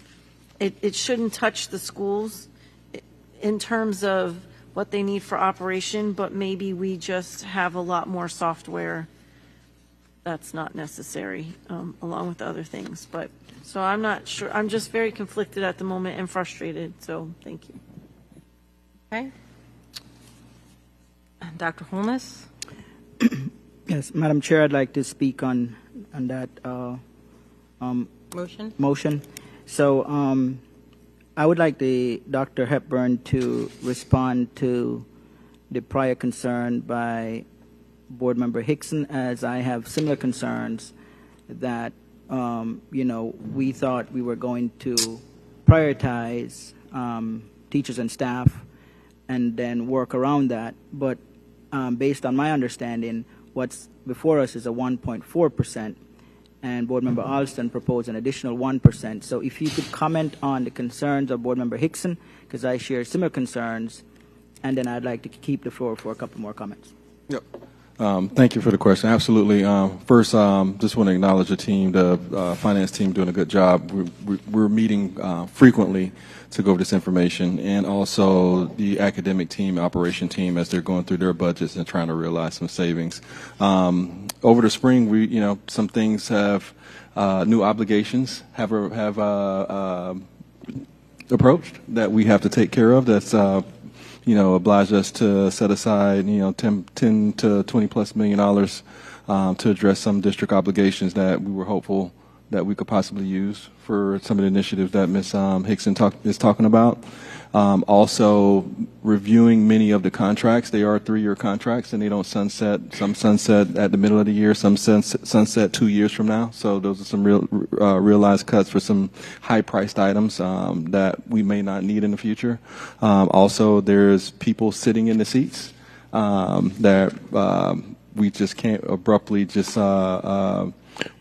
it shouldn't touch the schools in terms of what they need for operation, but maybe we just have a lot more software that's not necessary, along with other things. But so I'm not sure. I'm just very conflicted at the moment and frustrated. So thank you. Okay. Dr. Holness? Yes, Madam Chair, I'd like to speak on that motion. So I would like Dr. Hepburn to respond to the prior concern by Board Member Hickson, as I have similar concerns that, we thought we were going to prioritize teachers and staff and then work around that. But based on my understanding, what's before us is a 1.4%, and Board Member Alston proposed an additional 1%. So if you could comment on the concerns of Board Member Hickson, because I share similar concerns, and then I'd like to keep the floor for a couple more comments. Yep. Thank you for the question. Absolutely. First, just want to acknowledge the team, the finance team, doing a good job. We're meeting frequently to go over this information, and also the academic team, operation team, as they're going through their budgets and trying to realize some savings. Over the spring, some things have new obligations have approached that we have to take care of. That's oblige us to set aside, $10 to $20+ million to address some district obligations that we were hopeful that we could possibly use for some of the initiatives that Ms. Hickson is talking about. Also, reviewing many of the contracts. They are 3-year contracts, and they don't sunset. Some sunset at the middle of the year, some sunset 2 years from now. So those are some realized cuts for some high-priced items that we may not need in the future. Also, there's people sitting in the seats that we just can't abruptly just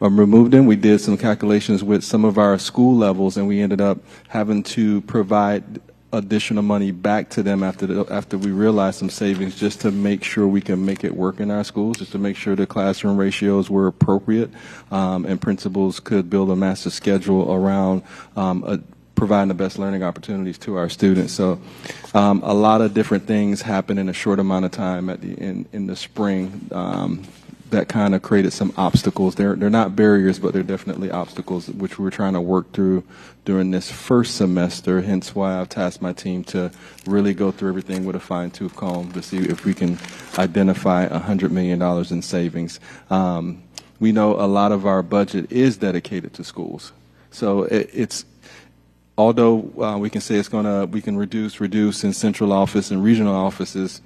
remove them. We did some calculations with some of our school levels, and we ended up having to provide additional money back to them after we realized some savings, just to make sure we can make it work in our schools, just to make sure the classroom ratios were appropriate, and principals could build a master schedule around providing the best learning opportunities to our students. So a lot of different things happen in a short amount of time in the spring that kind of created some obstacles. They're not barriers, but they're definitely obstacles which we're trying to work through during this first semester, hence why I've tasked my team to really go through everything with a fine-tooth comb to see if we can identify $100 million in savings. We know a lot of our budget is dedicated to schools. So although we can say we can reduce in central office and regional offices,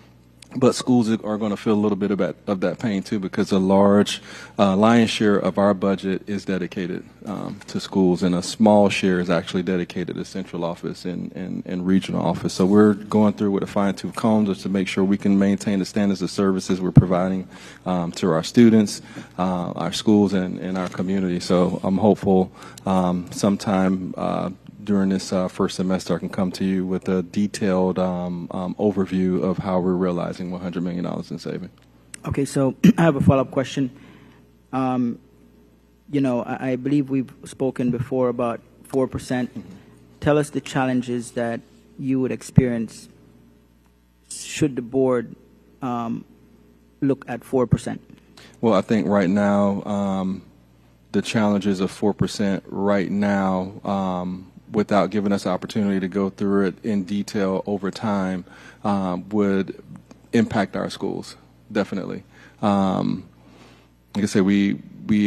but schools are going to feel a little bit of that pain too, because a large lion's share of our budget is dedicated to schools, and a small share is actually dedicated to central office and regional office. So we're going through with a fine-tooth comb just to make sure we can maintain the standards of services we're providing to our students, our schools, and our community. So I'm hopeful sometime during this first semester I can come to you with a detailed overview of how we're realizing $100 million in savings. Okay, so I have a follow-up question. You know, I believe we've spoken before about 4%. Tell us the challenges that you would experience should the board look at 4%. Well, I think right now, the challenges of 4% right now, without giving us the opportunity to go through it in detail over time, would impact our schools, definitely. Like I said, we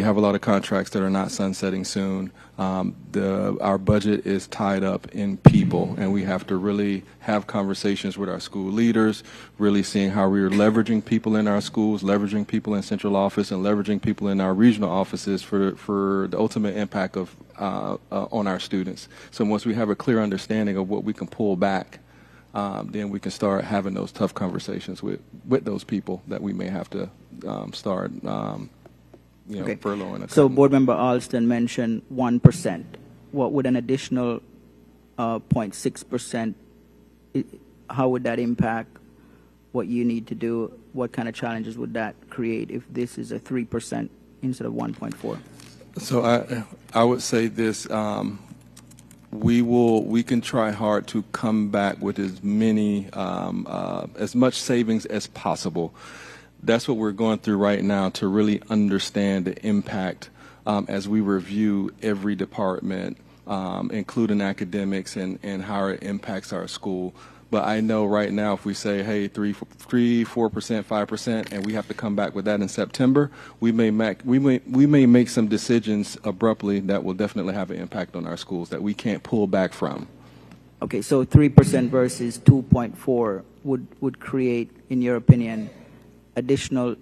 have a lot of contracts that are not sunsetting soon. Our budget is tied up in people, and we have to really have conversations with our school leaders, really seeing how we are leveraging people in our schools, leveraging people in central office, and leveraging people in our regional offices for the ultimate impact of on our students. So once we have a clear understanding of what we can pull back, then we can start having those tough conversations with those people that we may have to start furloughing. So Board Member Alston mentioned 1%. What would an additional 0.6%, how would that impact what you need to do? What kind of challenges would that create if this is a 3% instead of 1.4? So I would say this, we can try hard to come back with as much savings as possible. That's what we're going through right now to really understand the impact as we review every department, including academics and how it impacts our school. But I know right now if we say, hey, 3, 4%, 5%, and we have to come back with that in September, we may make some decisions abruptly that will definitely have an impact on our schools that we can't pull back from. Okay, so 3% versus 2.4 would create, in your opinion, additional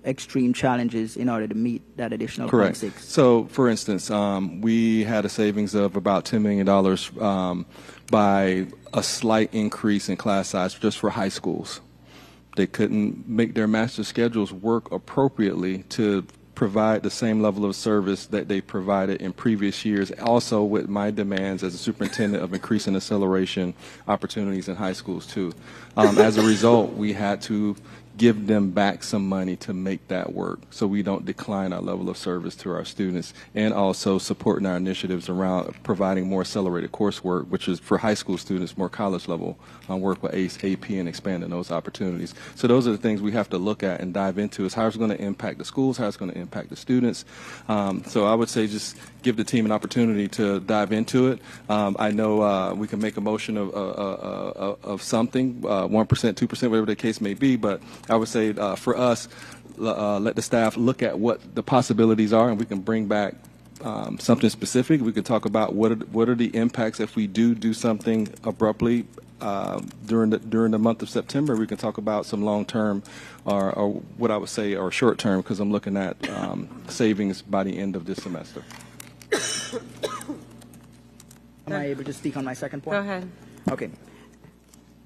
extreme challenges in order to meet that additional Correct. 0.6. So, for instance, we had a savings of about $10 million by a slight increase in class size just for high schools. They couldn't make their master schedules work appropriately to provide the same level of service that they provided in previous years, also with my demands as a superintendent of increasing acceleration opportunities in high schools too. As a result, we had to give them back some money to make that work so we don't decline our level of service to our students, and also supporting our initiatives around providing more accelerated coursework, which is for high school students, more college level work with ACE, AP, and expanding those opportunities. So those are the things we have to look at and dive into, is how it's going to impact the schools, how it's going to impact the students. So I would say just give the team an opportunity to dive into it. I know we can make a motion of something, 1%, 2%, whatever the case may be, but I would say for us, let the staff look at what the possibilities are, and we can bring back something specific. We could talk about what are the impacts if we do something abruptly during the month of September. We can talk about some long-term or what I would say are short-term, because I'm looking at savings by the end of this semester. Am I able to speak on my second point? Go ahead. Okay.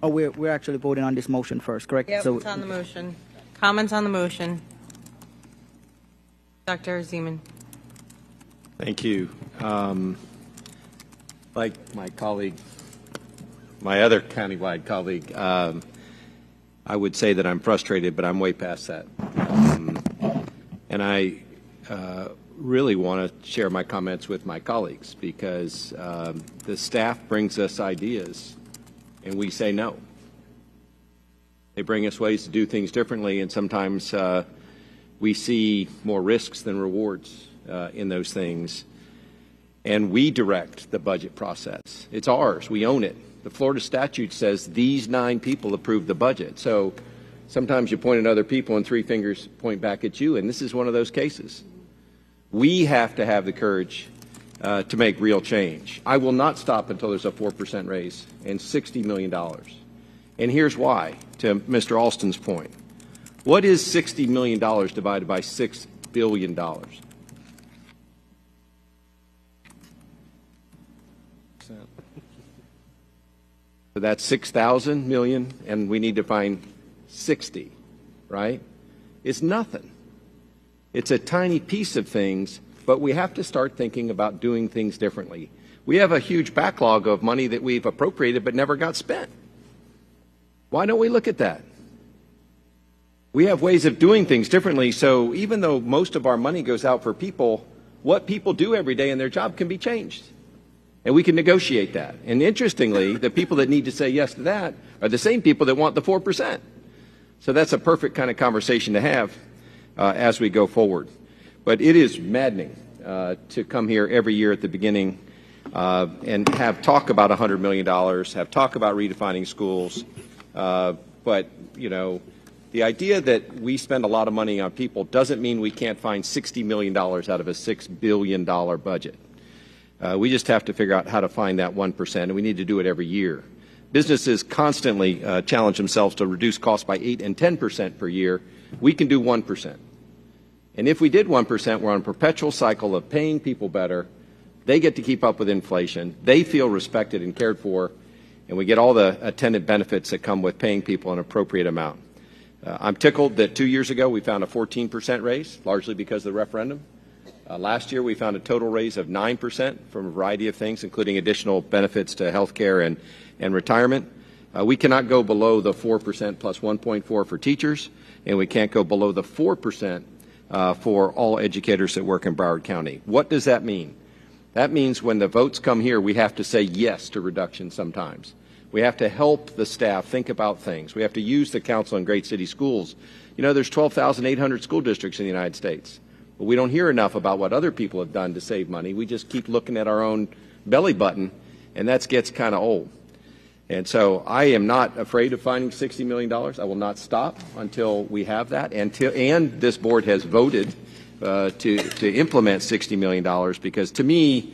Oh, we're actually voting on this motion first, correct? Yep, So it's on the motion. Comments on the motion? Dr. Zeman. Thank you. Like my colleague, my other countywide colleague, I would say that I'm frustrated, but I'm way past that. And I really want to share my comments with my colleagues, because the staff brings us ideas and we say no. They bring us ways to do things differently, and sometimes we see more risks than rewards in those things. And we direct the budget process. It's ours. We own it. The Florida statute says these 9 people approve the budget. So sometimes you point at other people and 3 fingers point back at you, and this is one of those cases. We have to have the courage to make real change. I will not stop until there's a 4% raise and $60 million. And here's why, to Mr. Alston's point. What is $60 million divided by $6 billion? So that's 6,000 million, and we need to find 60, right? It's nothing. It's a tiny piece of things, but we have to start thinking about doing things differently. We have a huge backlog of money that we've appropriated but never got spent. Why don't we look at that? We have ways of doing things differently, so even though most of our money goes out for people, what people do every day in their job can be changed. And we can negotiate that. And interestingly, the people that need to say yes to that are the same people that want the 4%. So that's a perfect kind of conversation to have as we go forward. But it is maddening to come here every year at the beginning and have talk about $100 million, have talk about redefining schools. But, you know, the idea that we spend a lot of money on people doesn't mean we can't find $60 million out of a $6 billion budget. We just have to figure out how to find that 1%, and we need to do it every year. Businesses constantly challenge themselves to reduce costs by 8 and 10% per year. We can do 1%. And if we did 1%, we're on a perpetual cycle of paying people better. They get to keep up with inflation. They feel respected and cared for, and we get all the attendant benefits that come with paying people an appropriate amount. I'm tickled that 2 years ago we found a 14% raise, largely because of the referendum. Last year we found a total raise of 9% from a variety of things, including additional benefits to health care and retirement. We cannot go below the 4% plus 1.4 for teachers, and we can't go below the 4% for all educators that work in Broward County. What does that mean? That means when the votes come here, we have to say yes to reduction sometimes. We have to help the staff think about things. We have to use the Council on Great City Schools. You know, there's 12,800 school districts in the United States. But we don't hear enough about what other people have done to save money. We just keep looking at our own belly button, and that gets kind of old. And so I am not afraid of finding $60 million. I will not stop until we have that. And this board has voted to implement $60 million because, to me,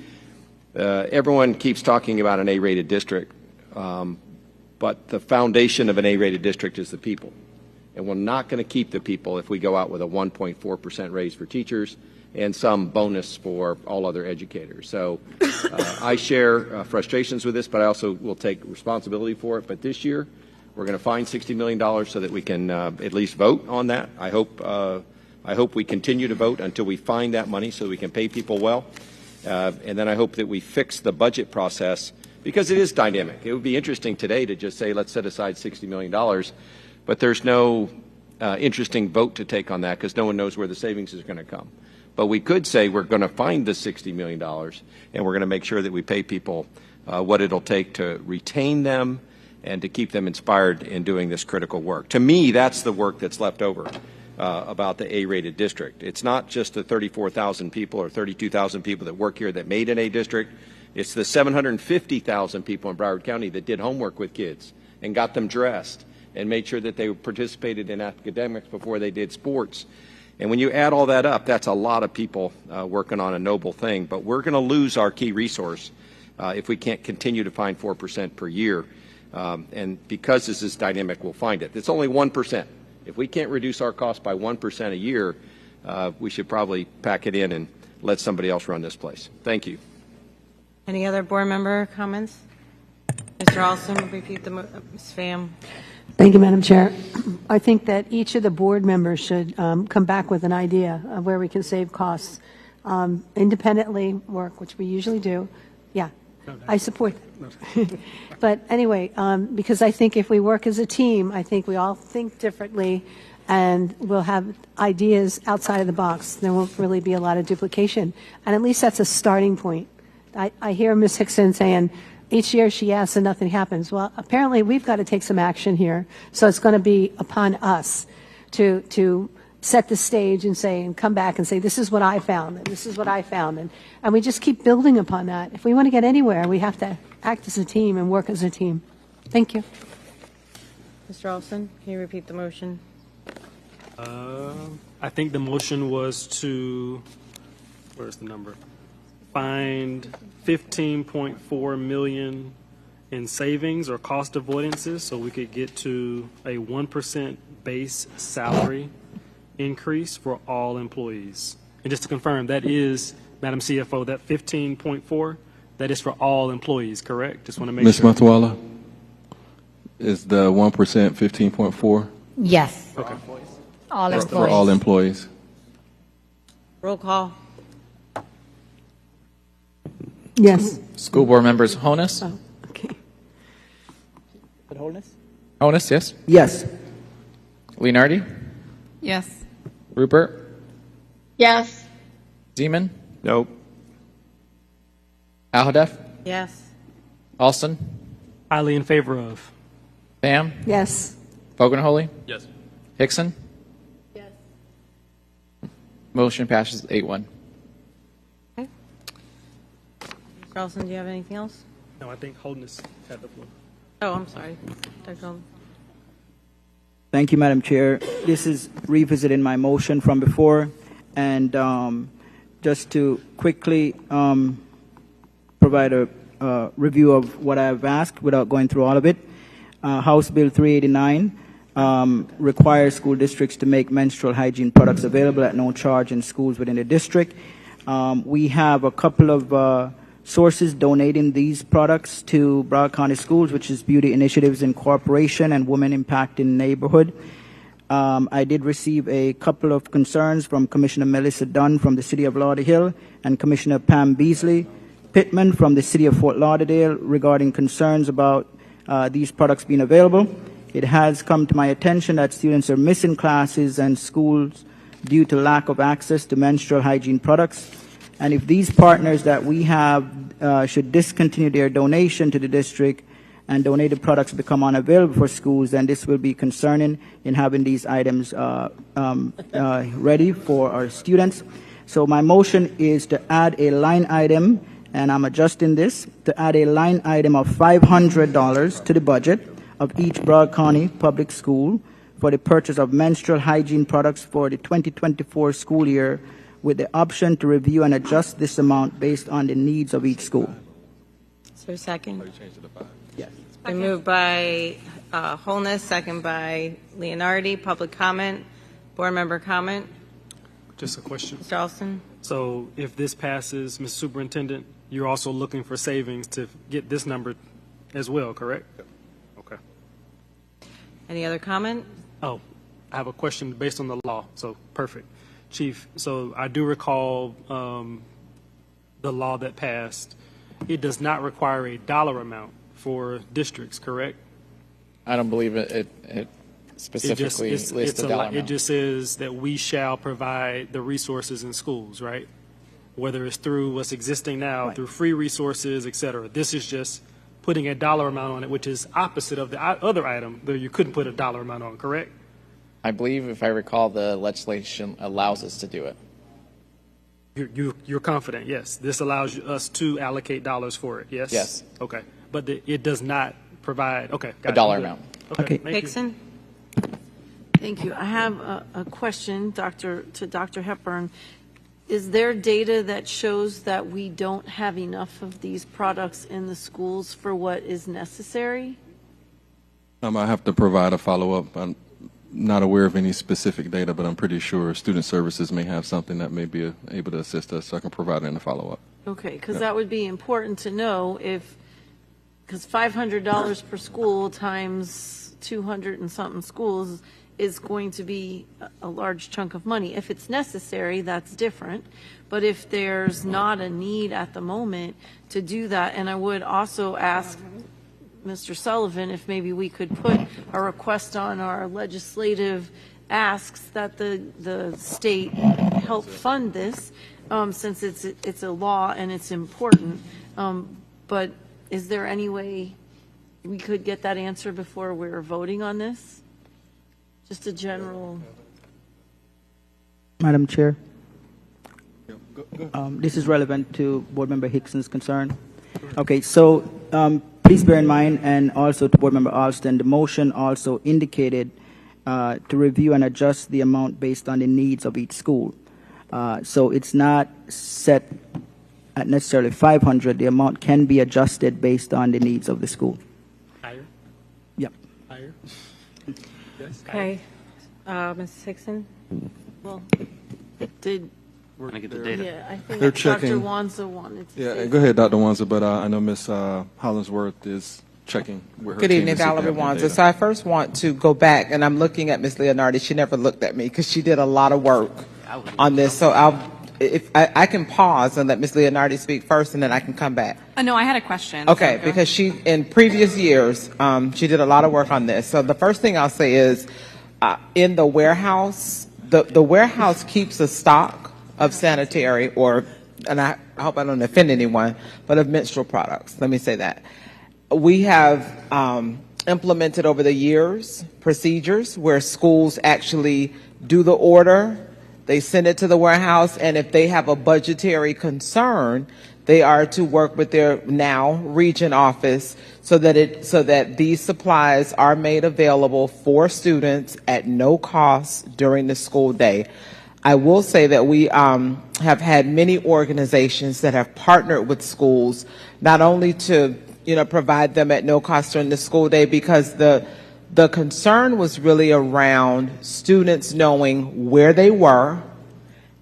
everyone keeps talking about an A-rated district. But the foundation of an A-rated district is the people. And we're not going to keep the people if we go out with a 1.4% raise for teachers and some bonus for all other educators. So I share frustrations with this, but I also will take responsibility for it. But this year, we're going to find $60 million so that we can at least vote on that. I hope we continue to vote until we find that money so we can pay people well. And then I hope that we fix the budget process because it is dynamic. It would be interesting today to just say, let's set aside $60 million. But there's no interesting vote to take on that because no one knows where the savings is going to come. But we could say we're going to find the $60 million, and we're going to make sure that we pay people what it'll take to retain them and to keep them inspired in doing this critical work. To me, that's the work that's left over about the A-rated district. It's not just the 34,000 people or 32,000 people that work here that made an A district. It's the 750,000 people in Broward County that did homework with kids and got them dressed and made sure that they participated in academics before they did sports. And when you add all that up, that's a lot of people working on a noble thing. But we're going to lose our key resource if we can't continue to find 4% per year. And because this is dynamic, we'll find it. It's only 1%. If we can't reduce our costs by 1% a year, we should probably pack it in and let somebody else run this place. Thank you. Any other board member comments? Mr. Alston, repeat the Ms. Pham. Thank you, Madam Chair. I think that each of the board members should come back with an idea of where we can save costs. Independently work, which we usually do. Yeah, I support that. But anyway, because I think if we work as a team, I think we all think differently and we'll have ideas outside of the box. There won't really be a lot of duplication. And at least that's a starting point. I hear Ms. Hickson saying, each year she asks and nothing happens. Well, apparently we've got to take some action here. So it's going to be upon us to set the stage and say, and come back and say, this is what I found, and this is what I found. And we just keep building upon that. If we want to get anywhere, we have to act as a team and work as a team. Thank you. Mr. Alston, can you repeat the motion? I think the motion was to, where's the number? Find $15.4 million in savings or cost avoidances so we could get to a 1% base salary increase for all employees. And just to confirm, that is, Madam CFO, that 15.4, that is for all employees, correct? Just want to make Ms. sure. Ms. Motwala, is the 1% 15.4? Yes. Okay. All employees. For all employees. Roll call. Yes. School board members Honus? Oh, okay. But Holness? Honus, yes. Yes. Leonardi? Yes. Rupert? Yes. Zeman? Nope. Alhadeff? Yes. Alston? Highly in favor of. Pham? Yes. Fogelholy? Yes. Hickson? Yes. Motion passes 8-1. Mr. Olson, do you have anything else? No, I think Holdness had the floor. Oh, I'm sorry. Dr. Olson. Thank you, Madam Chair. This is revisiting my motion from before, and just to quickly provide a review of what I've asked without going through all of it. House Bill 389 requires school districts to make menstrual hygiene products available at no charge in schools within the district. We have a couple of sources donating these products to Broward County Schools, which is Beauty Initiatives Incorporation and Women Impacting Neighborhood. I did receive a couple of concerns from Commissioner Melissa Dunn from the City of Lauderdale and Commissioner Pam Beasley Pittman from the City of Fort Lauderdale regarding concerns about these products being available. It has come to my attention that students are missing classes and schools due to lack of access to menstrual hygiene products. And if these partners that we have should discontinue their donation to the district and donated products become unavailable for schools, then this will be concerning in having these items ready for our students. So my motion is to add a line item, and I'm adjusting this, to add a line item of $500 to the budget of each Broward County public school for the purchase of menstrual hygiene products for the 2024 school year, with the option to review and adjust this amount based on the needs of each school. Is there a second? Yes. Been moved by Holness, second by Leonardi. Public comment, board member comment. Just a question. Mr. Alston? So if this passes, Mr. Superintendent, you're also looking for savings to get this number as well, correct? Okay. Any other comment? Oh, I have a question based on the law, so perfect. Chief, so I do recall the law that passed. It does not require a dollar amount for districts, correct? I don't believe it specifically lists the dollar amount. It just says that we shall provide the resources in schools, right? Whether it's through what's existing now, through free resources, et cetera. This is just putting a dollar amount on it, which is opposite of the other item that you couldn't put a dollar amount on, correct? I believe, if I recall, the legislation allows us to do it. You're confident, yes. This allows us to allocate dollars for it, yes? Yes. Okay. But it does not provide, okay. A dollar amount. Okay. Thank you. Hickson? Thank you. I have a question, to Dr. Hepburn. Is there data that shows that we don't have enough of these products in the schools for what is necessary? I have to provide a follow-up. I'm not aware of any specific data, but I'm pretty sure Student Services may have something that may be able to assist us, so I can provide it in a follow-up. Okay, because that would be important to know because $500 per school times 200 and something schools is going to be a large chunk of money. If it's necessary, that's different. But if there's not a need at the moment to do that, and I would also ask Mr. Sullivan if maybe we could put a request on our legislative asks that the state help fund this, since it's a law and it's important. But is there any way we could get that answer before we're voting on this? Just a general. Madam Chair, this is relevant to Board Member Hickson's concern. Okay, so please bear in mind, and also to Board Member Alston, the motion also indicated to review and adjust the amount based on the needs of each school. So it's not set at necessarily 500. The amount can be adjusted based on the needs of the school. Higher? Yep. Higher? Yes. Okay. Ms. Hickson? Well, We're going to get the data. yeah, I think They're Dr. checking. Wanza wanted to say. Go ahead, Dr. Wanza, but I know Ms. Hollingsworth is checking with her Good team evening, to see if they Valerie have any Wanza. data. So I first want to go back, and I'm looking at Ms. Leonardi. She never looked at me because she did a lot of work on this. So if I can pause and let Ms. Leonardi speak first, and then I can come back. No, I had a question. Okay, So- because she, in previous years, she did a lot of work on this. So the first thing I'll say is, in the warehouse, the warehouse keeps a stock of sanitary and I hope I don't offend anyone, but of menstrual products. Let me say that. We have implemented over the years procedures where schools actually do the order, they send it to the warehouse, and if they have a budgetary concern, they are to work with their now region office so that these supplies are made available for students at no cost during the school day. I will say that we have had many organizations that have partnered with schools, not only to provide them at no cost during the school day, because the concern was really around students knowing where they were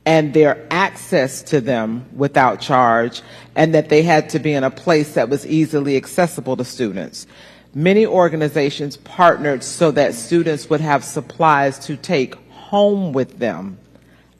and their access to them without charge, and that they had to be in a place that was easily accessible to students. Many organizations partnered so that students would have supplies to take home with them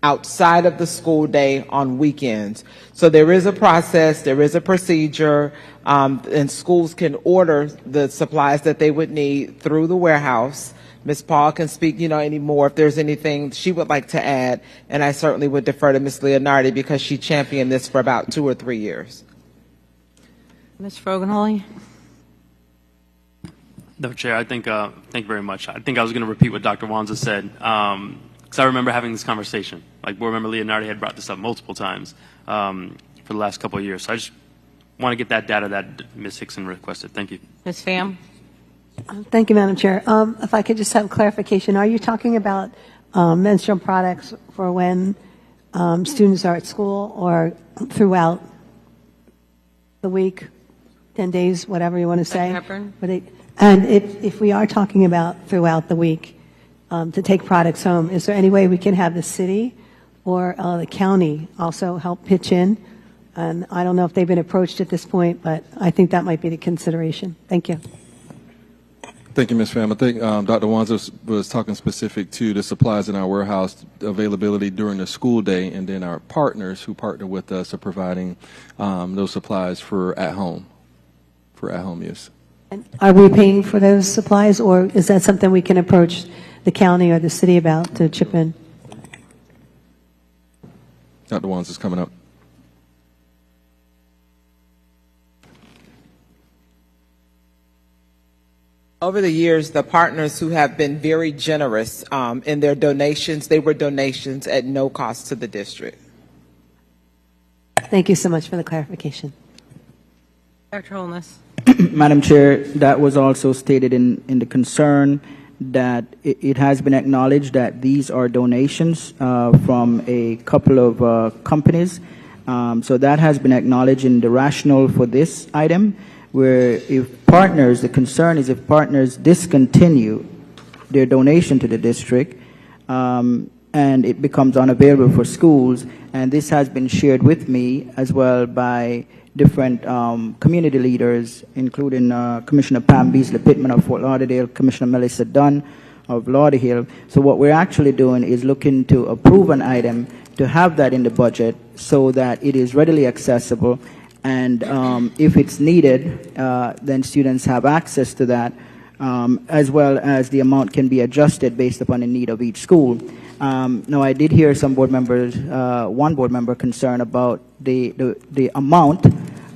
outside of the school day on weekends. So there is a process, there is a procedure, and schools can order the supplies that they would need through the warehouse. Ms. Paul can speak, any more if there's anything she would like to add, and I certainly would defer to Ms. Leonardi because she championed this for about 2 or 3 years. Ms. Frogenholly? No, Chair, thank you very much. I think I was going to repeat what Dr. Wanza said. Because I remember having this conversation. Board Member Leonardi had brought this up multiple times for the last couple of years. So I just want to get that data that Ms. Hickson requested. Thank you. Ms. Pham? Thank you, Madam Chair. If I could just have clarification, are you talking about menstrual products for when students are at school or throughout the week, 10 days, whatever you want to say? Hepburn? And if we are talking about throughout the week, to take products home, is there any way we can have the city or the county also help pitch in? And I don't know if they've been approached at this point, but I think that might be the consideration. Thank you. Thank you, Ms. Pham. I think Dr. Wanza was talking specific to the supplies in our warehouse availability during the school day, and then our partners who partner with us are providing those supplies for at-home use. And are we paying for those supplies, or is that something we can approach the county or the city about to chip in? Dr. Wanza is coming up. Over the years, the partners who have been very generous in their donations, they were donations at no cost to the district. Thank you so much for the clarification. Dr. Holness? Madam Chair, that was also stated in the concern that it has been acknowledged that these are donations from a couple of companies. So that has been acknowledged in the rationale for this item, where if partners, the concern is if partners discontinue their donation to the district and it becomes unavailable for schools, and this has been shared with me as well by different community leaders, including Commissioner Pam Beasley Pittman of Fort Lauderdale, Commissioner Melissa Dunn of Lauderhill. So what we're actually doing is looking to approve an item to have that in the budget so that it is readily accessible, and if it's needed, then students have access to that, as well as the amount can be adjusted based upon the need of each school. Now, I did hear some board members, one board member concerned about the amount.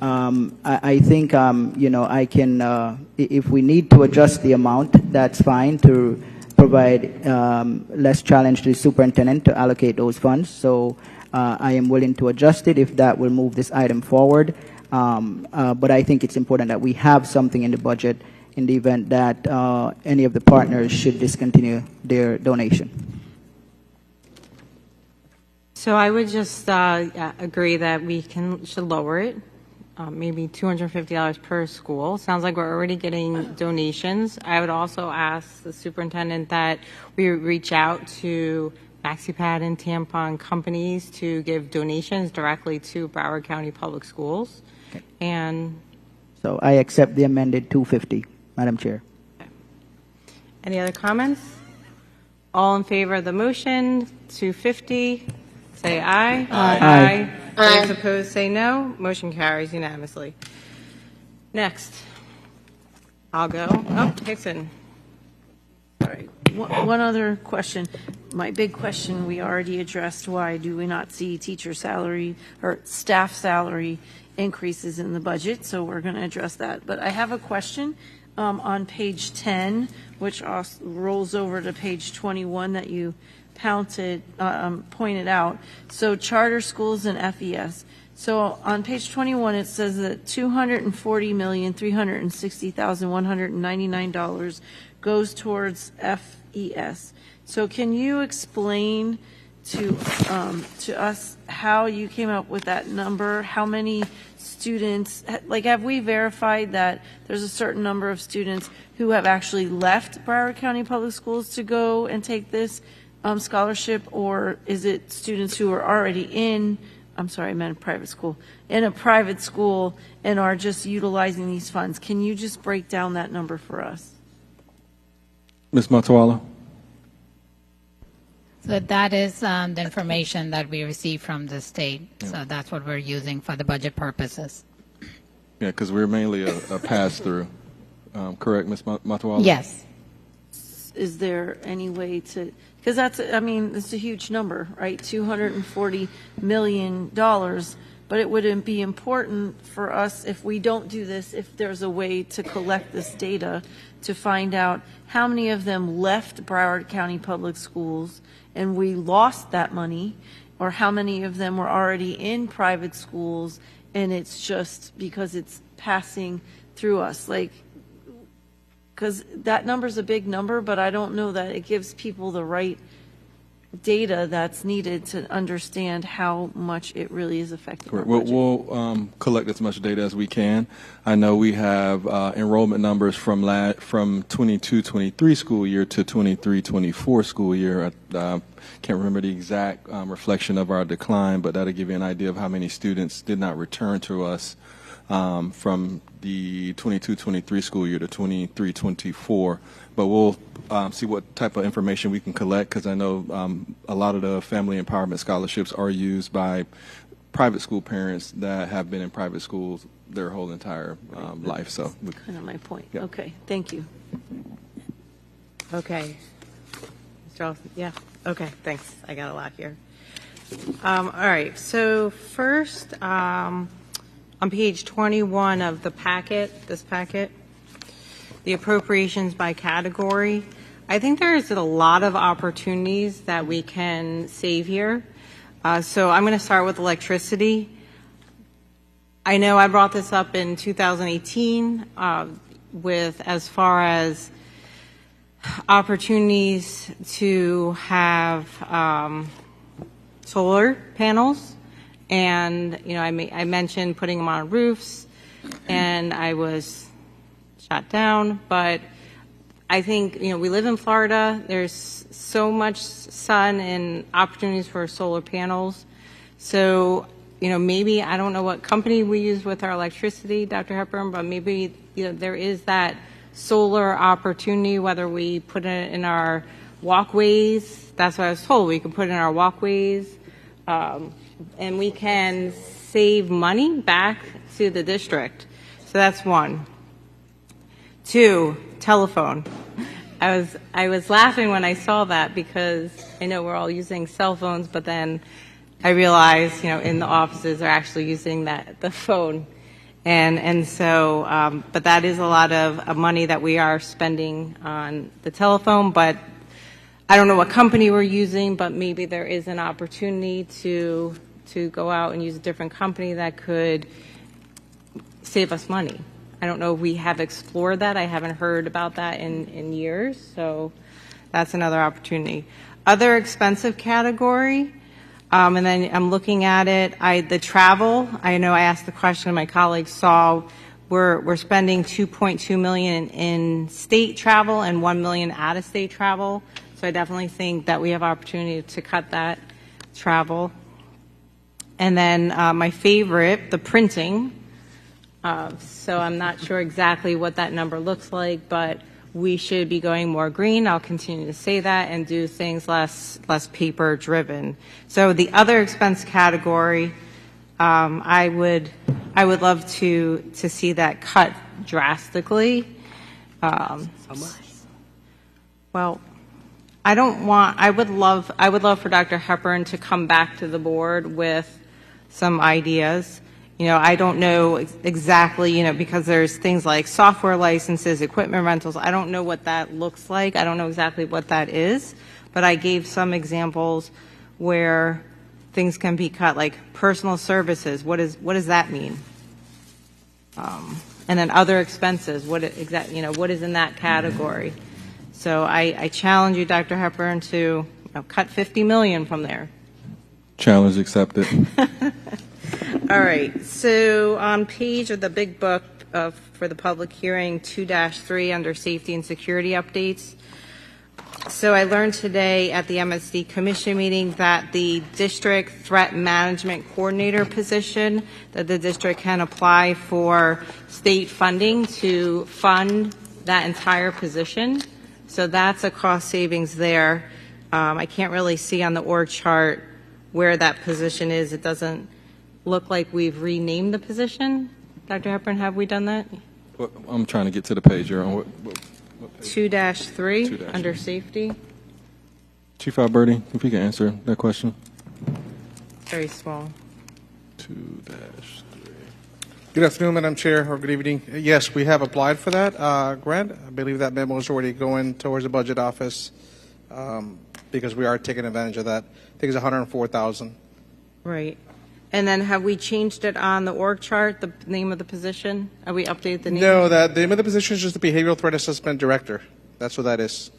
I think, I can, if we need to adjust the amount, that's fine, to provide less challenge to the superintendent to allocate those funds. So I am willing to adjust it if that will move this item forward. But I think it's important that we have something in the budget in the event that any of the partners should discontinue their donation. So I would just agree that we should lower it, maybe $250 per school. Sounds like we're already getting donations. I would also ask the superintendent that we reach out to MaxiPad and tampon companies to give donations directly to Broward County Public Schools. Okay. And so I accept the amended 250, Madam Chair. Okay. Any other comments? All in favor of the motion, 250, say aye. Aye. Aye. Those opposed, say no. Motion carries unanimously. Next. I'll go. Oh, Hickson. All right. One other question. My big question we already addressed. Why do we not see teacher salary or staff salary increases in the budget? So we're going to address that. But I have a question on page 10, which also rolls over to page 21 that you pointed out. So charter schools and FES. So on page 21, it says that $240,360,199 goes towards FES. So can you explain to us how you came up with that number? How many students, like, have we verified that there's a certain number of students who have actually left Broward County Public Schools to go and take this scholarship, or is it students who are already in, I'm sorry, I meant a private school, in a private school and are just utilizing these funds? Can you just break down that number for us? Ms. Motawala? So that is the information that we receive from the state. Yeah. So that's what we're using for the budget purposes. Yeah, because we're mainly a pass-through. Correct, Ms. Motawala? Yes. Is there any way to, because that's, I mean, it's a huge number, right? $240 million. But it wouldn't be important for us if we don't do this, if there's a way to collect this data to find out how many of them left Broward County Public Schools and we lost that money, or how many of them were already in private schools and it's just because it's passing through us. Like, because that number's a big number, but I don't know that it gives people the right data that's needed to understand how much it really is affecting our budget. We'll collect as much data as we can. I know we have enrollment numbers from 22-23 school year to 23-24 school year. I can't remember the exact reflection of our decline, but that'll give you an idea of how many students did not return to us from the 22-23 school year to 23-24. But we'll see what type of information we can collect, because I know a lot of the family empowerment scholarships are used by private school parents that have been in private schools their whole entire life. So Kind of my point. Yeah. Okay, thank you. Okay. Mr. Olson, yeah, okay, thanks. I got a lot here. All right, so first, on page 21 of the packet, this packet, the appropriations by category, I think there's a lot of opportunities that we can save here. So I'm going to start with electricity. I know I brought this up in 2018 with as far as opportunities to have solar panels. And, you know, I mentioned putting them on roofs, and I was shot down. But I think, you know, we live in Florida. There's so much sun and opportunities for solar panels. So, you know, maybe, I don't know what company we use with our electricity, Dr. Hepburn, but maybe, you know, there is that solar opportunity, whether we put it in our walkways. That's what I was told. We can put it in our walkways. And we can save money back to the district. So that's one. Two, telephone. I was laughing when I saw that, because I know we're all using cell phones, but then I realized, you know, in the offices are actually using the phone. And so, but that is a lot of money that we are spending on the telephone, but I don't know what company we're using, but maybe there is an opportunity to go out and use a different company that could save us money. I don't know if we have explored that. I haven't heard about that in years, so that's another opportunity. Other expensive category, and then I'm looking at it, the travel. I know I asked the question, my colleagues saw we're spending $2.2 million in state travel and $1 million out of state travel. So I definitely think that we have opportunity to cut that travel. And then my favorite, the printing. So I'm not sure exactly what that number looks like, but we should be going more green. I'll continue to say that, and do things less paper driven. So the other expense category, I would love to see that cut drastically. How much? Well, I would love for Dr. Hepburn to come back to the board with some ideas. I don't know exactly, because there's things like software licenses, equipment rentals. I don't know what that looks like. I don't know exactly what that is, but I gave some examples where things can be cut, like personal services. What does that mean? And then other expenses. What is in that category? So I challenge you, Dr. Hepburn, to cut $50 million from there. Challenge accepted. All right. So on page of the big book for the public hearing 2-3 under safety and security updates. So I learned today at the MSD commission meeting that the district threat management coordinator position, that the district can apply for state funding to fund that entire position. So that's a cost savings there. I can't really see on the org chart where that position is. It doesn't look like we've renamed the position. Dr. Hepburn, have we done that? Well, I'm trying to get to the page you're on. What page? 2-3 under safety. Chief Alberti, if you can answer that question. Very small. 2-3. Good afternoon, Madam Chair, or good evening. Yes, we have applied for that grant. I believe that memo is already going towards the budget office because we are taking advantage of that. I think it's $104,000. Right. And then have we changed it on the org chart, the name of the position? Have we updated the name? No, the name of the position is just the Behavioral Threat Assessment Director. That's what that is.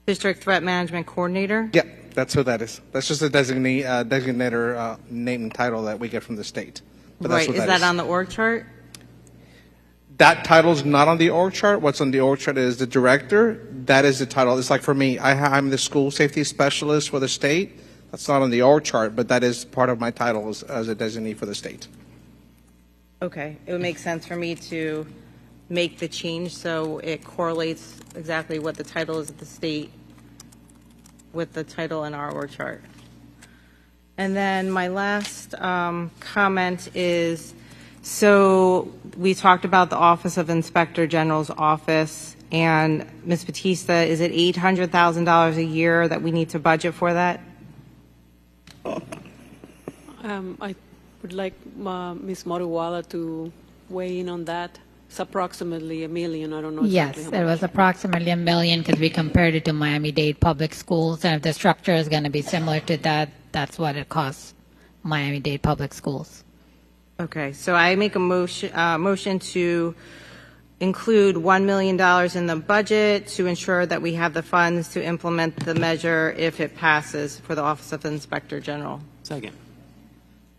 District Threat Management Coordinator? Yeah, that's who that is. That's just a designator name and title that we get from the state. But Right. that's what Is that on the org chart? That title is not on the org chart. What's on the org chart is the director. That is the title. It's like for me, I'm the school safety specialist for the state. That's not on the org chart, but that is part of my title as a designee for the state. Okay. It would make sense for me to make the change so it correlates exactly what the title is at the state with the title in our org chart. And then my last comment is, so we talked about the Office of Inspector General's office, and Ms. Batista, is it $800,000 a year that we need to budget for that? I would like Ms. Moriwala to weigh in on that. It's approximately $1 million. I don't know exactly Yes, how it much. was approximately $1 million because we compared it to Miami-Dade Public Schools, and if the structure is going to be similar to that, that's what it costs Miami-Dade Public Schools. Okay, so I make a motion to include $1 million in the budget to ensure that we have the funds to implement the measure if it passes for the Office of Inspector General. Second.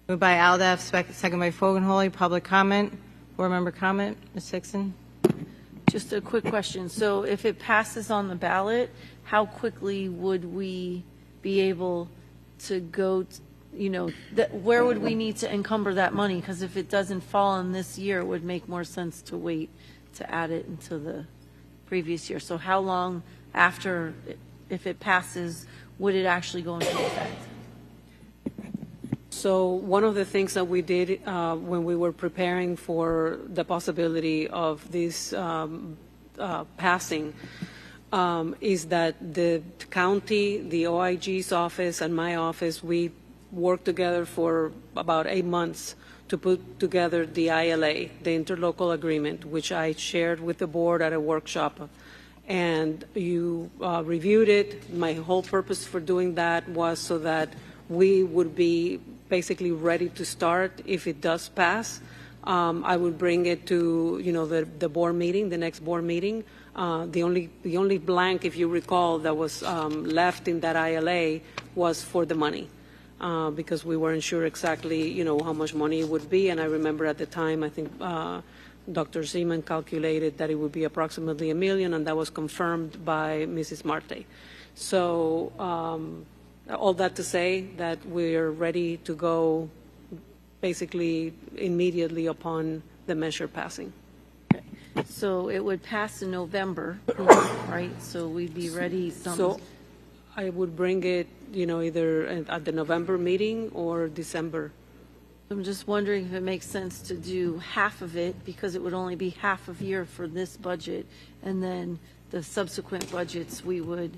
Moved by Aldef, second by Fogelholy. Public comment. Board member comment. Ms. Hickson. Just a quick question. So if it passes on the ballot, how quickly would we be able to go, where would we need to encumber that money? Because if it doesn't fall in this year, it would make more sense to wait to add it into the previous year. So how long after, if it passes, would it actually go into effect? So one of the things that we did when we were preparing for the possibility of this passing is that the county, the OIG's office, and my office, we worked together for about 8 months to put together the ILA, the interlocal agreement, which I shared with the board at a workshop. And you reviewed it. My whole purpose for doing that was so that we would be basically ready to start if it does pass. I would bring it to the board meeting, the next board meeting. The only blank, if you recall, that was left in that ILA was for the money, because we weren't sure exactly how much money it would be. And I remember at the time, I think Dr. Seaman calculated that it would be approximately $1 million, and that was confirmed by Mrs. Marte. So all that to say that we're ready to go basically immediately upon the measure passing. So it would pass in November, right? So we'd be ready. So I would bring it, either at the November meeting or December. I'm just wondering if it makes sense to do half of it, because it would only be half a year for this budget, and then the subsequent budgets, we would,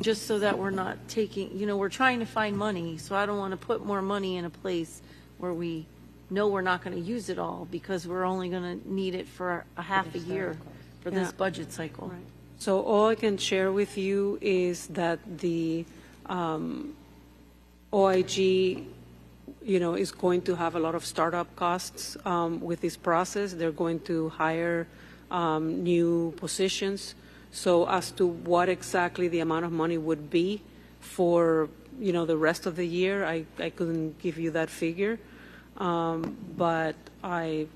just so that we're not taking, we're trying to find money, so I don't want to put more money in a place where we know we're not going to use it all because we're only going to need it for a half a year for this Yeah. budget cycle. So all I can share with you is that the OIG, is going to have a lot of startup costs with this process. They're going to hire new positions. So as to what exactly the amount of money would be for, the rest of the year, I couldn't give you that figure. But I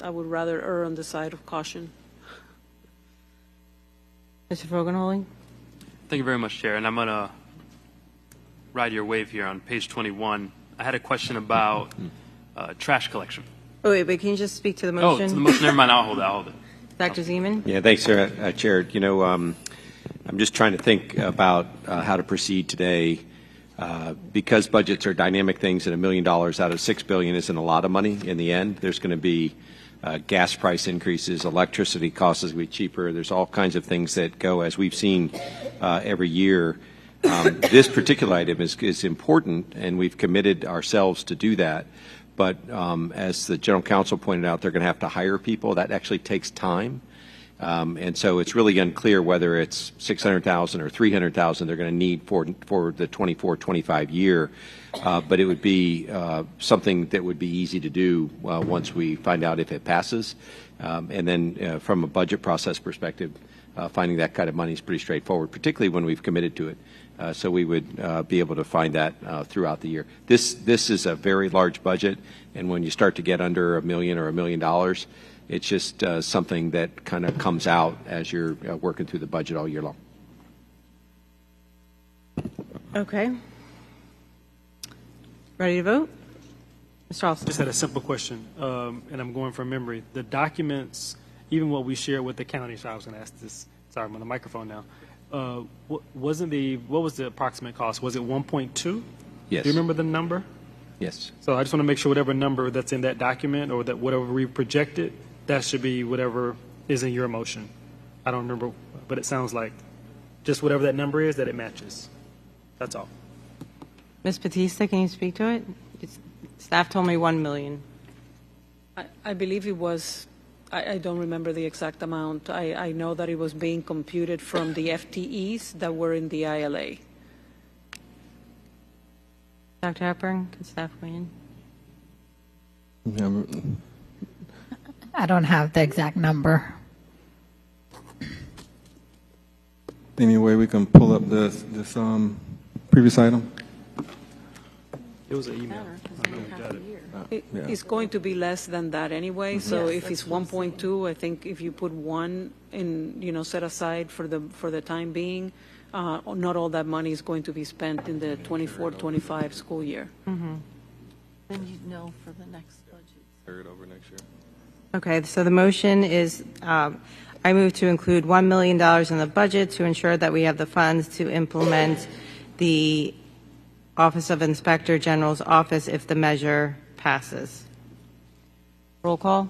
would rather err on the side of caution. Mr. Fogelnolling? Thank you very much, Chair. And I'm going to ride your wave here on page 21. I had a question about trash collection. Oh, wait, but can you just speak to the Oh, motion? to the motion. Never mind. I'll hold it. Dr. Zeman? Yeah, thanks, Chair. I'm just trying to think about how to proceed today. Because budgets are dynamic things and $1 million out of $6 billion isn't a lot of money in the end. There's going to be gas price increases, electricity costs will be cheaper. There's all kinds of things that go, as we've seen every year. This particular item is important, and we've committed ourselves to do that. But as the General Counsel pointed out, they're going to have to hire people. That actually takes time. And so it's really unclear whether it's $600,000 or $300,000 they're going to need for the 24-25 year. But it would be something that would be easy to do once we find out if it passes. And then from a budget process perspective, finding that kind of money is pretty straightforward, particularly when we've committed to it. So we would be able to find that throughout the year. This is a very large budget, and when you start to get under $1 million or $1 million, it's just something that kind of comes out as you're working through the budget all year long. Okay. Ready to vote? Mr. Alston. Just had a simple question, and I'm going from memory. The documents, even what we share with the county, so I was going to ask this, sorry, I'm on the microphone now. What was the approximate cost? Was it 1.2? Yes. Do you remember the number? Yes. So I just want to make sure whatever number that's in that document or that whatever we projected, that should be whatever is in your motion. I don't remember, but it sounds like just whatever that number is, that it matches. That's all. Ms. Batista, can you speak to it? Staff told me 1 million. I believe it was, I don't remember the exact amount. I know that it was being computed from the FTEs that were in the ILA. Dr. Hepburn, can staff weigh in? I don't have the exact number. Any way we can pull up this previous item? It was an email. It's going to be less than that anyway. So if it's 1.2, I think if you put 1 in, set aside for the time being, not all that money is going to be spent in the 24-25 school year. Mm-hmm. Then you'd know for the next budget. Carry it over next year. Okay, so the motion is, I move to include $1 million in the budget to ensure that we have the funds to implement the Office of Inspector General's office if the measure passes. Roll call.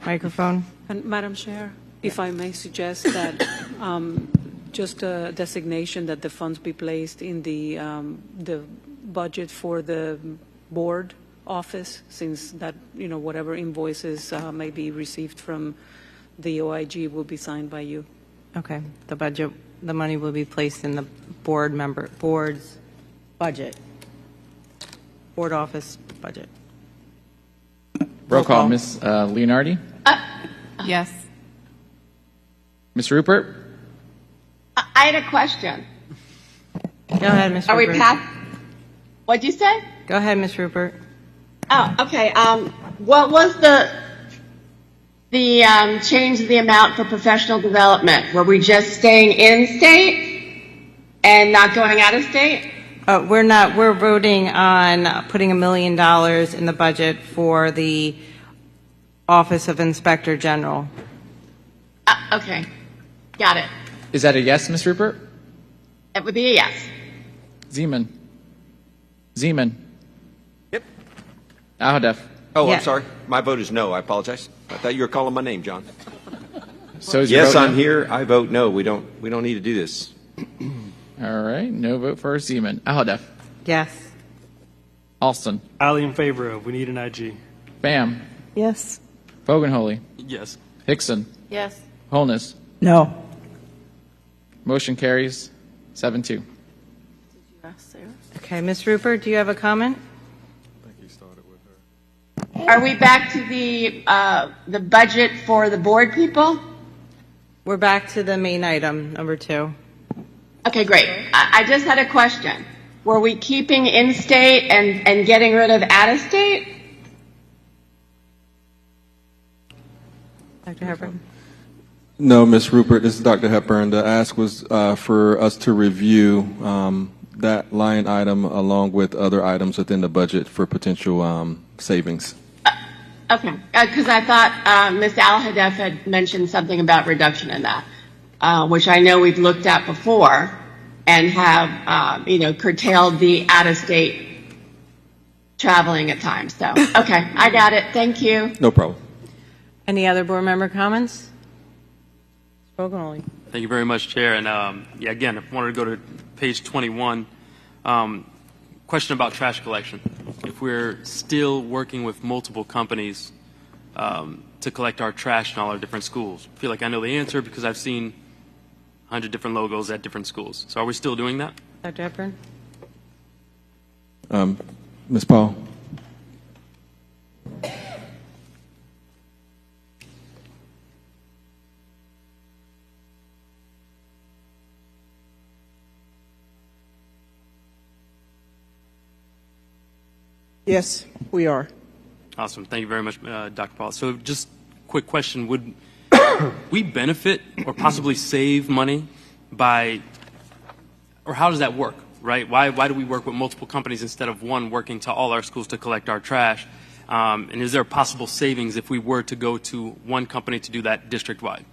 Microphone. And Madam Chair, if I may suggest that just a designation that the funds be placed in the budget for the board office, since that, whatever invoices may be received from the OIG will be signed by you. Okay, the money will be placed in the board's budget, board office budget. Roll call, Ms. Leonardi? Yes. Ms. Rupert? I had a question. Go ahead, Ms. Are we Rupert. past? What'd you say? Go ahead, Ms. Rupert. Oh, okay. What was the change of the amount for professional development? Were we just staying in state and not going out of state? We're not. We're voting on putting $1 million in the budget for the Office of Inspector General. Okay. Got it. Is that a yes, Ms. Rupert? It would be a yes. Zeman? Zeman? Ahodeff. Oh, Yeah. I'm sorry. My vote is no. I apologize. I thought you were calling my name, John. So is your Yes, vote I'm no? here. I vote no. We don't need to do this. All right. No vote for Seaman. Ahodeff. Yes. Alston. Highly in favor of. We need an IG. Bam. Yes. Bogenholy. Yes. Hickson. Yes. Holness. No. Motion carries 7-2. Okay, Ms. Rupert, do you have a comment? Are we back to the budget for the board people? We're back to the main item, number 2. Okay, great. I just had a question. Were we keeping in-state and getting rid of out-of-state? Dr. Hepburn? No, Ms. Rupert, this is Dr. Hepburn. The ask was for us to review that line item along with other items within the budget for potential savings. Okay, because I thought Ms. Al-Hadef had mentioned something about reduction in that, which I know we've looked at before and have, curtailed the out-of-state traveling at times. So, okay, I got it. Thank you. No problem. Any other board member comments? Bogenholy. Thank you very much, Chair. And again, I wanted to go to page 21. Question about trash collection. If we're still working with multiple companies to collect our trash in all our different schools, I feel like I know the answer because I've seen 100 different logos at different schools. So are we still doing that? Dr. Hepburn? Ms. Paul? Yes, we are. Awesome. Thank you very much, Dr. Paul. So just quick question. Would we benefit or possibly save money by, or how does that work, right? Why do we work with multiple companies instead of one working to all our schools to collect our trash? And is there possible savings if we were to go to one company to do that district-wide?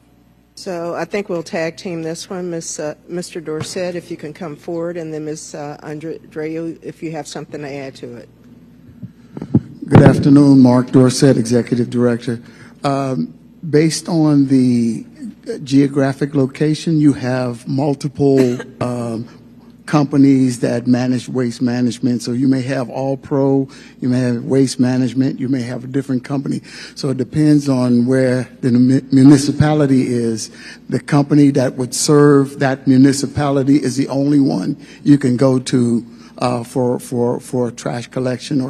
So I think we'll tag team this one. Mr. Dorsett, if you can come forward, and then Ms. Andreu, if you have something to add to it. Good afternoon, Mark Dorsett, Executive Director. Based on the geographic location, you have multiple companies that manage waste management. So you may have All Pro, you may have Waste Management, you may have a different company. So it depends on where the municipality is. The company that would serve that municipality is the only one you can go to for trash collection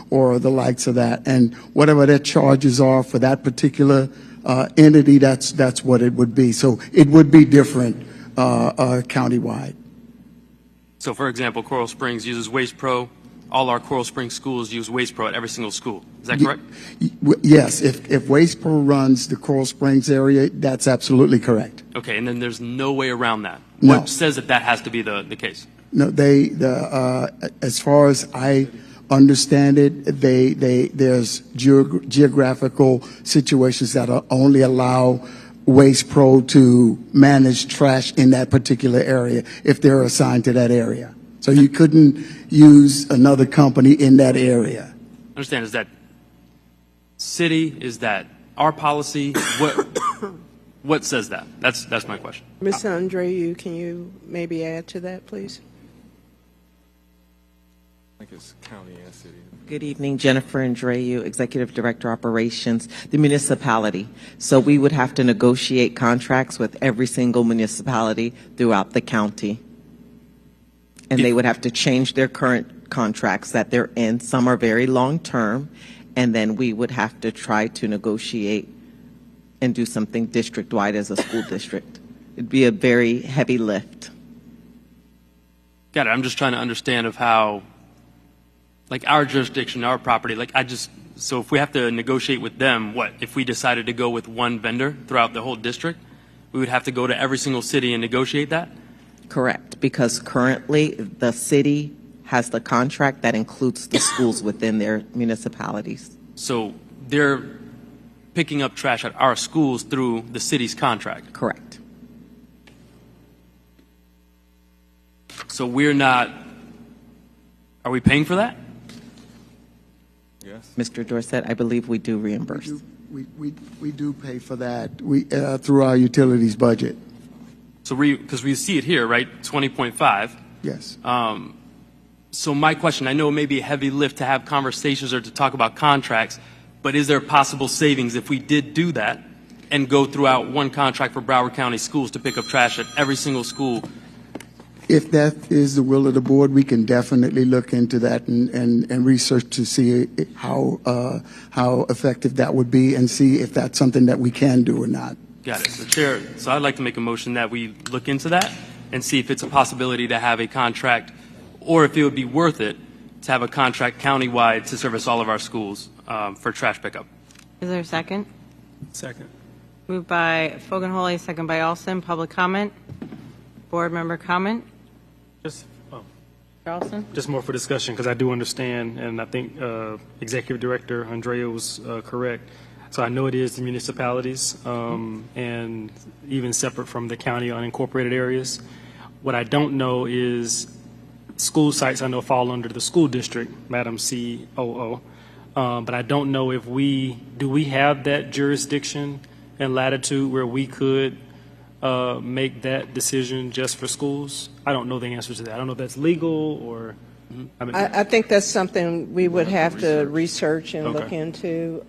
or the likes of that, and whatever their charges are for that particular entity, that's what it would be. So it would be different countywide. So, for example, Coral Springs uses Waste Pro. All our Coral Springs schools use Waste Pro at every single school. Is that correct? Yes. If Waste Pro runs the Coral Springs area, that's absolutely correct. Okay, and then there's no way around that. No. What says that has to be the case? No, as far as I understand it, there's geographical situations that only allow Waste Pro to manage trash in that particular area if they're assigned to that area. So you couldn't use another company in that area. Understand, is that city? Is that our policy? What says that? That's my question. Ms. Andreu, can you maybe add to that, please? I think it's county and city. Good evening, Jennifer Andreu, Executive Director Operations, the municipality. So we would have to negotiate contracts with every single municipality throughout the county. And they would have to change their current contracts that they're in. Some are very long-term, and then we would have to try to negotiate and do something district-wide as a school district. It'd be a very heavy lift. Got it. I'm just trying to understand of how, like our jurisdiction, our property, so if we have to negotiate with them, if we decided to go with one vendor throughout the whole district, we would have to go to every single city and negotiate that? Correct, because currently the city has the contract that includes the schools within their municipalities. So they're picking up trash at our schools through the city's contract? Correct. So are we paying for that? Yes. Mr. Dorsett, I believe we do reimburse. We do pay for that through our utilities budget. So because we see it here, right, 20.5. Yes. So my question, I know it may be a heavy lift to have conversations or to talk about contracts, but is there possible savings if we did do that and go throughout one contract for Broward County schools to pick up trash at every single school? If that is the will of the board, we can definitely look into that and research to see how effective that would be and see if that's something that we can do or not. Got it. So, Chair, so I'd like to make a motion that we look into that and see if it's a possibility to have a contract, or if it would be worth it to have a contract countywide to service all of our schools for trash pickup. Is there a second? Second. Moved by Fogelholy, second by Alston. Public comment? Board member comment? Charleston? Just more for discussion, because I do understand, and I think Executive Director Andrea was correct. So I know it is the municipalities, and even separate from the county unincorporated areas. What I don't know is school sites I know fall under the school district, Madam COO, but I don't know if do we have that jurisdiction and latitude where we could make that decision just for schools? I don't know the answer to that. I don't know if that's legal or. I think that's something we would have to research and look Okay. into.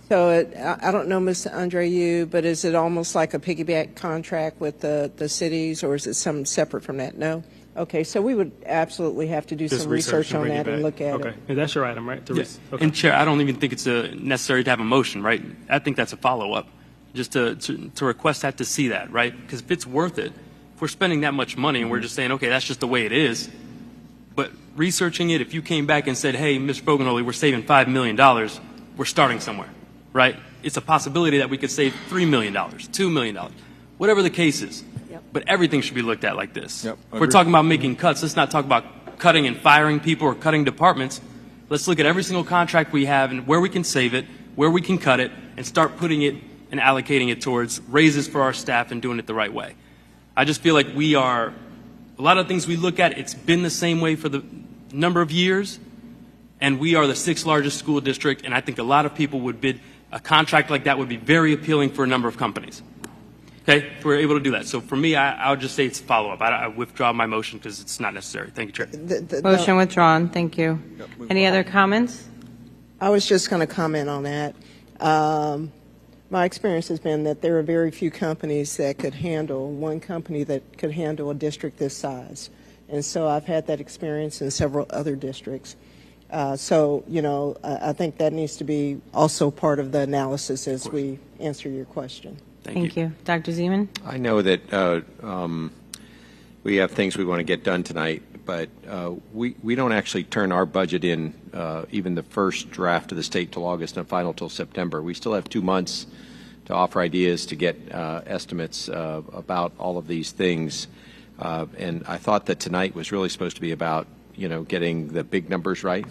So I don't know, Ms. Andreu, but is it almost like a piggyback contract with the cities, or is it something separate from that? No? Okay, so we would absolutely have to do Just some research on bring it that and back. look at Okay. it. And that's your item, right? Yes. Okay. And Chair, I don't even think it's necessary to have a motion, right? I think that's a follow-up, just to request that to see that, right? Because if it's worth it, if we're spending that much money and we're just saying, okay, that's just the way it is, but researching it, if you came back and said, hey, Mr. Fogelholy, we're saving $5 million, we're starting somewhere, right? It's a possibility that we could save $3 million, $2 million, whatever the case is. But everything should be looked at like this. Yep, If we're talking about making cuts, let's not talk about cutting and firing people or cutting departments. Let's look at every single contract we have and where we can save it, where we can cut it, and start putting it and allocating it towards raises for our staff and doing it the right way. I just feel like a lot of things we look at, it's been the same way for the number of years, and we are the 6th largest school district, and I think a lot of people would bid a contract like that would be very appealing for a number of companies. Okay, if we're able to do that. So for me, I would just say it's follow-up. I withdraw my motion because it's not necessary. Thank you, Chair. Motion withdrawn. Thank you. Any other comments? I was just going to comment on that. My experience has been that there are very few companies that could handle, one company that could handle a district this size. And so I've had that experience in several other districts. So, I think that needs to be also part of the analysis as we answer your question. Thank you. Dr. Zeman? I know that we have things we want to get done tonight, but we don't actually turn our budget in, even the first draft of the state till August and final till September. We still have 2 months to offer ideas, to get estimates about all of these things. And I thought that tonight was really supposed to be about, getting the big numbers right.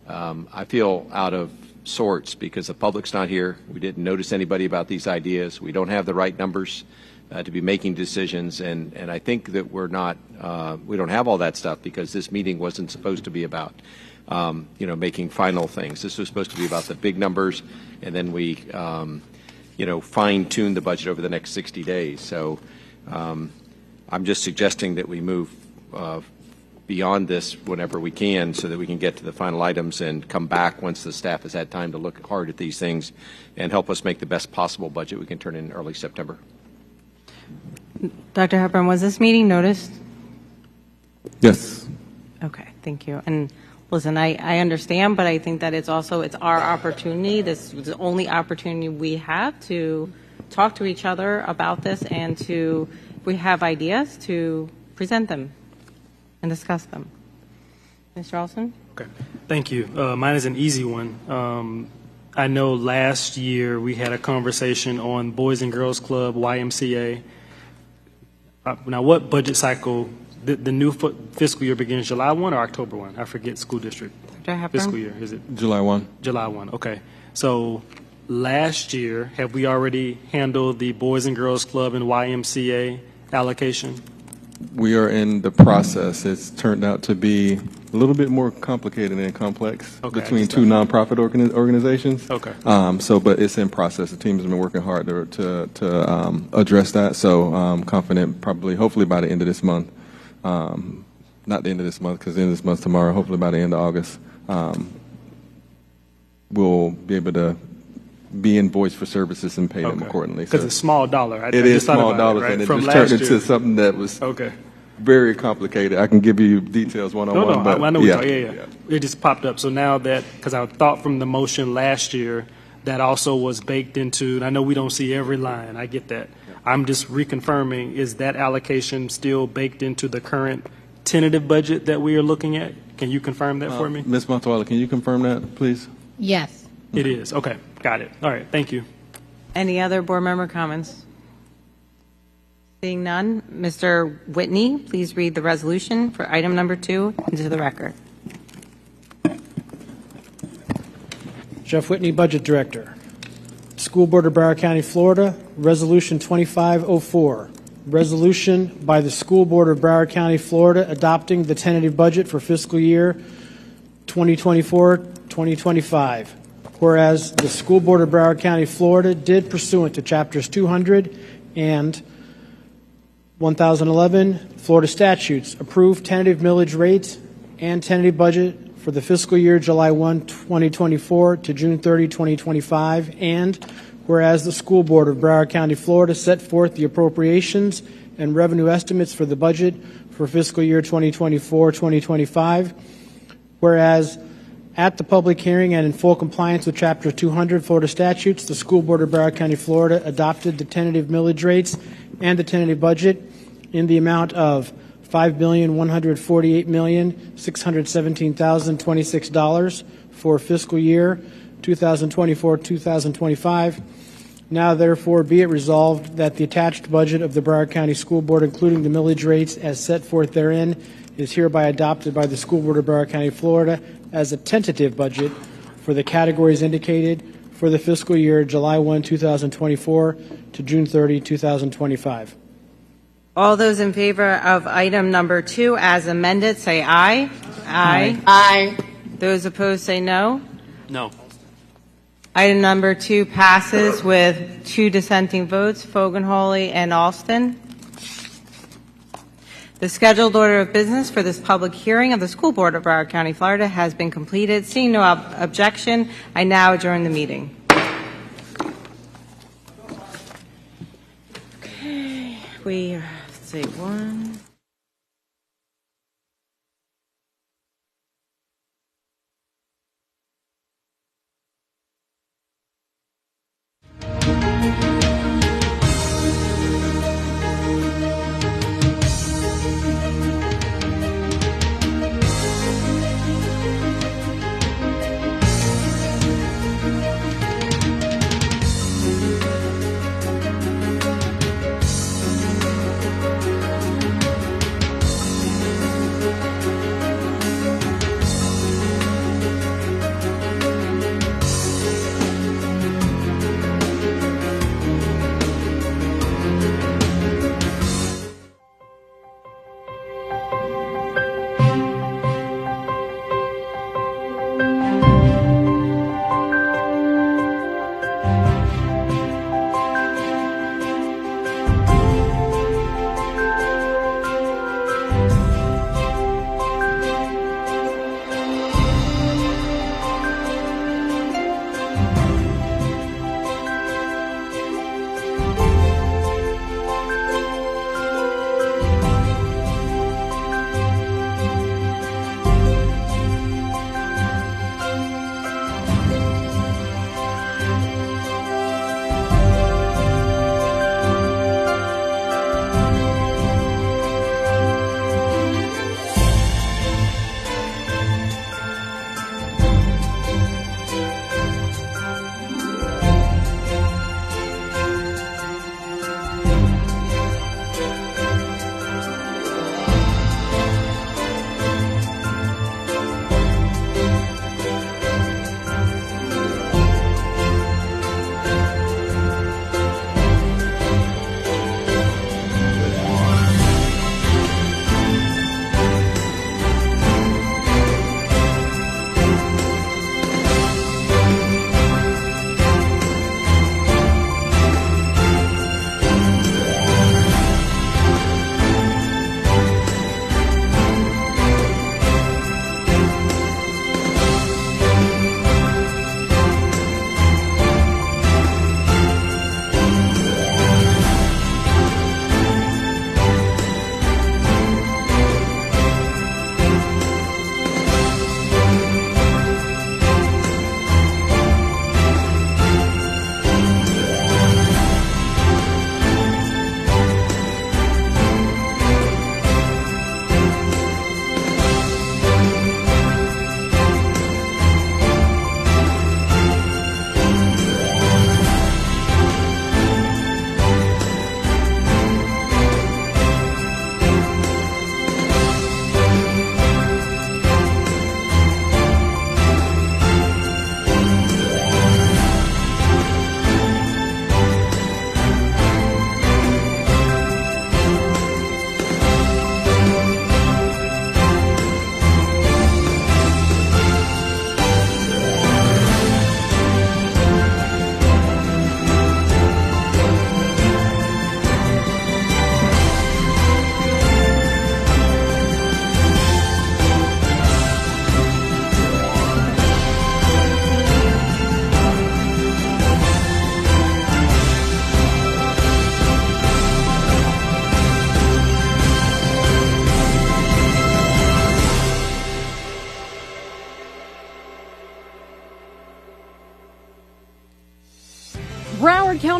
I feel out of sorts because the public's not here. We didn't notice anybody about these ideas. We don't have the right numbers to be making decisions, and I think that we don't have all that stuff because this meeting wasn't supposed to be about making final things. This was supposed to be about the big numbers, and then we fine-tune the budget over the next 60 days. So I'm just suggesting that we move beyond this whenever we can so that we can get to the final items and come back once the staff has had time to look hard at these things and help us make the best possible budget we can turn in early September. Dr. Hepburn, was this meeting noticed? Yes. Okay, thank you. And listen, I understand, but I think that it's our opportunity. This is the only opportunity we have to talk to each other about this and if we have ideas, to present them and discuss them. Mr. Alston? Okay. Thank you. Mine is an easy one. I know last year we had a conversation on Boys and Girls Club, YMCA. Now, what budget cycle, the new fiscal year begins July 1 or October 1? I forget school district. Dr. Hepburn? Fiscal year, is it? July 1. July 1, okay. So last year, have we already handled the Boys and Girls Club and YMCA allocation? We are in the process. It's turned out to be little bit more complicated and complex Okay, between two nonprofit organizations. Okay. But it's in process. The team has been working hard to address that. So confident, hopefully by the end of this month. Not the end of this month, because the end of this month tomorrow. Hopefully by the end of August, we'll be able to be invoiced for services and pay them accordingly. Because it's small dollar. It is small dollars, and it just turned into something that was very complicated. I can give you details one-on-one. No, I know. Yeah. It just popped up. So now that, because I thought from the motion last year, that also was baked into, and I know we don't see every line. I get that. I'm just reconfirming, is that allocation still baked into the current tentative budget that we are looking at? Can you confirm that for me? Ms. Montoya, can you confirm that, please? Yes. It is. Okay. Got it. All right. Thank you. Any other board member comments? Seeing none, Mr. Whitney, please read the resolution for item number 2 into the record. Jeff Whitney, Budget Director. School Board of Broward County, Florida, Resolution 2504. Resolution by the School Board of Broward County, Florida, adopting the tentative budget for fiscal year 2024-2025. Whereas the School Board of Broward County, Florida did pursuant to Chapters 200 and 1011 Florida statutes approve tentative millage rates and tentative budget for the fiscal year July 1, 2024 to June 30, 2025, and whereas the School Board of Broward County, Florida set forth the appropriations and revenue estimates for the budget for fiscal year 2024-2025, whereas at the public hearing and in full compliance with Chapter 200 Florida statutes, the School Board of Broward County, Florida adopted the tentative millage rates and the tentative budget in the amount of $5,148,617,026 for fiscal year 2024-2025. Now, therefore, be it resolved that the attached budget of the Broward County School Board, including the millage rates as set forth therein, is hereby adopted by the School Board of Broward County, Florida, as a tentative budget for the categories indicated for the fiscal year July 1, 2024 to June 30, 2025. All those in favor of item number 2 as amended, say aye. Aye. Aye. Those opposed, say no. No. Item number 2 passes with 2 dissenting votes, Fogenholly and Alston. The scheduled order of business for this public hearing of the School Board of Broward County, Florida has been completed. Seeing no objection, I now adjourn the meeting. Okay, we have, say, 1.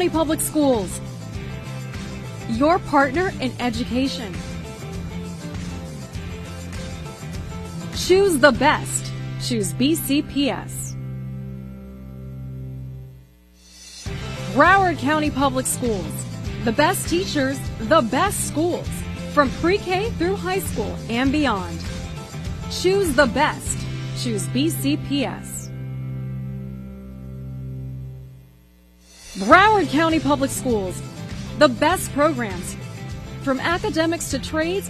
County Public Schools, your partner in education. Choose the best. Choose BCPS. Broward County Public Schools, the best teachers, the best schools, from pre-K through high school and beyond. Choose the best. Choose BCPS. Broward County Public Schools, the best programs, from academics to trades,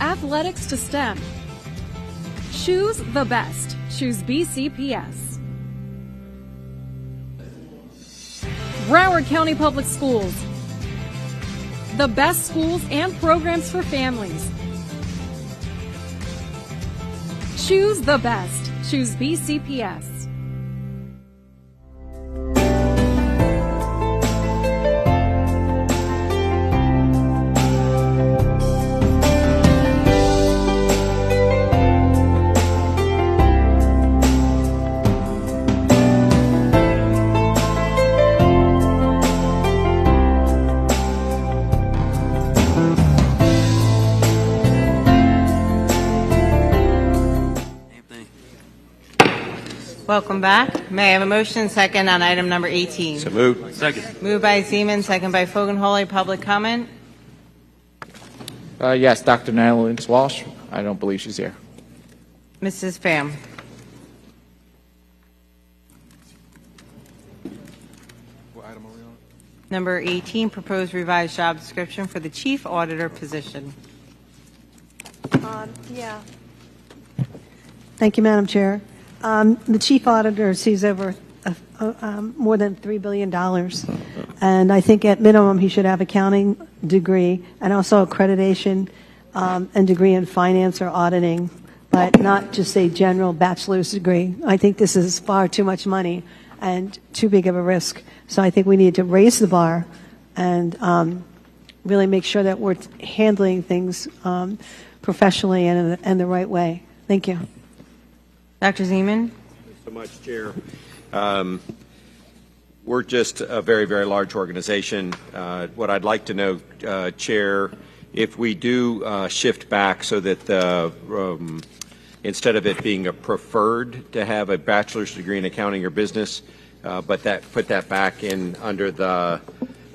athletics to STEM. Choose the best. Choose BCPS. Broward County Public Schools, the best schools and programs for families. Choose the best. Choose BCPS. Welcome back. May I have a motion and second on item number 18? So moved. Second. Moved by Zeman, second by Fogelholy. Public comment? Yes, Dr. Nylens Walsh. I don't believe she's here. Mrs. Pham. Number 18, proposed revised job description for the chief auditor position. Yeah. Thank you, Madam Chair. The chief auditor sees over more than $3 billion, and I think at minimum he should have accounting degree and also accreditation and degree in finance or auditing, but not just a general bachelor's degree. I think this is far too much money and too big of a risk. So I think we need to raise the bar and really make sure that we're handling things professionally and in the right way. Thank you. Dr. Zeman. Thanks so much, Chair. We're just a very, very large organization. What I'd like to know, Chair, if we do shift back so that instead of it being a preferred to have a bachelor's degree in accounting or business, but put that back in under the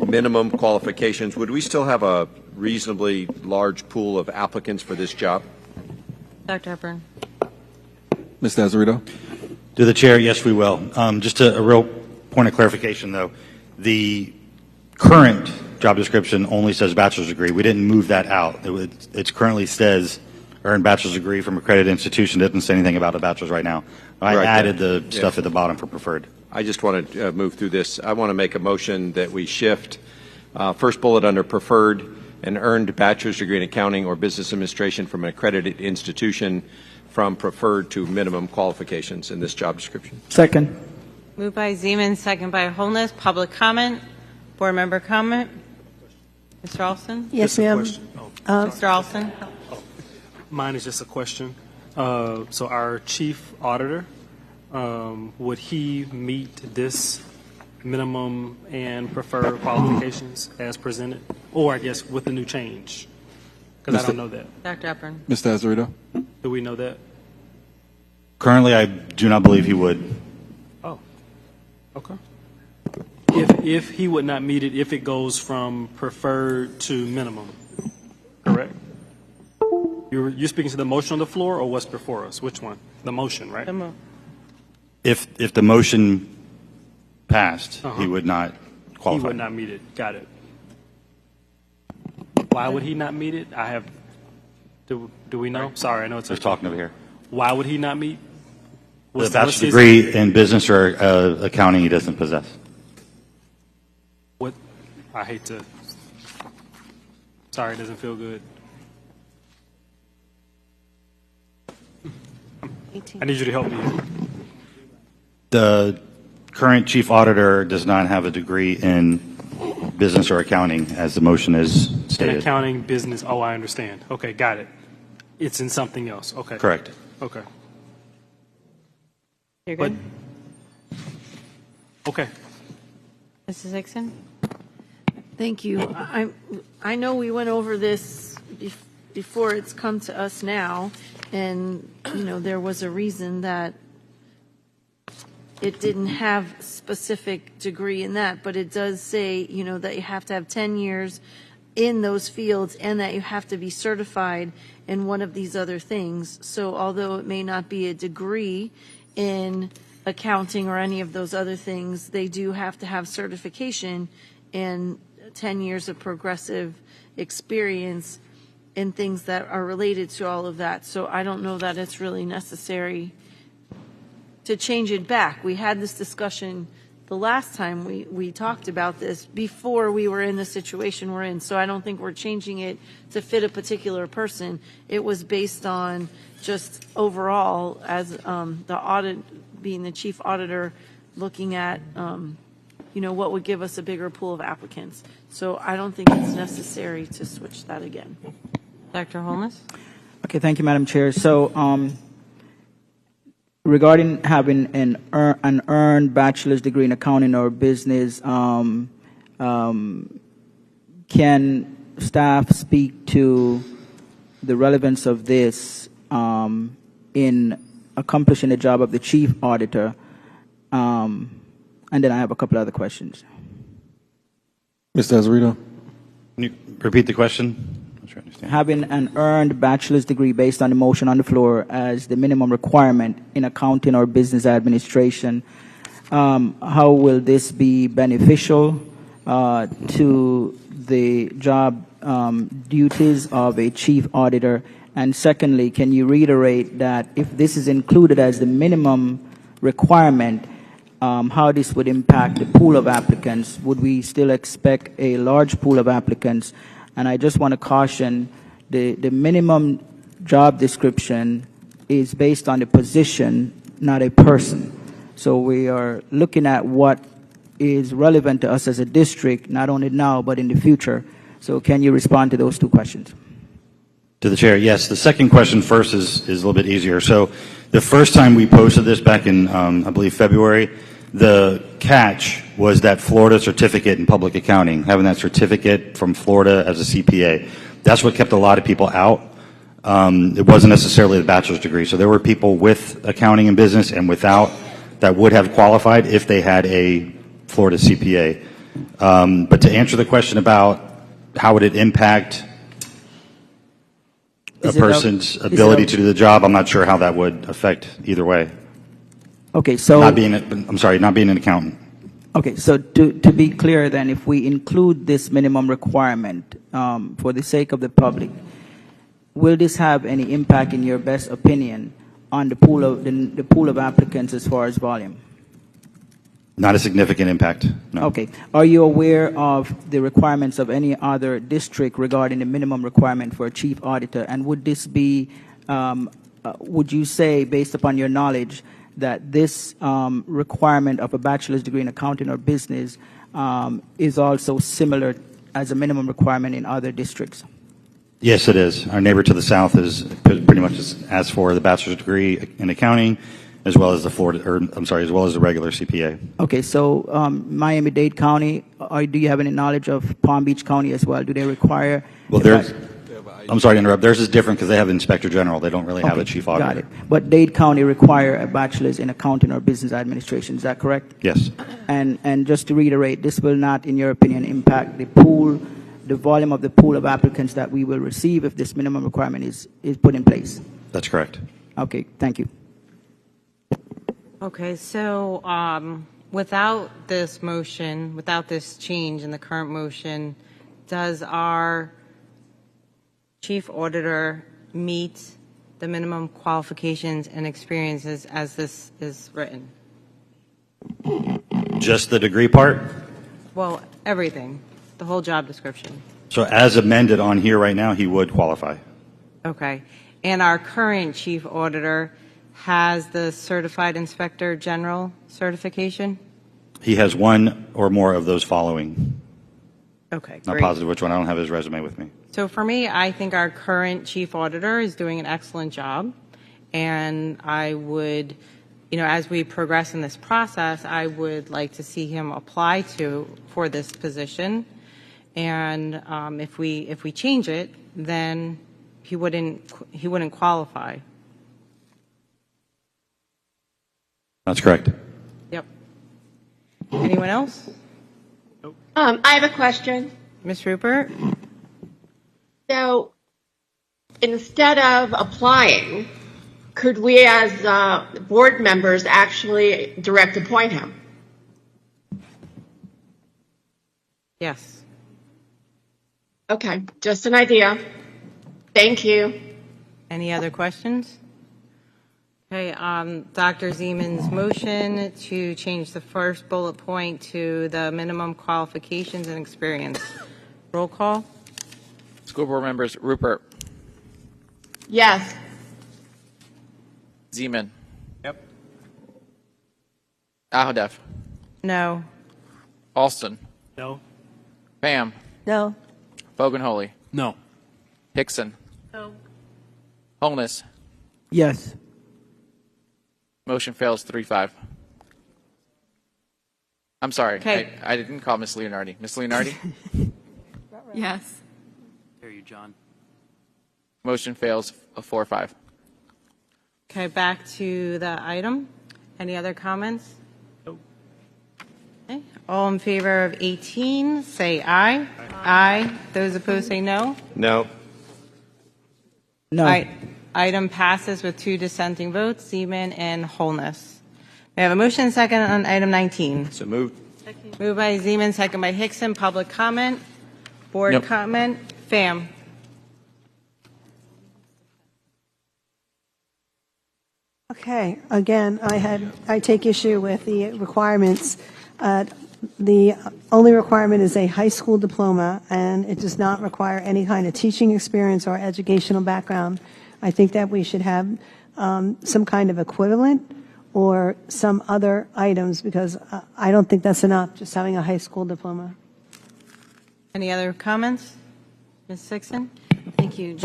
minimum qualifications, would we still have a reasonably large pool of applicants for this job? Dr. Hepburn. Mr. Azarito? To the Chair, yes, we will. Just a real point of clarification, though. The current job description only says bachelor's degree. We didn't move that out. It currently says earned bachelor's degree from accredited institution. It doesn't say anything about a bachelor's right now. I added the stuff at the bottom for preferred. I just want to move through this. I want to make a motion that we shift first bullet under preferred, an earned bachelor's degree in accounting or business administration from an accredited institution, from preferred to minimum qualifications in this job description. Second. Moved by Zeman, second by Holness. Public comment? Board member comment? Mr. Alston? Yes, ma'am. Mr. Alston? Mine is just a question. So our chief auditor, would he meet this minimum and preferred qualifications as presented? Or I guess with the new change? Because I don't know that. Dr. Hepburn. Mr. Azarito? Do we know that? Currently, I do not believe he would. Oh, okay. If he would not meet it, if it goes from preferred to minimum, correct? You're speaking to the motion on the floor or what's before us? Which one? The motion, right? If the motion passed, he would not qualify. He would not meet it. Got it. Why would he not meet it? Do we know? Sorry, I know it's Just talking over here. Why would he not meet? The bachelor's degree in business or accounting he doesn't possess. What? I hate to. Sorry, it doesn't feel good. I need you to help me. The current chief auditor does not have a degree in business or accounting, as the motion is stated. In accounting, business. Oh, I understand. Okay, got it. It's in something else. Okay. Correct. Okay. You're good? Okay. Mrs. Hickson? Thank you. I know we went over this before it's come to us now, and, there was a reason that it didn't have specific degree in that, but it does say, that you have to have 10 years in those fields and that you have to be certified in one of these other things. So although it may not be a degree in accounting or any of those other things, they do have to have certification and 10 years of progressive experience in things that are related to all of that. So I don't know that it's really necessary to change it back. We had this discussion the last time we talked about this before we were in the situation we're in. So I don't think we're changing it to fit a particular person. It was based on just overall as the audit, being the chief auditor, looking at what would give us a bigger pool of applicants. So I don't think it's necessary to switch that again. Dr. Holness? Okay, thank you, Madam Chair. So regarding having an earned bachelor's degree in accounting or business, can staff speak to the relevance of this in accomplishing the job of the chief auditor? And then I have a couple other questions. Mr. Azarito? Can you repeat the question? Having an earned bachelor's degree based on the motion on the floor as the minimum requirement in accounting or business administration, how will this be beneficial to the job duties of a chief auditor? And secondly, can you reiterate that if this is included as the minimum requirement, how this would impact the pool of applicants? Would we still expect a large pool of applicants? And I just want to caution, the minimum job description is based on the position, not a person. So we are looking at what is relevant to us as a district, not only now, but in the future. So can you respond to those two questions? To the chair, yes. The second question first is a little bit easier. So the first time we posted this back in, I believe, February, the catch was that Florida certificate in public accounting, having that certificate from Florida as a CPA. That's what kept a lot of people out. It wasn't necessarily the bachelor's degree. So there were people with accounting and business and without that would have qualified if they had a Florida CPA. But to answer the question about how would it impact a person's ability to do the job, I'm not sure how that would affect either way. Okay, so not being an accountant. Okay, so to be clear then, if we include this minimum requirement for the sake of the public, will this have any impact, in your best opinion, on the pool of applicants as far as volume? Not a significant impact, no. Okay. Are you aware of the requirements of any other district regarding the minimum requirement for a chief auditor? And would this be, would you say, based upon your knowledge, that this requirement of a bachelor's degree in accounting or business is also similar as a minimum requirement in other districts? Yes, it is. Our neighbor to the south is pretty much asked for the bachelor's degree in accounting, as well as as well as the regular CPA. Okay, so Miami-Dade County, do you have any knowledge of Palm Beach County as well? Do they require? Well, I'm sorry to interrupt. Theirs is different because they have inspector general. They don't really have a chief auditor. Got it. But Dade County require a bachelor's in accounting or business administration. Is that correct? Yes. And just to reiterate, this will not, in your opinion, impact the pool, the volume of the pool of applicants that we will receive if this minimum requirement is put in place? That's correct. Okay. Thank you. Okay, so without this motion, without this change in the current motion, does our chief auditor meet the minimum qualifications and experiences as this is written? Just the degree part? Well, everything, the whole job description. So as amended on here right now, he would qualify. Okay. And our current chief auditor has the certified inspector general certification? He has one or more of those following. Okay, Not great. positive which one. I don't have his resume with me. So for me, I think our current chief auditor is doing an excellent job, and I would as we progress in this process, I would like to see him apply for this position. And if we change it, then he wouldn't qualify. That's correct. Yep. Anyone else? I have a question. Ms. Rupert? So instead of applying, could we as board members actually direct appoint him? Yes. Okay, just an idea. Thank you. Any other questions? Okay, Dr. Zeman's motion to change the first bullet point to the minimum qualifications and experience. Roll call. School board members Rupert, Yes. Zeman. Yep. Alhadeff, No. Alston, No. Pham, No. Foganholey, No. Hickson, No. Holness. Yes. Motion fails 3-5. I'm sorry. Okay. I didn't call Miss Leonardi. Miss Leonardi? Yes. Hear you, John. Motion fails 4-5. Okay, back to the item. Any other comments? Nope. Okay. All in favor of 18, say aye. Aye. Those opposed, say no. No. No. Item passes with 2 dissenting votes, Zeman and Holness. We have a motion and second on item 19. So moved. Moved by Zeman, second by Hickson. Public comment. Board Nope. comment. Pham. Okay, again, I take issue with the requirements. The only requirement is a high school diploma, and it does not require any kind of teaching experience or educational background. I think that we should have some kind of equivalent or some other items, because I don't think that's enough, just having a high school diploma. Any other comments? Ms. Hickson? Thank you.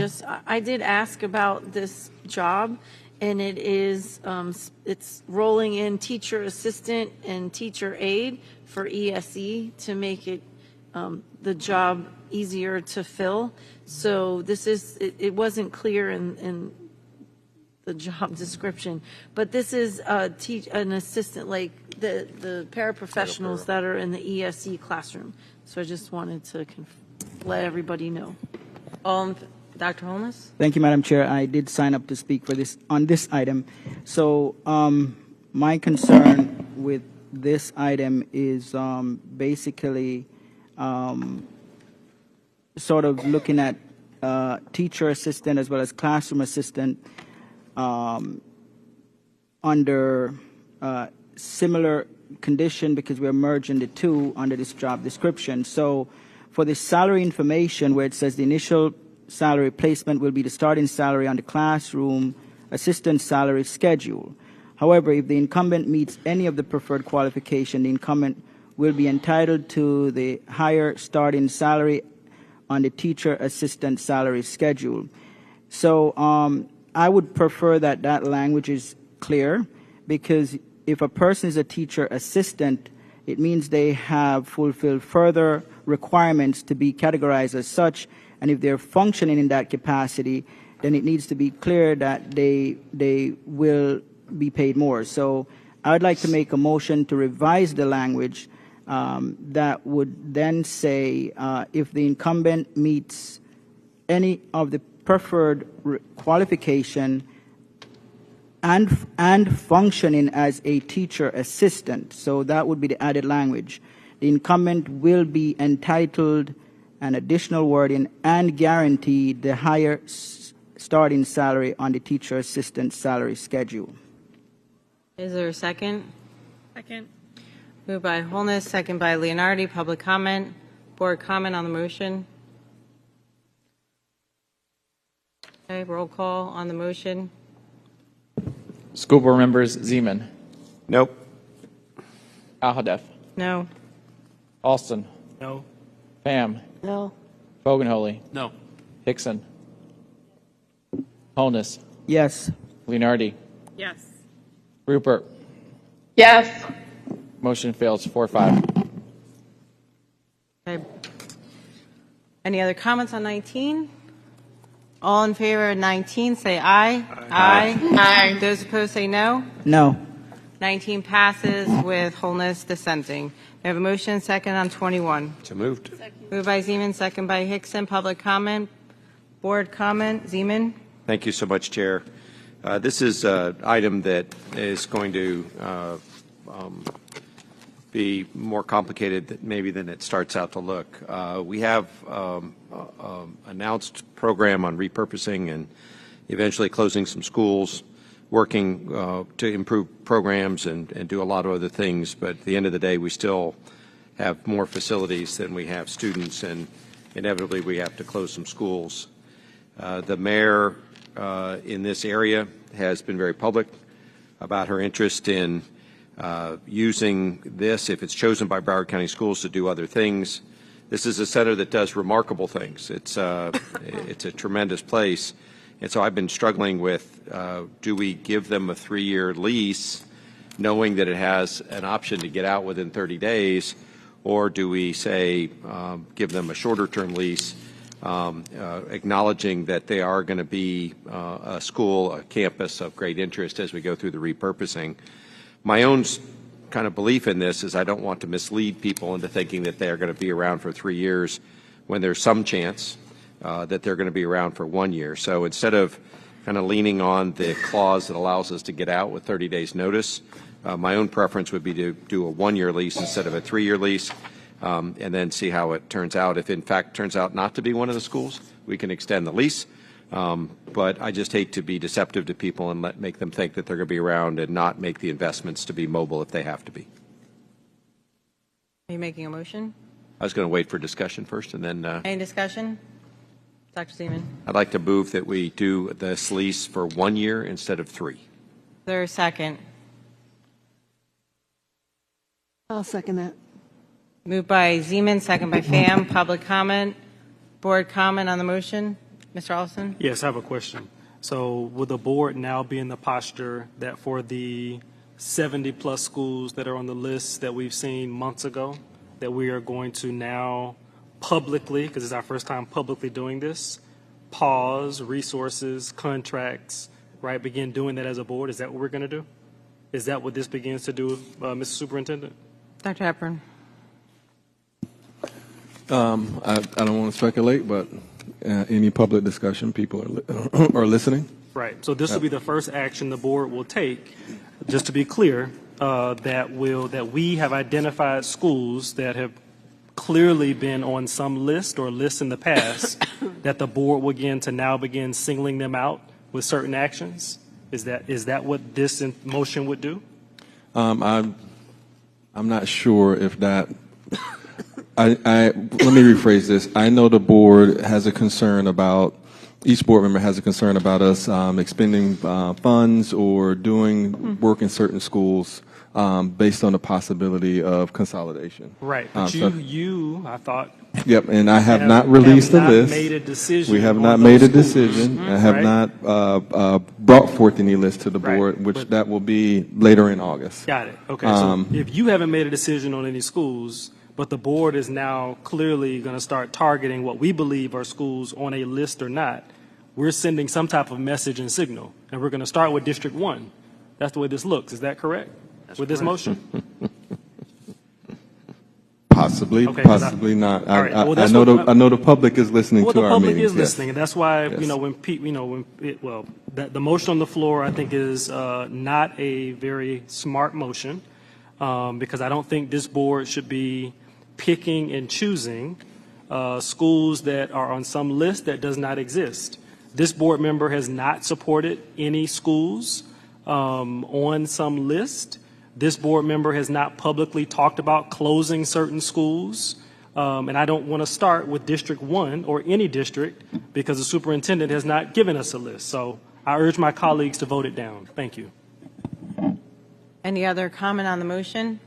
I did ask about this job, and it is, it's rolling in teacher assistant and teacher aide for ESE to make it, the job easier to fill. So this is, it wasn't clear in the job description, but this is an assistant, like the paraprofessionals that are in the ESE classroom. So I just wanted to let everybody know. Dr. Holness? Thank you, Madam Chair. I did sign up to speak for this on this item. So my concern with this item is basically sort of looking at teacher assistant as well as classroom assistant under similar condition, because we're merging the two under this job description. So for the salary information, where it says the initial salary placement will be the starting salary on the classroom assistant salary schedule. However, if the incumbent meets any of the preferred qualification, the incumbent will be entitled to the higher starting salary on the teacher assistant salary schedule. So I would prefer that language is clear, because if a person is a teacher assistant, it means they have fulfilled further requirements to be categorized as such, and if they're functioning in that capacity, then it needs to be clear that they will be paid more. So I would like to make a motion to revise the language that would then say if the incumbent meets any of the preferred qualification and functioning as a teacher assistant, so that would be the added language, the incumbent will be entitled, an additional wording, and guaranteed the higher starting salary on the teacher assistant salary schedule. Is there a second? Second. Moved by Holness, second by Leonardi. Public comment. Board comment on the motion. Okay, roll call on the motion. School board members Zeman. Nope. Alhadeff, No. Alston, No. Pham, No. Foganholey, No. Hickson, Holness, Yes. Leonardi, Yes. Rupert, Yes. Motion fails 4-5. Okay. Any other comments on 19? All in favor of 19, say aye. Aye. Aye. Those opposed, say no. No. 19 passes with Holness dissenting. We have a motion second on 21. So moved. Moved by Zeman, second by Hickson. Public comment. Board comment. Zeman. Thank you so much, Chair. This is an item that is going to be more complicated maybe than it starts out to look. We have announced program on repurposing and eventually closing some schools, working to improve programs and do a lot of other things. But at the end of the day, we still have more facilities than we have students, and inevitably we have to close some schools. The mayor in this area has been very public about her interest in using this, if it's chosen by Broward County Schools, to do other things. This is a center that does remarkable things. It's a tremendous place. And so I've been struggling with, do we give them a 3-year lease, knowing that it has an option to get out within 30 days, or do we say give them a shorter-term lease, acknowledging that they are going to be a school, a campus of great interest as we go through the repurposing. My own kind of belief in this is I don't want to mislead people into thinking that they are going to be around for 3 years when there's some chance that they're going to be around for 1 year. So instead of kind of leaning on the clause that allows us to get out with 30 days notice, my own preference would be to do a 1-year lease instead of a 3-year lease, and then see how it turns out. If in fact turns out not to be one of the schools, we can extend the lease. But I just hate to be deceptive to people and make them think that they're going to be around and not make the investments to be mobile if they have to be. Are you making a motion? I was going to wait for discussion first, and then Any discussion? Dr. Zeman. I'd like to move that we do this lease for 1 year instead of 3. Is there a second? I'll second that. Moved by Zeman, second by Pham. Public comment. Board comment on the motion. Mr. Alston? Yes, I have a question. So will the board now be in the posture that for the 70-plus schools that are on the list that we've seen months ago, that we are going to now publicly, because it's our first time publicly doing this, pause resources, contracts, right, begin doing that as a board? Is that what we're going to do? Is that what this begins to do, Mr. Superintendent? Dr. Hepburn. I don't want to speculate, but any public discussion, people are listening. Right. So this will be the first action the board will take, just to be clear, that we have identified schools that have clearly been on some list or lists in the past that the board will begin singling them out with certain actions. Is that what this motion would do? I'm not sure if that. Let me rephrase this. I know the board has a concern about, each board member has a concern about us expending funds or doing work in certain schools based on the possibility of consolidation. Right. But I thought. Yep, and I have not released the list. Made a decision. We have not made a decision. I have not brought forth any list to the board, which that will be later in August. Got it. Okay. So if you haven't made a decision on any schools, but the board is now clearly going to start targeting what we believe are schools on a list or not, we're sending some type of message and signal. And we're going to start with District 1. That's the way this looks. Is that correct? With this motion? Possibly, Okay, possibly not. All right. Well, I know the public is listening to our meetings. Well, the public is yes. listening, and that's why Yes. the motion on the floor I think is not a very smart motion because I don't think this board should be picking and choosing schools that are on some list that does not exist. This board member has not supported any schools on some list. This board member has not publicly talked about closing certain schools. And I don't want to start with District 1 or any district because the superintendent has not given us a list. So I urge my colleagues to vote it down. Thank you. Any other comment on the motion?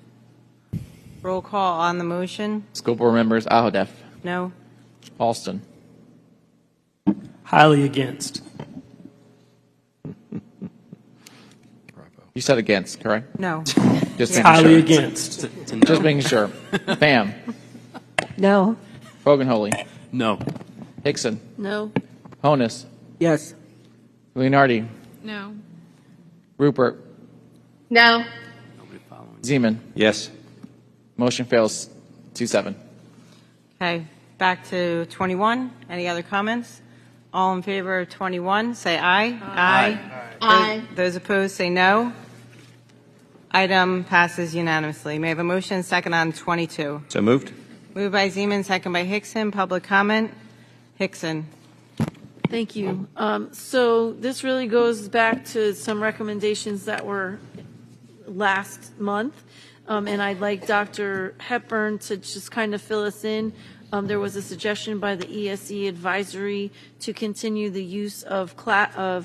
Roll call on the motion. School board members, Ahodeff. No. Alston. Highly against. You said against, correct? No. Just It's making highly sure. against. Just making sure. Pham. No. Hogan-Holy. No. Hickson. No. Honus. Yes. Leonardi. No. Rupert. No. Zeman. Yes. Motion fails 2-7. Okay, back to 21. Any other comments? All in favor of 21, say aye. Aye. Aye. Those opposed, say no. Item passes unanimously. May I have a motion second on 22? So moved. Moved by Zeman, second by Hickson. Public comment. Hickson. Thank you. So this really goes back to some recommendations that were last month, and I'd like Dr. Hepburn to just kind of fill us in. There was a suggestion by the ESE advisory to continue the use of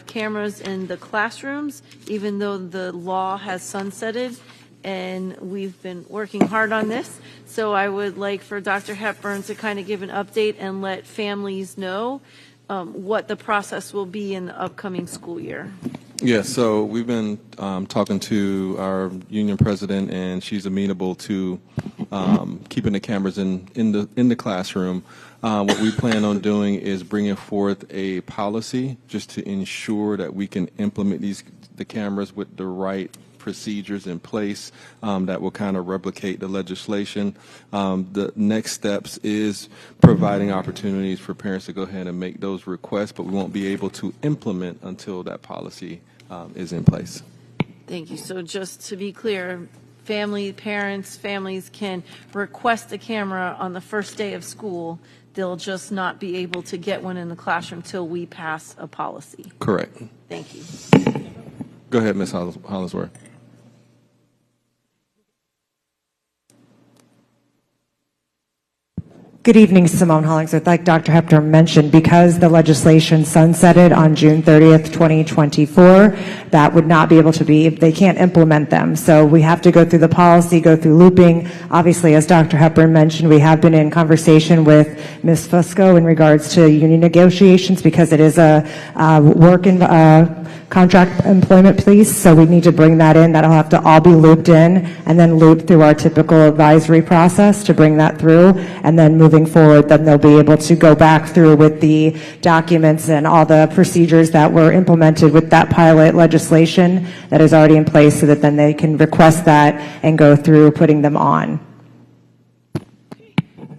cameras in the classrooms, even though the law has sunsetted, and we've been working hard on this. So I would like for Dr. Hepburn to kind of give an update and let families know what the process will be in the upcoming school year. Yes, so we've been talking to our union president, and she's amenable to keeping the cameras in the classroom. What we plan on doing is bringing forth a policy just to ensure that we can implement the cameras with the right procedures in place that will kind of replicate the legislation. The next steps is providing opportunities for parents to go ahead and make those requests, but we won't be able to implement until that policy is in place. Thank you. So just to be clear, families can request a camera on the first day of school. They'll just not be able to get one in the classroom till we pass a policy. Correct. Thank you. Go ahead, Ms. Hollingsworth. Good evening, Simone Hollingsworth. Like Dr. Hepburn mentioned, because the legislation sunsetted on June 30th, 2024, that would not be able to be, they can't implement them. So we have to go through the policy, go through looping. Obviously, as Dr. Hepburn mentioned, we have been in conversation with Ms. Fusco in regards to union negotiations because it is a contract employment piece, so we need to bring that in. That'll have to all be looped in and then looped through our typical advisory process to bring that through. And then moving forward, then they'll be able to go back through with the documents and all the procedures that were implemented with that pilot legislation that is already in place so that then they can request that and go through putting them on.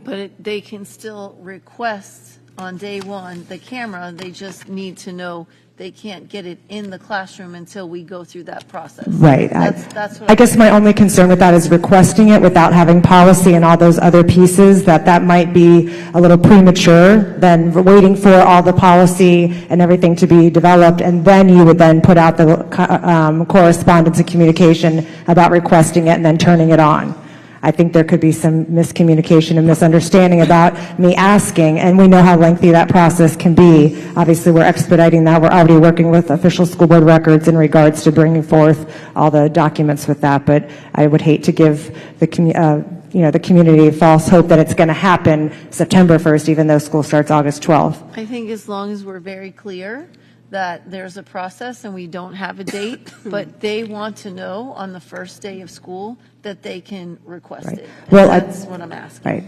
But they can still request on day one the camera. They just need to know they can't get it in the classroom until we go through that process. Right. That's what I guess my only concern with that is requesting it without having policy and all those other pieces, that might be a little premature than waiting for all the policy and everything to be developed, and then you would then put out the correspondence and communication about requesting it and then turning it on. I think there could be some miscommunication and misunderstanding about me asking, and we know how lengthy that process can be. Obviously, we're expediting that. We're already working with official school board records in regards to bringing forth all the documents with that, but I would hate to give the community false hope that it's going to happen September 1st, even though school starts August 12th. I think as long as we're very clear that there's a process and we don't have a date, but they want to know on the first day of school that they can request it. And Well, that's what I'm asking. Right.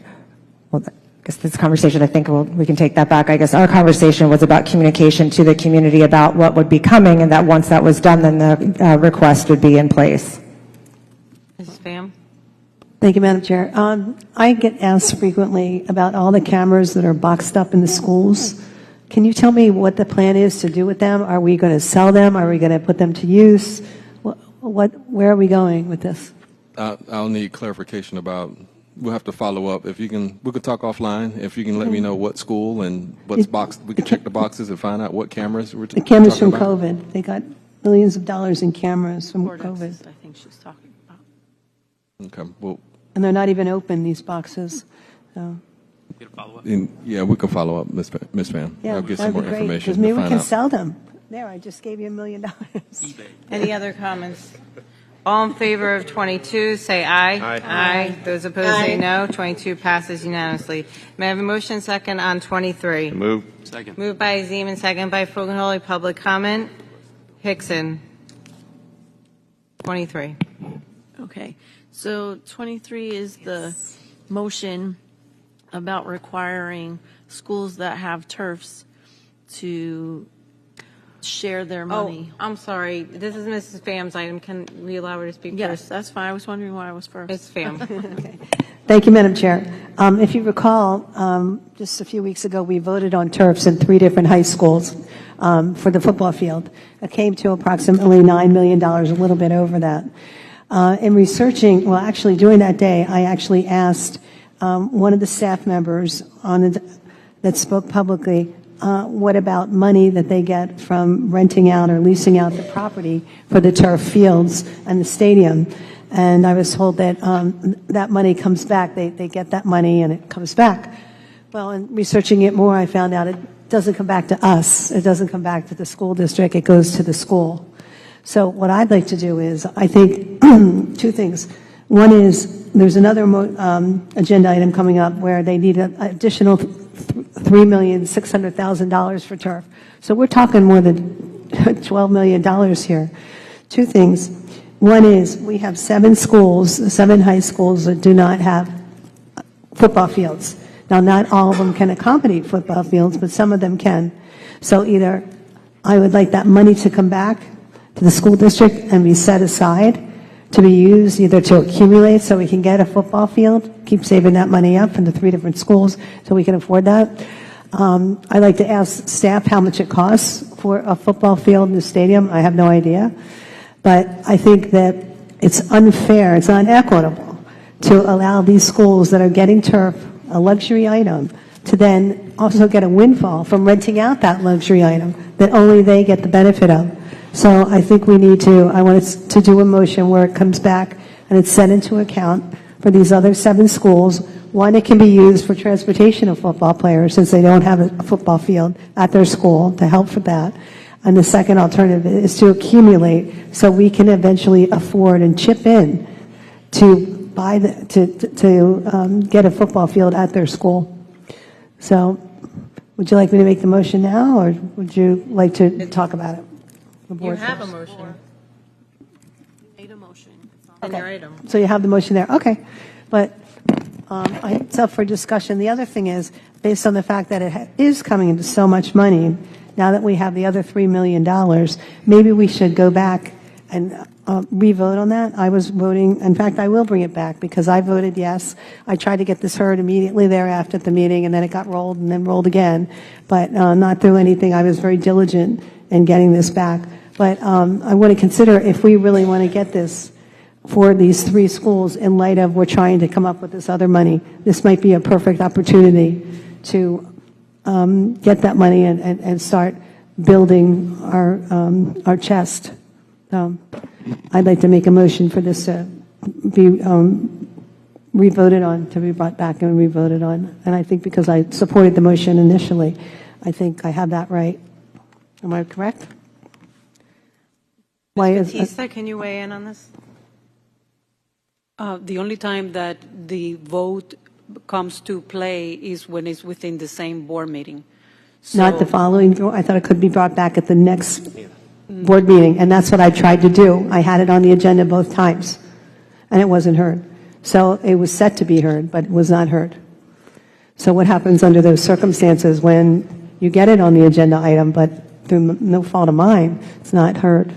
Well, I guess this conversation, I think we can take that back. I guess our conversation was about communication to the community about what would be coming, and that once that was done, then the request would be in place. Mrs. Pham? Thank you, Madam Chair. I get asked frequently about all the cameras that are boxed up in the schools. Can you tell me what the plan is to do with them? Are we going to sell them? Are we going to put them to use? Where are we going with this? I'll need clarification about. We'll have to follow up. If you can, we could talk offline. If you can let me know what school and what's boxed, we can check the boxes and find out what cameras we're The cameras from talking about. COVID. They got millions of dollars in cameras from COVID. I think she's talking about. Okay. Well, And they're not even open, these boxes. So, yeah, we can follow up, Ms. Pham. yeah, I'll get that'd some more be great, information because to maybe we find can out. sell them. There, I just gave you $1 million. Any other comments? All in favor of 22, say aye. Aye. Those opposed, say no. 22 passes unanimously. May I have a motion second on 23? Move. Second. Moved by Zeman, second by Fogelholy. Public comment. Hickson. 23. Okay, so 23 is the motion about requiring schools that have turfs to share their money. Oh, I'm sorry. This is Mrs. Pham's item. Can we allow her to speak Yes, first? that's fine. I was wondering why I was first. It's Pham. Thank you, Madam Chair. If you recall, just a few weeks ago, we voted on turfs in 3 different high schools for the football field. It came to approximately $9 million, a little bit over that. In researching, well, actually, during that day, I actually asked one of the staff members that spoke publicly, what about money that they get from renting out or leasing out the property for the turf fields and the stadium? And I was told that that money comes back. They get that money and it comes back. Well, in researching it more, I found out it doesn't come back to us. It doesn't come back to the school district. It goes to the school. So what I'd like to do is, I think, 2 things. One is there's another agenda item coming up where they need an additional $3,600,000 for turf. So we're talking more than $12 million here. 2 things. One is we have 7 schools, 7 high schools that do not have football fields. Now, not all of them can accommodate football fields, but some of them can. So either I would like that money to come back to the school district and be set aside to be used either to accumulate so we can get a football field, keep saving that money up from the 3 different schools so we can afford that. I'd like to ask staff how much it costs for a football field in the stadium. I have no idea. But I think that it's unfair, it's unequitable to allow these schools that are getting turf, a luxury item, to then also get a windfall from renting out that luxury item that only they get the benefit of. So I think we need to, I want us to do a motion where it comes back and it's set into account for these other 7 schools. One, it can be used for transportation of football players since they don't have a football field at their school to help for that. And the second alternative is to accumulate so we can eventually afford and chip in to buy get a football field at their school. So would you like me to make the motion now, or would you like to talk about it? You have a motion. Made a motion. On your item. So you have the motion there. Okay. But it's up for discussion. The other thing is, based on the fact that it is coming into so much money, now that we have the other $3 million, maybe we should go back and re-vote on that. I was voting, in fact, I will bring it back because I voted yes. I tried to get this heard immediately thereafter at the meeting, and then it got rolled and then rolled again, but not through anything. I was very diligent in getting this back. But I want to consider if we really want to get this for these 3 schools in light of we're trying to come up with this other money. This might be a perfect opportunity to get that money and start building our chest. I'd like to make a motion for this to be re-voted on, to be brought back and re-voted on. And I think because I supported the motion initially, I think I have that right. Am I correct? Batista, can you weigh in on this? The only time that the vote comes to play is when it's within the same board meeting. So, not the following. I thought it could be brought back at the next board meeting, and that's what I tried to do. I had it on the agenda both times, and it wasn't heard. So it was set to be heard, but it was not heard. So what happens under those circumstances when you get it on the agenda item, but through no fault of mine, it's not heard?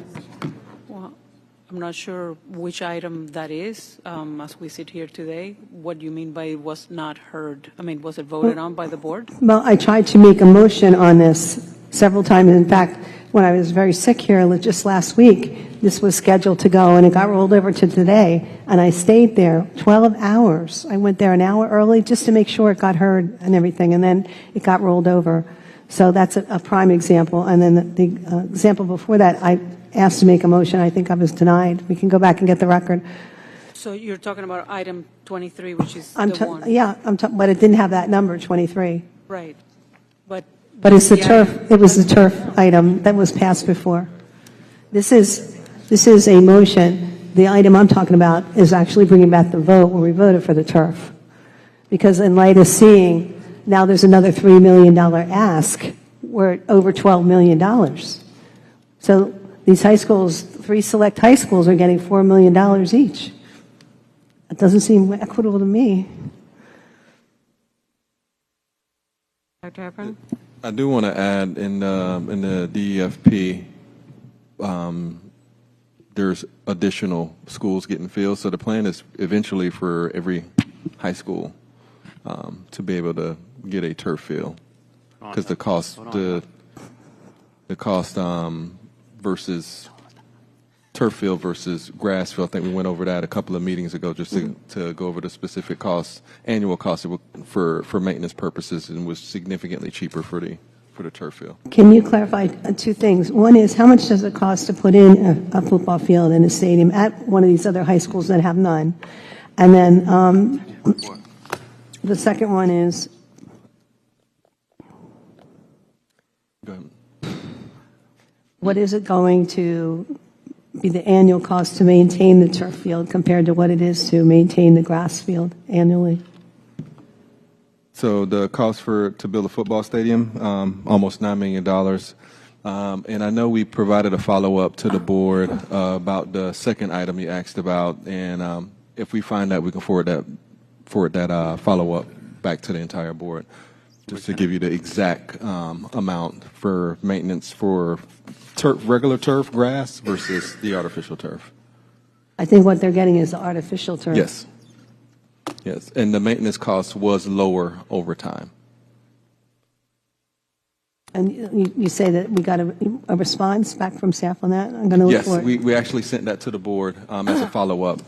I'm not sure which item that is, as we sit here today. What do you mean by it was not heard? I mean, was it voted on by the board? Well, I tried to make a motion on this several times. In fact, when I was very sick here just last week, this was scheduled to go, and it got rolled over to today, and I stayed there 12 hours. I went there an hour early just to make sure it got heard and everything, and then it got rolled over. So that's a prime example. And then the example before that, I asked to make a motion. I think I was denied. We can go back and get the record. So you're talking about item 23, which is the one. Yeah, but it didn't have that number, 23. Right. But it's the turf. It was the turf item that was passed before. This is a motion. The item I'm talking about is actually bringing back the vote where we voted for the turf. Because in light of seeing now there's another $3 million ask, we're over $12 million. So these high schools, 3 select high schools, are getting $4 million each. It doesn't seem equitable to me. Dr. Hepburn? I do want to add in the DEFP, there's additional schools getting filled. So the plan is eventually for every high school to be able to get a turf field, because the cost versus turf field versus grass field. I think we went over that a couple of meetings ago, just to go over the specific costs, annual costs for maintenance purposes, and was significantly cheaper for the turf field. Can you clarify two things? One is, how much does it cost to put in a football field in a stadium at one of these other high schools that have none? And then the second one is, Go ahead. what is it going to be the annual cost to maintain the turf field compared to what it is to maintain the grass field annually? So the cost to build a football stadium, almost $9 million. And I know we provided a follow-up to the board about the second item you asked about, and if we find that, we can forward that follow-up back to the entire board, just to give you the exact amount for maintenance for regular turf, grass, versus the artificial turf. I think what they're getting is the artificial turf. Yes. Yes, and the maintenance cost was lower over time. And you say that we got a response back from staff on that? I'm going to look for it. Yes, we actually sent that to the board as a follow-up.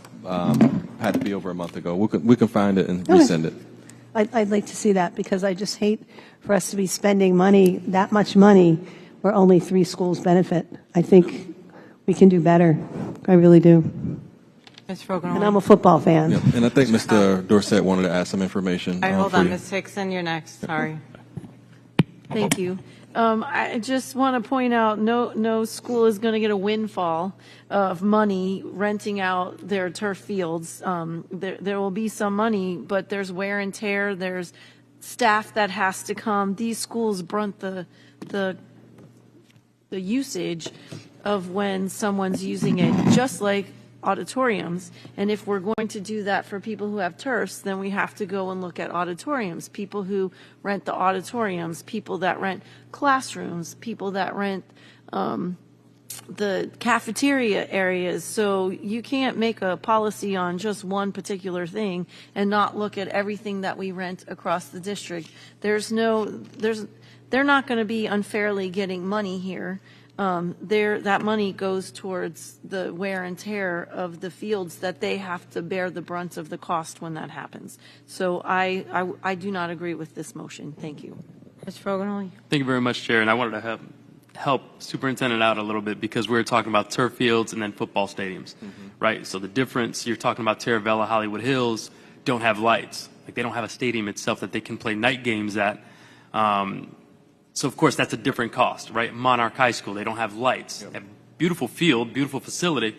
Had to be over a month ago. We can find it and resend it. I'd like to see that, because I just hate for us to be spending money, that much money, where only 3 schools benefit. I think we can do better. I really do. Ms. Fogelman? And I'm a football fan. Yep. And I think Mr. Dorsett wanted to add some information. All right, hold for on, you. Ms. Hickson, you're next. Sorry. Thank you. I just want to point out, no school is going to get a windfall of money renting out their turf fields. There will be some money, but there's wear and tear. There's staff that has to come. These schools brunt the usage of when someone's using it, just like auditoriums. And if we're going to do that for people who have turfs, then we have to go and look at auditoriums, people who rent the auditoriums, people that rent classrooms, people that rent the cafeteria areas. So you can't make a policy on just one particular thing and not look at everything that we rent across the district. They're not going to be unfairly getting money here. That money goes towards the wear and tear of the fields that they have to bear the brunt of the cost when that happens. So I do not agree with this motion. Thank you. Mr. Fogelman? Thank you very much, Chair. And I wanted to help Superintendent out a little bit, because we were talking about turf fields and then football stadiums, right? So the difference, you're talking about Terravella, Hollywood Hills, don't have lights. Like, they don't have a stadium itself that they can play night games at. So, of course, that's a different cost, right? Monarch High School, they don't have lights. They have beautiful field, beautiful facility,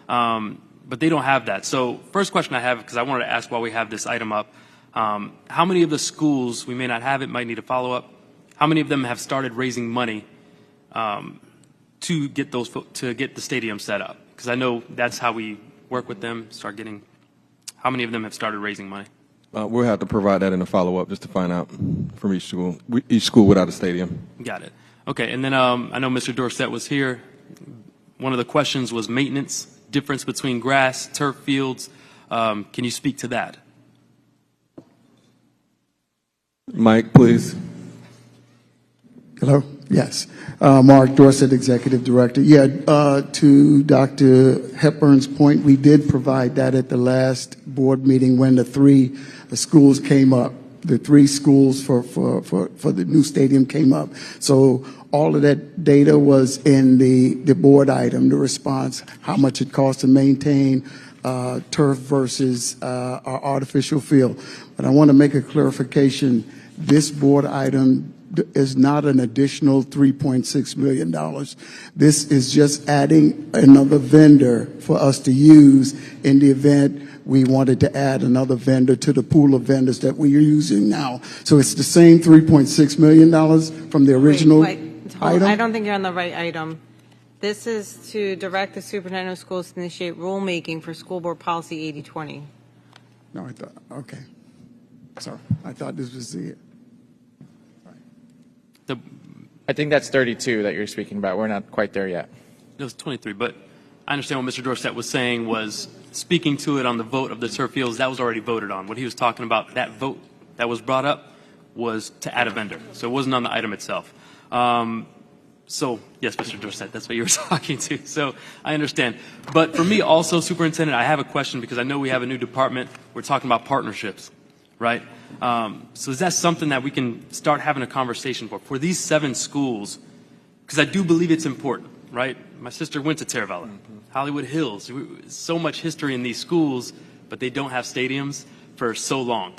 but they don't have that. So first question I have, because I wanted to ask while we have this item up, how many of the schools, we may not have it, might need a follow-up, how many of them have started raising money to get the stadium set up? Because I know that's how we work with them, how many of them have started raising money? We'll have to provide that in a follow-up, just to find out from each school without a stadium. Got it. Okay, and then I know Mr. Dorsett was here. One of the questions was maintenance, difference between grass, turf fields. Can you speak to that? Mike, please. Hello? Yes. Mark Dorsett, Executive Director. Yeah, to Dr. Hepburn's point, we did provide that at the last board meeting when the 3 schools came up. The 3 schools for the new stadium came up. So all of that data was in the board item, the response, how much it costs to maintain turf versus our artificial field. But I want to make a clarification. This board item is not an additional $3.6 million. This is just adding another vendor for us to use in the event we wanted to add another vendor to the pool of vendors that we are using now. So it's the same $3.6 million from the original item? I don't think you're on the right item. This is to direct the superintendent of schools to initiate rulemaking for school board policy 8020. No, I thought, okay. Sorry, I thought this was the, I think that's 32 that you're speaking about. We're not quite there yet. It was 23, but I understand what Mr. Dorsett was saying was speaking to it on the vote of the turf fields. That was already voted on. What he was talking about, that vote that was brought up, was to add a vendor. So it wasn't on the item itself. So, yes, Mr. Dorsett, that's what you were talking to. So I understand. But for me also, Superintendent, I have a question because I know we have a new department. We're talking about partnerships, right? So is that something that we can start having a conversation for these 7 schools? Because I do believe it's important, right? My sister went to Terravella, Hollywood Hills. So much history in these schools, but they don't have stadiums for so long.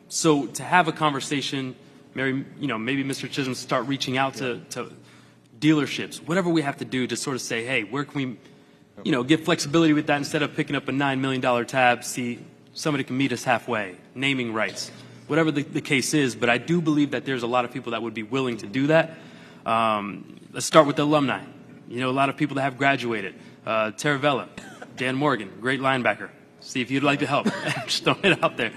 So to have a conversation, maybe Mr. Chisholm start reaching out to dealerships, whatever we have to do to sort of say, hey, where can we, get flexibility with that instead of picking up a $9 million tab, see somebody can meet us halfway, naming rights, whatever the case is. But I do believe that there's a lot of people that would be willing to do that. Let's start with the alumni. A lot of people that have graduated. Terravella, Dan Morgan, great linebacker. See if you'd like to help. Just throw it out there.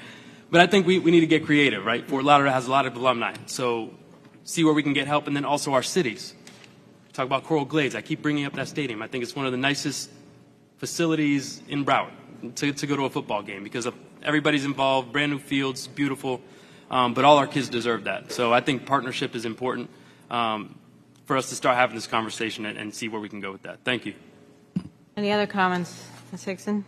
But I think we need to get creative, right? Fort Lauderdale has a lot of alumni. So see where we can get help. And then also our cities. Talk about Coral Glades. I keep bringing up that stadium. I think it's one of the nicest facilities in Broward to go to a football game because everybody's involved, brand new fields, beautiful. But all our kids deserve that. So I think partnership is important for us to start having this conversation and see where we can go with that. Thank you. Any other comments? Ms. Hickson?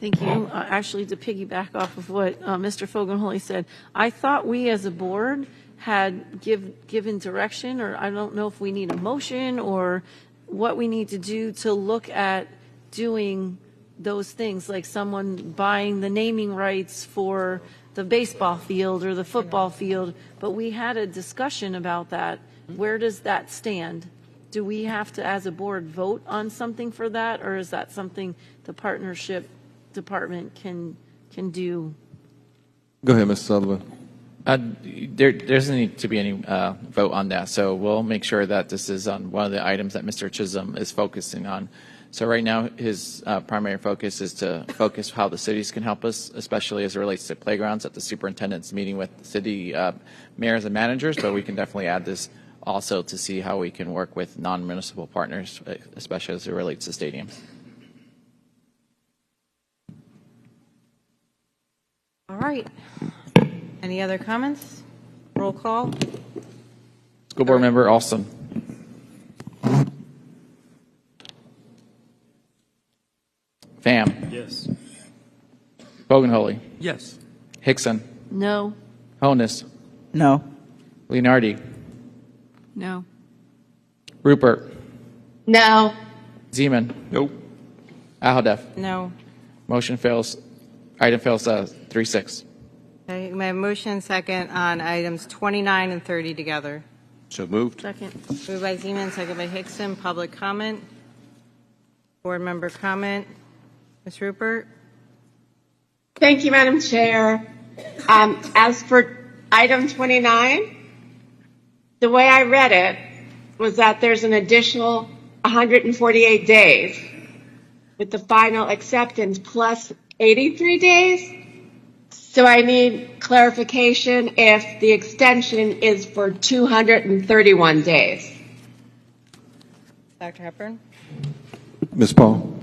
Thank you. Actually, to piggyback off of what Mr. Fogelholy said, I thought we as a board had given direction, or I don't know if we need a motion or what we need to do to look at doing those things, like someone buying the naming rights for the baseball field or the football field. But we had a discussion about that. Where does that stand? Do we have to, as a board, vote on something for that, or is that something the partnership department can do? Go ahead, Mr. Sullivan. There doesn't need to be any vote on that, so we'll make sure that this is on one of the items that Mr. Chisholm is focusing on. So right now, his primary focus is to focus how the cities can help us, especially as it relates to playgrounds, at the superintendent's meeting with city mayors and managers, but we can definitely add this also to see how we can work with non-municipal partners, especially as it relates to stadiums. All right. Any other comments? Roll call. School Board Member Alston. Pham. Yes. Fogelholy. Yes. Hickson. No. Honus. No. Leonardi. No. Rupert. No. Zeman. Nope. Alhadeff. No. Motion fails. Item fails 3-6. Okay, may I have a motion and second on items 29 and 30 together? So moved. Second. Moved by Zeman, second by Hickson. Public comment. Board member comment. Ms. Rupert? Thank you, Madam Chair. As for item 29, the way I read it was that there's an additional 148 days with the final acceptance plus 83 days. So I need clarification if the extension is for 231 days. Dr. Hepburn? Ms. Paul.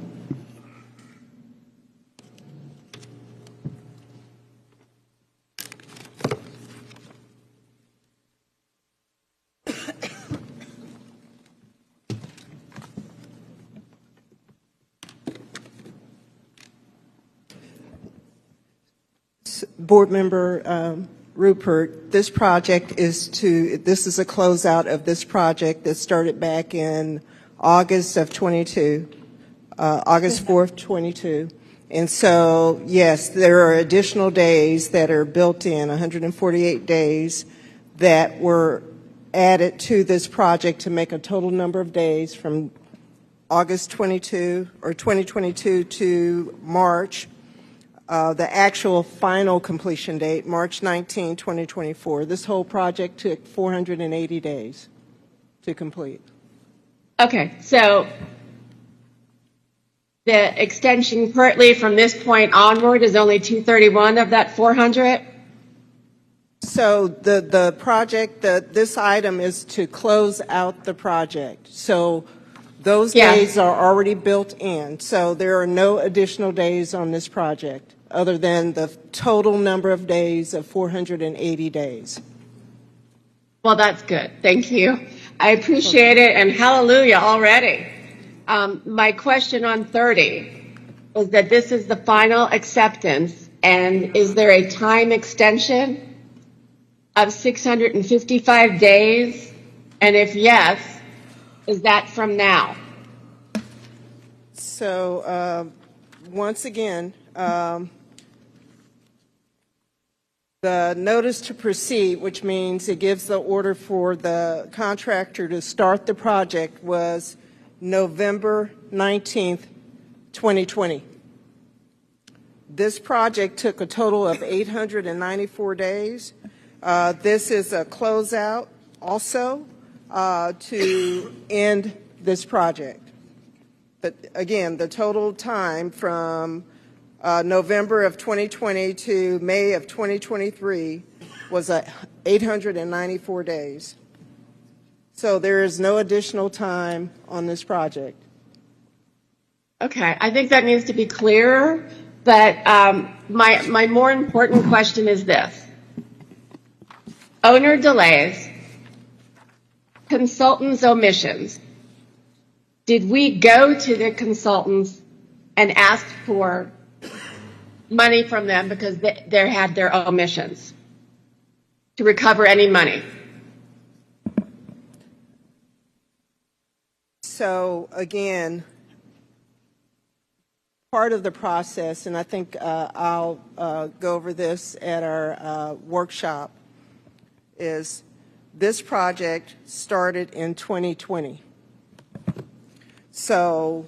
Board Member Rupert, this is a closeout of this project that started back in August of 22, August 4th, 22. And so, yes, there are additional days that are built in, 148 days that were added to this project to make a total number of days from August 22 or 2022 to March. The actual final completion date, March 19, 2024. This whole project took 480 days to complete. Okay, so the extension currently from this point onward is only 231 of that 400? So the project, this item is to close out the project. So those days are already built in. So there are no additional days on this project other than the total number of days of 480 days. Well, that's good. Thank you. I appreciate it, and hallelujah already. My question on 30 is that this is the final acceptance, and is there a time extension of 655 days? And if yes, is that from now? So once again, the notice to proceed, which means it gives the order for the contractor to start the project, was November 19th, 2020. This project took a total of 894 days. This is a closeout also to end this project. But again, the total time from November of 2020 to May of 2023 was 894 days. So there is no additional time on this project. Okay, I think that needs to be clearer, but my more important question is this. Owner delays, consultants' omissions. Did we go to the consultants and ask for money from them because they had their omissions to recover any money? So again, part of the process, and I think I'll go over this at our workshop, is this project started in 2020. So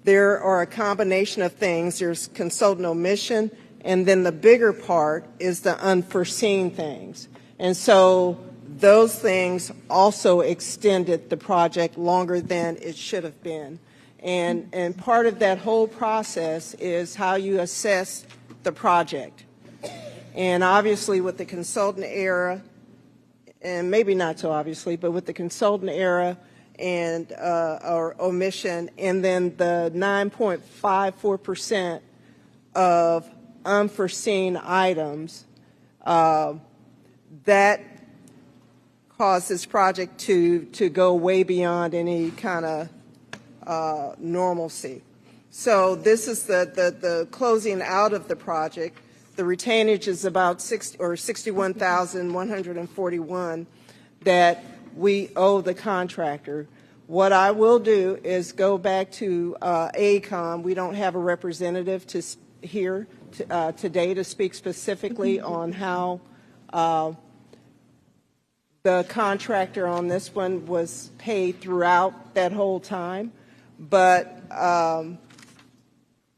there are a combination of things. There's consultant omission, and then the bigger part is the unforeseen things. And so those things also extended the project longer than it should have been. And part of that whole process is how you assess the project. And obviously with the consultant error, and maybe not so obviously, but with the consultant error and or omission, and then the 9.54% of unforeseen items, that caused this project to go way beyond any kind of normalcy. So this is the closing out of the project. The retainage is about 61,141 that we owe the contractor. What I will do is go back to AECOM. We don't have a representative here today to speak specifically on how the contractor on this one was paid throughout that whole time. But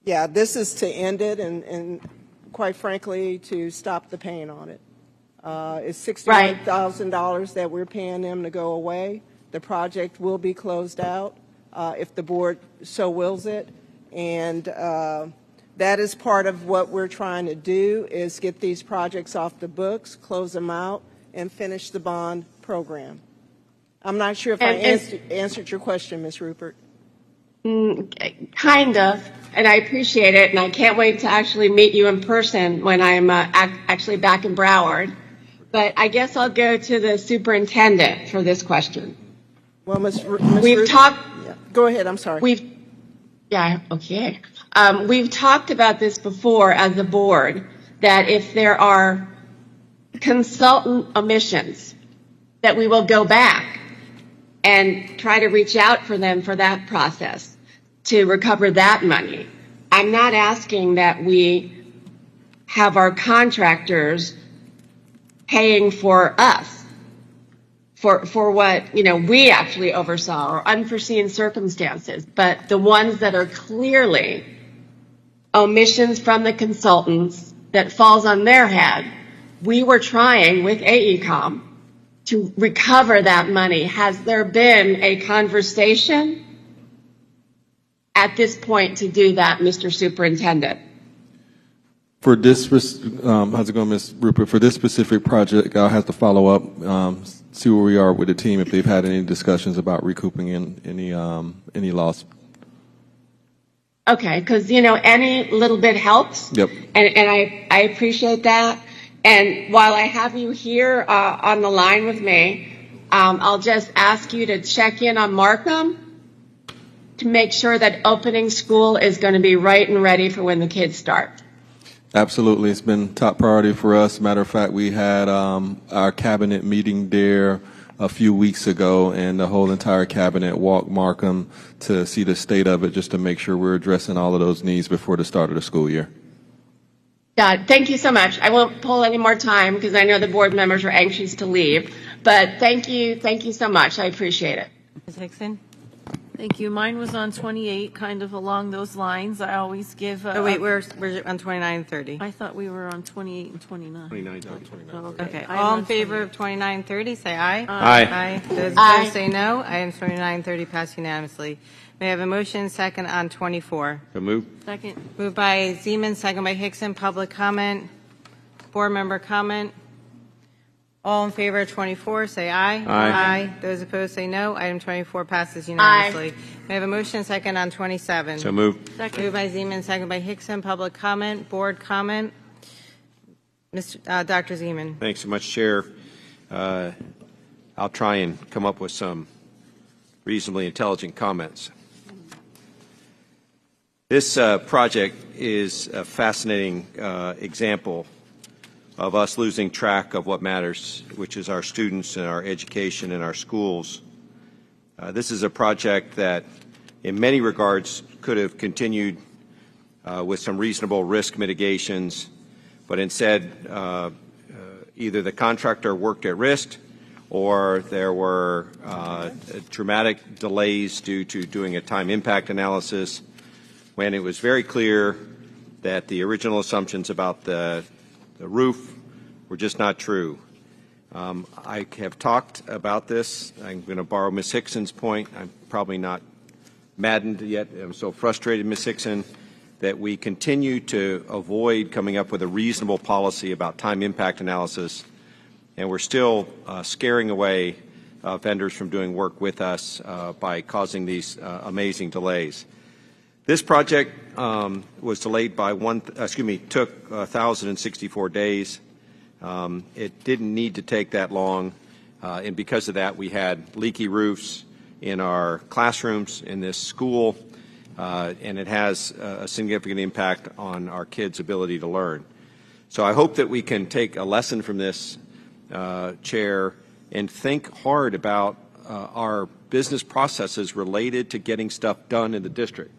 yeah, this is to end it and quite frankly, to stop the pain on it. It's $61,000 that we're paying them to go away. The project will be closed out if the board so wills it. And that is part of what we're trying to do, is get these projects off the books, close them out, and finish the bond program. I'm not sure if I answered your question, Ms. Rupert. Kind of, and I appreciate it, and I can't wait to actually meet you in person when I'm actually back in Broward. But I guess I'll go to the superintendent for this question. Well, Ms. We've talked. Yeah. Go ahead. I'm sorry. We've talked about this before as a board, that if there are consultant omissions, that we will go back and try to reach out for them for that process to recover that money. I'm not asking that we have our contractors paying for us for what, we actually oversaw or unforeseen circumstances, but the ones that are clearly omissions from the consultants that falls on their head, we were trying with AECOM to recover that money. Has there been a conversation at this point to do that, Mr. Superintendent? For this, how's it going, Ms. Rupert? For this specific project, I'll have to follow up, see where we are with the team, if they've had any discussions about recouping any loss. Okay, because, any little bit helps. Yep. And I appreciate that. And while I have you here on the line with me, I'll just ask you to check in on Markham to make sure that opening school is going to be right and ready for when the kids start. Absolutely. It's been top priority for us. Matter of fact, we had our cabinet meeting there a few weeks ago, and the whole entire cabinet walked Markham to see the state of it, just to make sure we're addressing all of those needs before the start of the school year. Thank you so much. I won't pull any more time because I know the board members are anxious to leave. But thank you so much. I appreciate it. Ms. Hickson? Thank you. Mine was on 28, kind of along those lines. I always give. Oh, wait, we're on 29 and 30. I thought we were on 28 and 29. 29, 29. Oh, Okay, I am all on in favor of 29 and 30, say aye. Aye. Aye. Those Aye. opposed, say no. Items 29 and 30 pass unanimously. May I have a motion second on 24? So move. Second. Moved by Zeman, second by Hickson. Public comment. Board member comment. All in favor of 24, say aye. Aye. Those opposed, say no. Item 24 passes unanimously. May I have a motion second on 27? So move. Second. Moved by Zeman, second by Hickson. Public comment. Board comment. Dr. Zeman. Thanks so much, Chair. I'll try and come up with some reasonably intelligent comments. This project is a fascinating example of us losing track of what matters, which is our students and our education and our schools. This is a project that, in many regards, could have continued with some reasonable risk mitigations, but instead, either the contractor worked at risk or there were dramatic delays due to doing a time impact analysis when it was very clear that the original assumptions about the roof were just not true. I have talked about this. I'm going to borrow Ms. Hickson's point. I'm probably not maddened yet. I'm so frustrated, Ms. Hickson, that we continue to avoid coming up with a reasonable policy about time impact analysis, and we're still scaring away vendors from doing work with us by causing these amazing delays. This project was delayed by took 1,064 days. It didn't need to take that long, and because of that, we had leaky roofs in our classrooms in this school, and it has a significant impact on our kids' ability to learn. So I hope that we can take a lesson from this, Chair, and think hard about our business processes related to getting stuff done in the district.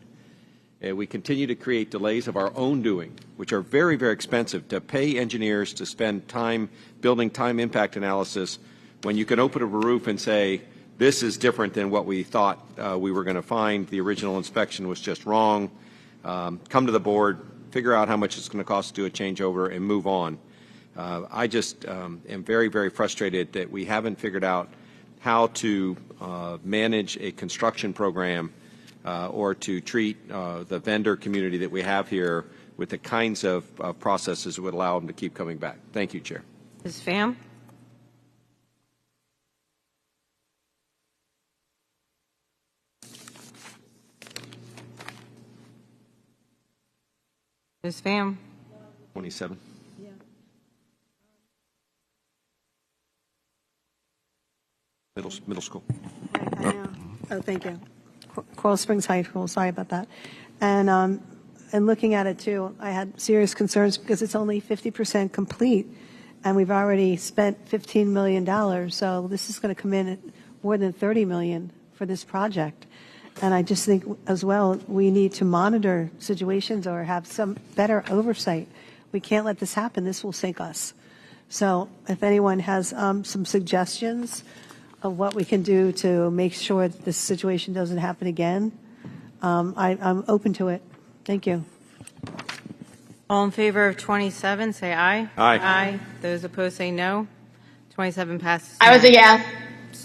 We continue to create delays of our own doing, which are very, very expensive, to pay engineers to spend time building time impact analysis when you can open up a roof and say, this is different than what we thought we were going to find. The original inspection was just wrong. Come to the board, figure out how much it's going to cost to do a changeover, and move on. I just am very, very frustrated that we haven't figured out how to manage a construction program or to treat the vendor community that we have here with the kinds of processes that would allow them to keep coming back. Thank you, Chair. Ms. Pham? Ms. Pham? 27. Middle school. Oh, thank you. Coral Springs High School, sorry about that. And looking at it too, I had serious concerns because it's only 50% complete, and we've already spent $15 million. So this is going to come in at more than $30 million for this project. And I just think as well, we need to monitor situations or have some better oversight. We can't let this happen. This will sink us. So if anyone has some suggestions of what we can do to make sure that this situation doesn't happen again, I'm open to it. Thank you. All in favor of 27, say aye. Aye. Aye. Those opposed, say no. 27 passes. I was a yes.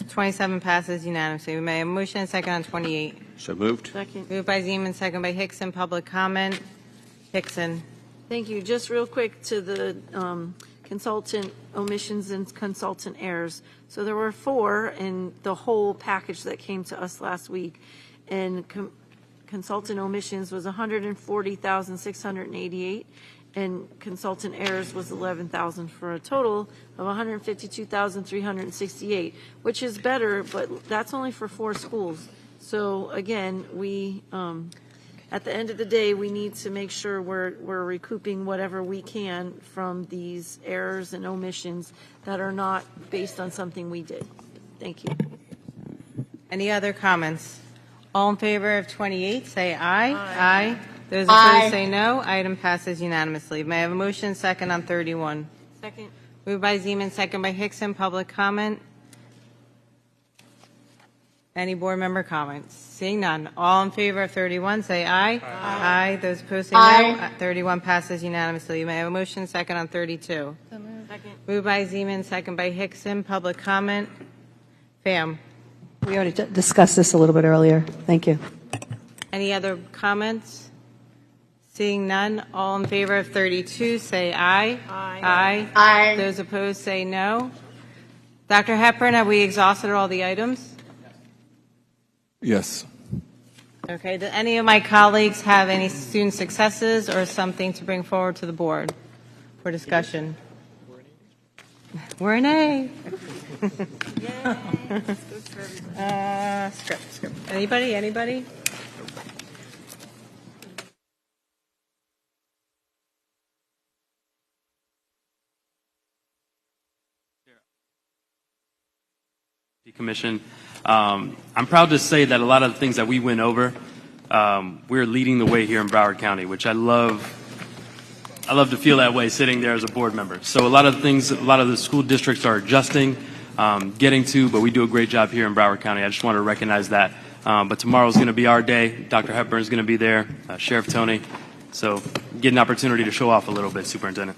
27 passes unanimously. We may have a motion and second on 28. So moved. Second. Moved by Zeman, second by Hickson. Public comment. Hickson. Thank you. Just real quick to the consultant omissions and consultant errors. So there were 4 in the whole package that came to us last week, and consultant omissions was 140,688, and consultant errors was 11,000, for a total of 152,368, which is better, but that's only for 4 schools. So again, we at the end of the day, we need to make sure we're recouping whatever we can from these errors and omissions that are not based on something we did. Thank you. Any other comments? All in favor of 28, say aye. Aye. Those Aye. opposed, say no. Item passes unanimously. May I have a motion second on 31? Second. Moved by Zeman, second by Hickson. Public comment. Any board member comments? Seeing none. All in favor of 31, say aye. Aye. Those opposed, say Aye. no. 31 passes unanimously. May I have a motion second on 32? Second. Moved by Zeman, second by Hickson. Public comment. Pam. We already discussed this a little bit earlier. Thank you. Any other comments? Seeing none, all in favor of 32, say aye. Aye. Aye. Those opposed, say no. Dr. Hepburn, have we exhausted all the items? Yes. Okay, do any of my colleagues have any student successes or something to bring forward to the board for discussion? We're an A. Script. Anybody? Commission. I'm proud to say that a lot of the things that we went over, we're leading the way here in Broward County, which I love to feel that way sitting there as a board member. So a lot of the school districts are adjusting, getting to, but we do a great job here in Broward County. I just want to recognize that. But tomorrow's going to be our day. Dr. Hepburn's going to be there, Sheriff Tony. So get an opportunity to show off a little bit, Superintendent.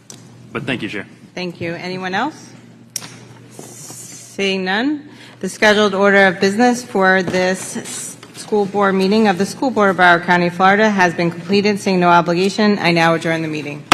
But thank you, Chair. Thank you. Anyone else? Seeing none, the scheduled order of business for this school board meeting of the School Board of Broward County, Florida has been completed. Seeing no obligation, I now adjourn the meeting.